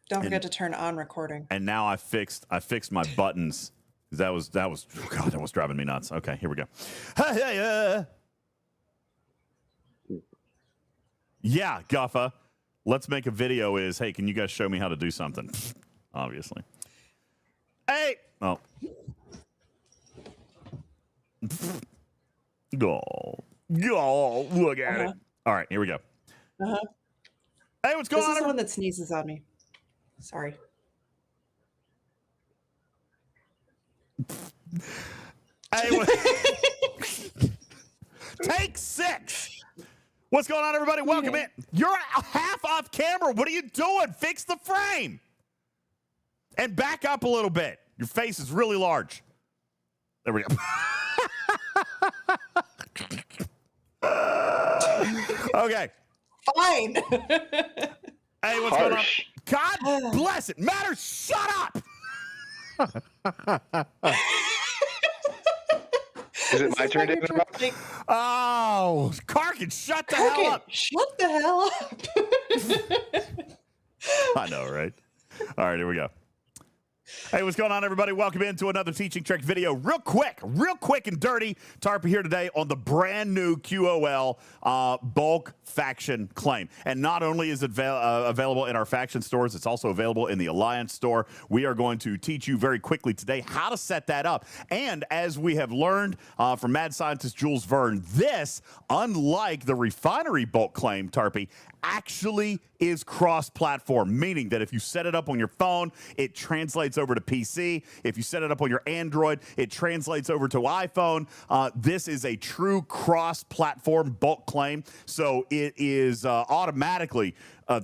Don't forget to turn on recording. And now I fixed my buttons. That was God, that was driving me nuts. Okay, here we go. Yeah, Guffa. Let's make a video is, hey, can you guys show me how to do something? Obviously. Hey! Oh. Oh, look at it. All right, here we go. Hey, what's going on? This is the one that sneezes on me. Sorry. Hey, take 6. What's going on, everybody? Welcome in. You're half off camera. What are you doing? Fix the frame. And back up a little bit. Your face is really large. There we go. Okay. Fine. Hey, what's going on? God bless it. Matters, shut up. Is it my turn to interrupt? Oh, Karkin, shut the hell up. Shut the hell up. I know, right? All right, here we go. Hey, what's going on, everybody? Welcome into another Teaching Trick video. Real quick and dirty. Tarpa here today on the brand new QOL bulk faction claim. And not only is it available in our faction stores, it's also available in the Alliance store. We are going to teach you very quickly today how to set that up. And as we have learned from mad scientist Jules Verne, this, unlike the refinery bulk claim, Tarpy, actually is cross-platform, meaning that if you set it up on your phone, it translates over to PC. If you set it up on your Android, it translates over to iPhone. This is a true cross-platform bulk claim, so it is automatically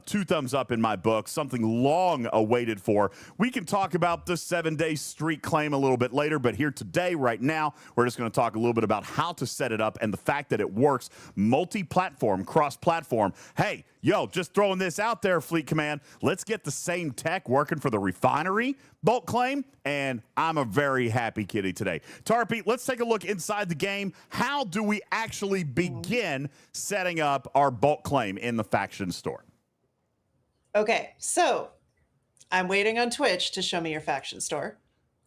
2 thumbs up in my book, something long awaited for. We can talk about the 7-day streak claim a little bit later, but here today, right now, we're just going to talk a little bit about how to set it up and the fact that it works multi-platform, cross-platform. Hey, yo, just throwing this out there, Fleet Command. Let's get the same tech working for the refinery bulk claim, and I'm a very happy kitty today. Tarpy, let's take a look inside the game. How do we actually begin setting up our bulk claim in the faction store? Okay, so I'm waiting on Twitch to show me your faction store.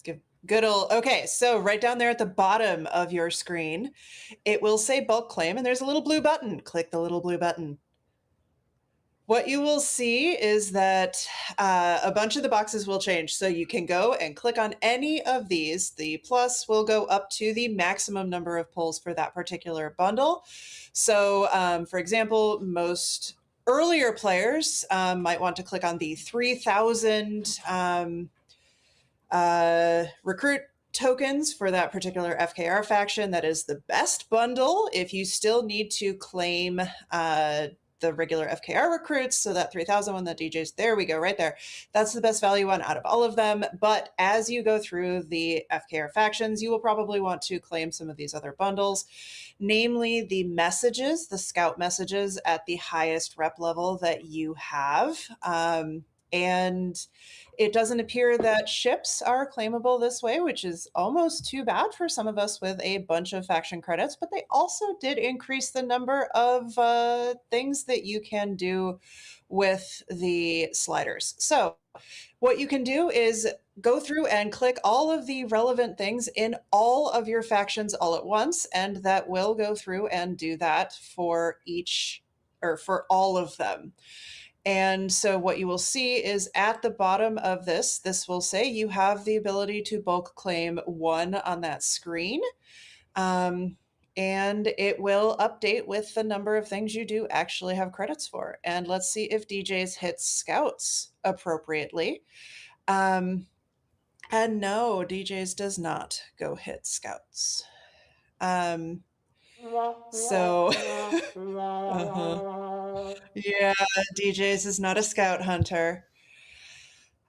Give good old, okay, so right down there at the bottom of your screen, it will say bulk claim, and there's a little blue button. Click the little blue button. What you will see is that a bunch of the boxes will change. So you can go and click on any of these. The plus will go up to the maximum number of pulls for that particular bundle. So for example, most earlier players might want to click on the 3,000 recruit tokens for that particular FKR faction. That is the best bundle. If you still need to claim the regular FKR recruits, so that 3,000 one, that DJs, there we go, right there. That's the best value one out of all of them. But as you go through the FKR factions, you will probably want to claim some of these other bundles, namely the messages, the scout messages at the highest rep level that you have. And it doesn't appear that ships are claimable this way, which is almost too bad for some of us with a bunch of faction credits, but they also did increase the number of things that you can do with the sliders. So what you can do is go through and click all of the relevant things in all of your factions all at once, and that will go through and do that for each, or for all of them. And so what you will see is at the bottom of this will say you have the ability to bulk claim 1 on that screen. And it will update with the number of things you do actually have credits for. And let's see if DJs hit scouts appropriately. And no, DJs does not go hit scouts. So yeah, DJs is not a scout hunter.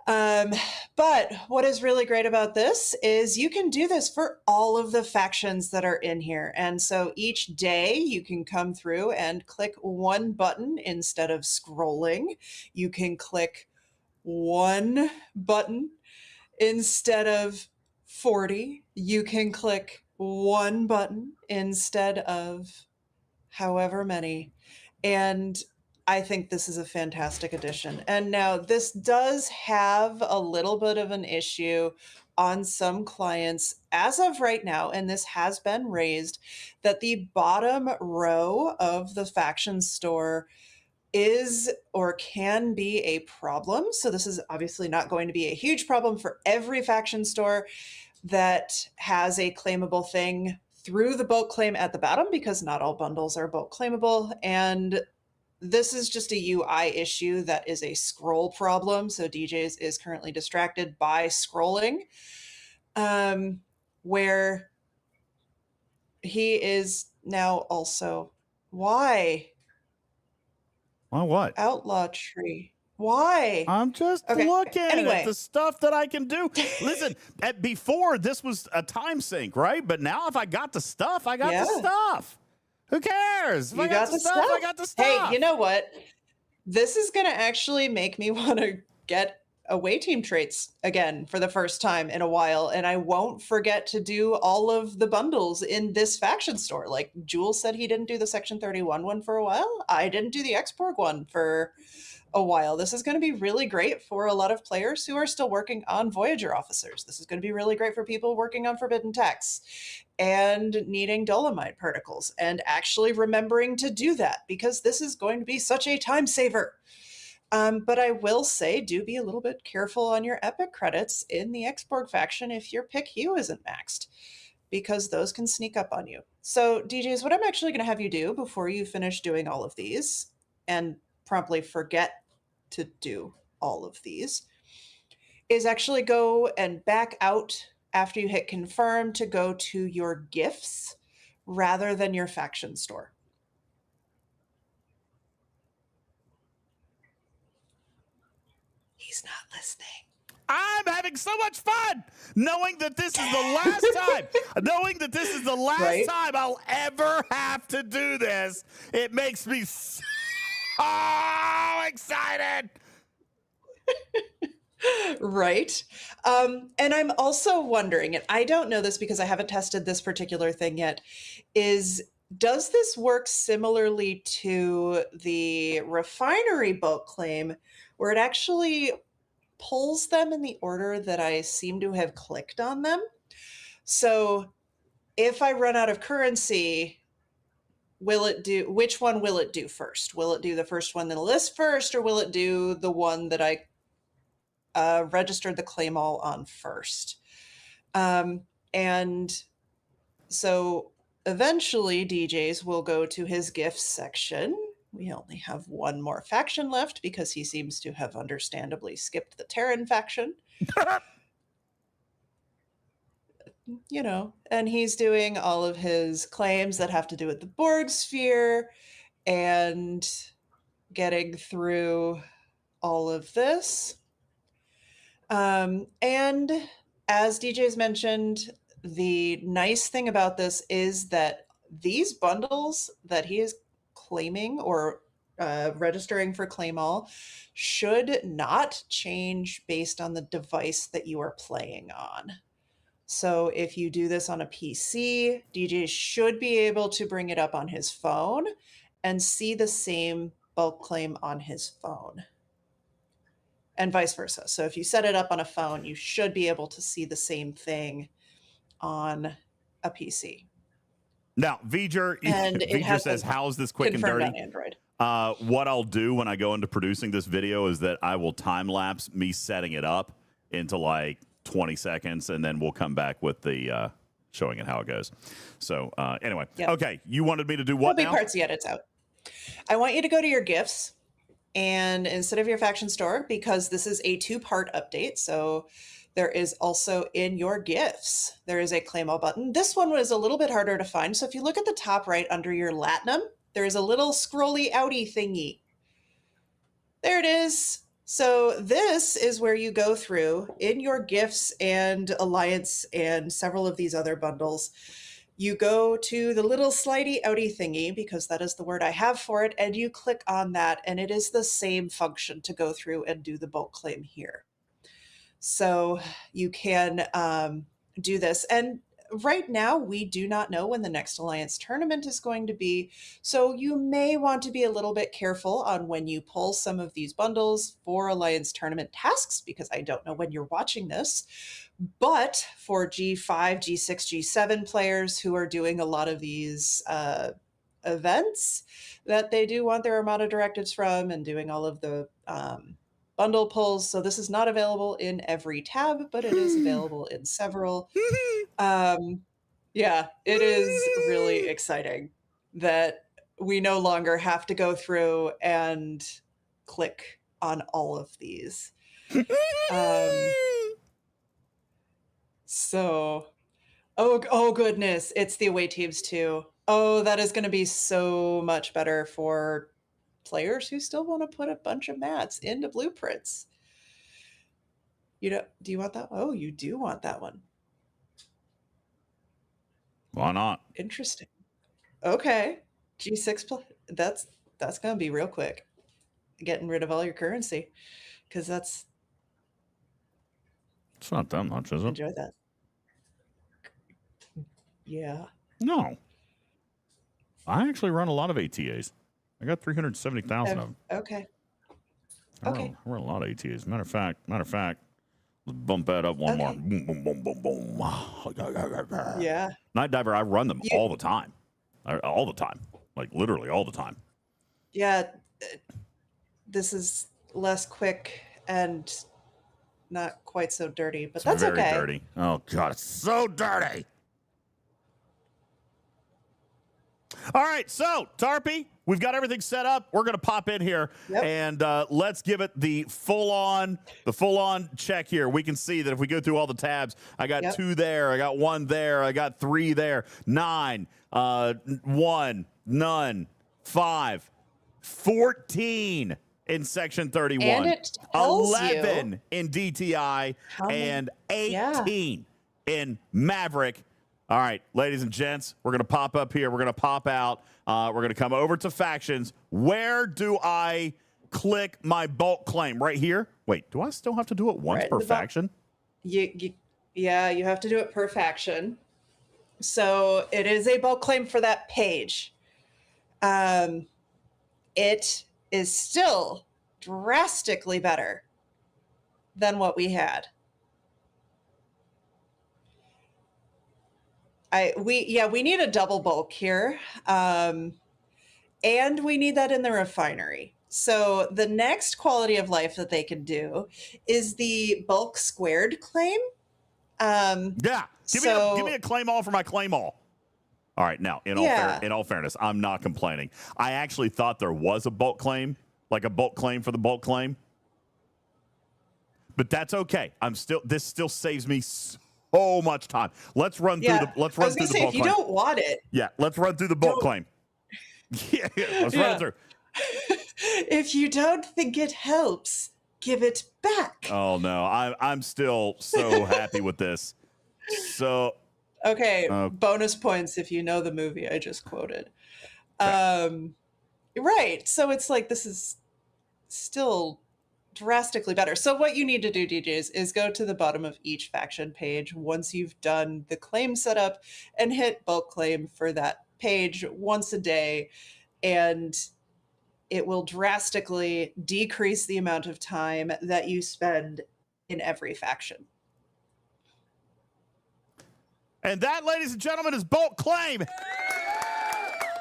But what is really great about this is you can do this for all of the factions that are in here. And so each day you can come through and click 1 button instead of scrolling. You can click 1 button instead of 40. You can click 1 button instead of however many. And I think this is a fantastic addition. And now this does have a little bit of an issue on some clients as of right now, and this has been raised, that the bottom row of the faction store is or can be a problem. So this is obviously not going to be a huge problem for every faction store that has a claimable thing through the bulk claim at the bottom, because not all bundles are bulk claimable. And this is just a UI issue that is a scroll problem. So DJz is currently distracted by scrolling, where he is now also... Why? Well, what? Outlaw tree. Why? I'm just looking at the stuff that I can do. Listen, before this was a time sink, right? But now if I got the stuff, I got the stuff. Who cares? If You I got the stuff, I got the stuff. Hey, you know what? This is going to actually make me want to get away team traits again for the first time in a while. And I won't forget to do all of the bundles in this faction store. Like Jules said he didn't do the Section 31 one for a while. I didn't do the Exborg one for a while. This is going to be really great for a lot of players who are still working on Voyager officers. This is going to be really great for people working on Forbidden Texts and needing Dolomite particles and actually remembering to do that, because this is going to be such a time saver. But I will say, do be a little bit careful on your epic credits in the Exborg faction if your pick hue isn't maxed, because those can sneak up on you. So DJz, what I'm actually going to have you do before you finish doing all of these and promptly forget to do all of these is actually go and back out after you hit confirm to go to your gifts rather than your faction store. He's not listening. I'm having so much fun knowing that this is the last time, time I'll ever have to do this. It makes me so excited. Right. And I'm also wondering, and I don't know this because I haven't tested this particular thing yet, does this work similarly to the refinery bulk claim, where it actually pulls them in the order that I seem to have clicked on them? So if I run out of currency, which one will it do first? Will it do the first one in the list first, or will it do the one that I registered the claim all on first? And so eventually DJz will go to his gifts section. We only have one more faction left because he seems to have understandably skipped the Terran faction. You know, and he's doing all of his claims that have to do with the Borg sphere and getting through all of this. And as DJz mentioned, the nice thing about this is that these bundles that he is claiming or registering for claim all should not change based on the device that you are playing on. So if you do this on a PC, DJ should be able to bring it up on his phone and see the same bulk claim on his phone, and vice versa. So if you set it up on a phone, you should be able to see the same thing on a PC. Now, V'ger says, how's this quick and dirty? On Android. What I'll do when I go into producing this video is that I will time lapse me setting it up into like 20 seconds, and then we'll come back with the showing it how it goes. So anyway, okay, you wanted me to do what now? There'll be parts of the edits out. I want you to go to your gifts, and instead of your faction store, because this is a 2-part update, so there is also in your gifts, there is a claim all button. This one was a little bit harder to find. So if you look at the top right under your Latinum, there is a little scrolly outy thingy. There it is. So this is where you go through in your gifts and Alliance and several of these other bundles. You go to the little slidey outy thingy, because that is the word I have for it, and you click on that, and it is the same function to go through and do the bulk claim here. So you can do this. And right now, we do not know when the next Alliance tournament is going to be. So you may want to be a little bit careful on when you pull some of these bundles for Alliance tournament tasks, because I don't know when you're watching this. But for G5, G6, G7 players who are doing a lot of these events that they do want their Armada directives from, and doing all of the bundle pulls. So this is not available in every tab, but it is available in several. Yeah, it is really exciting that we no longer have to go through and click on all of these. So, oh goodness, it's the away teams too. Oh, that is going to be so much better for players who still want to put a bunch of mats into blueprints. Do you want that? Oh, you do want that one. Why not? Interesting. Okay. G6 plus, that's going to be real quick. Getting rid of all your currency, because it's not that much, is it? Enjoy that. Yeah. No. I actually run a lot of ATAs. I got 370,000 of them. Okay. I run a lot of ATAs. Matter of fact, let's bump that up one more. Boom, boom, boom, boom, boom. Yeah. Night Diver, I run them all the time. All the time. Like literally all the time. Yeah. This is less quick and not quite so dirty, but that's very okay. Dirty. Oh God, it's so dirty. All right, so Tarpy, we've got everything set up. We're gonna pop in here and let's give it the full on check here. We can see that if we go through all the tabs, I got 2 there, I got 1 there, I got 3 there, 9, 1, none, 5, 14 in section 31, and it tells 11 in DTI, and 18 in Maverick. All right, ladies and gents, we're going to pop up here. We're going to pop out. We're going to come over to factions. Where do I click my bulk claim? Right here? Wait, do I still have to do it once per faction? Yeah, you have to do it per faction. So it is a bulk claim for that page. It is still drastically better than what we had. We need a double bulk here. And we need that in the refinery. So the next quality of life that they can do is the bulk squared claim. Give me a claim all for my claim all. All right, now, in all fairness, I'm not complaining. I actually thought there was a bulk claim, like a bulk claim for the bulk claim. But that's okay. This still saves me so much time. Let's run through the bulk claim. If you don't want it. Yeah, let's run through the bulk claim. Let's run it through. If you don't think it helps, give it back. Oh no, I'm still so happy with this. So okay, bonus points if you know the movie I just quoted. Right. So it's like this is still drastically better. So what you need to do, DJs, is go to the bottom of each faction page once you've done the claim setup and hit bulk claim for that page once a day, and it will drastically decrease the amount of time that you spend in every faction. And that, ladies and gentlemen, is bulk claim.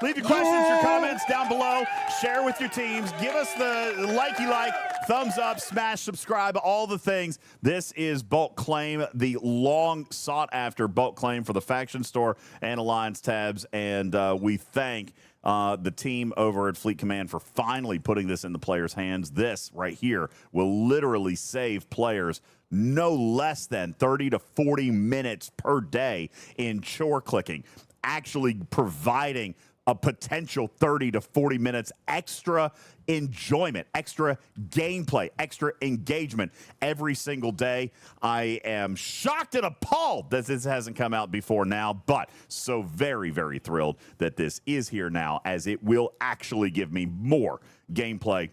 Leave your questions, your comments down below. Share with your teams. Give us the likey, thumbs up, smash, subscribe, all the things. This is bulk claim, the long sought after bulk claim for the faction store and alliance tabs. And we thank the team over at Fleet Command for finally putting this in the players' hands. This right here will literally save players no less than 30 to 40 minutes per day in chore clicking, actually providing a potential 30 to 40 minutes extra enjoyment, extra gameplay, extra engagement every single day. I am shocked and appalled that this hasn't come out before now, but so very, very thrilled that this is here now, as it will actually give me more gameplay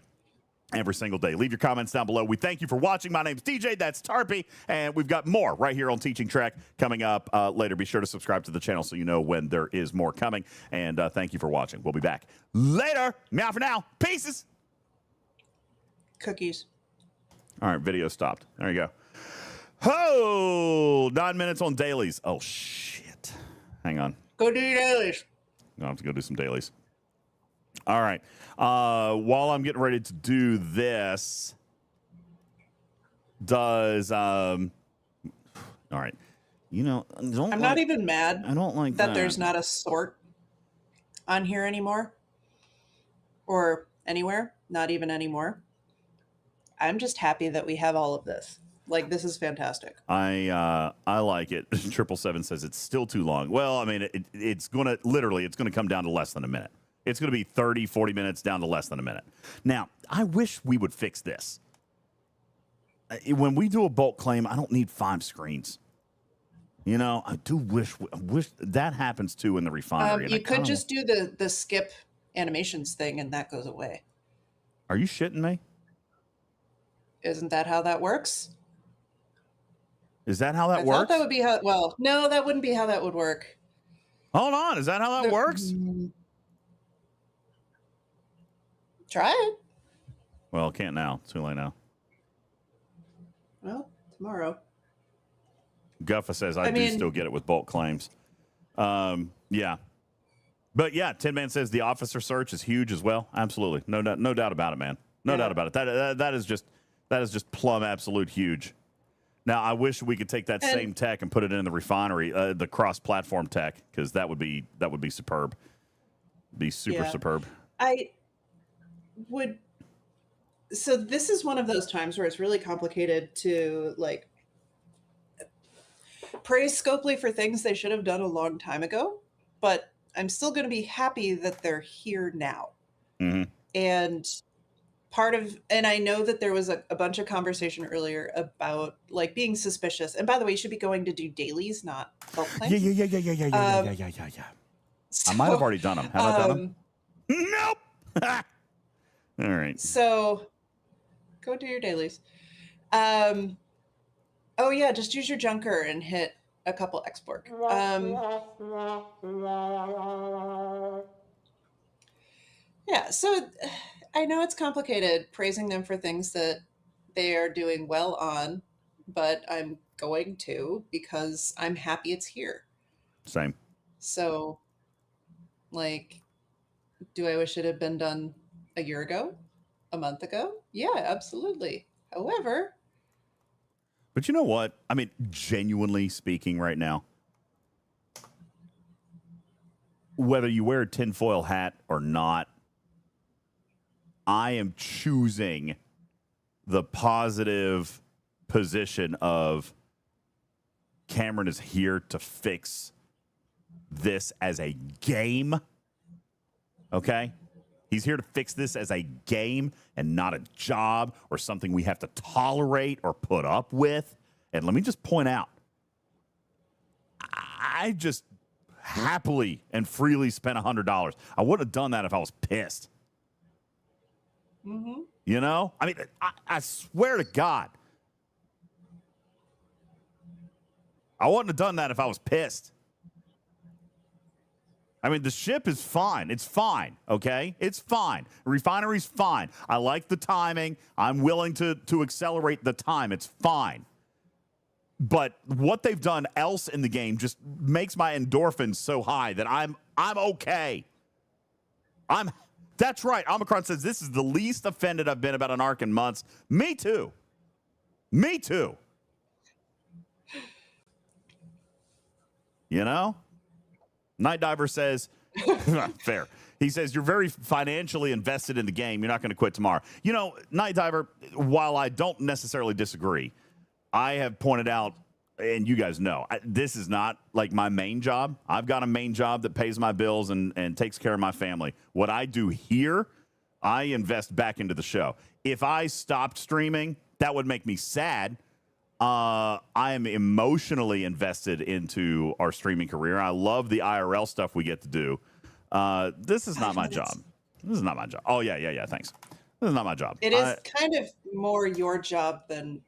every single day. Leave your comments down below. We thank you for watching. My name's DJ. That's Tarpy. And we've got more right here on Teaching Track coming up later. Be sure to subscribe to the channel so you know when there is more coming. And thank you for watching. We'll be back later. Meow for now. Pieces. Cookies. All right. Video stopped. There you go. Oh, 9 minutes on dailies. Oh, shit. Hang on. Go do your dailies. I'll have to go do some dailies. All right. While I'm getting ready to do this, all right. You know, I'm not even mad. I don't like that there's not a sort on here anymore, or anywhere. Not even anymore. I'm just happy that we have all of this. Like, this is fantastic. I like it. 777 says it's still too long. Well, I mean, it's going to come down to less than a minute. It's going to be 30, 40 minutes down to less than a minute. Now, I wish we would fix this. When we do a bulk claim, I don't need 5 screens. You know, I wish that happens too in the refinery. You could just do the skip animations thing and that goes away. Are you shitting me? Isn't that how that works? Is that how that I works? thought that would be how. Well, no, that wouldn't be how that would work. Hold on, is that how that works? Try it. Well, can't now. It's too late now. Well, tomorrow. Guffa says I do still get it with bulk claims. Yeah. But yeah, Tin Man says the officer search is huge as well. Absolutely. No doubt about it, man. No doubt about it. That is just plumb absolute huge. Now, I wish we could take that same tech and put it in the refinery, the cross-platform tech, because that would be superb. Be super superb. I would. So this is one of those times where it's really complicated to like praise Scopely for things they should have done a long time ago, but I'm still going to be happy that they're here now. Mm-hmm. And I know that there was a bunch of conversation earlier about like being suspicious. And by the way, you should be going to do dailies, not bulk claims. Yeah. I might have already done them. Have I done them? Nope. All right. So go do your dailies. Oh yeah, just use your junker and hit a couple export. Yeah, so I know it's complicated praising them for things that they are doing well on, but I'm going to because I'm happy it's here. Same. So, like, do I wish it had been done a year ago? A month ago? Yeah, absolutely. However... But you know what? I mean, genuinely speaking right now, whether you wear a tinfoil hat or not, I am choosing the positive position of Cameron is here to fix this as a game. Okay? He's here to fix this as a game and not a job or something we have to tolerate or put up with. And let me just point out, I just happily and freely spent $100. I wouldn't have done that if I was pissed. Mm-hmm. You know? I mean, I swear to God. I wouldn't have done that if I was pissed. I mean, the ship is fine. It's fine, okay? It's fine. Refinery's fine. I like the timing. I'm willing to accelerate the time. It's fine. But what they've done else in the game just makes my endorphins so high that I'm okay. That's right. Omicron says this is the least offended I've been about an arc in months. Me too. Me too. You know? Night Diver says, fair. He says, you're very financially invested in the game. You're not going to quit tomorrow. You know, Night Diver, while I don't necessarily disagree, I have pointed out, and you guys know, this is not like my main job. I've got a main job that pays my bills and takes care of my family. What I do here, I invest back into the show. If I stopped streaming, that would make me sad. I am emotionally invested into our streaming career. I love the IRL stuff we get to do. This is not my job. This is not my job. Oh, yeah. Thanks. This is not my job. It is kind of more your job than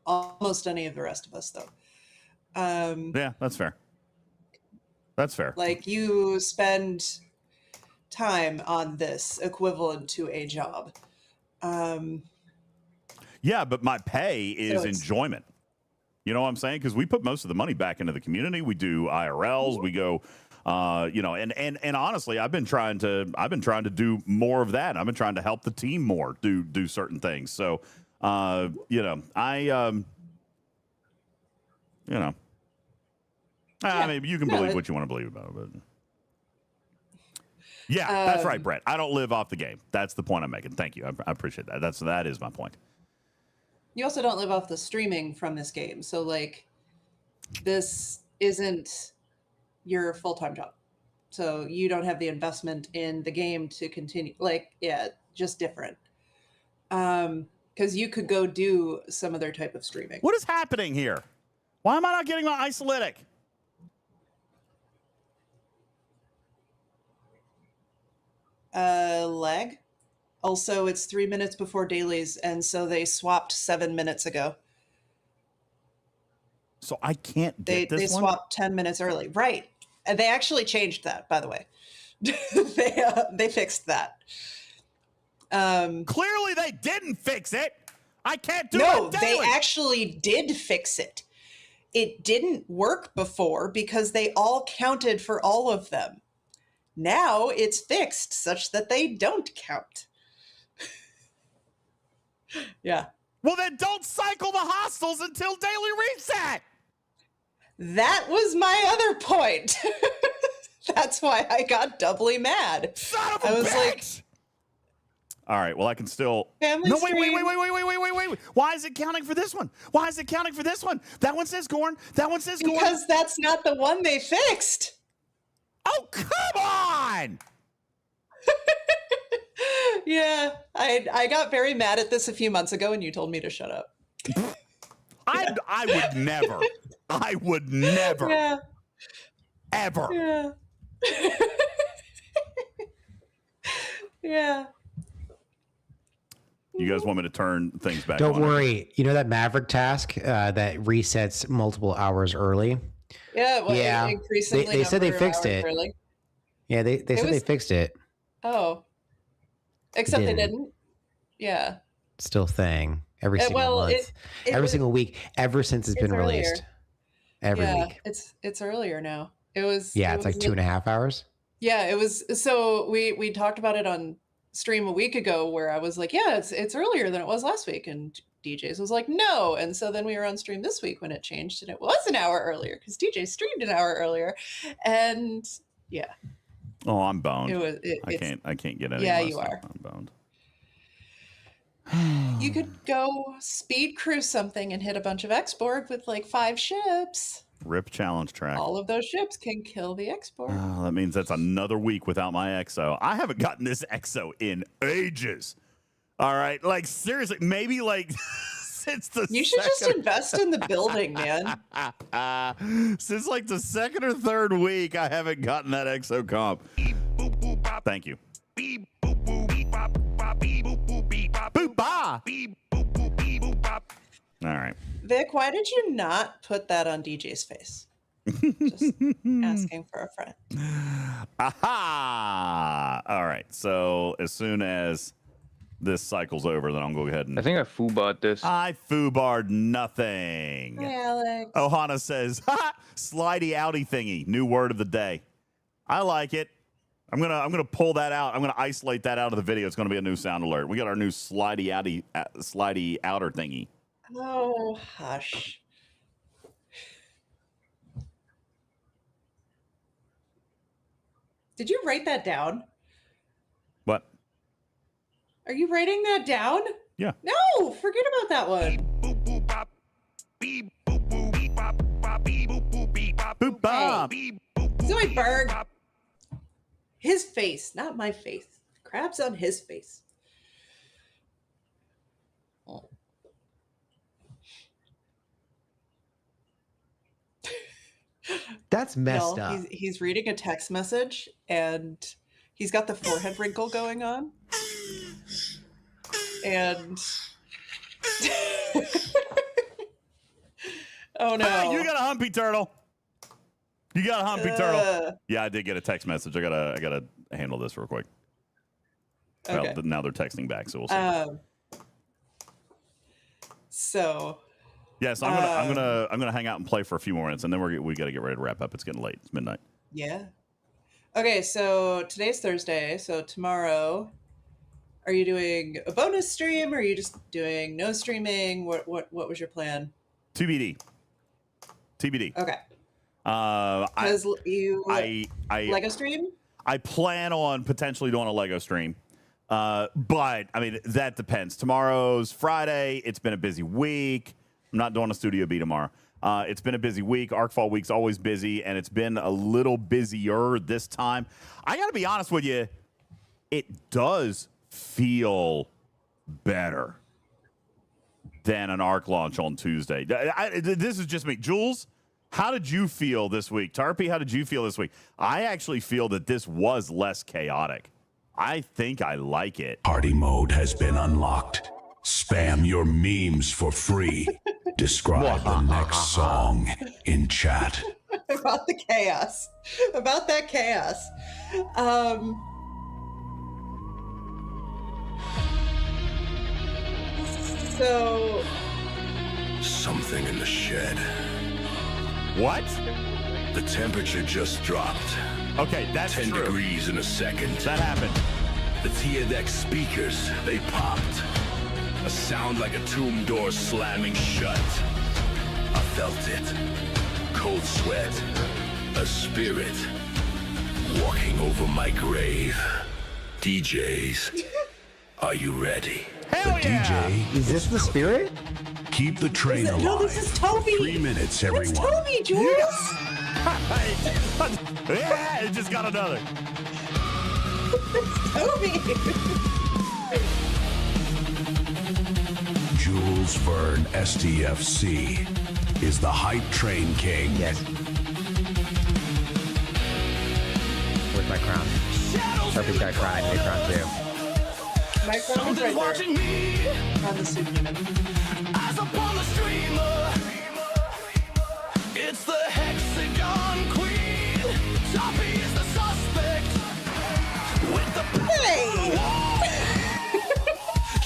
almost any of the rest of us, though. Yeah, that's fair. That's fair. Like, you spend time on this equivalent to a job. Yeah, but my pay is enjoyment. You know what I'm saying? Because we put most of the money back into the community. We do IRLs. We go You know, and honestly, I've been trying to do more of that. I've been trying to help the team more do certain things. So, you know, you know, I mean, you can believe what you want to believe about it, but yeah, that's right, Brett. I don't live off the game. That's the point I'm making. Thank you. I appreciate that. That is my point. You also don't live off the streaming from this game. So like this isn't your full-time job. So you don't have the investment in the game to continue. Like, yeah, just different. Because you could go do some other type of streaming. What is happening here? Why am I not getting my isolytic? Lag. Also, it's 3 minutes before dailies, and so they swapped 7 minutes ago. So I can't get this They one? swapped 10 minutes early. Right. And they actually changed that, by the way. They fixed that. Clearly they didn't fix it. I can't do it No, daily. they actually did fix it. It didn't work before because they all counted for all of them. Now it's fixed such that they don't count. Yeah. Well, then don't cycle the hostiles until daily reset. That was my other point. That's why I got doubly mad. Son of a I was bitch. like, all right, well, I can still... Family no, wait. stream. Why is it counting for this one? Why is it counting for this one? That one says Gorn. That one says Gorn. Because that's not the one they fixed. Oh, come on! Yeah, I got very mad at this a few months ago, and you told me to shut up. I would never. I would never. Yeah. Ever. Yeah. Yeah. You guys want me to turn things back Don't on? worry. You know that Maverick task that resets multiple hours early? Yeah, well, Yeah. increasingly They said they number of fixed hours it. early. Yeah, they said they was- fixed it. Oh. Except they Didn't. didn't. Yeah. Still thing every single well, month, it every was- single week, ever since it's been earlier. released. Every Yeah, week. it's earlier now. It was. Yeah, it it's like was 2.5 hours. Yeah, it was. So we talked about it on stream a week ago, where I was like, yeah, it's earlier than it was last week, and DJs was like, no. And so then we were on stream this week when it changed, and it was an hour earlier because DJ streamed an hour earlier, and yeah, Oh, I'm boned. it was. I can't get any. Yeah, less you than are. I'm boned. You could go speed cruise something and hit a bunch of export with like 5 ships. Rip challenge track. All of those ships can kill the export. Oh, that means that's another week without my EXO. I haven't gotten this EXO in ages. All right, like seriously, maybe like since the You should just second- invest in the building, man. Since like the second or third week, I haven't gotten that EXO comp. Thank you. Boop ba. All right. Vic, why did you not put that on DJ's face? Just asking for a friend. Aha! All right. So as soon as this cycle's over, then I'll go ahead and. I think I foobarred this. I foobarred nothing. Hi, Alex. Ohana says, ha! Slidey outy thingy. New word of the day. I like it. I'm gonna pull that out. I'm gonna isolate that out of the video. It's gonna be a new sound alert. We got our new slidey outer thingy. Oh, hush. Did you write that down? What? Are you writing that down? Yeah. No, forget about that one. Boop bop. Zoidberg. His face, not my face. Crab's on his face. Oh. That's messed No, up. he's reading a text message and he's got the forehead wrinkle going on. And oh no. Hey, you got a humpy turtle. You got a humpy turtle. Yeah, I did get a text message. I gotta handle this real quick. Okay. Well, now they're texting back, so we'll see. So Yes, I'm gonna hang out and play for a few more minutes, and then we got to get ready to wrap up. It's getting late. It's midnight. yeah. Okay, so today's Thursday. So tomorrow, are you doing a bonus stream, or are you just doing no streaming? What was your plan? TBD. Okay. I Lego stream? I plan on potentially doing a Lego stream. But I mean, that depends. Tomorrow's Friday. It's been a busy week. I'm not doing a Studio B tomorrow. It's been a busy week. Arcfall week's always busy, and it's been a little busier this time. I got to be honest with you. It does feel better than an Arc launch on Tuesday. This is just me. Jules, how did you feel this week? Tarpy, how did you feel this week? I actually feel that this was less chaotic. I think I like it. Party mode has been unlocked. Spam your memes for free. Describe the next song in chat. About the chaos. About that chaos. So... Something in the shed. What? The temperature just dropped. Okay, that's 10 true. degrees in a second. That happened. The TEDx speakers, they popped. A sound like a tomb door slamming shut. I felt it. Cold sweat. A spirit walking over my grave. DJs, are you ready? Hell yeah! DJ, is this the spirit? Keep the train alive. No, this is Toby. 3 minutes, everyone. It's Toby, Jules. Yeah, it just got another. It's Toby. Jules Verne, STFC, is the hype train king. Yes. Where's my crown? Sharpie's got a crown. I need a crown too. My phone is right there. On the pseudonym. Eyes upon the streamer. It's the hexagon queen. Toppy is the suspect. With the Hey!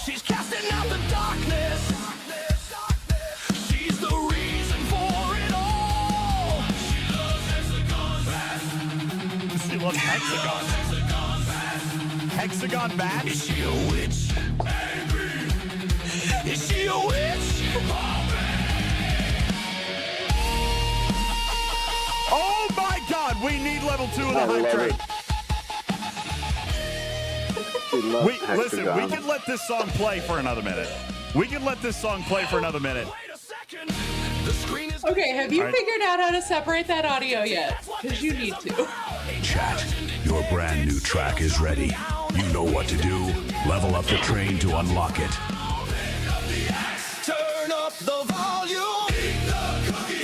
She's casting out the darkness. She's the reason for it all. She loves hexagons bad. She loves hexagons. Hexagon bat? Is she a witch? Angry. Is she a witch? Oh my God! We need level 2 of the I hype love train. Listen, We can let this song play for another minute. We can let this song play for another minute. Wait a second. The screen is Okay, have you All right. figured out how to separate that audio yet? Because you need to. Chat, your brand new track is ready. You know what to do. Level up the train to unlock it. turn up the volume.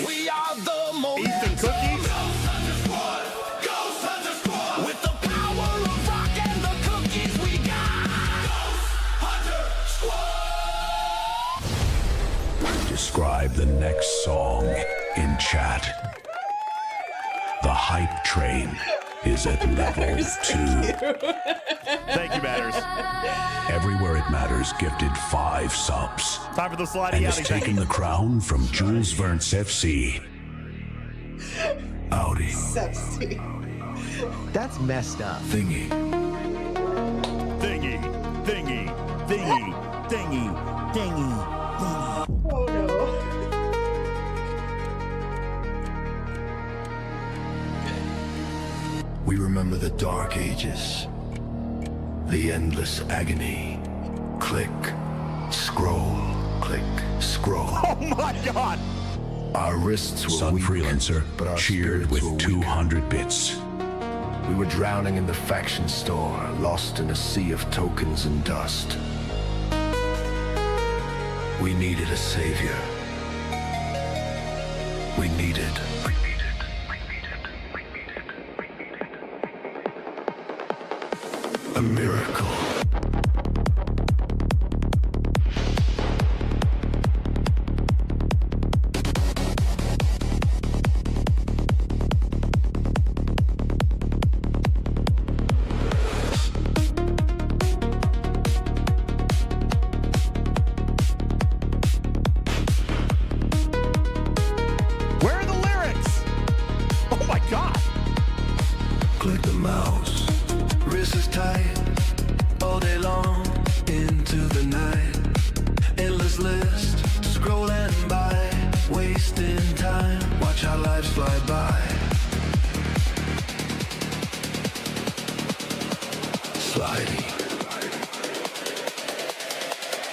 We are the most. Eat the cookies? With the power of rock and the cookies we got. Describe the next song in chat. The hype train is at level 2. Thank you, Matters. Everywhere it matters gifted 5 subs. Time for the slidey And has outie. taken the crown from Jules Verne's FC. Audi. Sexy. That's messed up. Thingy. Thingy, thingy, thingy, thingy, thingy, thingy. Oh no. We remember the dark ages. The endless agony. Click, scroll, click, scroll. Oh my God! Our wrists were weak, Freelancer but our cheered with 200 bits. We were drowning in the faction store, lost in a sea of tokens and dust. We needed a savior. We needed a miracle. Where are the lyrics? Oh my God! click the mouse. Wrist is tight all day long into the night. Endless list, scrolling by, wasting time. Watch our lives fly by. Sliding.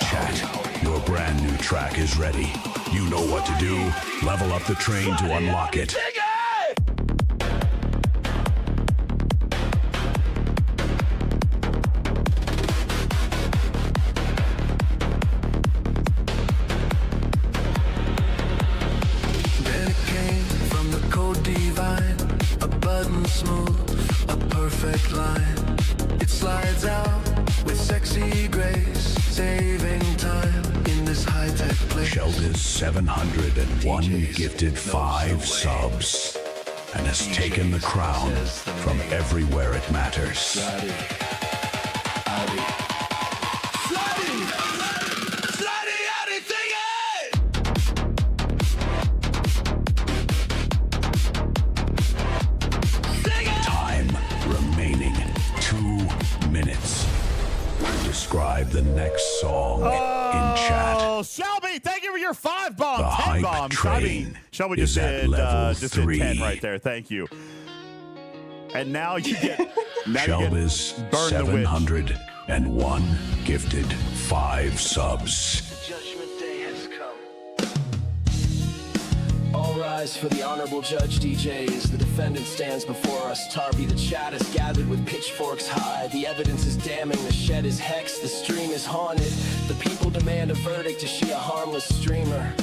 Chat, your brand new track is ready. You know what to do. Level up the train to unlock it. Sheldon's 701 gifted 5 subs and has taken the crown from everywhere it matters. Time remaining 2 minutes. Describe the next song in chat. Shelby, thank you for your 5 bombs. The 10 hype bombs. train Shelby just is did at just level did 10 3. right there. Thank you. And now you get Shelby's Burn the Witch. 701 gifted 5 subs. Judgment Day has come. All rise for the honorable Judge DJs. The defendant stands before us. Tarby, the chat is gathered with pitchforks high. The evidence is damning. The shed is hexed. The stream is haunted. The people demand a verdict. Is she a harmless streamer?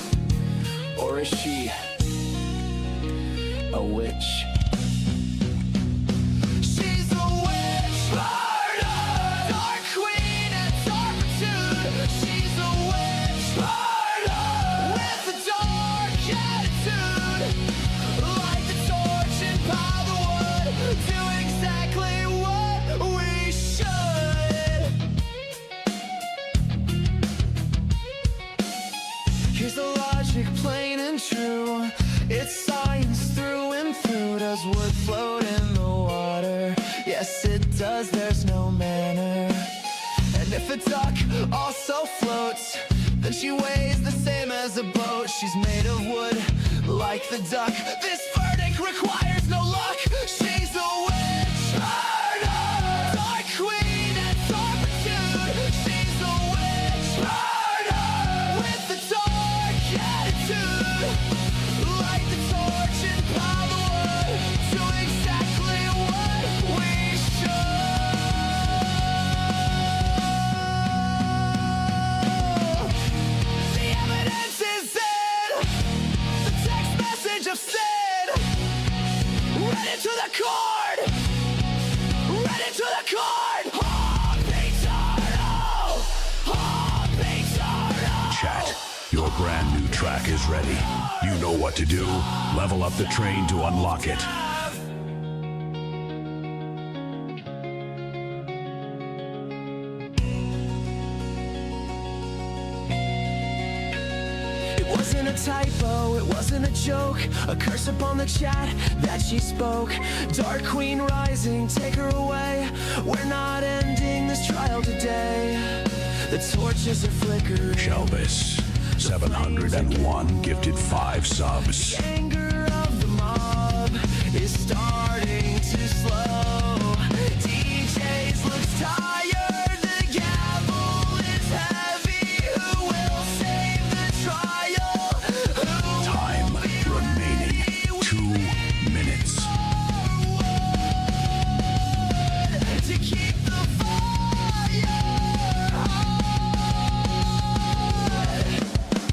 Or is she a witch? She's a witch murder, dark queen and turpitude. She's a witch murder with a dark attitude. Light the torch and pile the wood. Do exactly what we should. Here's the logic, plain and true. It's science through and through. Does wood float in the water? Yes, it does. There's no manner. And if a duck also floats, then she weighs the same as a boat. She's made of wood, like the duck. This verdict requires no luck. She's a witch murder, dark queen and turpitude. She's a witch murder with a dark attitude. Light the torch and pile the wood. Do exactly what we should. The evidence is in the text message of sin. Read it to the cord. Read it to the cord. Chat, your brand new track is ready. You know what to do. Level up the train to unlock it. It wasn't a typo, it wasn't a joke. A curse upon the chat that she spoke. Dark Queen rising, take her away. We're not ending this trial today. The torches are flickering. Shelvis, 701 gifted 5 subs. The anger of the mob is starting to slow. DJs looks tired, the gavel is heavy. Who will save the trial? Time remaining 2 minutes. To keep the fire hot.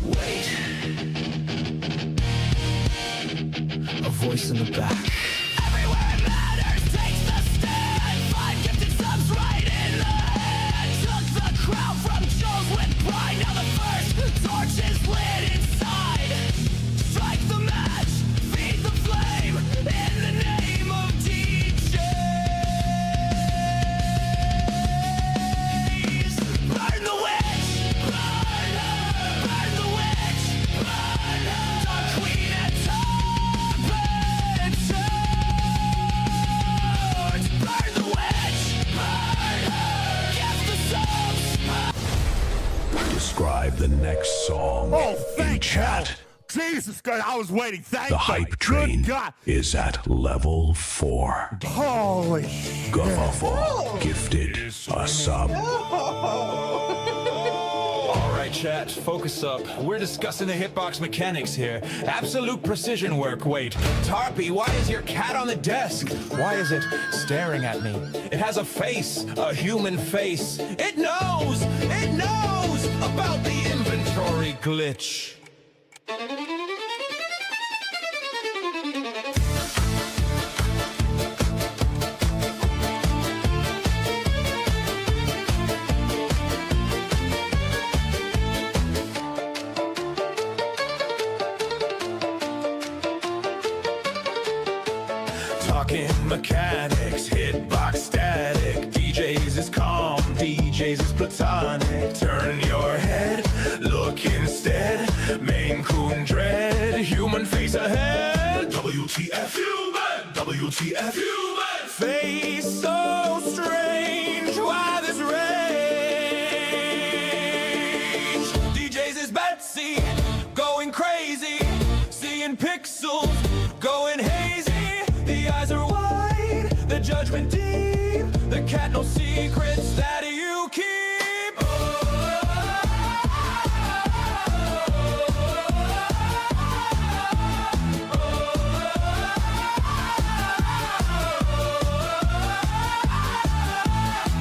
Wait. A voice in the back. Everywhere it matters takes the stand. 5 gifted subs right in the hand. Took the crown from Jules with pride. Now the first torch is lit inside. Strike the match, feed the flame in the name of DJs. Burn the witch, burn her, burn the witch, burn her. Dark Queen and turpitude. Jesus Christ, I was waiting. Thank The you. hype train Good God. is at level 4. Holy shit. Gafuffle gifted a sub. Alright, chat, focus up. We're discussing the hitbox mechanics here. Absolute precision work. Wait, Tarpy, why is your cat on the desk? Why is it staring at me? It has a face, a human face. It knows about the inventory glitch. Talking mechanics, hitbox static. DJs is calm, DJs is platonic. Turn your head, look instead. Main Coon dread, human face ahead. WTF human, WTF human. Face so strange, why this rage? DJs is Betsy, going crazy. Seeing pixels, going hazy. The eyes are wide, the judgment deep. The cat no secrets that you keep.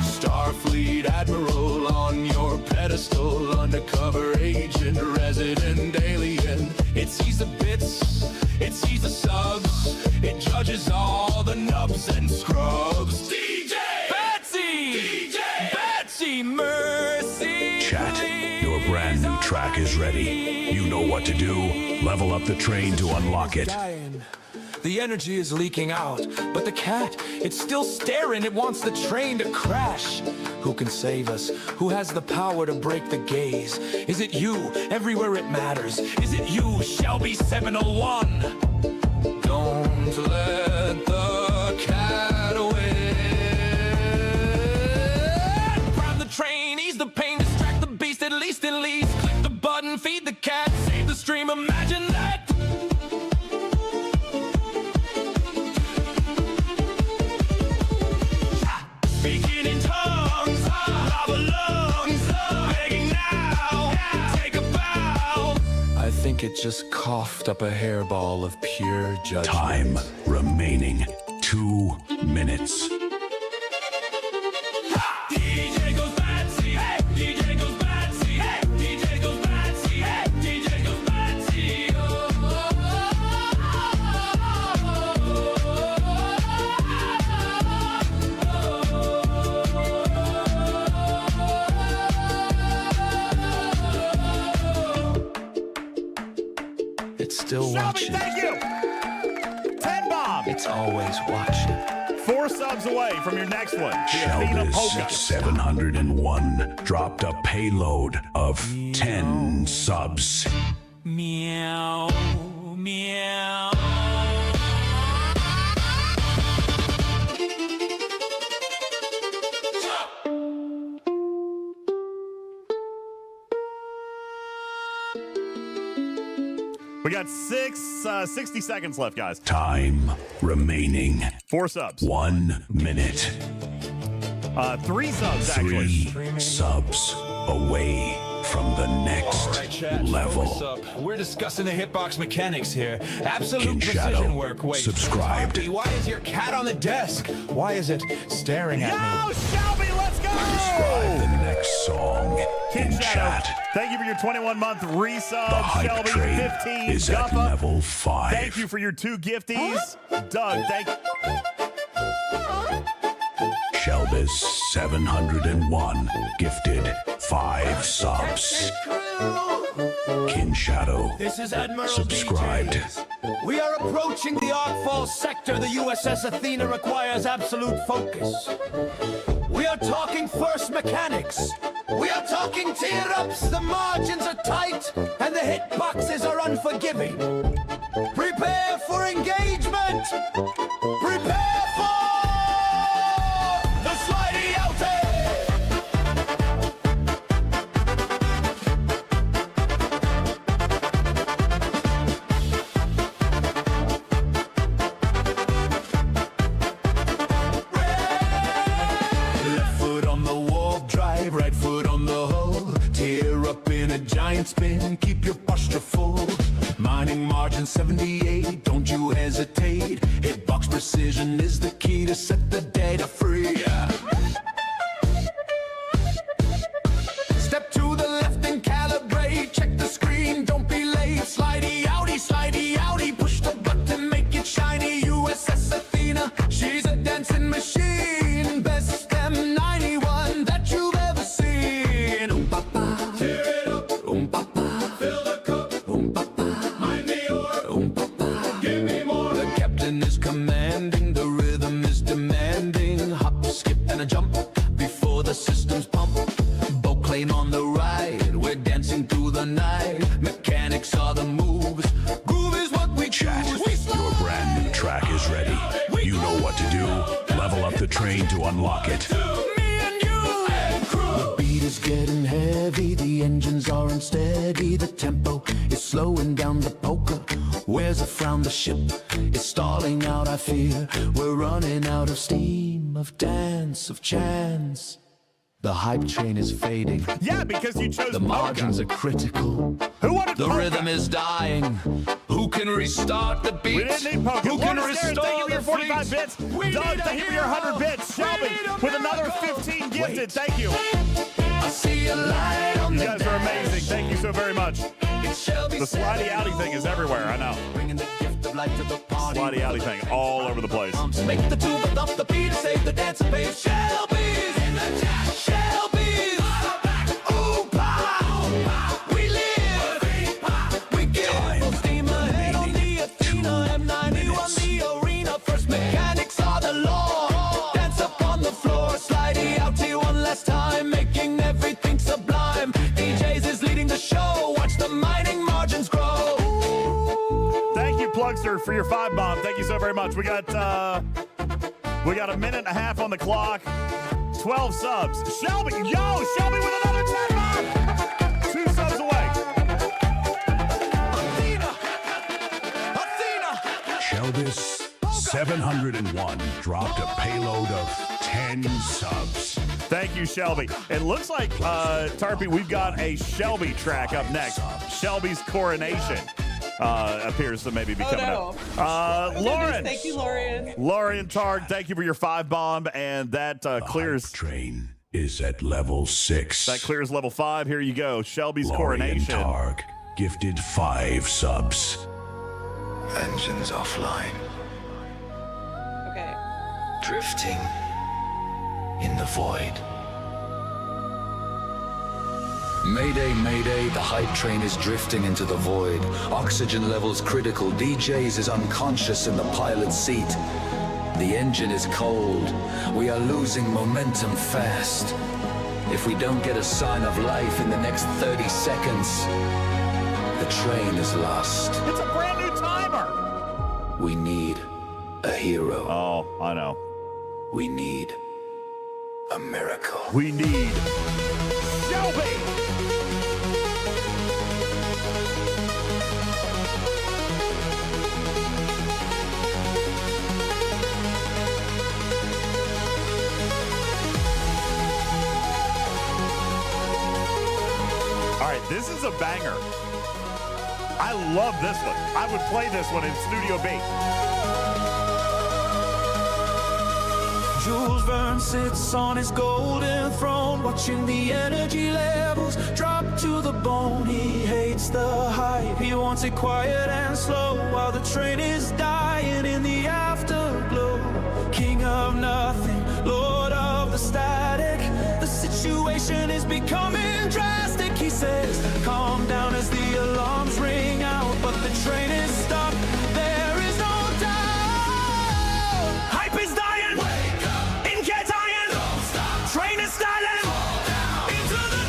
Starfleet Admiral on your pedestal. Undercover agent, resident alien. It sees the bits, it sees the subs. It judges all the nubs and scrubs. DJ! Betsy! DJ! Betsy Mercy! Chat, your brand new track is ready. You know what to do. Level up the train to unlock it. The energy is leaking out, but the cat, it's still staring. It wants the train to crash. Who can save us? Who has the power to break the gaze? Is it you? Everywhere it matters. Is it you, Shelby 701? Don't let the cat win. Prime the train, ease the pain, distract the beast at least. Click the button, feed the cat, save the stream, imagine that. Speaking in tongues, lava lungs, begging now, take a bow. I think it just coughed up a hairball of pure judgment. Time remaining 2 minutes. DJ goes Batsy, hey! DJ goes Batsy, hey! DJ goes Batsy, hey! DJ goes Batsy, It's still Shelby, watching. thank you. 10 bombs. It's always watching. 4 subs away from your next one. The Athena Polka. Shelby's 701 dropped a payload of 10 subs. Meow, meow. We got 60 seconds left, guys. Time remaining 4 subs. 1 minute. 3 subs, actually. 3 subs away from the next All right, chat, level. focus up. We're discussing the hitbox mechanics here. Absolute Kin precision Shadow, work. Wait, subscribed. Tarpy, why is your cat on the desk? Why is it staring at me? Yo, Shelby, let's go! Describe the next song Kin in Shadow, chat. thank you for your 21-month resub. The hype Shelby, train 15. is at Guffa, level 5. thank you for your 2 gifties. Doug, thank you. Shelby's 701 gifted 5 subs. Kin Shadow This is Admiral subscribed. DJz. We are approaching the Arcfall sector. The USS Athena requires absolute focus. We are talking first mechanics. We are talking tear-ups. The margins are tight and the hitboxes are unforgiving. Prepare for engagement. Prepare for the slidey outing. and spin, keep your posture full. Mining margin 78, don't you hesitate. Hitbox precision is the key to set the data free. Step to the left and calibrate, check the screen, don't be late. Slidey outy, push the button, make it shiny. USS Athena, she's a dancing machine. Best M91 that you've ever seen. Papa, tear it up. Papa, fill the cup. Papa, mind me or Papa, give me more. The captain is commanding, the rhythm is demanding. Hop, skip, and a jump before the systems pump. Boat plane on the ride, we're dancing through the night. Mechanics are the moves, groove is what we Chat, your brand new track is ready. You know what to do. Level up the train to unlock it. The beat is getting heavy, the engines are unsteady, the tempo is slowing down the poker. Where's the frown? The ship is stalling out, I fear. We're running out of steam, of dance, of chance. The hype train is fading. Yeah, because you chose the margins are critical. Who wanted the polka? rhythm is dying. Who can restart the beat? We didn't need polka. Who can Lawrence Garrett, restore thank you for your 45 the bits. fleet? Doug, thank you for your 100 bits. Shelby with another 15 gifted. Thank you. I see a light on You guys are amazing. Thank you so very much. The slidey outy thing is everywhere, I know. Bringing the gift of light to the party. Slidey outy thing all over the place. Make the tuba thump the beat, save the dancing bass. Shelby's in the chat. Shelby's. Ooh, pa. We live. We give. Steam ahead on the Athena. M91 the arena. First mechanics are the law. Dance up on the floor. Slidey outy one last time. Making everything sublime. DJs is leading the show. Watch the mining margins grow. Thank you, Plugster, for your 5 bomb. Thank you so very much. We got a minute and a half on the clock. 12 subs. Shelby, Shelby with another 10 bomb. 2 subs away. Shelbis 701 dropped a payload of 10 subs. Thank you, Shelby. It looks like, Tarpy, we've got a Shelby track up next. Shelby's Coronation appears to maybe be coming up. Lauren. Thank you, Lauren. Lauren Targ, thank you for your 5 bomb, and that clears. Train is at level 6. That clears level 5. Here you go. Shelby's Lauren Coronation. Targ gifted 5 subs. Engines offline. Okay. Drifting in the void. Mayday, mayday, the hype train is drifting into the void. Oxygen levels critical. DJz is unconscious in the pilot's seat. The engine is cold. We are losing momentum fast. If we don't get a sign of life in the next 30 seconds, the train is lost. It's a brand new timer. We need a hero. Oh, I know. We need a miracle. We need Shelby. All right, this is a banger. I love this one. I would play this one in Studio B. Jules Verne sits on his golden throne, watching the energy levels drop to the bone. He hates the hype, he wants it quiet and slow, while the train is dying in the afterglow. King of nothing, lord of the static, the situation is becoming drastic. He says, calm down as the alarms ring out, but the train is stuck, there is no doubt. Hype is dying, wake up, Incat iron, don't stop, train is styling, fall down, into the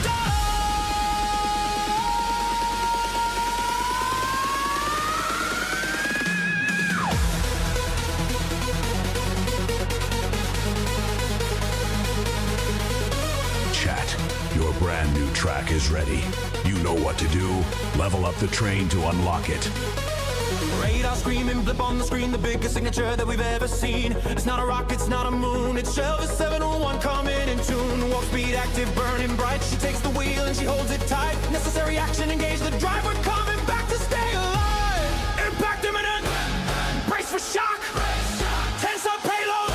Chat, your brand new track is ready. You know what to do. Level up the train to unlock it. Radar screaming, blip on the screen, the biggest signature that we've ever seen. It's not a rock, it's not a moon, it's Shelvis 701 coming in tune. Warp speed active, burning bright. She takes the wheel and she holds it tight. Necessary action, engage the drive. We're coming back to stay alive. Impact imminent. Brace for shock. Tense up payload.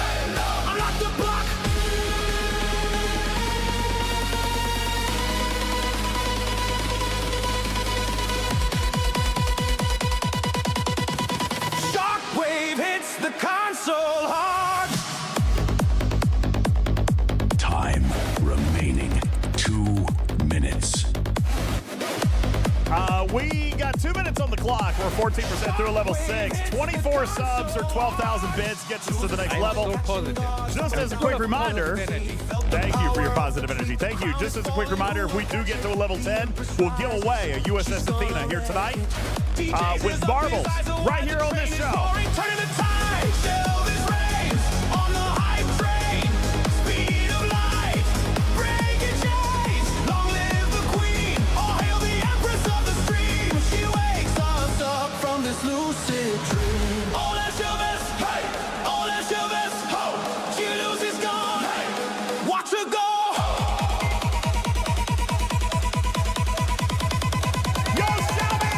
Unlock the block. Shockwave hits the console hard. Time remaining 2 minutes. We got 2 minutes on the clock. We're 14% through a level 6. 24 subs or 12,000 bits gets us to the next level. Just as a quick reminder, thank you for your positive energy. Thank you. Just as a quick reminder, if we do get to a level 10, we'll give away a USS Athena here tonight with marbles right here on this show. This lucid dream. Oh, that's Shelvis. Hey. Oh, that's Shelvis. Ho. She loses gone. Hey. Watch her go. Yo, Shelby!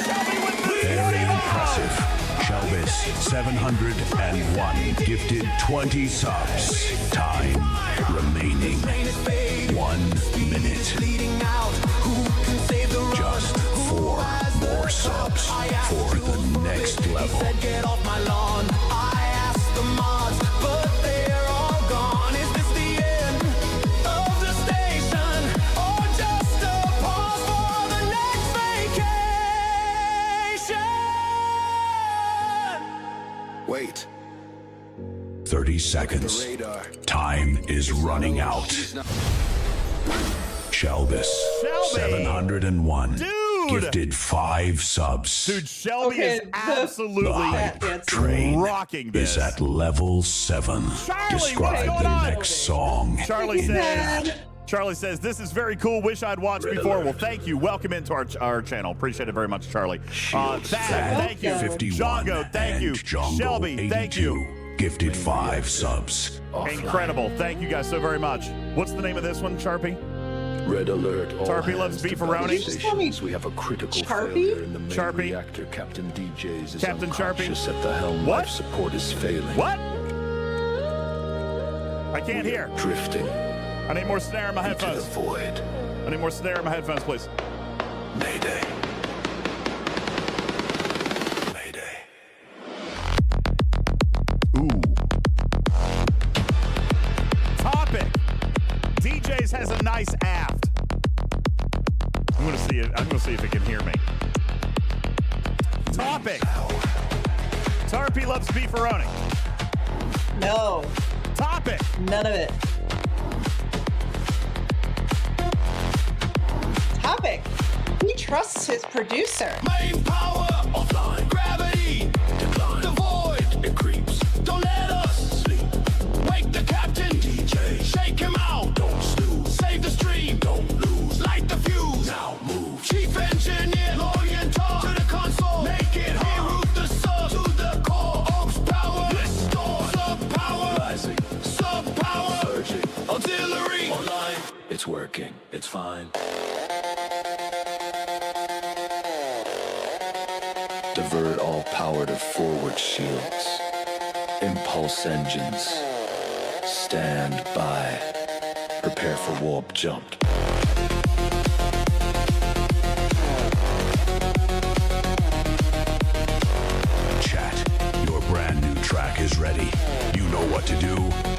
Shelby with the Very impressive. Shelvis 701 gifted 20 subs. Time remaining 1 minute. Just 4 more subs for the next level. Get off my lawn. I asked the mods, but they're all gone. Is this the end of the station, or just a pause for the next vacation? Wait. 30 seconds. Time is running out. Shelvis 701 gifted 5 subs. Dude, Shelby is absolutely the hype train rocking this. is at level 7. Describe the next song. Charlie says, this is very cool. Wish I'd watched before. Well, thank you. Welcome into our channel. Appreciate it very much, Charlie. Thank you. 51 Django, thank you. Django Shelby, 82 thank you. gifted 5 subs. Incredible. Thank you guys so very much. What's the name of this one, Sharpie? Red alert. Tarpy loves beefaroni. We have a critical Sharpie? failure in the main Sharpie? reactor. Captain DJz is Captain Sharpie? unconscious at the helm. What? Life support is failing. What? I can't hear. Drifting. I need more snare in my into the headphones. void. I need more snare in my headphones, please. Mayday. Mayday. Ooh. Topic. DJz has a nice aft. I'm gonna see it. I'm gonna see if it can hear me. Topic. Tarpy loves beefaroni. No. Topic. None of it. Topic. He trusts his producer. Main power offline. Gravity decline. The void it creeps. Don't let us sleep. Wake the captain. DJ. Shake him out. Don't snooze. Save the stream. Don't lose. Light the fuse. Now move. Chief engineer. Lorient talk to the console. Make it hard. Reroute the sub to the core. Ops power. Restore. Sub power. Rising. Sub power. Surging. Artillery. Online. It's working. It's fine. Divert all power to forward shields. Impulse engines. Stand by. Prepare for warp jump. Chat, your brand new track is ready. You know what to do.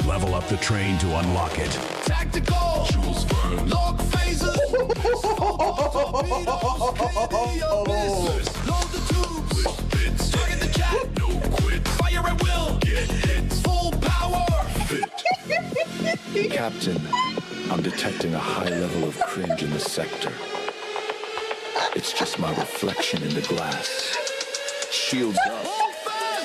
Level up the train to unlock it. Tactical. Jules Verne. Lock phaser. Load the tubes. Target the cat. No quit. Fire at will. Get hit. Full power. Fit. Captain, I'm detecting a high level of cringe in the sector. It's just my reflection in the glass. Shields up.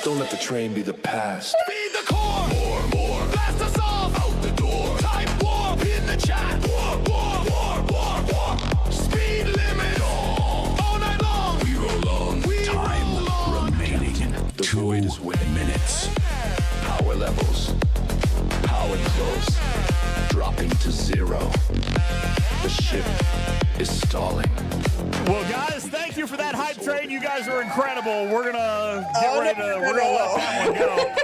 Don't let the train be the past. Feed the core. More. Blast us off. Out the door. Type warp in the chat. War. Speed limit. 2 minutes. Power levels. Power close. Dropping to 0. The ship is stalling. Well, guys, thank you for that hype train. You guys are incredible. We're gonna let that one go.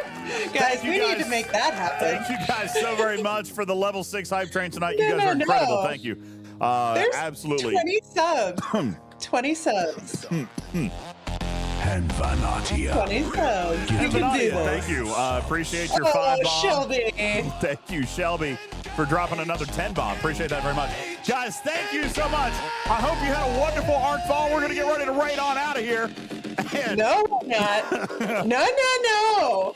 Guys, we need to make that happen. Thank you guys so very much for the level 6 hype train tonight. You guys are incredible. Thank you. There's Absolutely. 20 subs. 20 subs. And Vanatia. 20 subs. You can do this. Thank you. Appreciate your 5 bomb. Shelby. Thank you, Shelby, for dropping another 10 bomb. Appreciate that very much. Guys, thank you so much. I hope you had a wonderful Arcfall. We're going to get ready to raid on out of here. And no, we're not. No.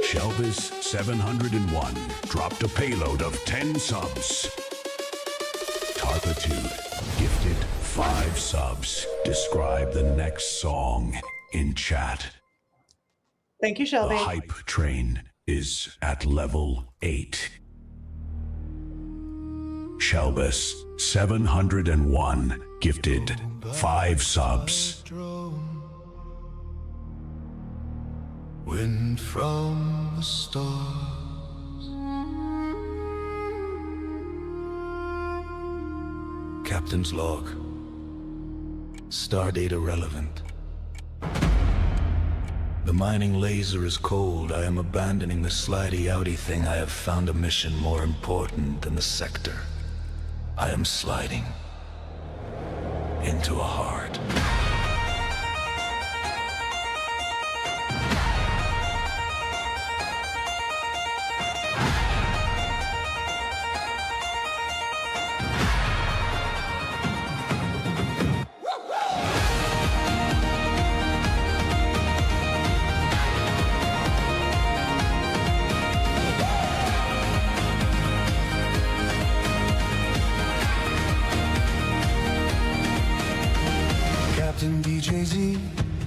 Shelvis 701 dropped a payload of 10 subs. Tarpitude gifted 5 subs. Describe the next song in chat. Thank you, Shelby. The hype train is at level 8. Shelvis 701 gifted 5 subs. Wind from the stars. Captain's log. Stardate irrelevant. The mining laser is cold. I am abandoning the slidey outy thing. I have found a mission more important than the sector. I am sliding into a heart. Captain DJZ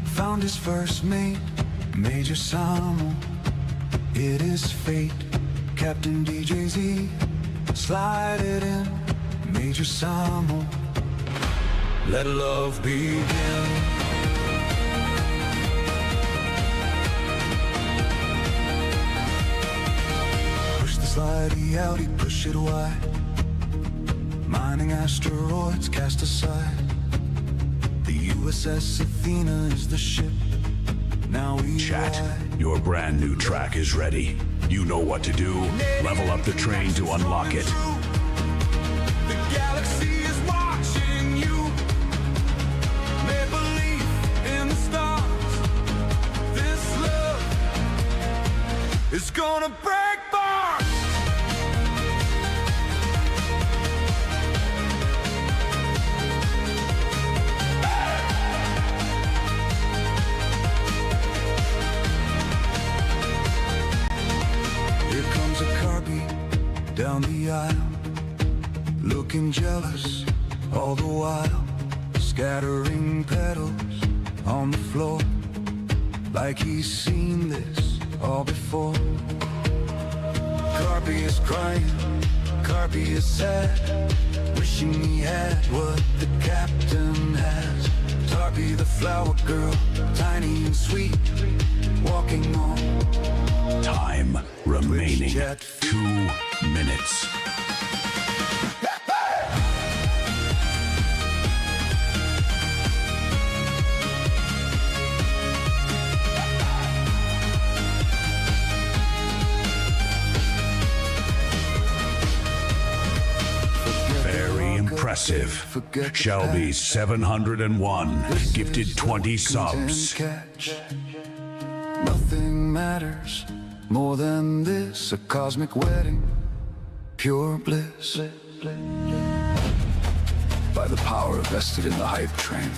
found his first mate, Major Samo. It is fate. Captain DJZ, slide it in, Major Samo. Let love begin. Push the slidey outy, push it wide. Mining asteroids cast aside. The USS Athena is the ship. Now we Chat, your brand new track is ready. You know what to do. Level up the train to unlock it. The galaxy is watching you. May believe in the stars. This love is gonna break bars. Here comes a car beat down the aisle, looking jealous all the while, scattering petals on the floor, like he's seen this all before. Carby is crying, Carby is sad, wishing he had what the captain has. Tarby the flower girl, tiny and sweet, walking on. Time remaining 2 minutes. Very impressive. Shelby 701 gifted 20 subs. Nothing matters more than this, a cosmic wedding, pure bliss. By the power vested in the hype train,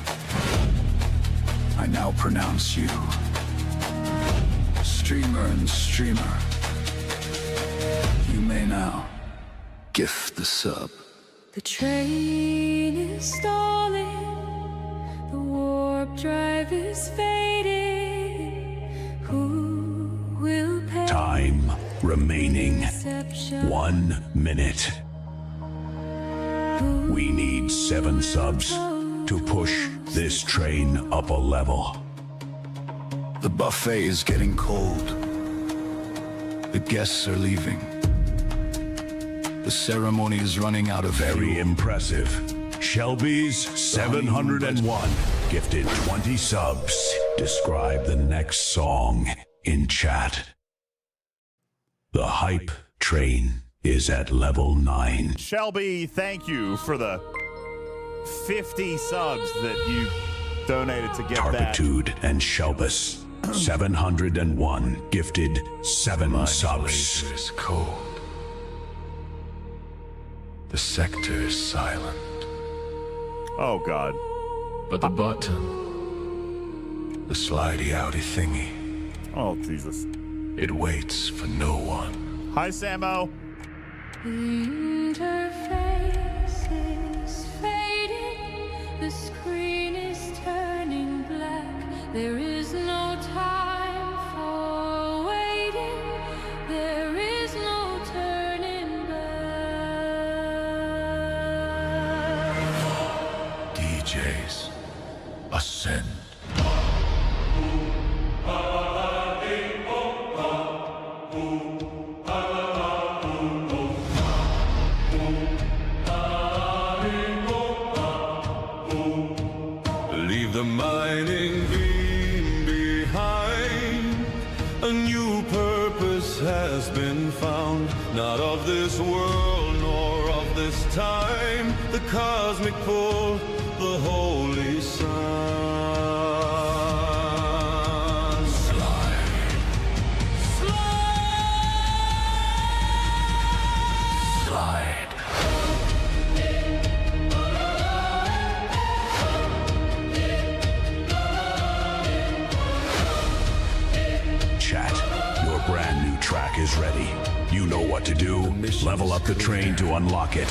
I now pronounce you streamer and streamer. You may now gift the sub. The train is stalling, the warp drive is fading. Who will pay? Time remaining 1 minute. We need 7 subs to push this train up a level. The buffet is getting cold. The guests are leaving. The ceremony is running out of Very impressive. Shelby's 701 gifted 20 subs. Describe the next song in chat. The hype train is at level 9. Shelby, thank you for the 50 subs that you donated to get Tarpitude and Shelbus 701 gifted 7 subs. Laser is cold. The sector is silent. Oh, God. But the button, the slidey outy thingy. Oh, Jesus. It waits for no one. Hi, Samo. The interface is fading, the screen is turning black. There is no time for waiting, there is no turning back. DJs, ascend. Leave the mining beam behind. A new purpose has been found, not of this world nor of this time. The cosmic pull, the holy sun. Slide. Slide. Chat, your brand new track is ready. You know what to do. Level up the train to unlock it.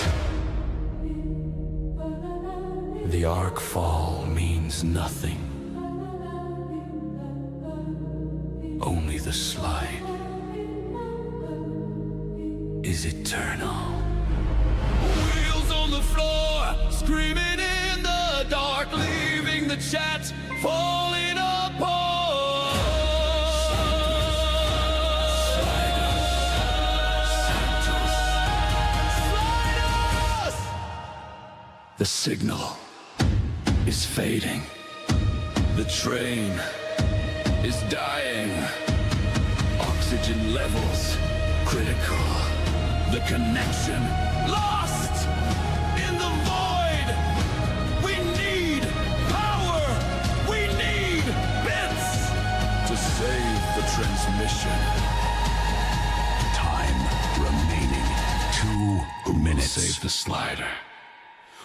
The Arcfall means nothing. Only the slide is eternal. Wheels on the floor, screaming in the dark, leaving the chat falling apart. The signal is fading. The train is dying. Oxygen levels critical. The connection Lost in the void. We need power. We need bits. to save the transmission. Time remaining 2 minutes. Save the slider.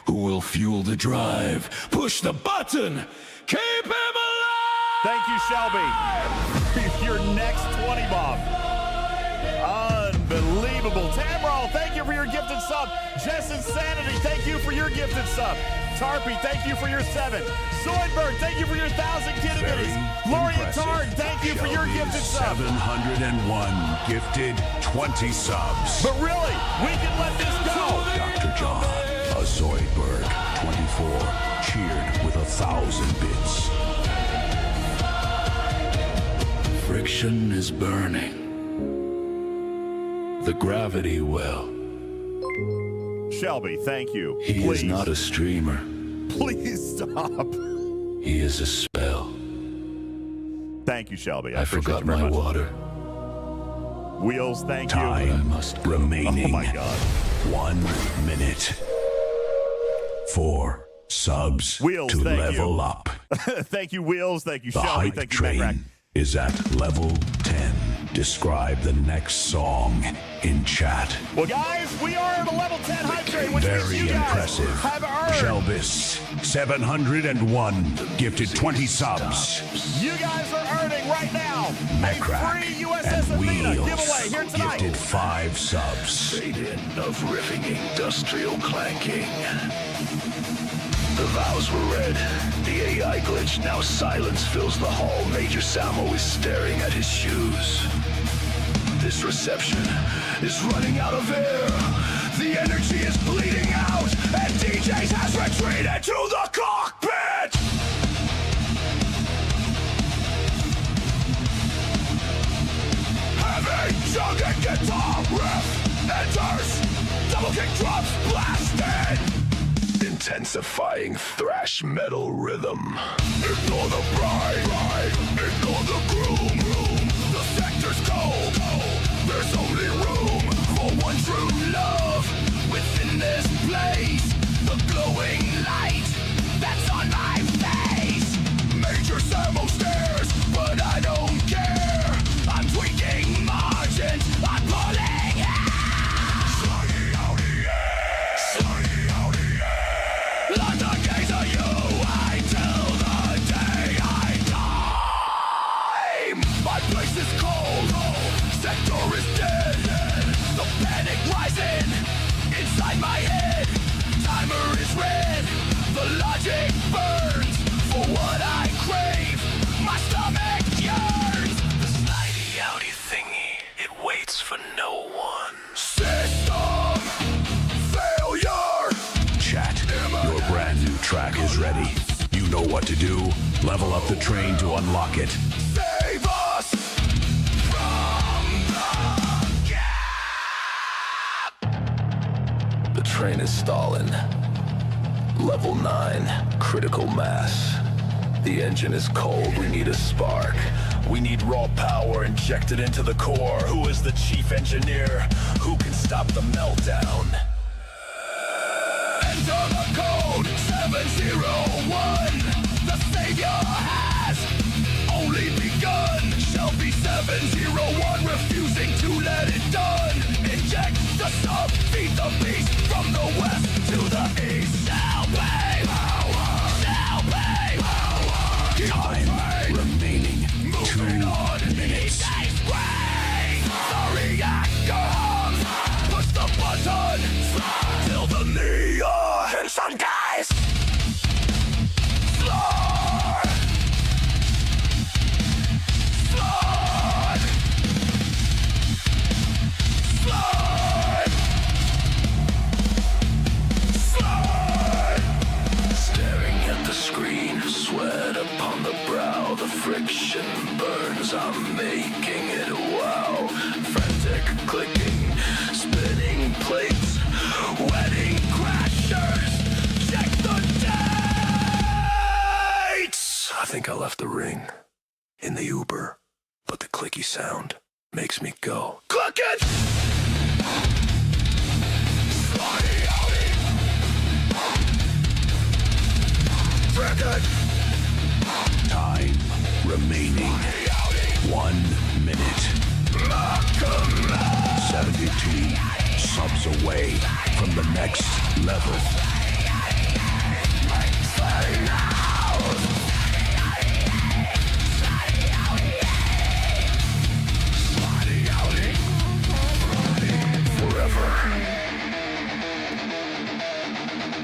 Who will fuel the drive? Push the button. Keep him alive. Thank you, Shelby. Your next 20 bomb. Unbelievable. Tamroll, thank you for your gifted sub. Jess Insanity, thank you for your gifted sub. Tarpy, thank you for your 7. Zoidberg, thank you for your 1,000 kitty bitties. Lori Tard, thank you for your gifted sub. 701 gifted 20 subs. But really, we can let this go. Dr. John, a Zoidberg 24, cheered with 1,000 bits. Friction is burning. The gravity well. Shelby, thank you. He Please. is not a streamer. Please stop. He is a spell. Thank you, Shelby. I forgot my water. Wheels, thank you. Time remaining. Oh my God. 1 minute. 4 subs Wheels, to thank level you. up. Thank you, Wheels. Thank you, The Shelby. hype Thank you, train Magrack. is at level 10. Describe the next song in chat. Well, guys, we are at a level 10 hype train, which means Very you guys impressive. have earned. Shelbus, 701, gifted 20 subs. You guys are earning right now a Mecrack free USS and Athena Wheels, giveaway here tonight. gifted 5 subs. Fade in of riffing industrial clanking. The vows were read. The AI glitch, now silence fills the hall. Major Samo is staring at his shoes. This reception is running out of air. The energy is bleeding out, and DJz has retreated to the cockpit! intensifying thrash metal rhythm. Ignore the pride, ignore the gloom. The sector's cold, there's only room for one true love within this place. The glowing light that's on my face. Major Samo stares, but I don't care. I'm tweaking margins, I'm pulling hair. Sluggy outy, sluggy outy. Like the gaze of you, I till the day I die. My place is cold, sector is dead. The panic rising inside my head. Timer is red, the logic burns for what I crave. My stomach yearns. The slidey outy thingy, it waits for no one. System failure. Chat, your brand new track is ready. You know what to do. Level up the train to unlock it. Save us from the gap. The train is stalling. Level 9, critical mass. The engine is cold, we need a spark. We need raw power injected into the core. Who is the chief engineer? Who can stop the meltdown? Enter the code 701. The savior has only begun. Shelby 701 refusing to let it done. Inject the sub, feed the beast from the west to the east. Time remaining 2 minutes. The reactor hums. Push the button till the neon sun dies. Flood. Flood. Flood. Flood. Staring at the screen, sweat upon the brow. The friction burns, I'm making it wow. Frantic clicking, spinning plates, wedding crashers. Check the dates. I think I left the ring in the Uber, but the clicky sound makes me go. Click it! Slidey outy. Trick it! Time remaining 1 minute. 72 subs away from the next level. Forever.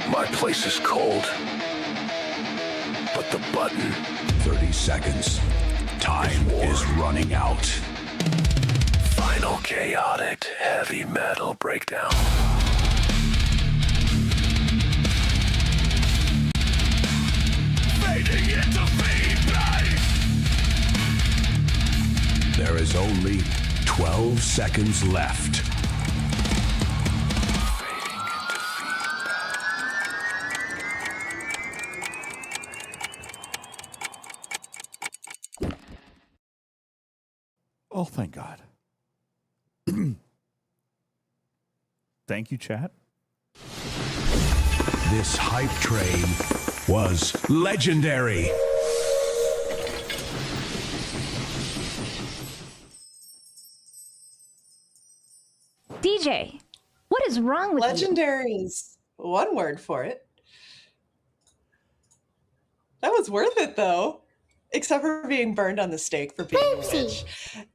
My place is cold, but the button. 30 seconds. Time is running out. Final chaotic heavy metal breakdown. Fading into feedback. There is only 12 seconds left. Oh, thank God. Thank you, chat. This hype train was legendary. DJ, what is wrong with Legendary is one word for it. That was worth it, though. Except for being burned on the stake for being a witch.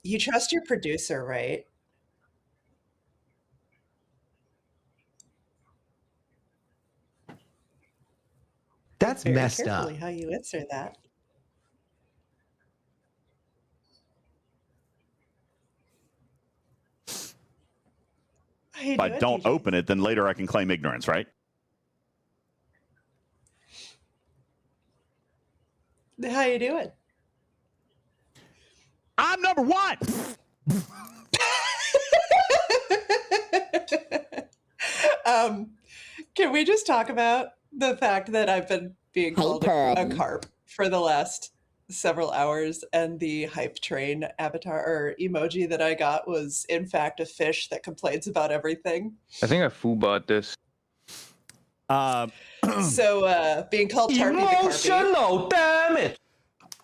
You trust your producer, right? That's Very messed carefully up. how you answer that. If I don't open it, then later I can claim ignorance, right? How you doing? I'm number one. Can we just talk about The fact that I've been being called a carp for the last several hours, and the hype train avatar or emoji that I got was in fact a fish that complains about everything. I think I foobot this. So being called Tarpy the Carpy damn it,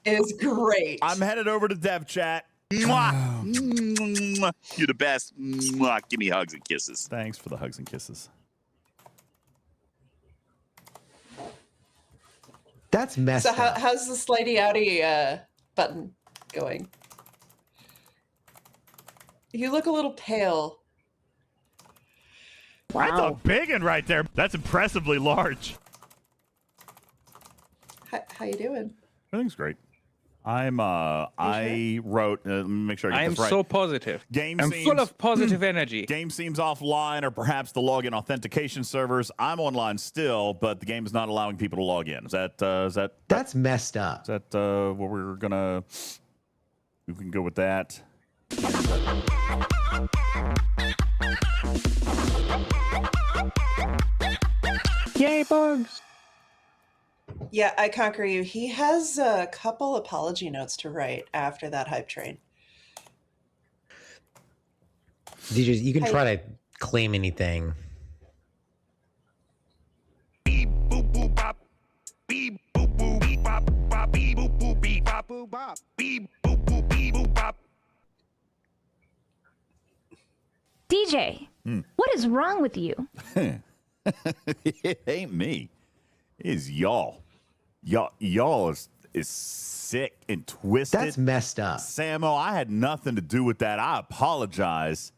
is great. I'm headed over to dev chat. Mwah. Mwah. You're the best. Mwah. Give me hugs and kisses. Thanks for the hugs and kisses. That's messed So up. how's the slidey outy button going? You look a little pale. That's a big one right there. That's impressively large. How you doing? Everything's great. I wrote, let me make sure I I get am this right. so positive. Game I'm seems, full of positive energy. Game seems offline, or perhaps the login authentication servers. I'm online still, but the game is not allowing people to log in. Is that That's messed up. Is that what we're gonna? We can go with that. Yay, bugs! Yeah, I conquer you. He has a couple apology notes to write after that hype train. DJs, you can try to claim anything. DJ, what is wrong with you? It ain't me. It is y'all. Y'all is sick and twisted. That's messed up. Samo, I had nothing to do with that. I apologize.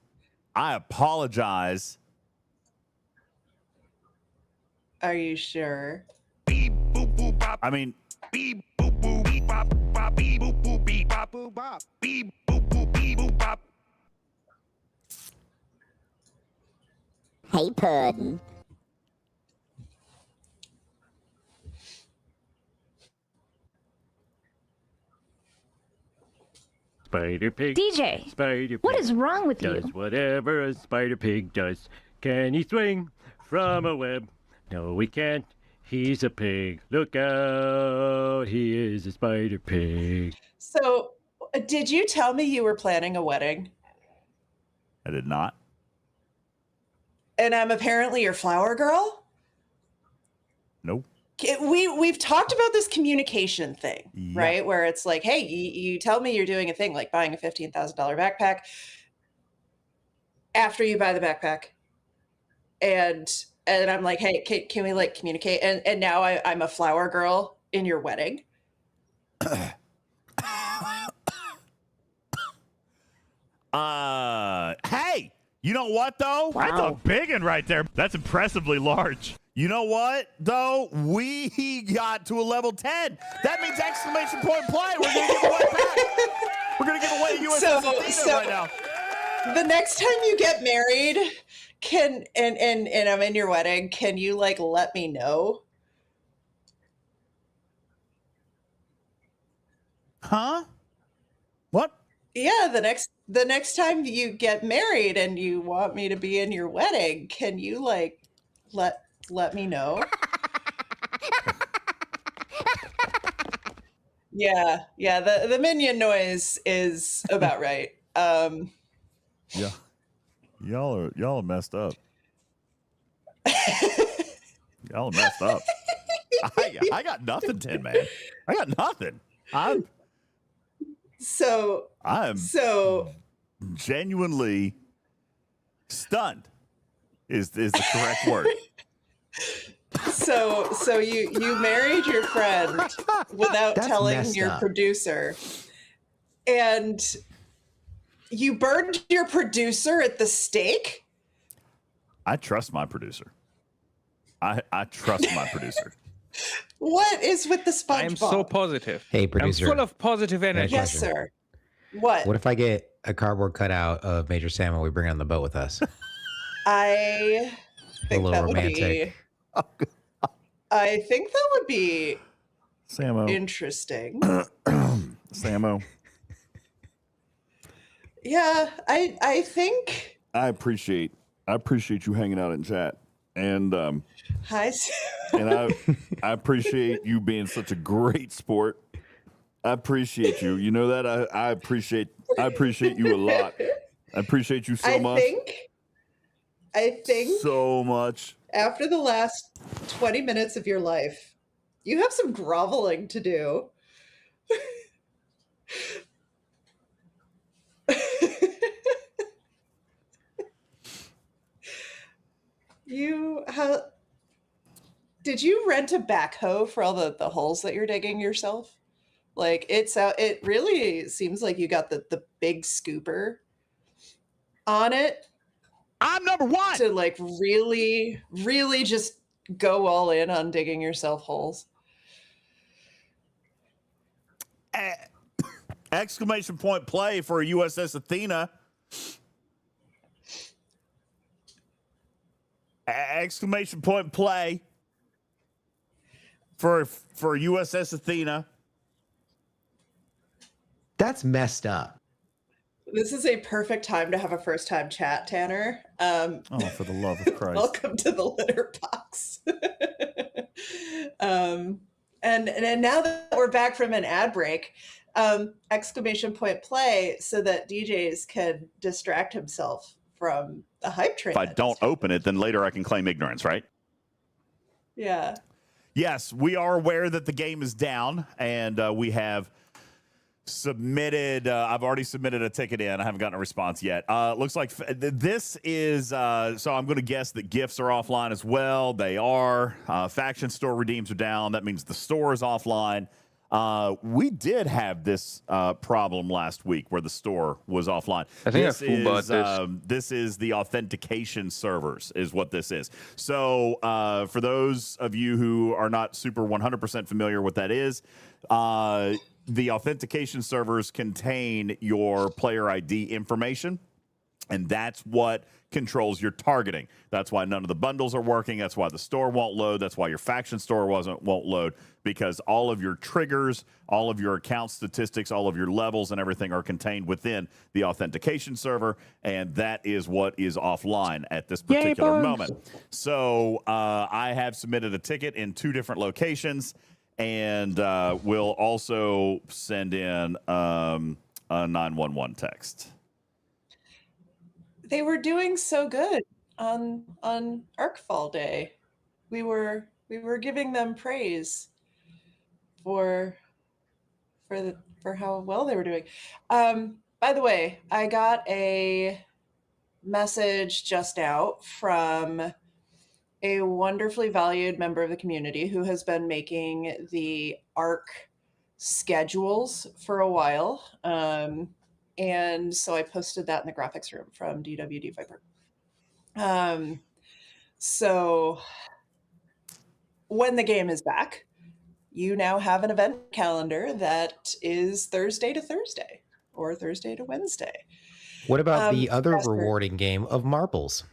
Are you sure? I mean, Hey, Puddin'. Spider pig. DJ, Spider pig. what is wrong with does you? whatever a spider pig does. Can he swing from a web? No, he can't. He's a pig. Look out. He is a spider pig. So, did you tell me you were planning a wedding? I did not. And I'm apparently your flower girl? Nope. We've talked about this communication thing, right? Where it's like, hey, you tell me you're doing a thing like buying a $15,000 backpack after you buy the backpack. And I'm like, hey, can we like communicate? And now I'm a flower girl in your wedding. Hey, you know what though? Wow. That's a big one right there. That's impressively large. You know what though? We got to a level 10. That means exclamation point play. We're gonna give away back. We're gonna give away USS Athena right now. The next time you get married, and I'm in your wedding, can you like let me know? Huh? What? Yeah, the next time you get married and you want me to be in your wedding, can you like let me know? Yeah, the minion noise is about right. Yeah. Y'all are messed up. Y'all are messed up. I got nothing, Tin Man. I got nothing. I'm genuinely stunned is the correct word. So you married your friend without That's telling messed your up. producer, and you burned your producer at the stake? I trust my producer. I trust my producer. What is with the SpongeBob? I am so positive. Hey, producer. I'm full of positive energy. Yes, sir. What? What if I get a cardboard cutout of Major Sam and we bring it on the boat with us? I think little that would romantic. be. I think that would be Samo. interesting. Samo. Yeah, I think. I appreciate you hanging out in chat. And Hi. and I appreciate you being such a great sport. I appreciate you. You know that I appreciate you a lot. I appreciate you so much. I think so much. After the last 20 minutes of your life, you have some groveling to do. Did you rent a backhoe for all the holes that you're digging yourself? Like it really seems like you got the big scooper on it. I'm number one to like really just go all in on digging yourself holes. Exclamation point play for USS Athena. Exclamation point play for USS Athena. That's messed up. This is a perfect time to have a first time chat, Tanner. Oh, for the love of Christ. Welcome to the litter box. And now that we're back from an ad break, exclamation point play so that DJs can distract himself from the hype train. If I don't open it, then later I can claim ignorance, right? Yeah. Yes, we are aware that the game is down, and we have submitted. I've already submitted a ticket in. I haven't gotten a response yet. Looks like this is. So I'm going to guess that gifts are offline as well. They are. Faction store redeems are down. That means the store is offline. We did have this problem last week where the store was offline. I think this is the authentication servers is what this is. So for those of you who are not super 100% familiar what that is, the authentication servers contain your player ID information, and that's what controls your targeting. That's why none of the bundles are working. That's why the store won't load. That's why your faction store won't load, because all of your triggers, all of your account statistics, all of your levels and everything are contained within the authentication server, and that is what is offline at this particular moment. So I have submitted a ticket in 2 different locations, and we'll also send in a 911 text. They were doing so good on Arcfall Day. We were giving them praise for how well they were doing. By the way, I got a message just now from a wonderfully valued member of the community who has been making the Arc schedules for a while. And so I posted that in the graphics room from DWD Viper. So when the game is back, you now have an event calendar that is Thursday to Thursday or Thursday to Wednesday. What about the other rewarding game of marbles?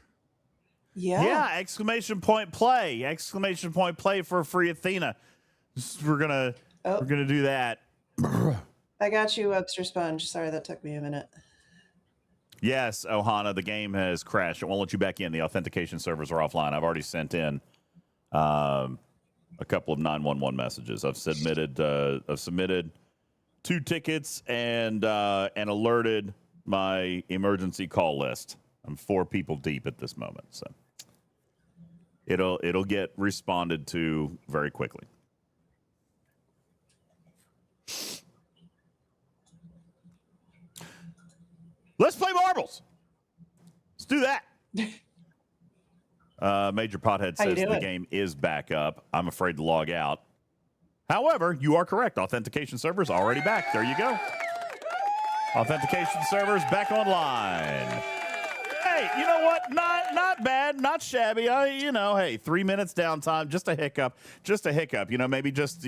Yeah. Exclamation point play. Exclamation point play for free Athena. We're gonna do that. I got you, Webster Sponge. Sorry, that took me a minute. Yes, Ohana, the game has crashed. It won't let you back in. The authentication servers are offline. I've already sent in a couple of 911 messages. I've submitted 2 tickets and alerted my emergency call list. I'm 4 people deep at this moment, so it'll get responded to very quickly. Let's play marbles. Let's do that. Major Pothead says the game is back up. I'm afraid to log out. However, you are correct. Authentication servers already back. There you go. Authentication servers back online. Hey, you know what? Not bad, not shabby. Hey, 3 minutes downtime, just a hiccup. Maybe just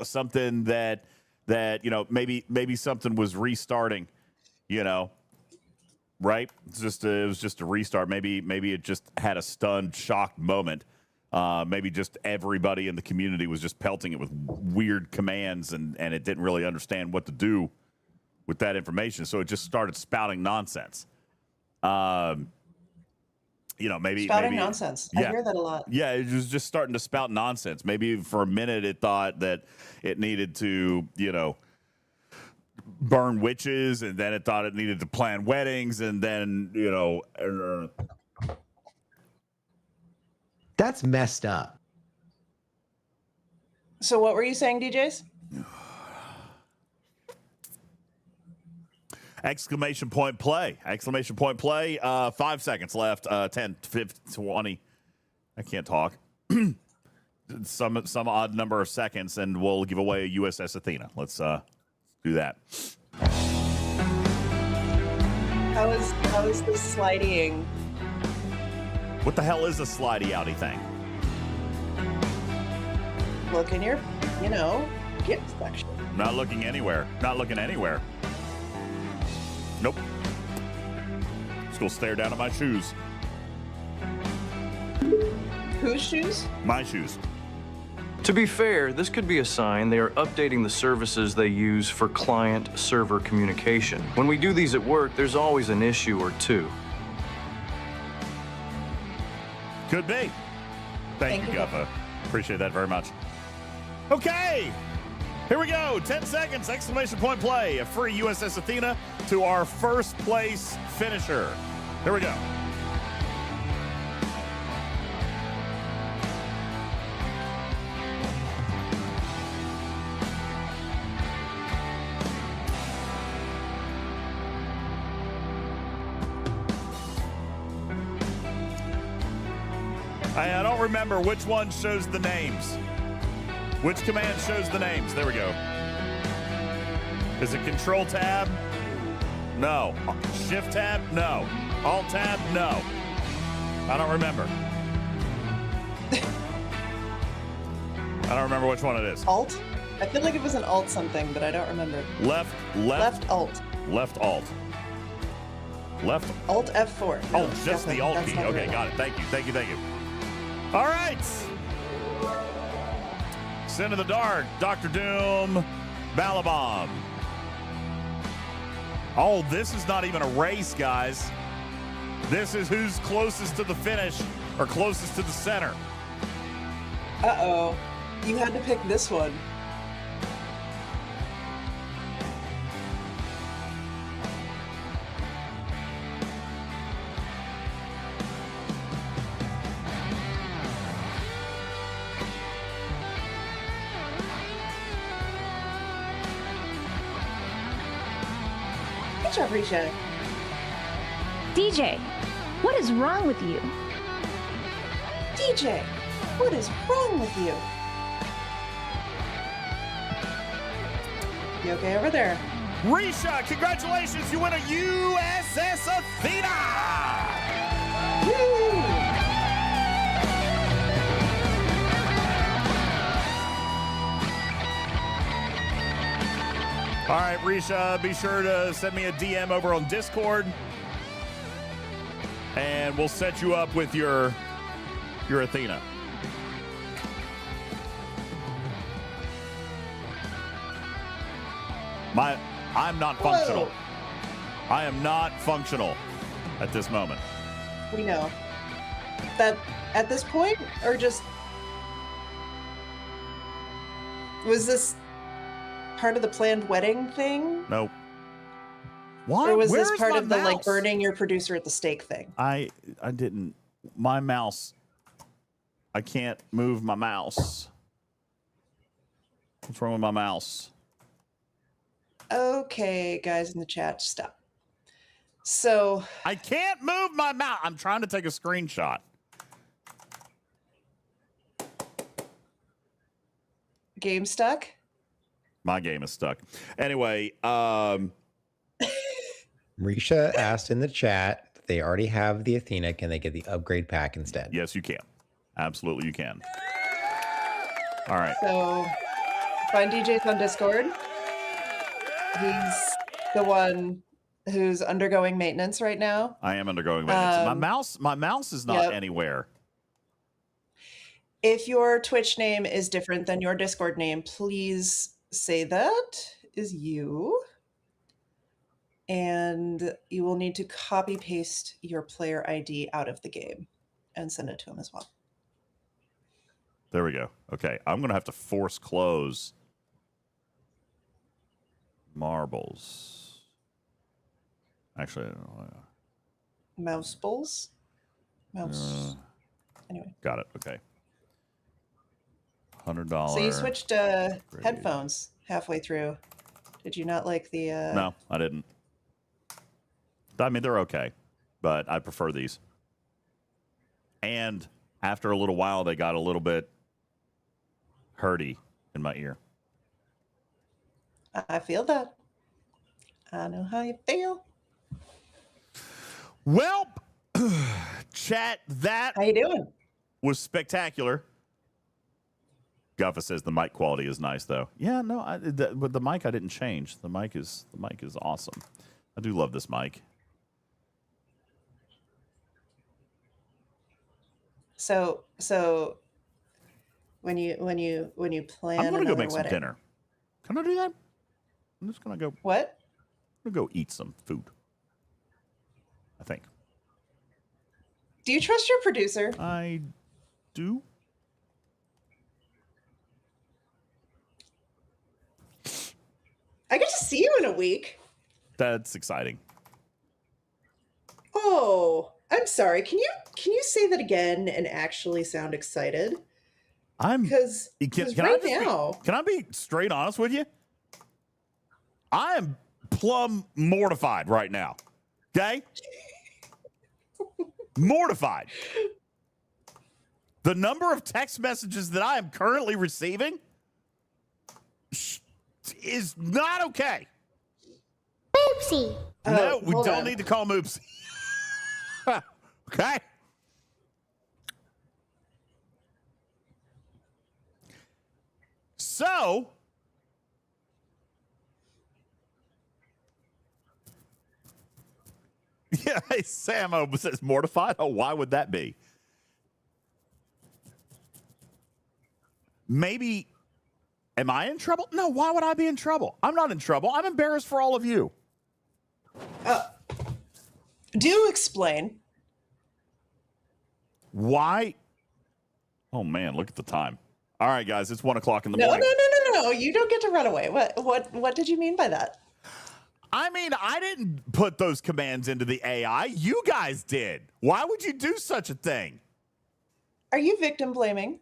something that maybe something was restarting. Right? It was just a restart. Maybe it just had a stunned, shocked moment. Maybe just everybody in the community was just pelting it with weird commands, and it didn't really understand what to do with that information, so it just started spouting nonsense. maybe spouting nonsense. I hear that a lot. Yeah, it was just starting to spout nonsense. Maybe for a minute it thought that it needed to, burn witches, and then it thought it needed to plan weddings, and then, That's messed up. So what were you saying, DJs? Exclamation point play. 5 seconds left. 10, 15, 20. I can't talk. some odd number of seconds, and we'll give away a USS Athena. Let's do that. How is this sliding? What the hell is a slidey outy thing? Look in your, gift section. Not looking anywhere. Nope. Just gonna stare down at my shoes. Whose shoes? My shoes. To be fair, this could be a sign they are updating the services they use for client-server communication. When we do these at work, there's always an issue or two. Could be. Thank you, Guffa. Appreciate that very much. Okay. Here we go. 10 seconds. Exclamation point play. A free USS Athena to our first place finisher. Here we go. I don't remember which one shows the names. Which command shows the names? There we go. Is it Control Tab? No. Shift Tab? No. Alt Tab? No. I don't remember. I don't remember which one it is. Alt? I feel like it was an Alt something, but I don't remember. Left Alt. Left Alt. Alt F4. No, just the Alt key. Okay, got it. Thank you. All right. Send in the dark, Dr. Doom, Balabomb. Oh, this is not even a race, guys. This is who's closest to the finish or closest to the center. Uh-oh. You had to pick this one. Good job, Risha. DJ, what is wrong with you? DJ, what is wrong with you? You okay over there? Risha, congratulations, you win a USS Athena! Woo! All right, Risha, be sure to send me a DM over on Discord, and we'll set you up with your Athena. I'm not functional. Whoa. I am not functional at this moment. We know. That at this point, or just was this part of the planned wedding thing? Nope. Why? Or was Where's this part my of the mouse? burning your producer at the stake thing? I didn't. My mouse. I can't move my mouse. What's wrong with my mouse? Okay, guys in the chat, stop. So I can't move my mouse. I'm trying to take a screenshot. Game stuck? My game is stuck. Anyway, Risha asked in the chat, they already have the Athena. Can they get the upgrade pack instead? Yes, you can. Absolutely, you can. All right. So find DJs on Discord. He's the one who's undergoing maintenance right now. I am undergoing maintenance. My mouse is not anywhere. If your Twitch name is different than your Discord name, please say that is you. and you will need to copy paste your player ID out of the game and send it to him as well. There we go. Okay, I'm going to have to force close marbles. Actually, I don't know. Mouse bowls? Mouse. Anyway. Got it. Okay. $100. So you switched headphones halfway through. Did you not like the... No, I didn't. I mean, they're okay, but I prefer these. And after a little while, they got a little bit hurty in my ear. I feel that. I know how you feel. Well, chat, that how you doing? Was spectacular. Guffa says the mic quality is nice, though. Yeah, no, but the mic I didn't change. The mic is awesome. I do love this mic. So when you plan, I'm gonna go make wedding, some dinner. Can I do that? I'm just gonna go. What? I'm gonna go eat some food. I think. Do you trust your producer? I do. I get to see you in a week. That's exciting. Oh, I'm sorry. Can you say that again and actually sound excited? Because right now, can I be straight honest with you? I am plumb mortified right now. Okay? Mortified. The number of text messages that I am currently receiving is not okay. Oopsie. No, we don't need to call him Oopsie. Okay? So, yeah, hey, Samo says mortified. Oh, why would that be? Maybe, am I in trouble? No, why would I be in trouble? I'm not in trouble. I'm embarrassed for all of you. Do explain. Why? Oh, man, look at the time. All right, guys, it's 1 o'clock in the morning. No. You don't get to run away. What did you mean by that? I mean, I didn't put those commands into the AI. You guys did. Why would you do such a thing? Are you victim blaming?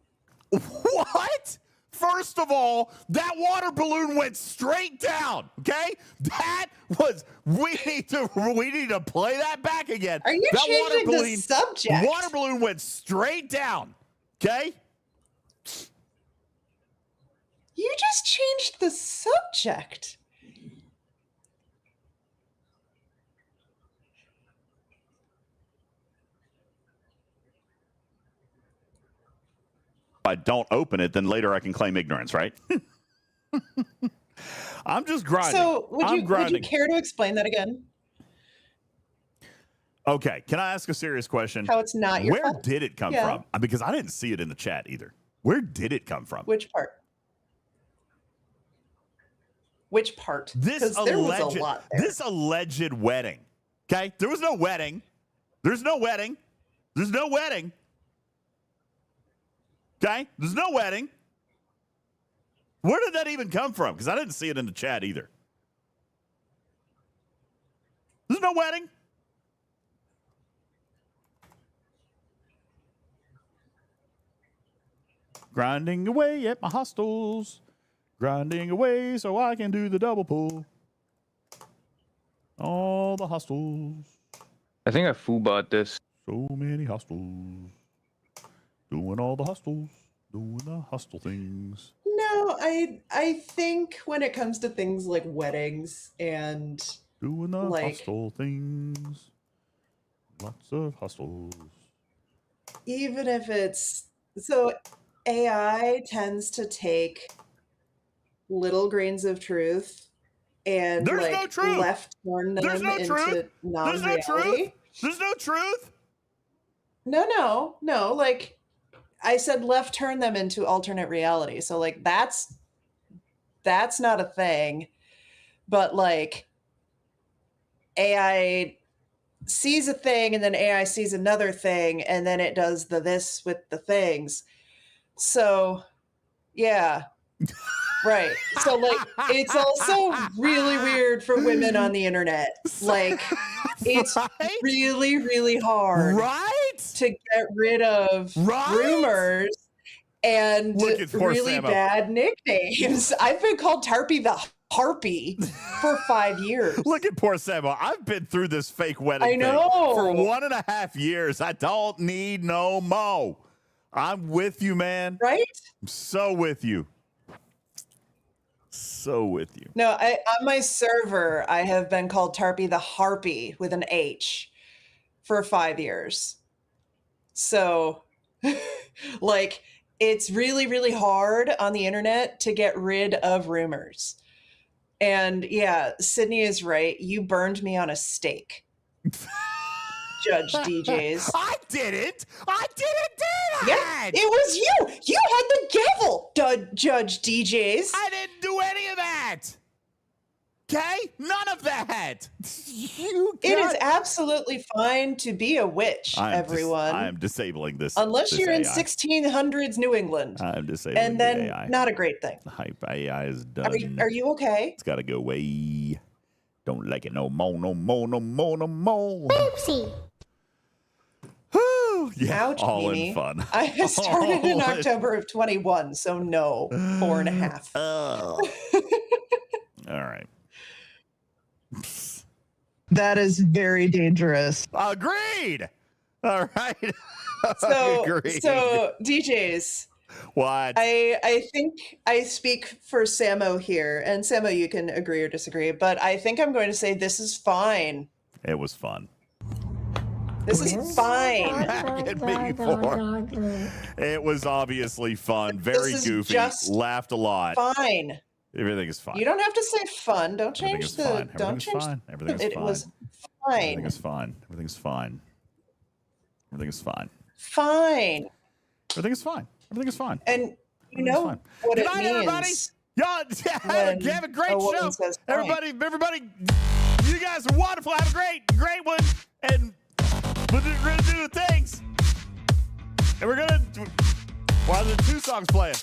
What? First of all, that water balloon went straight down. Okay, that was. We need to play that back again. Are you that changing the subject? Water balloon went straight down. Okay. You just changed the subject. If I don't open it, then later I can claim ignorance, right? I'm just grinding. So would you care to explain that again? Okay, can I ask a serious question? How it's not your Where fault? did it come from? Because I didn't see it in the chat either. Where did it come from? Which part? Which part? This there was a lot there. This alleged wedding. Okay, there was no wedding. There's no wedding. There's no wedding. Okay, there's no wedding. Where did that even come from? Because I didn't see it in the chat either. There's no wedding. Grinding away at my hostels. Grinding away so I can do the double pull. All the hostels. I think I foobot this. So many hostels. Doing all the hostels. Doing the hostel things. No, I think when it comes to things like weddings and doing the like hostel things. Lots of hostels. even if it's so AI tends to take little grains of truth and There's like no truth. left turn them There's no into truth. non-reality. There's no truth. There's no truth. No. Like I said, left turn them into alternate reality. So like that's not a thing. But like AI sees a thing and then AI sees another thing and then it does this with the things. So, yeah. Right. So, like, it's also really weird for women on the internet. Like, it's really, really hard to get rid of rumors and really bad nicknames. I've been called Tarpy the Harpy for 5 years. Look at poor Samo. I've been through this fake wedding thing for 1.5 years. I don't need no mo. I'm with you, man. Right? I'm so with you. So with you. No, on my server, I have been called Tarpy the Harpy with an H for 5 years. So, like, it's really, really hard on the internet to get rid of rumors. And yeah, Sydney is right. You burned me on a stake. Judge DJs. I didn't do that. Yeah, it was you. You had the gavel, Judge DJs. I didn't do any of that. Okay? None of that. It is absolutely fine to be a witch, everyone. I am disabling this. Unless you're in AI. 1600s New England. I'm disabling and then the AI. Not a great thing. The hype AI is done. Are you okay? It's got to go away. Don't like it no more, no more, no more, no more. Oopsie. Yeah, Ouch, all Mimi. in fun. I started in All October of 21, so no, 4.5. Oh. All right. That is very dangerous. Agreed. All right. So, Agreed. so DJs. What? I think I speak for Samo here, and Samo, you can agree or disagree, but I think I'm going to say this is fine. It was fun. This is fine. Back at me for. It was obviously fun, very This is goofy, just laughed a lot. Fine. Everything is fine. You don't have to say fun. Don't Everything change is the. fine. Don't Everything's change. fine. Everything is It fine. was Everything fine. is fine. Everything's fine. Everything is fine. Fine. Everything is fine. Everything is fine. And you Everything's know fine. what Good it night, means. everybody. Y'all have a great a woman show. says fine. Everybody, you guys are wonderful. Have a great one. And we're gonna do the things. And we're gonna. Well, there's 2 songs playing.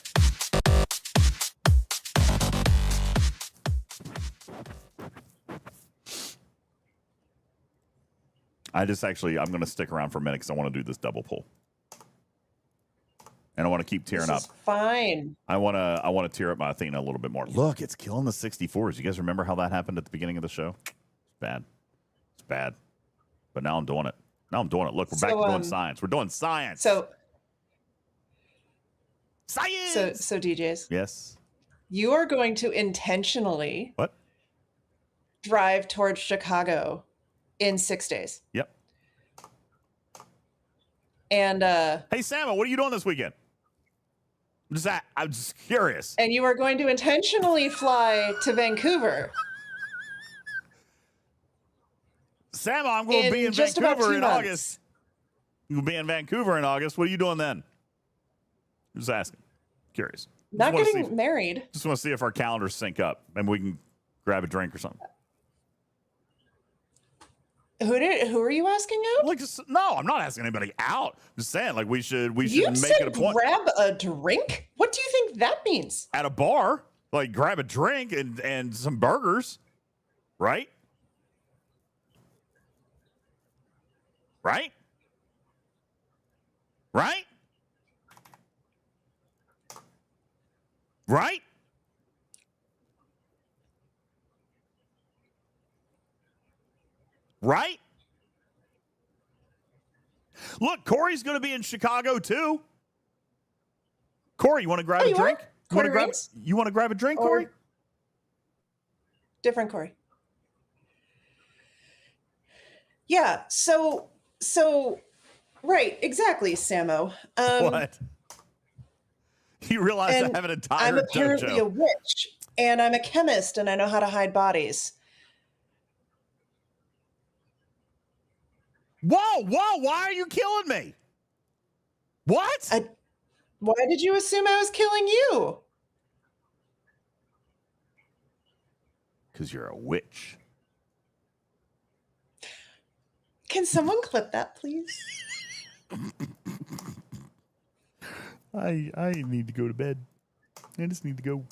I'm going to stick around for a minute because I want to do this double pull. And I want to keep tearing up. Fine. I want to tear up my Athena a little bit more. Look, it's killing the 64s. You guys remember how that happened at the beginning of the show? It's bad. It's bad. But now I'm doing it. Look, we're back to doing science. We're doing science. Science. So DJs. Yes. You are going to intentionally drive towards Chicago in 6 days. Yep. And hey, Sam, what are you doing this weekend? I'm just curious. And you are going to intentionally fly to Vancouver. Sam, I'm going to be in just about Vancouver 2 in months. August. You'll be in Vancouver in August. What are you doing then? Just asking. Curious. Not getting married. Just want to see if our calendars sync up and we can grab a drink or something. Who are you asking out? Like, no, I'm not asking anybody out. I'm just saying, like, we should You make said it a point. grab a drink? What do you think that means? At a bar, like grab a drink and some burgers, right? Right? Right? Right? Right? Look, Corey's going to be in Chicago too. Corey, you want to grab a drink? You want to grab a drink, Corey? Different Corey. Yeah, so right, exactly, Samo. What? You realize I have an entire I'm apparently dojo. a witch, and I'm a chemist, and I know how to hide bodies. Whoa, why are you killing me? What? Why did you assume I was killing you? Because you're a witch. Can someone clip that, please? I need to go to bed. I just need to go.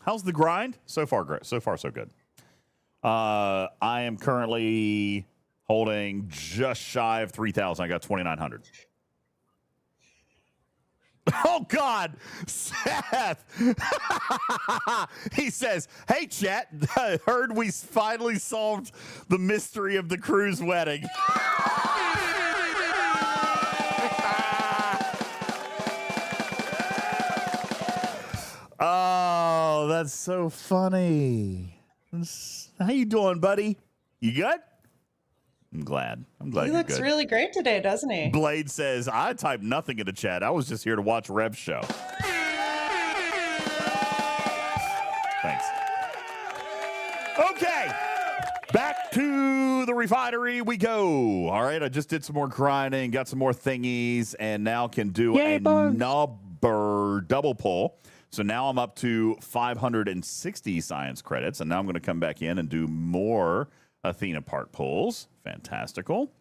How's the grind? So far, great. So far, so good. I am currently holding just shy of 3,000. I got 2,900. Oh, God. Seth. He says, hey, chat. I heard we finally solved the mystery of the cruise wedding. Oh, that's so funny. How you doing, buddy? You good? I'm glad. I'm glad He you're looks good. really great today, doesn't he? Blade says, I typed nothing in the chat. I was just here to watch Rev's show. Thanks. Okay. Back to the refinery we go. All right. I just did some more grinding, got some more thingies, and now can do another double pull. So now I'm up to 560 science credits, and now I'm going to come back in and do more Athena part pulls. Fantastical.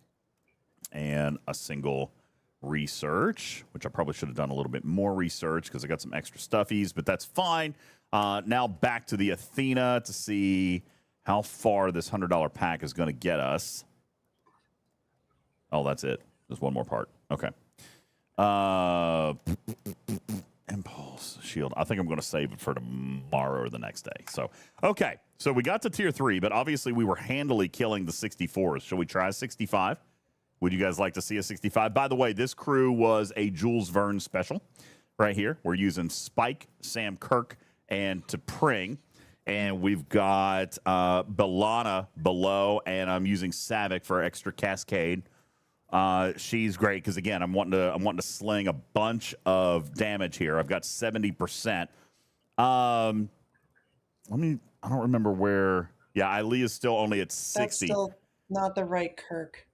And a single research, which I probably should have done a little bit more research because I got some extra stuffies, but that's fine. Now back to the Athena to see how far this $100 pack is going to get us. Oh, that's it. There's one more part. Okay. Impulse shield. I think I'm going to save it for tomorrow or the next day. So, okay. So we got to tier 3, but obviously we were handily killing the 64s. Shall we try 65? Would you guys like to see a 65? By the way, this crew was a Jules Verne special right here. We're using Spike, Sam Kirk, and T'Pring. And we've got Belana below, and I'm using Savick for extra cascade. She's great because again, I'm wanting to sling a bunch of damage here. I've got 70%. I don't remember where. Yeah, Ilea's still only at 60. That's still not the right Kirk.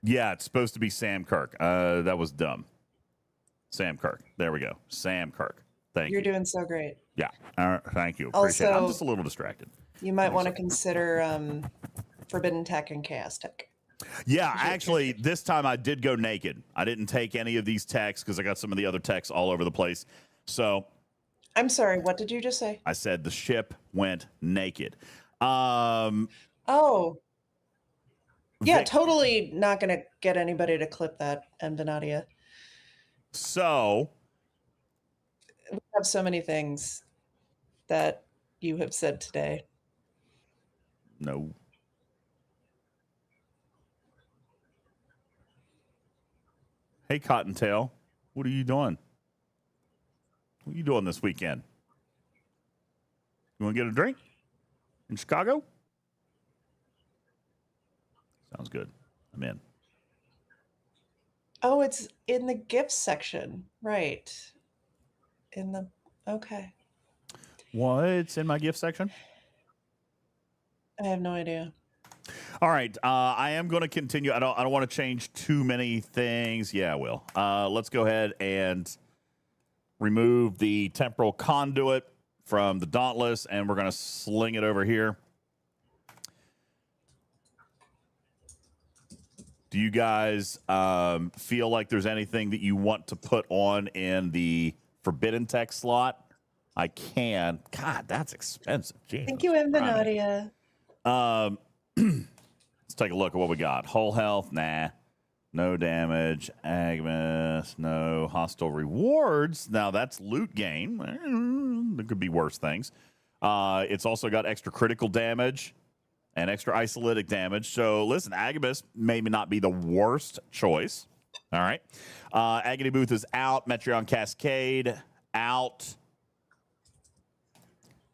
Yeah, it's supposed to be Sam Kirk. That was dumb. Sam Kirk. There we go. Sam Kirk. Thank you. You're doing so great. Yeah. Thank you. Appreciate it. I'm Also, just a little distracted. You might want to consider Forbidden Tech and Chaos Tech. Yeah, actually, this time I did go naked. I didn't take any of these techs because I got some of the other techs all over the place. So I'm sorry, what did you just say? I said the ship went naked. Oh. Yeah, totally not going to get anybody to clip that, Venari. So we have so many things that you have said today. No. Hey, Cottontail, what are you doing? What are you doing this weekend? You want to get a drink in Chicago? Sounds good. I'm in. Oh, it's in the gifts section. Right. Okay. What's in my gift section? I have no idea. All right. I am going to continue. I don't want to change too many things. Yeah, I will. Let's go ahead and remove the temporal conduit from the Dauntless, and we're going to sling it over here. Do you guys feel like there's anything that you want to put on in the Forbidden Tech slot? I can. God, that's expensive. Jesus. Thank you, Venari. Let's take a look at what we got. Whole health, nah. No damage. Agnes, no. Hostile rewards. Now, that's loot gain. There could be worse things. It's also got extra critical damage and extra isolytic damage. So, listen, Agabus may not be the worst choice. All right. Agony Booth is out. Metreon Cascade, out.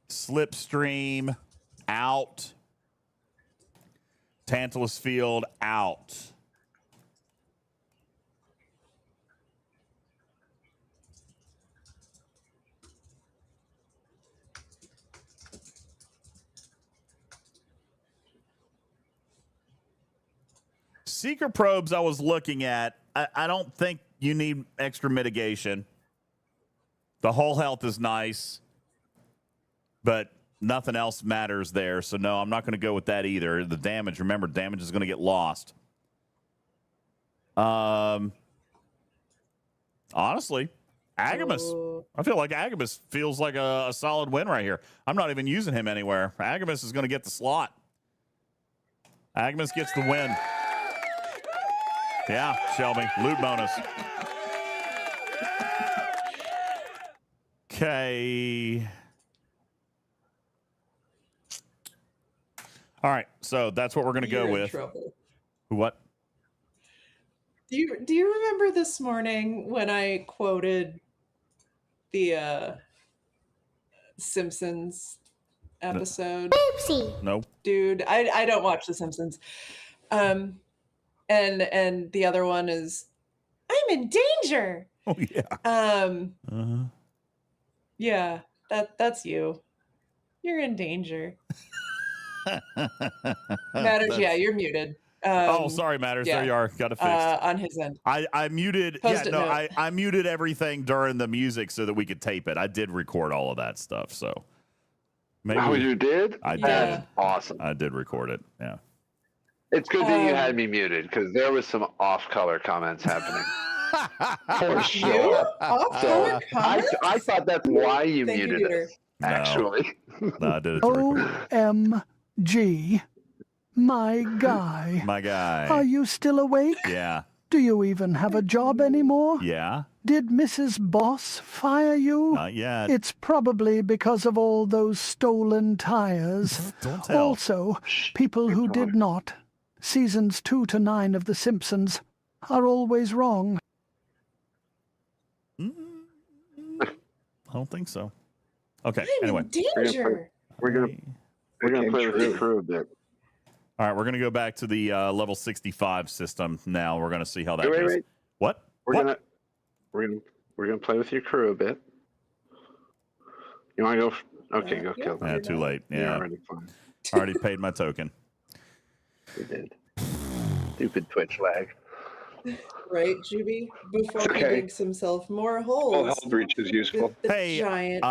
Slipstream, out. Tantalus Field, out. secret probes I was looking at, I don't think you need extra mitigation. The whole health is nice, but nothing else matters there. So, no, I'm not going to go with that either. The damage, remember, damage is going to get lost. Honestly, Agamus. I feel like Agamus feels like a solid win right here. I'm not even using him anywhere. Agamus is going to get the slot. Agamus gets the win. Yeah, Shelby. Loot bonus. Okay. All right, so that's what we're going to go with. Trouble. What? Do you remember this morning when I quoted the Simpsons episode? Oopsie. No. Dude, I don't watch The Simpsons. And the other one is I'm in danger. Oh yeah. Yeah, that's you. You're in danger. Matters, yeah, you're muted. Oh, sorry, Matters. Yeah. There you are. Got it fixed. On his end. I muted. Post-it Yeah, no, note. I muted everything during the music so that we could tape it. I did record all of that stuff. So maybe you did? I did. That's awesome. I did record it. Yeah. It's good that you had me muted because there was some off-color comments happening. For sure. Off-color comments? I thought that's why you Thank you, muted Peter. us. Actually. No, I did it to record. OMG. My guy. My guy. Are you still awake? Yeah. Do you even have a job anymore? Yeah. Did Mrs. Boss fire you? Not yet. It's probably because of all those stolen tires. Don't tell. Also, people who did not. Seasons 2 to 9 of The Simpsons are always wrong. I don't think so. Okay. I'm Anyway. in danger. We're gonna play with the crew a bit. All right, we're going to go back to the level 65 system now. We're going to see how that goes. Wait. What? We're gonna play with your crew a bit. You want to go? Okay, go kill them. Yeah, too late. Yeah. already fine. Already paid my token. We did. Stupid Twitch lag. Right, Juby? Before he digs himself more holes. Well, health reach is useful. The Hey, giant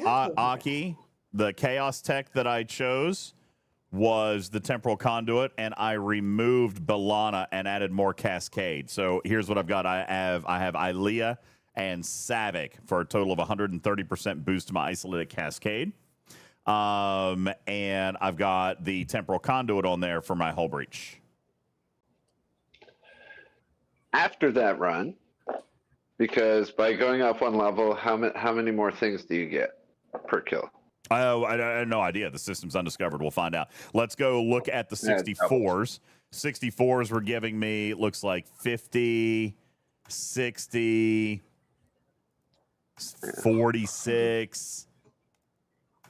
Aki, the chaos tech that I chose was the temporal conduit, and I removed Balana and added more cascade. So here's what I've got. I have Ilea and Savick for a total of 130% boost to my isolated cascade. And I've got the temporal conduit on there for my hull breach. After that run, because by going up one level, how many more things do you get per kill? Oh, I have no idea. The system's undiscovered. We'll find out. Let's go look at the 64s. 64s were giving me, looks like 50, 60, 46,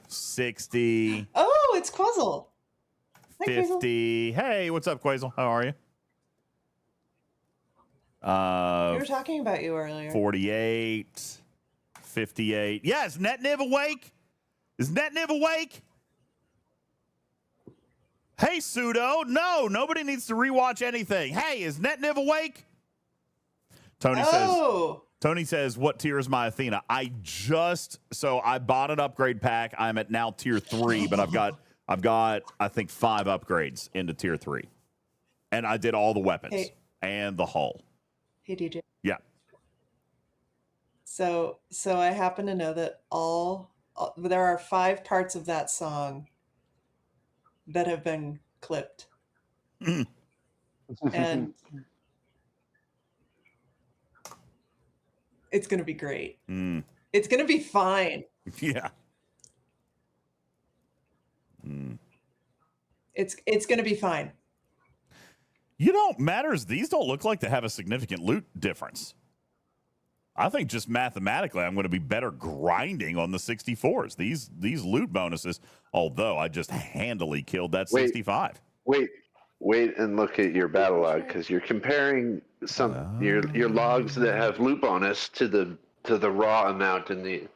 60. Oh, it's Quazzle. Hi, 50. Hey, what's up, Quazzle? How are you? We were talking about you earlier. 48, 58. Yes, NetNiv awake? Is NetNiv awake? Hey, Pseudo. No, nobody needs to rewatch anything. Hey, is NetNiv awake? Tony says, what tier is my Athena? I bought an upgrade pack. I'm at now tier 3, but I've got I think 5 upgrades into tier 3. And I did all the weapons and the hull. Hey, DJ. Yeah. So I happen to know that there are 5 parts of that song that have been clipped. And it's going to be great. It's going to be fine. Yeah. It's going to be fine. These don't look like they have a significant loot difference. I think just mathematically, I'm going to be better grinding on the 64s. These loot bonuses, although I just handily killed that 65. Wait and look at your battle log because you're comparing your logs that have loot bonus to the raw amount in the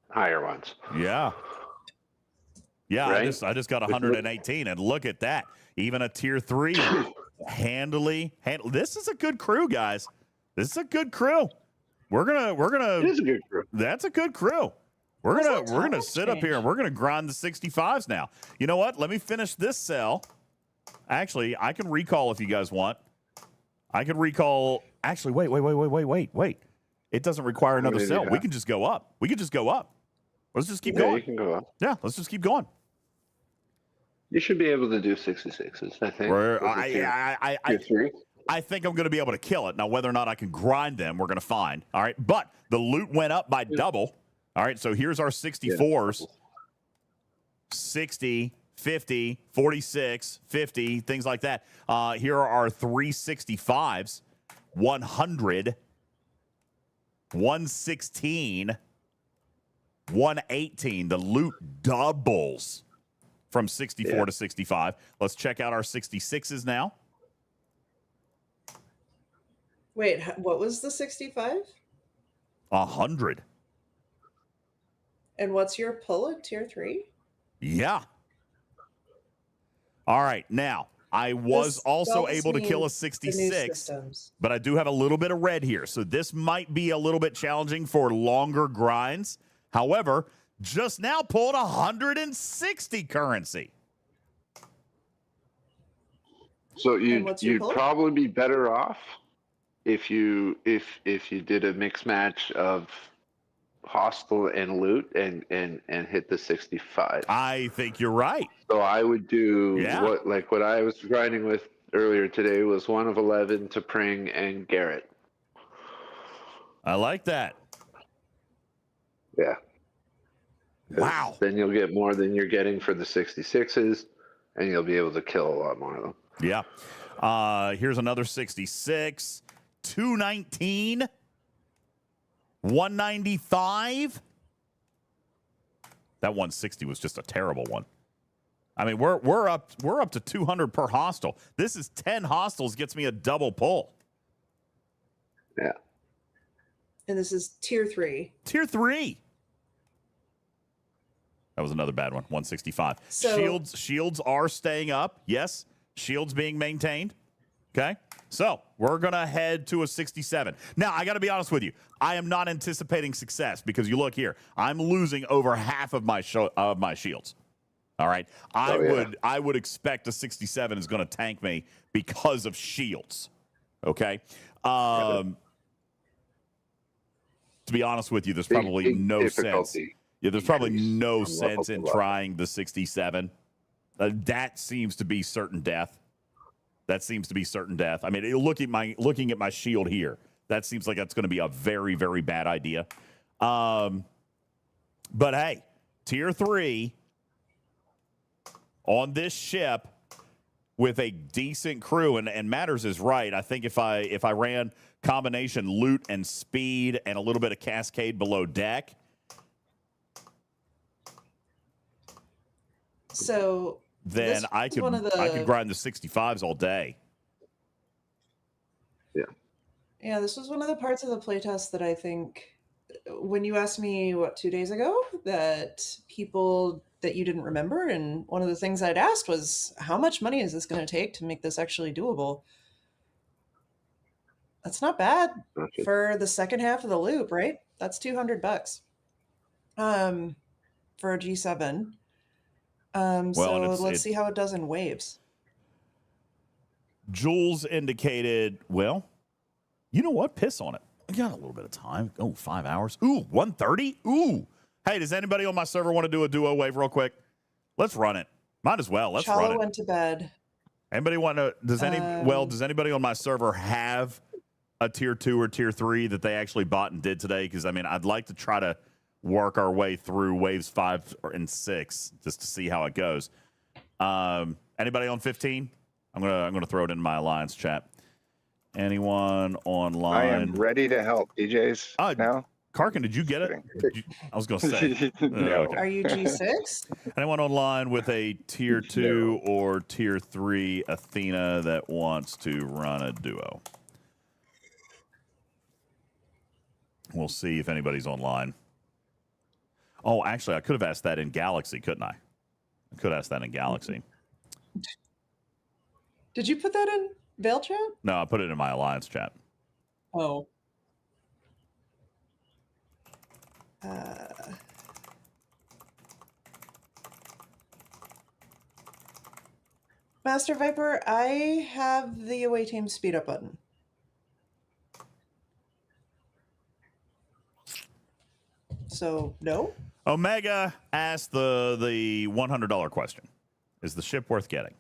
higher ones. Yeah. Yeah, right? I just got 118, and look at that. Even a tier 3 handily. This is a good crew, guys. This is a good crew. We're gonna. It is a good crew. That's a good crew. We're gonna sit up here and we're gonna grind the 65s now. You know what? Let me finish this cell. Actually, I can recall if you guys want. I can recall. Actually, wait. It doesn't require another cell. We can just go up. Let's just keep going. You can go up. Yeah, let's just keep going. You should be able to do 66s, I think. I think I'm going to be able to kill it. Now, whether or not I can grind them, we're going to find. All right. But the loot went up by double. All right. So here's our 64s. 60, 50, 46, 50, things like that. Here are our 365s. 100, 116, 118. The loot doubles from 64 to 65. Let's check out our 66s now. Wait, what was the 65? 100. And what's your pull at tier 3? Yeah. All right. Now, I was also able to kill a 66, but I do have a little bit of red here. So this might be a little bit challenging for longer grinds. However, just now pulled 160 currency. So you'd probably be better off if you did a mix match of hostile and loot and hit the 65. I think you're right. So I would do what I was grinding with earlier today was 1 of 11 to Pring and Garrett. I like that. Yeah. Wow. Then you'll get more than you're getting for the 66s, and you'll be able to kill a lot more of them. Yeah. Here's another 66. 219. 195. That 160 was just a terrible one. I mean, we're up to 200 per hostile. This is 10 hostiles gets me a double pull. Yeah. And this is tier 3. Tier 3. That was another bad one. 165. So, shields are staying up. Yes. Shields being maintained. Okay. So we're going to head to a 67. Now, I got to be honest with you. I am not anticipating success because you look here. I'm losing over half of my shields. All right. I would expect a 67 is going to tank me because of shields. Okay. To be honest with you, there's probably no sense. Yeah, there's probably no sense in trying the 67. That seems to be certain death. I mean, looking at my shield here, that seems like that's going to be a very, very bad idea. But hey, tier 3 on this ship with a decent crew, and Matters is right. I think if I ran combination loot and speed and a little bit of cascade below deck. So then I could grind the 65s all day. Yeah, this was one of the parts of the playtest that I think when you asked me, 2 days ago, that people that you didn't remember, and one of the things I'd asked was, how much money is this going to take to make this actually doable? That's not bad for the second half of the loop, right? That's $200 for a G7. So let's see how it does in waves. Jules indicated, well, you know what? Piss on it. I got a little bit of time. Oh, 5 hours. Ooh, 1:30. Ooh. Hey, does anybody on my server want to do a duo wave real quick? Let's run it. Might as well. Let's run it. went to bed. Anybody want to? Does anybody on my server have a tier 2 or tier 3 that they actually bought and did today? Because I mean, I'd like to try to work our way through waves 5 and 6 just to see how it goes. Anybody on 15? I'm gonna throw it in my alliance chat. Anyone online? I am ready to help. DJs now. Karkin, did you get it? I was going to say. No. Okay. Are you G6? Anyone online with a tier 2 or tier 3 Athena that wants to run a duo? We'll see if anybody's online. Oh, actually, I could have asked that in Galaxy, couldn't I? I could ask that in Galaxy. Did you put that in Veil chat? No, I put it in my alliance chat. Oh. Master Viper, I have the away team speed up button. So, no? Omega asked the $100 question. Is the ship worth getting?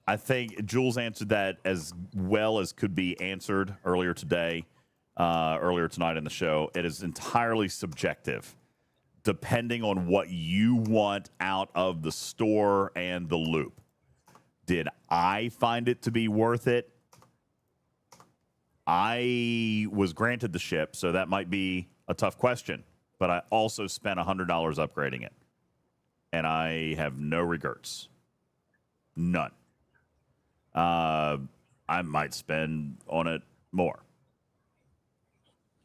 I think Jules answered that as well as could be answered earlier tonight in the show. It is entirely subjective, depending on what you want out of the store and the loop. Did I find it to be worth it? I was granted the ship, so that might be a tough question. But I also spent $100 upgrading it. And I have no regrets. None. I might spend on it more.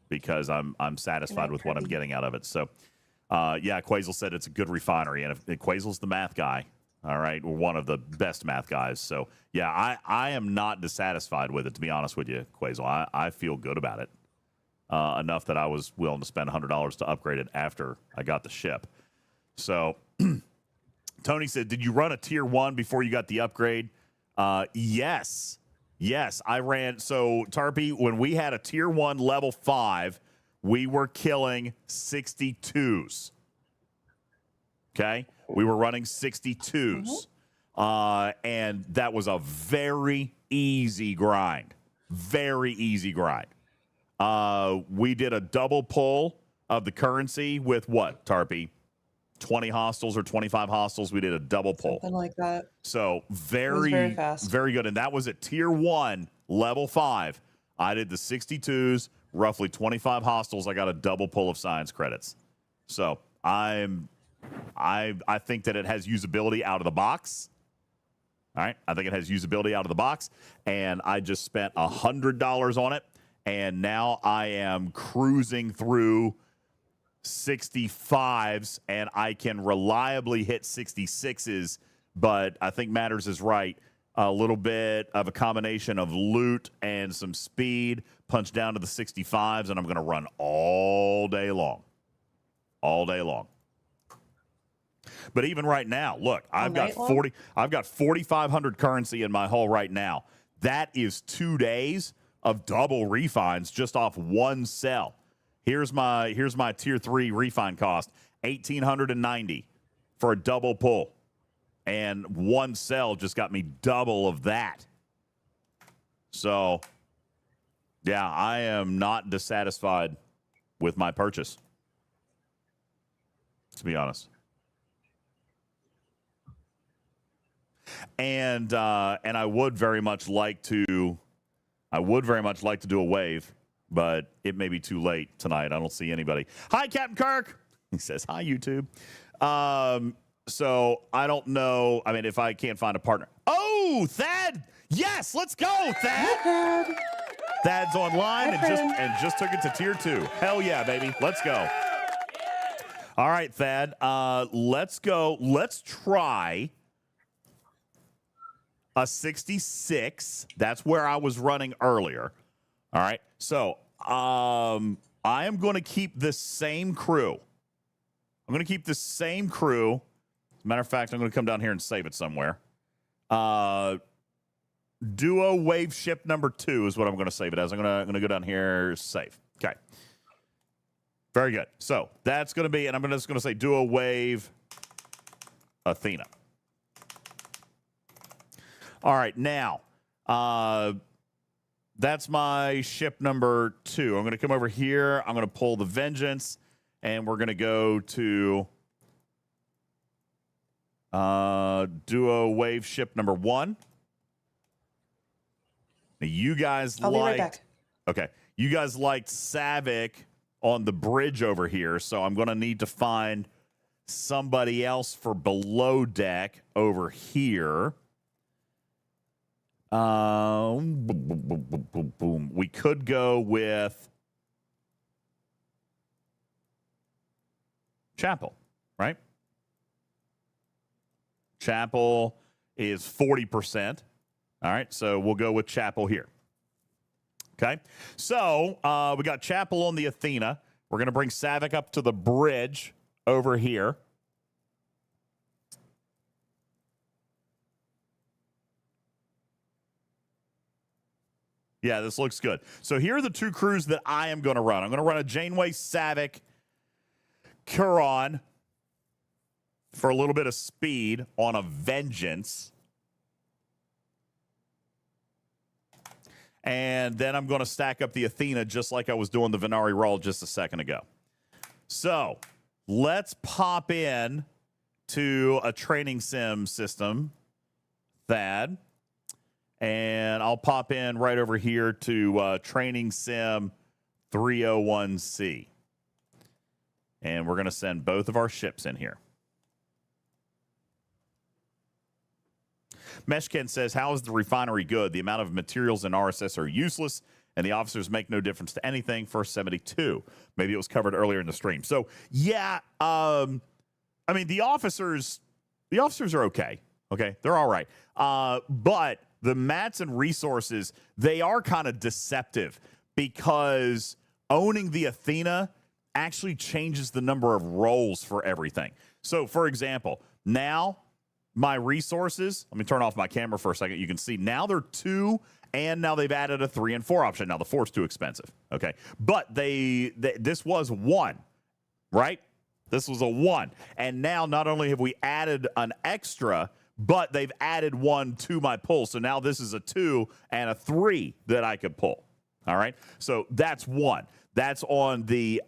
Because I'm satisfied with what I'm getting out of it. So, yeah, Quazel said it's a good refinery. And if Quazel's the math guy, all right, we're one of the best math guys. So, yeah, I am not dissatisfied with it, to be honest with you, Quazel. I feel good about it. Enough that I was willing to spend $100 to upgrade it after I got the ship. So, Tony said, did you run a tier 1 before you got the upgrade? Yes. Yes, I ran. So, Tarpy, when we had a tier 1 level 5, we were killing 62s. Okay? We were running 62s. And that was a very easy grind. Very easy grind. We did a double pull of the currency with what, Tarpy? 20 hostiles or 25 hostiles. We did a double pull. Something like that. So very fast. Very good. And that was at tier 1, level 5. I did the 62s, roughly 25 hostiles. I got a double pull of science credits. So I think that it has usability out of the box. All right. I think it has usability out of the box. And I just spent $100 on it. And now I am cruising through 65s, and I can reliably hit 66s. But I think Matters is right. A little bit of a combination of loot and some speed, punch down to the 65s, and I'm going to run all day long. All day long. But even right now, look, I've got 4,500 currency in my hull right now. That is 2 days of double refines just off one cell. Here's my tier 3 refine cost, 1,890 for a double pull. And one cell just got me double of that. So, yeah, I am not dissatisfied with my purchase, to be honest. And I would very much like to do a wave, but it may be too late tonight. I don't see anybody. Hi, Captain Kirk. He says, hi, YouTube. So I don't know. I mean, if I can't find a partner. Oh, Thad. Yes, let's go, Thad. Thad's online and just took it to tier 2. Hell yeah, baby. Let's go. All right, Thad. Let's go. Let's try a 66. That's where I was running earlier. All right. So I am going to keep this same crew. I'm going to keep this same crew. As a matter of fact, I'm going to come down here and save it somewhere. Duo wave ship number 2 is what I'm going to save it as. I'm going to go down here, save. Okay. Very good. So that's going to be, and I'm just going to say duo wave Athena. All right, now, that's my ship number 2. I'm going to come over here. I'm going to pull the Vengeance, and we're going to go to duo wave ship number 1. Now, you guys I'll be right back. Okay, you guys liked Savick on the bridge over here, so I'm going to need to find somebody else for below deck over here. Boom. We could go with Chapel, right? Chapel is 40%. All right, so we'll go with Chapel here. Okay, so we got Chapel on the Athena. We're going to bring Savick up to the bridge over here. Yeah, this looks good. So here are the two crews that I am going to run. I'm going to run a Janeway Savick Curon for a little bit of speed on a Vengeance. And then I'm going to stack up the Athena just like I was doing the Venari Raw just a second ago. So let's pop in to a training sim system, Thad. And I'll pop in right over here to training sim 301C. And we're going to send both of our ships in here. Meshken says, how is the refinery good? The amount of materials in RSS are useless, and the officers make no difference to anything. First 72. Maybe it was covered earlier in the stream. So, yeah, I mean, the officers are okay. Okay, they're all right. But the mats and resources, they are kind of deceptive because owning the Athena actually changes the number of roles for everything. So, for example, now my resources, let me turn off my camera for a second. You can see now they're 2, and now they've added a 3 and 4 option. Now the 4's too expensive, okay? But this was 1, right? This was a 1. And now not only have we added an extra, but they've added 1 to my pull. So now this is a 2 and a 3 that I could pull, all right? So that's 1. That's on the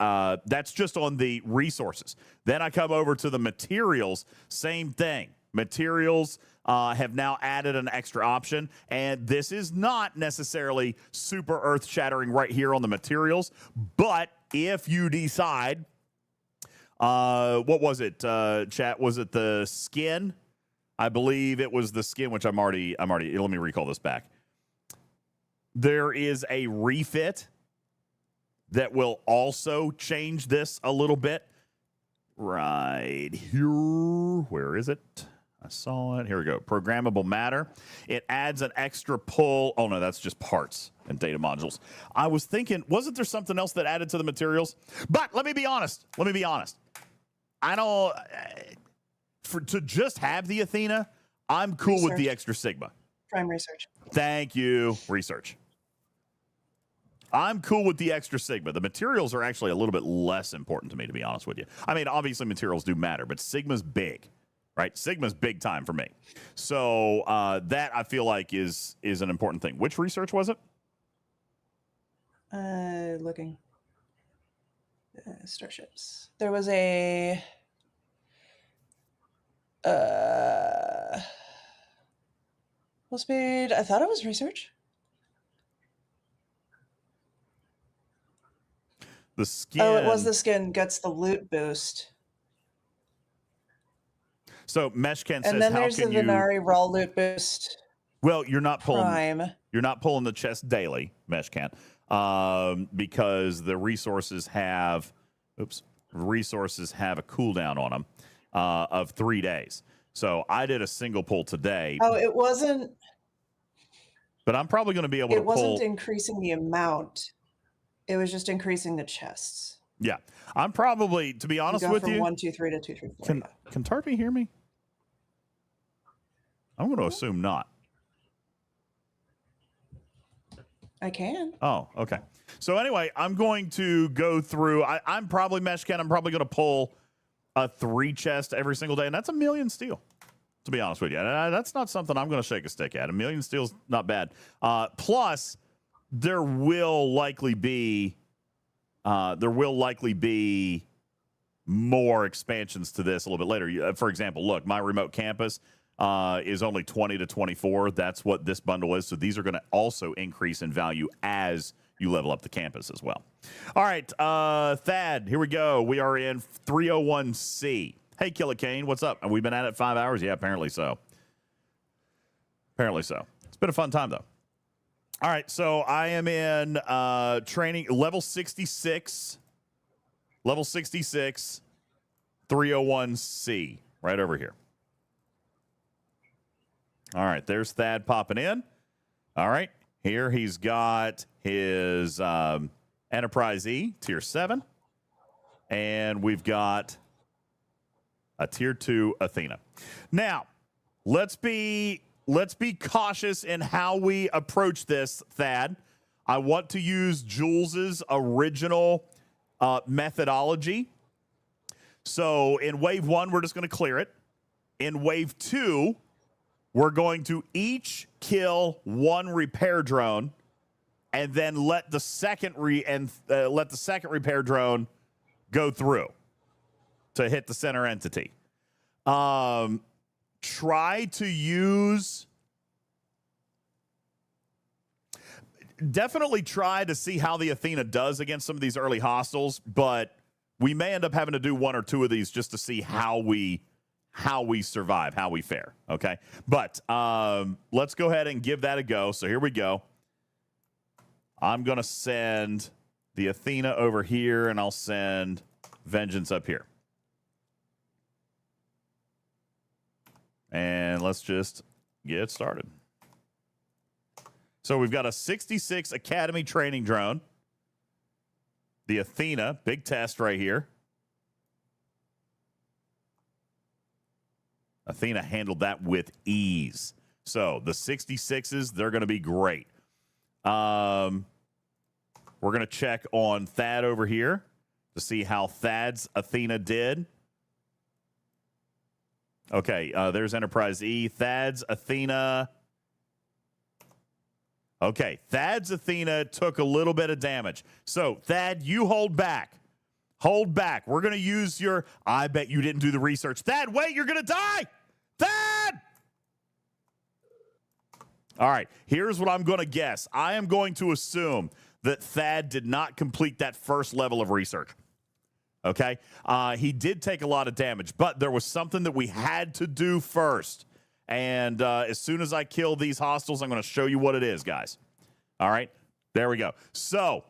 that's just on the resources. Then I come over to the materials, same thing. Materials have now added an extra option, and this is not necessarily super earth-shattering right here on the materials, but if you decide, what was it, chat? Was it the skin? I believe it was the skin, which I'm already, let me recall this back. There is a refit that will also change this a little bit. Right here. Where is it? I saw it. Here we go. Programmable matter. It adds an extra pull. Oh, no, that's just parts and data modules. I was thinking, wasn't there something else that added to the materials? But let me be honest. I don't, to just have the Athena, I'm cool with the extra Sigma. Prime research. Thank you. Research. I'm cool with the extra Sigma. The materials are actually a little bit less important to me, to be honest with you. I mean, obviously materials do matter, but Sigma's big, right? Sigma's big time for me. So that I feel like is an important thing. Which research was it? Looking. Starships. There was a... full speed. I thought it was research. The skin. Oh, it was the skin. Gets the loot boost. So Meshken says, and then how there's can the Venari Raw loot boost. Well, you're not pulling. Prime. You're not pulling the chest daily, Meshken, because the resources have. Resources have a cooldown on them of 3 days. So I did a single pull today. Oh, it wasn't. But I'm probably going to be able to pull. It wasn't increasing the amount. It was just increasing the chests. Yeah, I'm probably, to be honest with you. From 1, 2, 3 to 2, 3, 4. Can Tarpy hear me? I'm going to assume not. I can. Oh, okay. So anyway, I'm going to go through. I'm probably Meshken. I'm probably going to pull a 3 chest every single day, and that's 1 million steel. To be honest with you, that's not something I'm going to shake a stick at. 1 million steel's not bad. Plus, there will likely be more expansions to this a little bit later. For example, look, my remote campus is only 20 to 24. That's what this bundle is. So these are going to also increase in value as you level up the campus as well. All right, Thad, here we go. We are in 301C. Hey, Killicane, what's up? Have we been at it 5 hours? Yeah, apparently so. Apparently so. It's been a fun time, though. All right, so I am in training level 66. Level 66, 301C, right over here. All right, there's Thad popping in. All right. Here he's got his Enterprise E, Tier 7. And we've got a Tier 2 Athena. Now, let's be cautious in how we approach this, Thad. I want to use Jules's original methodology. So in Wave 1, we're just going to clear it. In Wave 2, we're going to each kill one repair drone, and then let the second repair drone go through to hit the center entity. Try to use. Definitely try to see how the Athena does against some of these early hostiles, but we may end up having to do one or two of these just to see how we survive, how we fare. Okay, but let's go ahead and give that a go. So here we go. I'm gonna send the Athena over here, and I'll send Vengeance up here. And let's just get started. So we've got a 66 Academy training drone. The Athena, big test right here. Athena handled that with ease. So the 66s, they're going to be great. We're going to check on Thad over here to see how Thad's Athena did. Okay, there's Enterprise E. Thad's Athena. Okay, Thad's Athena took a little bit of damage. So, Thad, you hold back. Hold back. We're going to use your... I bet you didn't do the research. Thad, wait, you're going to die! Thad! All right, here's what I'm going to guess. I am going to assume that Thad did not complete that first level of research. Okay? He did take a lot of damage, but there was something that we had to do first. And as soon as I kill these hostiles, I'm going to show you what it is, guys. All right? There we go. So,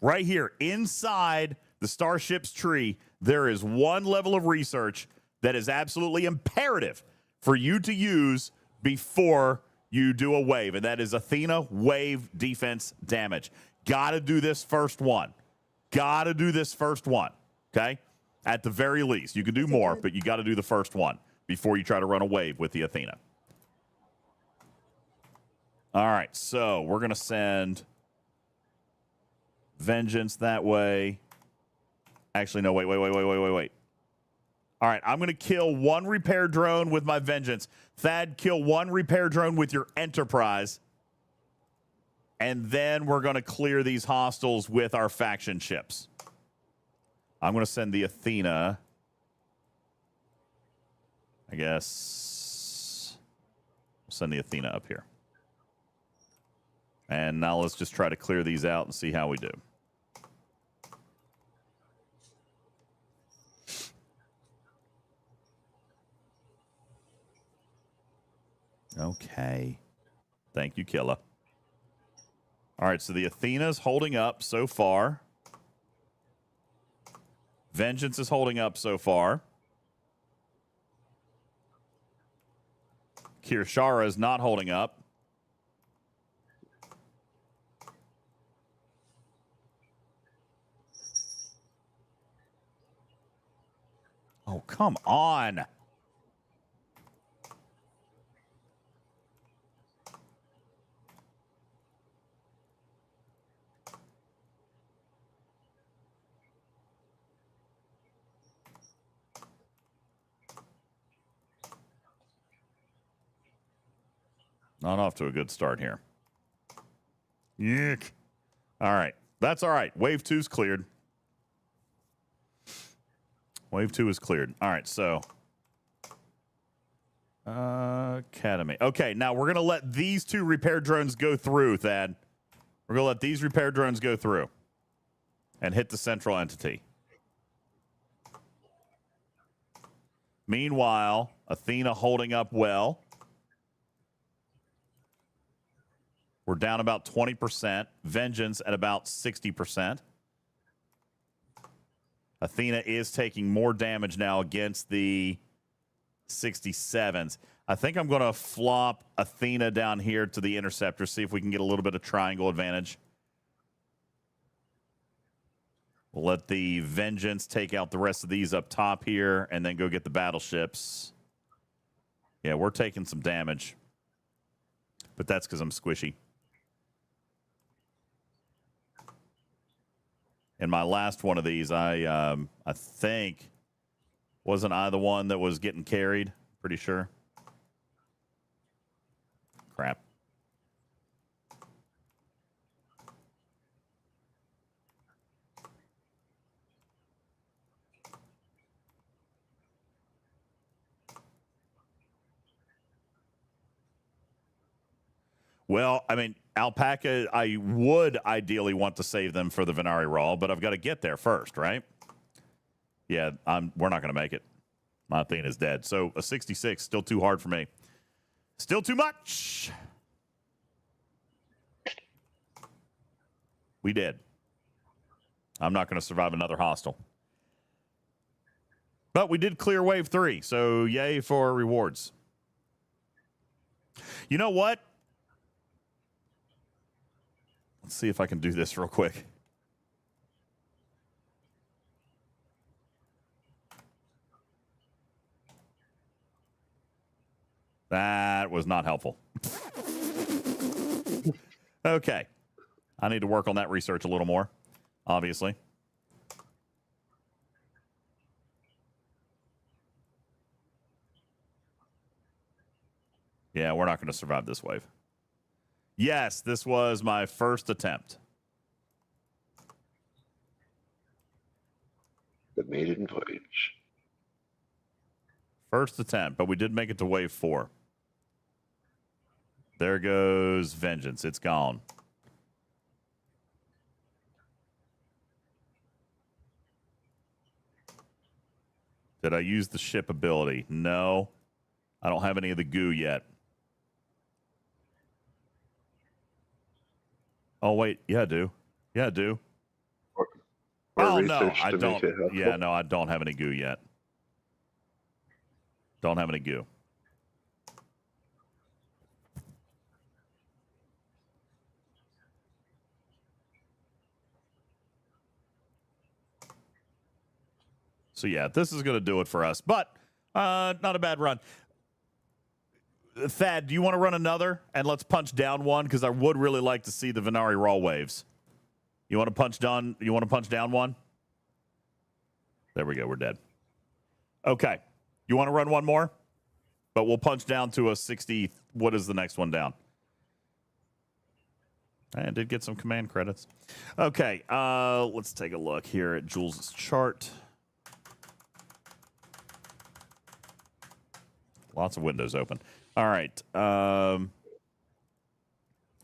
right here, inside the Starship's tree, there is one level of research that is absolutely imperative for you to use before you do a wave, and that is Athena wave defense damage. Got to do this first one. Got to do this first one, okay? At the very least. You can do more, but you got to do the first one before you try to run a wave with the Athena. All right, so we're going to send Vengeance that way. Actually, no, wait. All right, I'm going to kill one repair drone with my Vengeance. Thad, kill one repair drone with your Enterprise. And then we're going to clear these hostiles with our faction ships. I'm going to send the Athena... I guess we'll send the Athena up here. And now let's just try to clear these out and see how we do. Okay. Thank you, Killa. All right, so the Athena's holding up so far. Vengeance is holding up so far. Kirshara is not holding up. Oh, come on. Not off to a good start here. Yuck. All right. That's all right. Wave 2's cleared. Wave 2 is cleared. All right, so... Academy. Okay, now we're going to let these two repair drones go through, Thad. We're going to let these repair drones go through and hit the central entity. Meanwhile, Athena holding up well. We're down about 20%. Vengeance at about 60%. Athena is taking more damage now against the 67s. I think I'm going to flop Athena down here to the interceptor, see if we can get a little bit of triangle advantage. We'll let the Vengeance take out the rest of these up top here and then go get the battleships. Yeah, we're taking some damage. But that's because I'm squishy. And my last one of these, I think, wasn't I the one that was getting carried? Pretty sure. Crap. Well, I mean, Alpaca, I would ideally want to save them for the Venari Raw, but I've got to get there first, right? Yeah, we're not going to make it. My Athena's dead. So a 66, still too hard for me. Still too much. We did. I'm not going to survive another hostile. But we did clear wave 3, so yay for rewards. You know what? Let's see if I can do this real quick. That was not helpful. Okay. I need to work on that research a little more, obviously. Yeah, we're not going to survive this wave. Yes, this was my first attempt. The maiden voyage. First attempt, but we did make it to wave 4. There goes Vengeance. It's gone. Did I use the ship ability? No. I don't have any of the goo yet. Oh, wait. Yeah, I do. Yeah, I do. Oh, no. I don't. Yeah, no, I don't have any goo yet. Don't have any goo. So, yeah, this is going to do it for us. But not a bad run. Thad, do you want to run another? And let's punch down one, because I would really like to see the Venari Raw waves. You want to punch down? You want to punch down one? There we go. We're dead. Okay. You want to run one more? But we'll punch down to a 60. What is the next one down? I did get some command credits. Okay. Let's take a look here at Jules' chart. Lots of windows open. All right.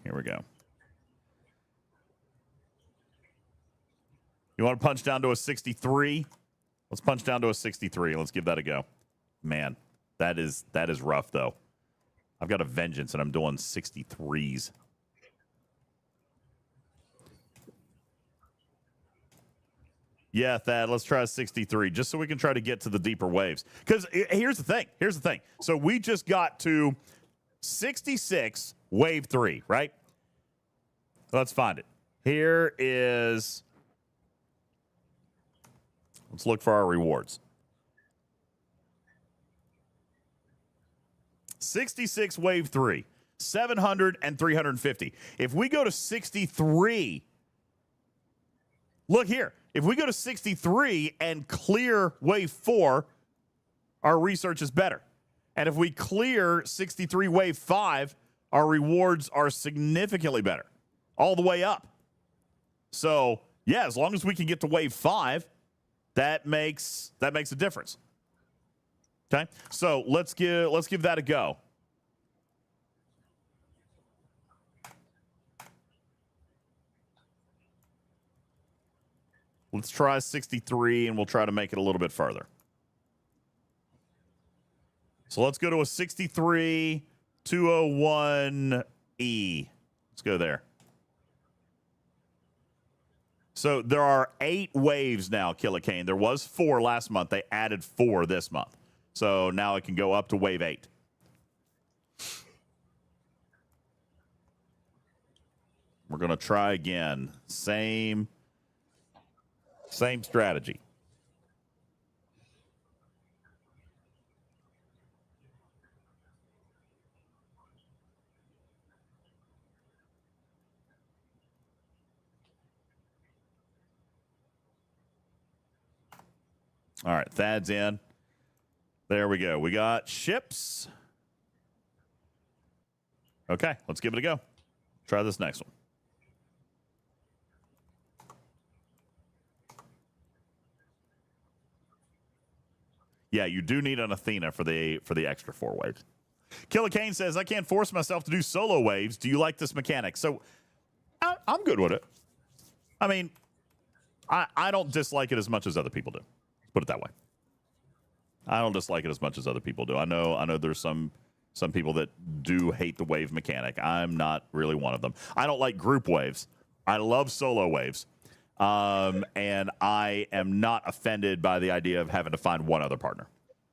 Here we go. You want to punch down to a 63? Let's punch down to a 63. Let's give that a go. Man, that is rough, though. I've got a Vengeance, and I'm doing 63s. Yeah, Thad, let's try a 63, just so we can try to get to the deeper waves. Because here's the thing. Here's the thing. So we just got to 66, wave 3, right? Let's find it. Here is... Let's look for our rewards. 66, wave 3. 700 and 350. If we go to 63... Look here. If we go to 63 and clear wave 4, our research is better. And if we clear 63 wave 5, our rewards are significantly better. All the way up. So, yeah, as long as we can get to wave 5, that makes a difference. Okay? So, let's give that a go. Let's try 63, and we'll try to make it a little bit further. So let's go to a 63, 201E. Let's go there. So there are 8 waves now, Killicane. There was 4 last month. They added 4 this month. So now it can go up to wave 8. We're going to try again. Same strategy. All right, Thad's in. There we go. We got ships. Okay, let's give it a go. Try this next one. Yeah, you do need an Athena for the extra 4 waves. Killer Kane says, I can't force myself to do solo waves. Do you like this mechanic? So I'm good with it. I mean, I don't dislike it as much as other people do. Let's put it that way. I don't dislike it as much as other people do. I know there's some people that do hate the wave mechanic. I'm not really one of them. I don't like group waves. I love solo waves. And I am not offended by the idea of having to find one other partner.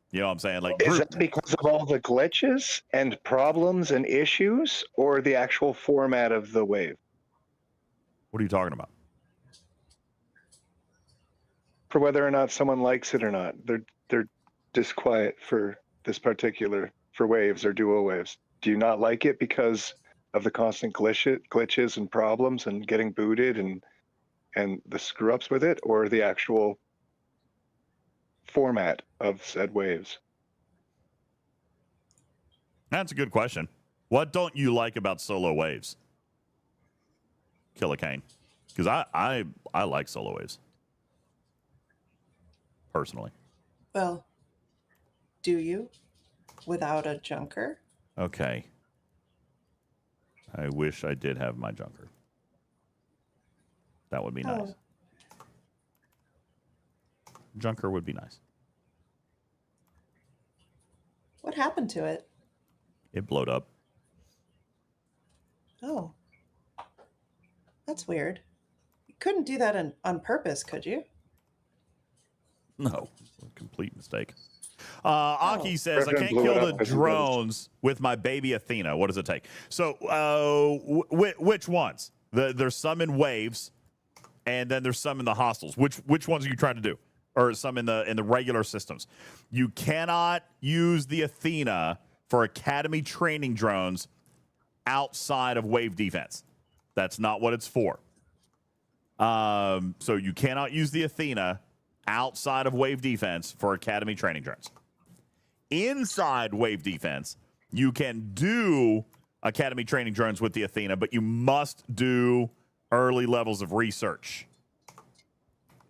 You know what I'm saying? Like, is that because of all the glitches and problems and issues, or the actual format of the wave? What are you talking about? For whether or not someone likes it or not, they're disquiet for this particular for waves or duo waves. Do you not like it because of the constant glitches and problems and getting booted and the screw ups with it, or the actual format of said waves? That's a good question. What don't you like about solo waves, Killer Kane? Because I like solo waves personally. Well, do you? Without a junker? Okay. I wish I did have my junker. That would be nice. Junker would be nice. What happened to it? It blowed up. Oh. That's weird. You couldn't do that on purpose, could you? No. A complete mistake. Aki says, I Griffin can't blew it kill up the 'cause he drones with my baby Athena. What does it take? So, which ones? There's some in waves, and then there's some in the hostiles. Which ones are you trying to do? Or some in the regular systems? You cannot use the Athena for Academy training drones outside of wave defense. That's not what it's for. So you cannot use the Athena outside of wave defense for Academy training drones. Inside wave defense, you can do Academy training drones with the Athena, but you must do early levels of research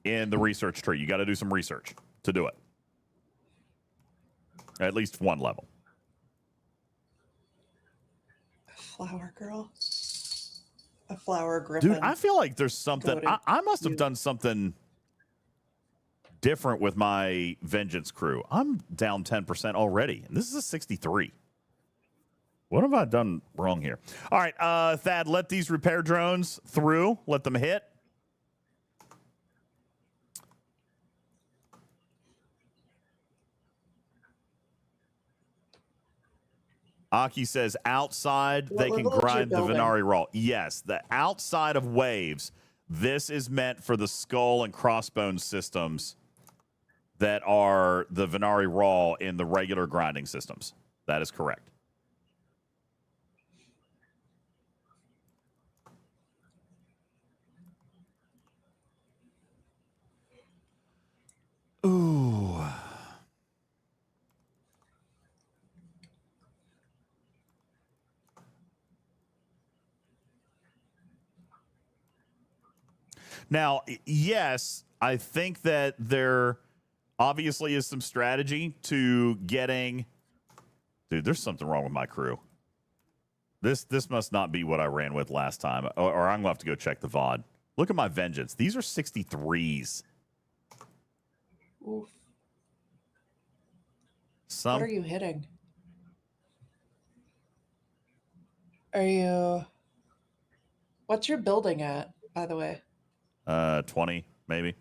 in the research tree. You got to do some research to do it. At least one level. Flower girl. A flower griffin. Dude, I feel like there's something. I must have done something different with my Vengeance crew. I'm down 10% already, and this is a 63. What have I done wrong here? All right, Thad, let these repair drones through. Let them hit. Aki says outside they can grind the Venari Raw. Yes, the outside of waves. This is meant for the skull and crossbones systems that are the Venari Raw in the regular grinding systems. That is correct. Ooh. Now, yes, I think that there obviously is some strategy to getting... Dude, there's something wrong with my crew. This must not be what I ran with last time, or I'm going to have to go check the VOD. Look at my Vengeance. These are 63s. Oof. Some... What are you hitting? Are you... What's your building at, by the way? 20, maybe.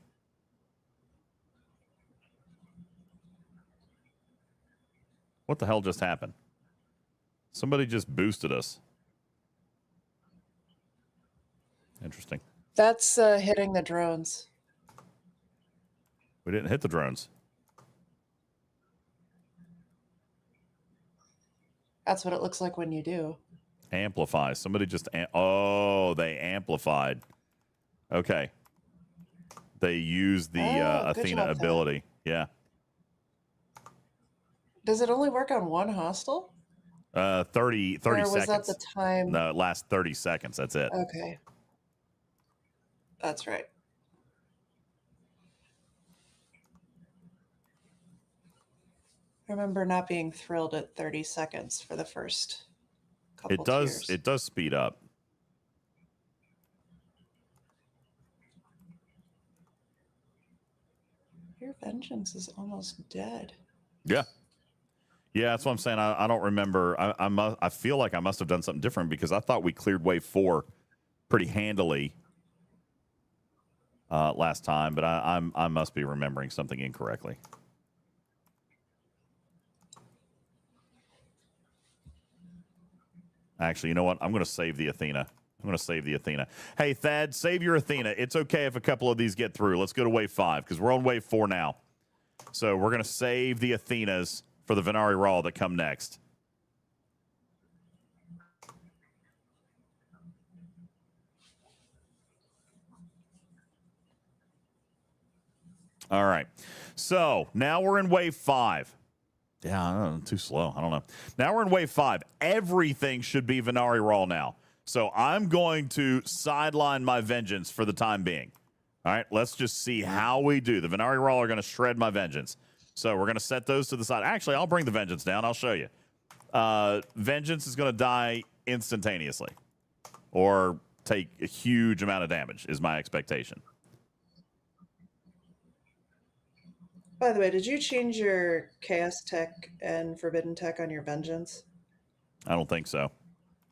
What the hell just happened? Somebody just boosted us. Interesting. That's hitting the drones. We didn't hit the drones. That's what it looks like when you do. Amplify. Somebody just... oh, they amplified. Okay. They used the Athena ability. Yeah. Does it only work on one hostile? 30 or was seconds. that the time? No, it lasts 30 seconds. That's it. Okay. That's right. I remember not being thrilled at 30 seconds for the first couple tiers. It does speed up. Your vengeance is almost dead. Yeah. Yeah, that's what I'm saying. I don't remember. I feel like I must have done something different because I thought we cleared wave 4 pretty handily last time, but I must be remembering something incorrectly. Actually, you know what? I'm going to save the Athena. Hey, Thad, save your Athena. It's okay if a couple of these get through. Let's go to wave 5 because we're on wave 4 now. So we're going to save the Athenas for the Venari Raw that come next. All right. So now we're in wave 5. Yeah, I don't know, too slow. I don't know. Now we're in wave 5. Everything should be Venari Raw now. So I'm going to sideline my vengeance for the time being. All right, let's just see how we do. The Venari Raw are going to shred my vengeance. So we're going to set those to the side. Actually, I'll bring the vengeance down. I'll show you. Vengeance is going to die instantaneously or take a huge amount of damage is my expectation. By the way, did you change your Chaos Tech and Forbidden Tech on your Vengeance? I don't think so.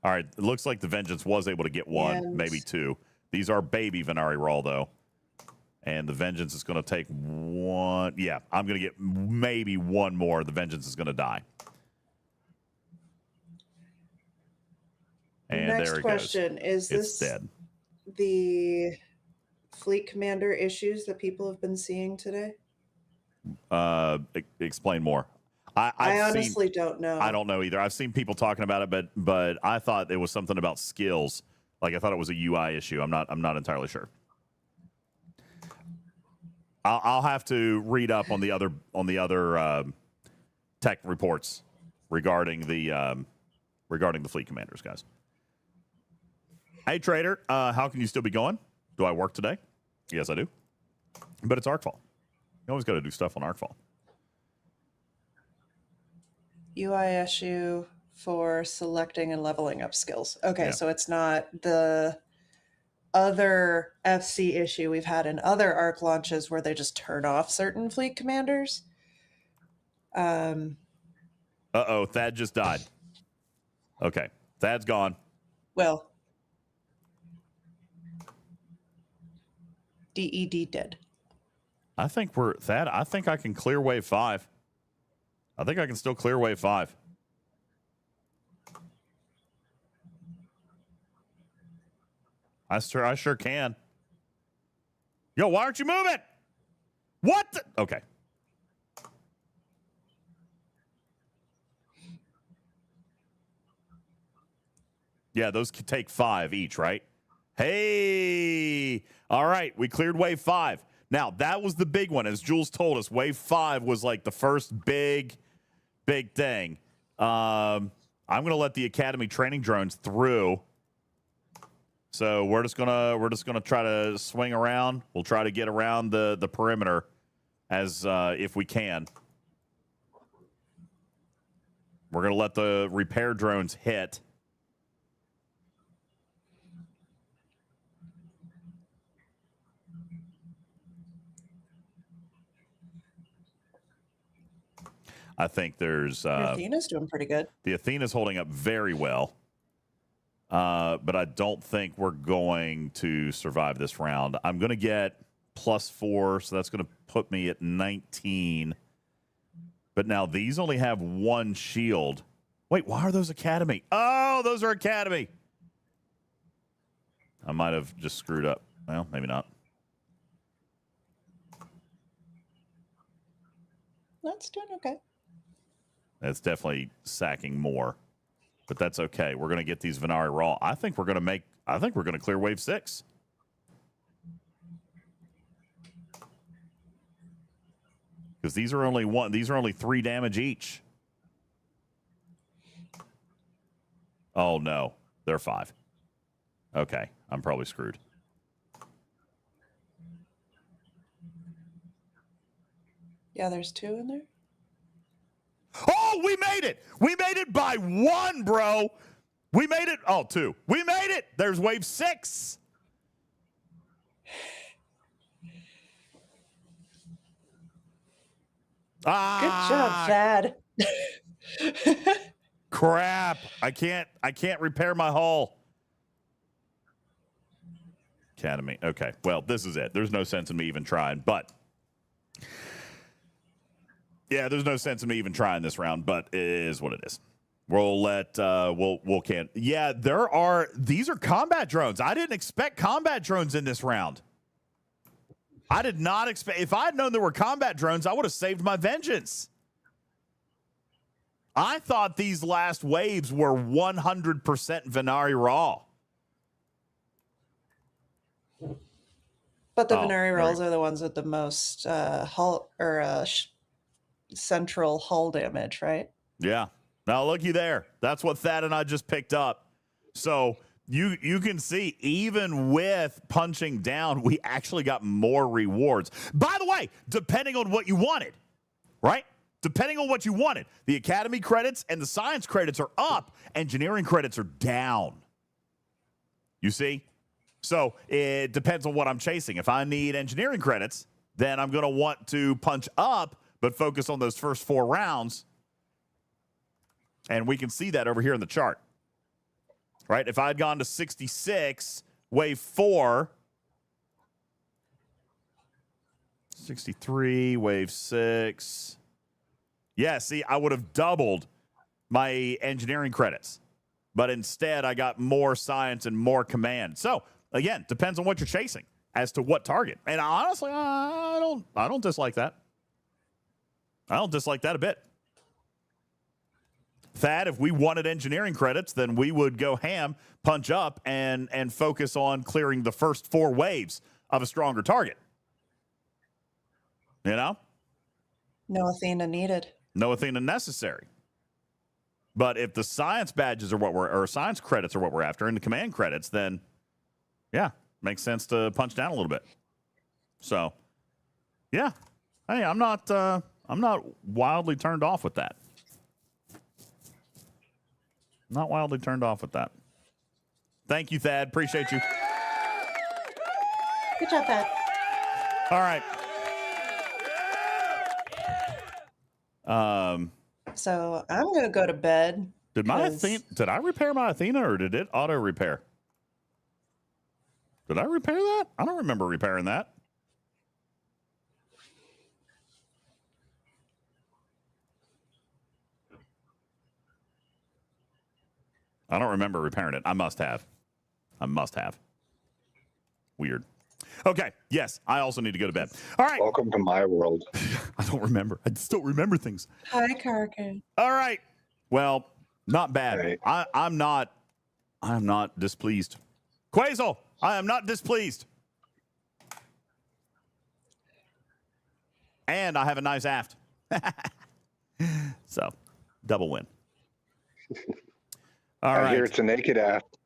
All right, it looks like the Vengeance was able to get one, maybe two. These are baby Venari Raw, though. And the Vengeance is going to take one. Yeah, I'm going to get maybe one more. The Vengeance is going to die. And Next there it question, goes. is this dead. The Fleet Commander issues that people have been seeing today? Explain more. I honestly don't know. I don't know either. I've seen people talking about it, but I thought it was something about skills. Like I thought it was a UI issue. I'm not entirely sure. I'll have to read up on the other tech reports regarding the Fleet Commanders, guys. Hey Trader, how can you still be going? Do I work today? Yes, I do. But it's Arcfall. You always got to do stuff on Arcfall. UI issue for selecting and leveling up skills. Okay, Yeah. so it's not the other FC issue we've had in other ARC launches where they just turn off certain fleet commanders. Uh-oh, Thad just died. Okay, Thad's gone. Well, DED dead. I think I think I can clear wave 5. I think I can still clear wave 5. I sure can. Yo, why aren't you moving? What? Okay. Yeah, those could take 5 each, right? Hey! All right, we cleared wave 5. Now, that was the big one. As Jules told us, wave 5 was like the first big thing. I'm going to let the Academy training drones through. So we're just gonna try to swing around. We'll try to get around the perimeter as if we can. We're gonna let the repair drones hit. I think there's... Athena's doing pretty good. The Athena's holding up very well. But I don't think we're going to survive this round. I'm going to get +4, so that's going to put me at 19. But now these only have 1 shield. Wait, why are those Academy? Oh, those are Academy. I might have just screwed up. Well, maybe not. That's doing okay. It's definitely sacking more, but that's okay. We're going to get these Venari Raw. I think we're going to clear wave 6. Because these are only 3 damage each. Oh no, they're 5. Okay, I'm probably screwed. Yeah, there's 2 in there. Oh, we made it! We made it by 1, bro. We made it. Oh, 2. We made it. There's wave 6. Good job, Thad. Crap. I can't repair my hull. Academy. Okay. Well, this is it. There's no sense in me even trying, but yeah, there's no sense in me even trying this round, but it is what it is. We'll let we'll can. Yeah, these are combat drones. I didn't expect combat drones in this round. I did not expect. If I had known there were combat drones, I would have saved my vengeance. I thought these last waves were 100% Venari Raw. But the Venari Raws are the ones with the most hull or central hull damage, right? Yeah. Now looky there. That's what Thad and I just picked up. So you can see, even with punching down, we actually got more rewards. By the way, depending on what you wanted, right? Depending on what you wanted. The Academy credits and the science credits are up. Engineering credits are down. You see? So it depends on what I'm chasing. If I need engineering credits, then I'm going to want to punch up, but focus on those first 4 rounds. And we can see that over here in the chart. Right? If I had gone to 66, wave 4, 63, wave 6. Yeah, see, I would have doubled my engineering credits. But instead, I got more science and more command. So, again, depends on what you're chasing as to what target. And honestly, I don't dislike that. I don't dislike that a bit. Thad, if we wanted engineering credits, then we would go ham, punch up, and focus on clearing the first 4 waves of a stronger target. You know? No Athena needed. No Athena necessary. But if the science badges are or science credits are what we're after, and the command credits, then yeah, makes sense to punch down a little bit. So, yeah, hey, I'm not wildly turned off with that. Not wildly turned off with that. Thank you, Thad. Appreciate you. Good job, Thad. All right. So I'm gonna go to bed. Did I repair my Athena, or did it auto repair? Did I repair that? I don't remember repairing that. I don't remember repairing it. I must have. Weird. Okay. Yes, I also need to go to bed. All right. Welcome to my world. I don't remember. I just don't remember things. Hi, Karkin. All right. Well, not bad. Hey. I'm not displeased. Quasel, I am not displeased. And I have a nice aft. So, double win. All right. I hear it's a naked aft.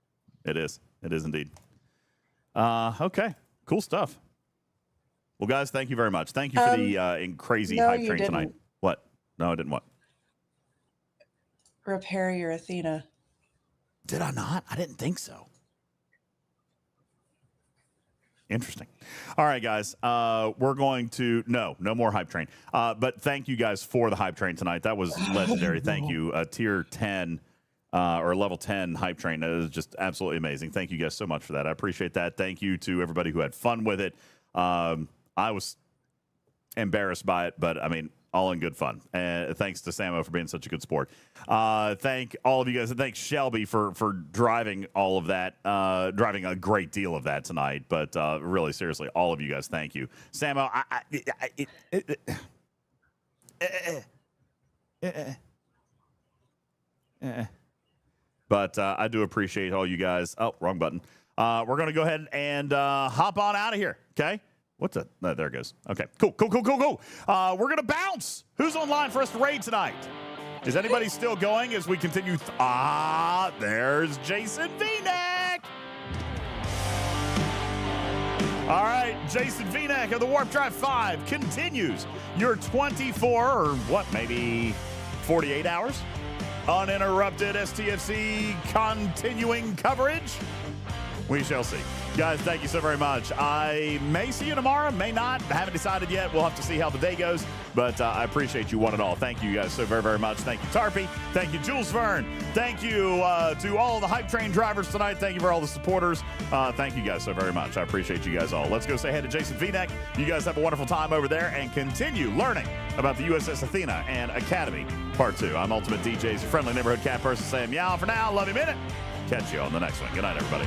It is. It is indeed. Okay. Cool stuff. Well, guys, thank you very much. Thank you for the crazy hype train tonight. What? No, I didn't what? Repair your Athena. Did I not? I didn't think so. Interesting. All right, guys. We're going to no more hype train. But thank you guys for the hype train tonight. That was legendary. Thank you. Tier 10 or level 10 hype train. That is just absolutely amazing. Thank you guys so much for that. I appreciate that. Thank you to everybody who had fun with it. I was embarrassed by it, but I mean, All in good fun. And thanks to Samo for being such a good sport. Thank all of you guys. And thanks, Shelby, for driving all of that, driving a great deal of that tonight. But really, seriously, all of you guys, thank you. Samo, But I do appreciate all you guys. Oh, wrong button. We're going to go ahead and hop on out of here, okay? What's that? No, there it goes. Okay, cool. We're going to bounce. Who's online for us to raid tonight? Is anybody still going as we continue? There's Jason V-Neck. All right, Jason V-Neck of the Warp Drive 5 continues your 24 or maybe 48 hours uninterrupted STFC continuing coverage. We shall see. Guys, thank you so very much. I may see you tomorrow, may not. I haven't decided yet. We'll have to see how the day goes. But I appreciate you one and all. Thank you guys so very, very much. Thank you, Tarpy. Thank you, Jules Verne. Thank you to all the Hype Train drivers tonight. Thank you for all the supporters. Thank you guys so very much. I appreciate you guys all. Let's go say hey to Jason V-Neck. You guys have a wonderful time over there and continue learning about the USS Athena and Academy Part 2. I'm UltimatDJz, your friendly neighborhood cat person saying meow for now. Love you a minute. Catch you on the next one. Good night, everybody.